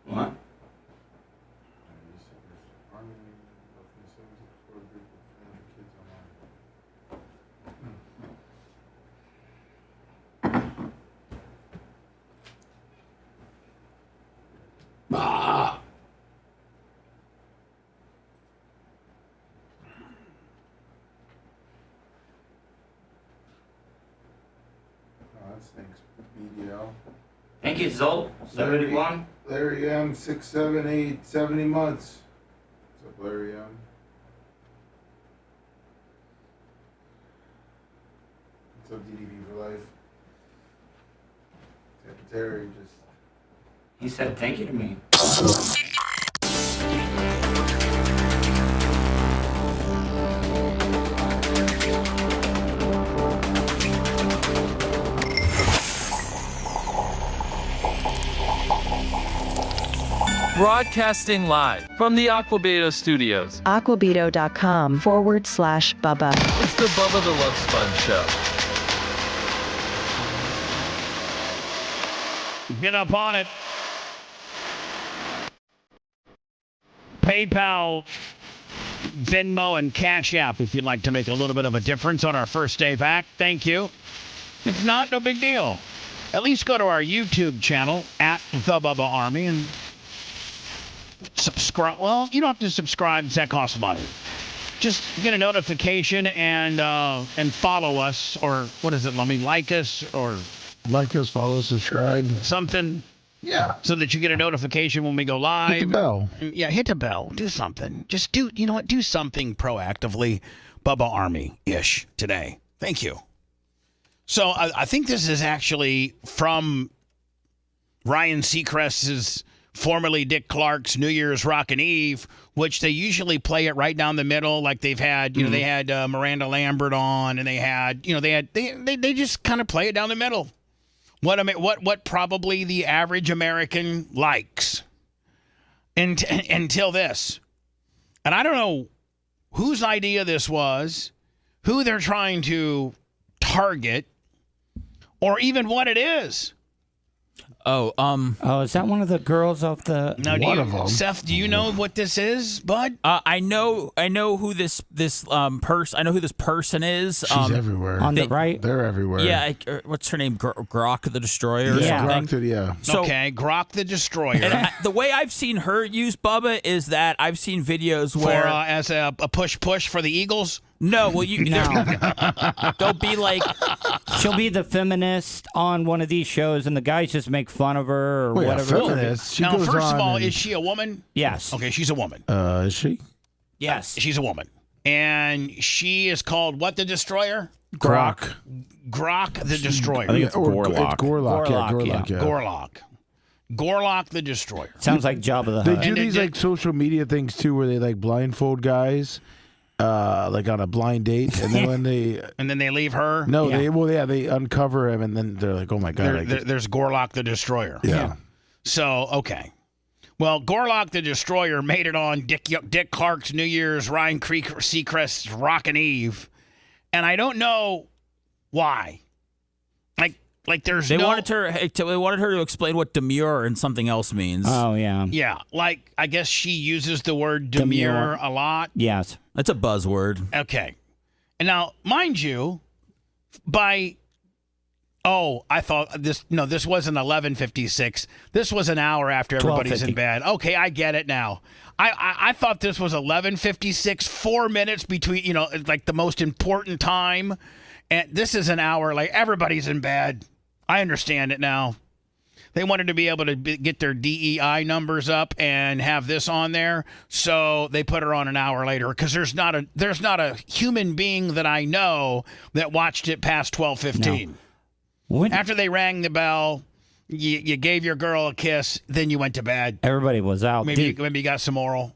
What? Ah. Oh, that stinks. BDL. Thank you, Zolt. 71. Larry M. 6, 7, 8, 70 months. What's up, Larry M? What's up, DDB for life? Terry just. He said thank you to me. Broadcasting live from the Aquabedo studios. Aquabedo.com/Bubba. It's the Bubba the Love Sponge Show. Get up on it. PayPal, Venmo, and Cash App if you'd like to make a little bit of a difference on our first day back. Thank you. If not, no big deal. At least go to our YouTube channel at The Bubba Army and subscribe. Well, you don't have to subscribe. That costs money. Just get a notification and follow us, or what is it? Let me like us, or like us, follow, subscribe, something. Yeah. So that you get a notification when we go live. Hit the bell. Yeah, hit the bell. Do something. Just do. You know what? Do something proactively, Bubba Army-ish today. Thank you. So I think this is actually from Ryan Seacrest's, formerly Dick Clark's New Year's Rockin' Eve, which they usually play it right down the middle, like they've had. You know, they had Miranda Lambert on, and they had. You know, they just kind of play it down the middle. What probably the average American likes. Until this, and I don't know whose idea this was, who they're trying to target, or even what it is. Oh, is that one of the girls off the? No, Seth, do you know what this is, bud? I know who this person. I know who this person is. She's everywhere. On the right, they're everywhere. Yeah, what's her name? Grok the Destroyer. Or Yeah, something? yeah. So, okay, Grok the Destroyer. And the way I've seen her use Bubba is that I've seen videos where as a push for the Eagles. No, well, they'll be like, she'll be the feminist on one of these shows, and the guys just make fun of her or whatever. Feminist. Now, first of all, is she a woman? Yes. Okay, she's a woman. Is she? Yes. She's a woman. And she is called what, the Destroyer? Grok. Grok the Destroyer. I think it's Gorlock. It's Gorlock. Yeah. Gorlock. Gorlock the Destroyer. Sounds like Jabba the They Hutt. do these like social media things too, where they like blindfold guys, like on a blind date, and then when they and then they leave her. No, they uncover him, and then they're like, oh my god, there's Gorlock the Destroyer. Yeah. So okay. Well, Gorlock the Destroyer made it on Dick Clark's New Year's, Ryan Seacrest's Rockin' Eve, and I don't know why. Like there's they wanted her to explain what demure and something else means. Oh yeah. Yeah, like I guess she uses the word demure a lot. Yes, that's a buzzword. Okay, and now mind you, by Oh, I thought this. No, this wasn't 11:56. This was an hour after everybody's in bed. Okay, I get it now. I thought this was 11:56. 4 minutes between, like the most important time, and this is an hour. Like everybody's in bed. I understand it now. They wanted to be able to get their DEI numbers up and have this on there, so they put her on an hour later. Because there's not a human being that I know that watched it past 12:15. No. After they rang the bell, you gave your girl a kiss, then you went to bed. Everybody was out. Maybe you got some oral.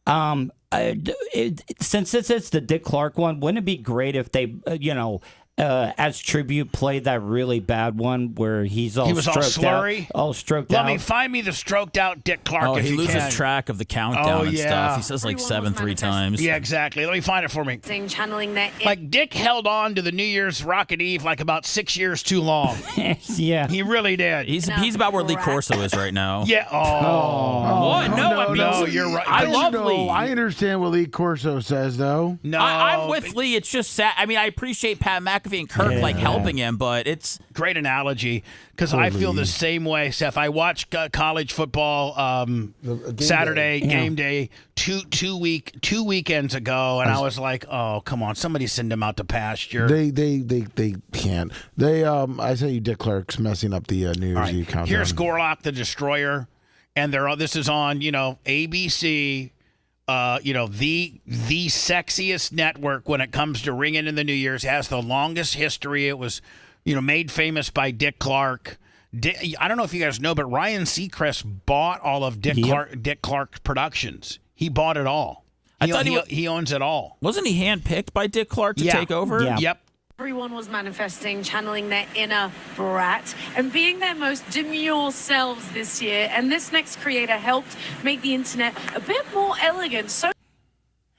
Since this is the Dick Clark one, wouldn't it be great if they, as tribute, played that really bad one where he was all slurry, all stroked out? Let me find me the stroked out Dick Clark. Oh, if he you loses can. track of the countdown and stuff. He says like 7 3 times. Yeah, exactly. Let me find it for me. Channeling that. Like Dick held on to the New Year's Rocket Eve like about 6 years too long. Yeah, he really did. He's about where Lee Corso is right now. Yeah. What? No, you're right. I love Lee. I understand what Lee Corso says, though. No, I'm with Lee. It's just sad. I mean, I appreciate Pat McAfee and Kirk helping him, but it's great analogy because I feel the same way, Seth. I watched college football Saturday game day two weekends ago, and I was like, oh, come on, somebody send him out to pasture. They can't. I tell you, Dick Clark's messing up the New Year's Eve countdown. Here's Gorlock the Destroyer, and this is on ABC. The sexiest network when it comes to ringing in the New Year's, has the longest history. It was, made famous by Dick Clark. I don't know if you guys know, but Ryan Seacrest bought all of Dick Clark Productions. He bought it all. He owns it all. Wasn't he handpicked by Dick Clark to take over? Yeah. Yep. Everyone was manifesting, channeling their inner brat, and being their most demure selves this year. And this next creator helped make the internet a bit more elegant. So,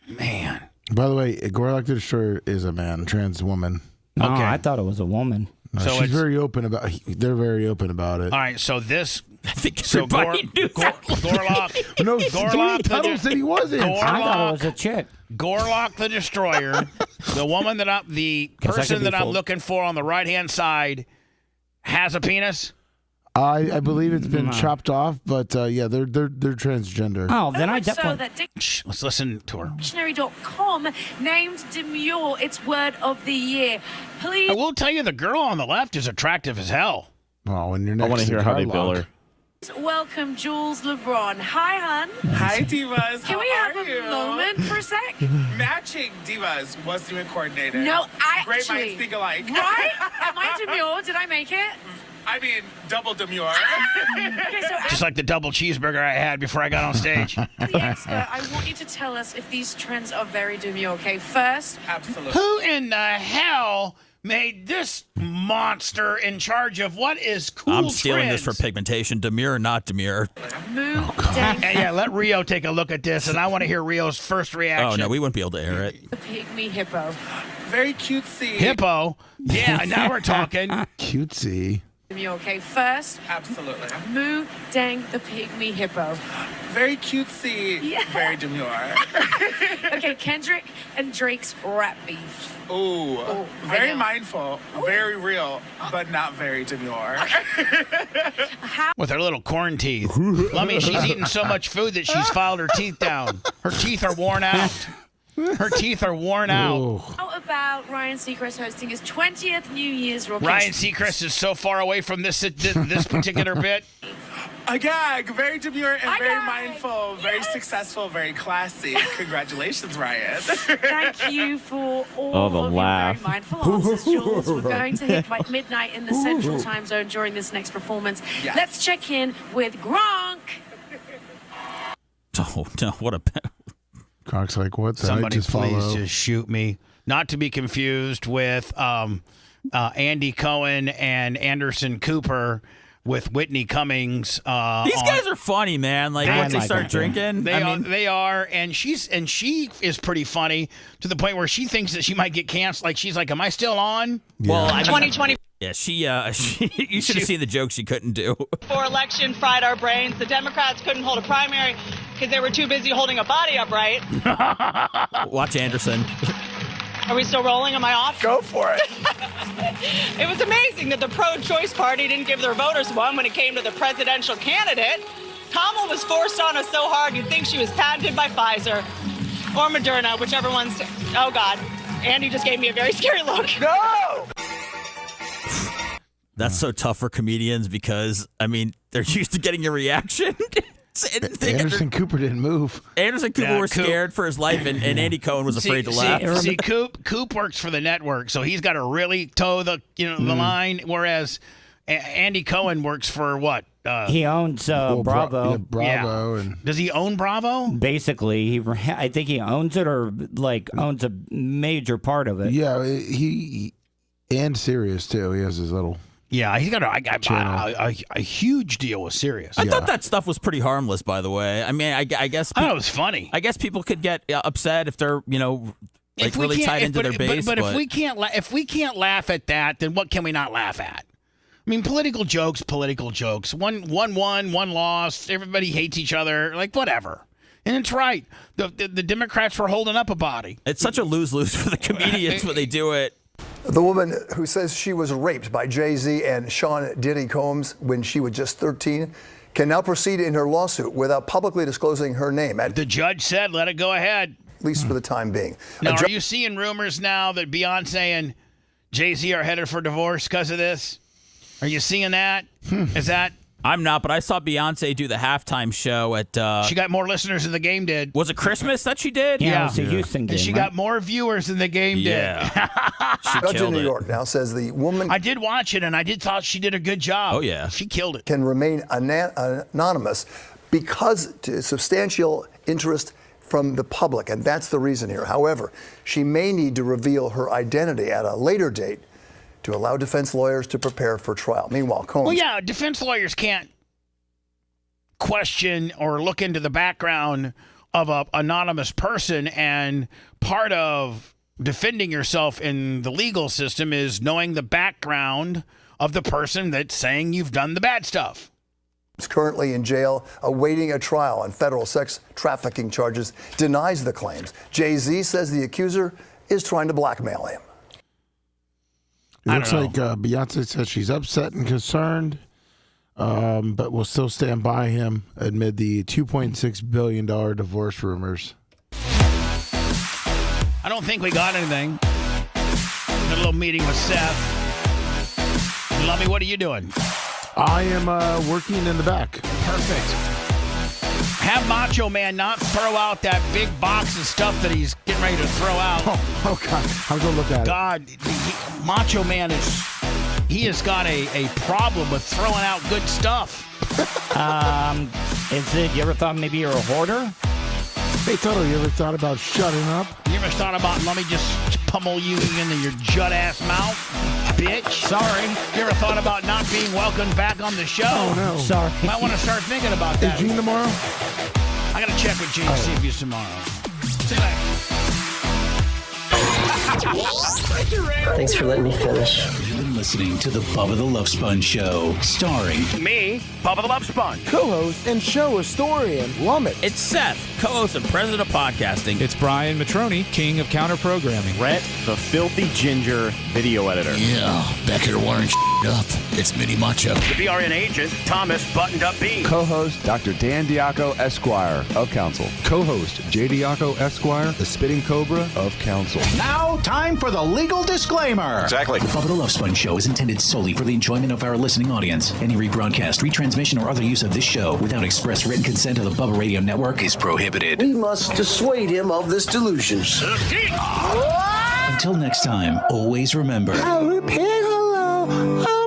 man. By the way, Gorlock the Destroyer is a man, trans woman. No, I thought it was a woman. So she's very open about. They're very open about it. All right, so this. I think everybody knew that. Gorlock. No, Gorlock Tuttle said he wasn't. I thought it was a chick. Gorlock the Destroyer, the woman the person that I'm looking for on the right hand side, has a penis. I believe it's been chopped off, but they're transgender. Oh, then I definitely. definitely. Let's listen to her. Dictionary.com named demure its word of the year. Please. I will tell you, the girl on the left is attractive as hell. Oh, and you're next. I want to hear how they bill her. Welcome, Jules LeBron. Hi, hon. Hi, divas. Can we have a moment for a sec? Matching divas wasn't even coordinated. No, Great minds think alike. Right? Am I demure? Did I make it? I mean, double demure. Okay, so Just like the double cheeseburger I had before I got on stage. the expert, I want you to tell us if these trends are very demure. Okay, first. Absolutely. Who in the hell made this monster in charge of what is cool I'm stealing trends? this for pigmentation. Demure, not demure. Yeah, let Rio take a look at this, and I want to hear Rio's first reaction. Oh, no, we wouldn't be able to air it. The pygmy hippo. Very cutesy. Hippo? Yeah, now we're talking. Cutesy. Okay, first. Absolutely. Moo Dang the pygmy hippo. Very cutesy. Yeah. Very demure. Okay, Kendrick and Drake's rap beef. Ooh. I Very know. mindful. Very real, but not very demure. With her little corn teeth. Lummy, she's eaten so much food that she's filed her teeth down. Her teeth are worn out. Her teeth are worn out. How about Ryan Seacrest hosting his 20th New Year's Rockin'? Ryan Seacrest is so far away from this particular bit. A gag. Very demure and very mindful. Very successful. Very classy. Congratulations, Ryan. Thank you for all the of laugh. your very mindful answers, Jules. We're going to hit by midnight in the Central Time Zone during this next performance. Yes. Let's check in with Gronk. Oh, no, what a... Gronk's like, what the Somebody heck? please just shoot me. Not to be confused with Andy Cohen and Anderson Cooper with Whitney Cummings. These guys are funny, man. Like, once they start drinking, they are, and she is pretty funny to the point where she thinks that she might get canceled. Like, she's like, "Am I still on?" Yeah. Well, I mean, 2020. Yeah, she you should have seen the joke she couldn't do. For election fried our brains. The Democrats couldn't hold a primary because they were too busy holding a body upright. Watch Anderson. Are we still rolling? Am I off? Go for it. It was amazing that the pro-choice party didn't give their voters one when it came to the presidential candidate. Kamala was forced on us so hard you'd think she was patented by Pfizer or Moderna, whichever one's. Oh, God. Andy just gave me a very scary look. No! That's so tough for comedians because, I mean, they're used to getting a reaction. Anderson Cooper didn't move. Anderson Cooper was scared for his life, and Andy Cohen was afraid to laugh. See, Coop works for the network, so he's got to really toe the the line. Whereas Andy Cohen works for what? He owns Bravo. Bravo. Yeah. Does he own Bravo? Basically, I think he owns it or owns a major part of it. Yeah, he and Sirius too. He has his little. Yeah, he's got a huge deal with Sirius. I thought that stuff was pretty harmless, by the way. I mean, I guess I thought it was funny. I guess people could get upset if they're really tied into their base. But if we can't laugh at that, then what can we not laugh at? I mean, political jokes. One won, one lost. Everybody hates each other. Like whatever. And it's right. The Democrats were holding up a body. It's such a lose-lose for the comedians when they do it. The woman who says she was raped by Jay-Z and Sean Diddy Combs when she was just 13 can now proceed in her lawsuit without publicly disclosing her name. The judge said, let it go ahead. At least for the time being. Now, are you seeing rumors now that Beyonce and Jay-Z are headed for divorce because of this? Are you seeing that? Is that... I'm not, but I saw Beyonce do the halftime show at... she got more listeners than the game did. Was it Christmas that she did? Yeah. It was a Houston game, and she got more viewers than the game did. She Judge in killed New it. York now says the woman... I did watch it, and I thought she did a good job. Oh, yeah. She killed it. ...can remain anonymous because to substantial interest from the public, and that's the reason here. However, she may need to reveal her identity at a later date to allow defense lawyers to prepare for trial. Meanwhile, Combs... Well, yeah, defense lawyers can't question or look into the background of an anonymous person, and part of defending yourself in the legal system is knowing the background of the person that's saying you've done the bad stuff. Is currently in jail awaiting a trial on federal sex trafficking charges, denies the claims. Jay-Z says the accuser is trying to blackmail him. It looks like Beyonce says she's upset and concerned, but will still stand by him amid the $2.6 billion divorce rumors. I don't think we got anything. Had a little meeting with Seth. Lummy, what are you doing? I am working in the back. Perfect. Have Macho Man not throw out that big box of stuff that he's getting ready to throw out. Oh God, I'm going to look at God, Macho Man he has got a problem with throwing out good stuff. You ever thought maybe you're a hoarder? Hey, Toto, you ever thought about shutting up? You ever thought about let me just pummel you in your jut-ass mouth, bitch? Sorry. You ever thought about not being welcomed back on the show? Oh, no. Sorry. Might want to start thinking about that. Is Gene tomorrow? I got to check with Gene, see if he's tomorrow. See you later. Thanks for letting me finish. You've been listening to the Bubba the Love Sponge Show, starring me, Bubba the Love Sponge, co-host and show historian Lummit. It's Seth, co-host and president of podcasting. It's Brian Matroni, king of counter programming. Rhett, the filthy ginger video editor. Yeah, back here wiring up. It's Mini Macho. The BRN agent, Thomas Buttoned Up B. Co-host, Dr. Dan Diaco, Esquire of Council. Co-host, J. Diaco, Esquire, the Spitting Cobra of Council. Now, time for the legal disclaimer. Exactly. The Bubba the Love Sponge Show is intended solely for the enjoyment of our listening audience. Any rebroadcast, retransmission, or other use of this show without express written consent of the Bubba Radio Network is prohibited. We must dissuade him of this delusion. Until next time, always remember... I'll repeat hello.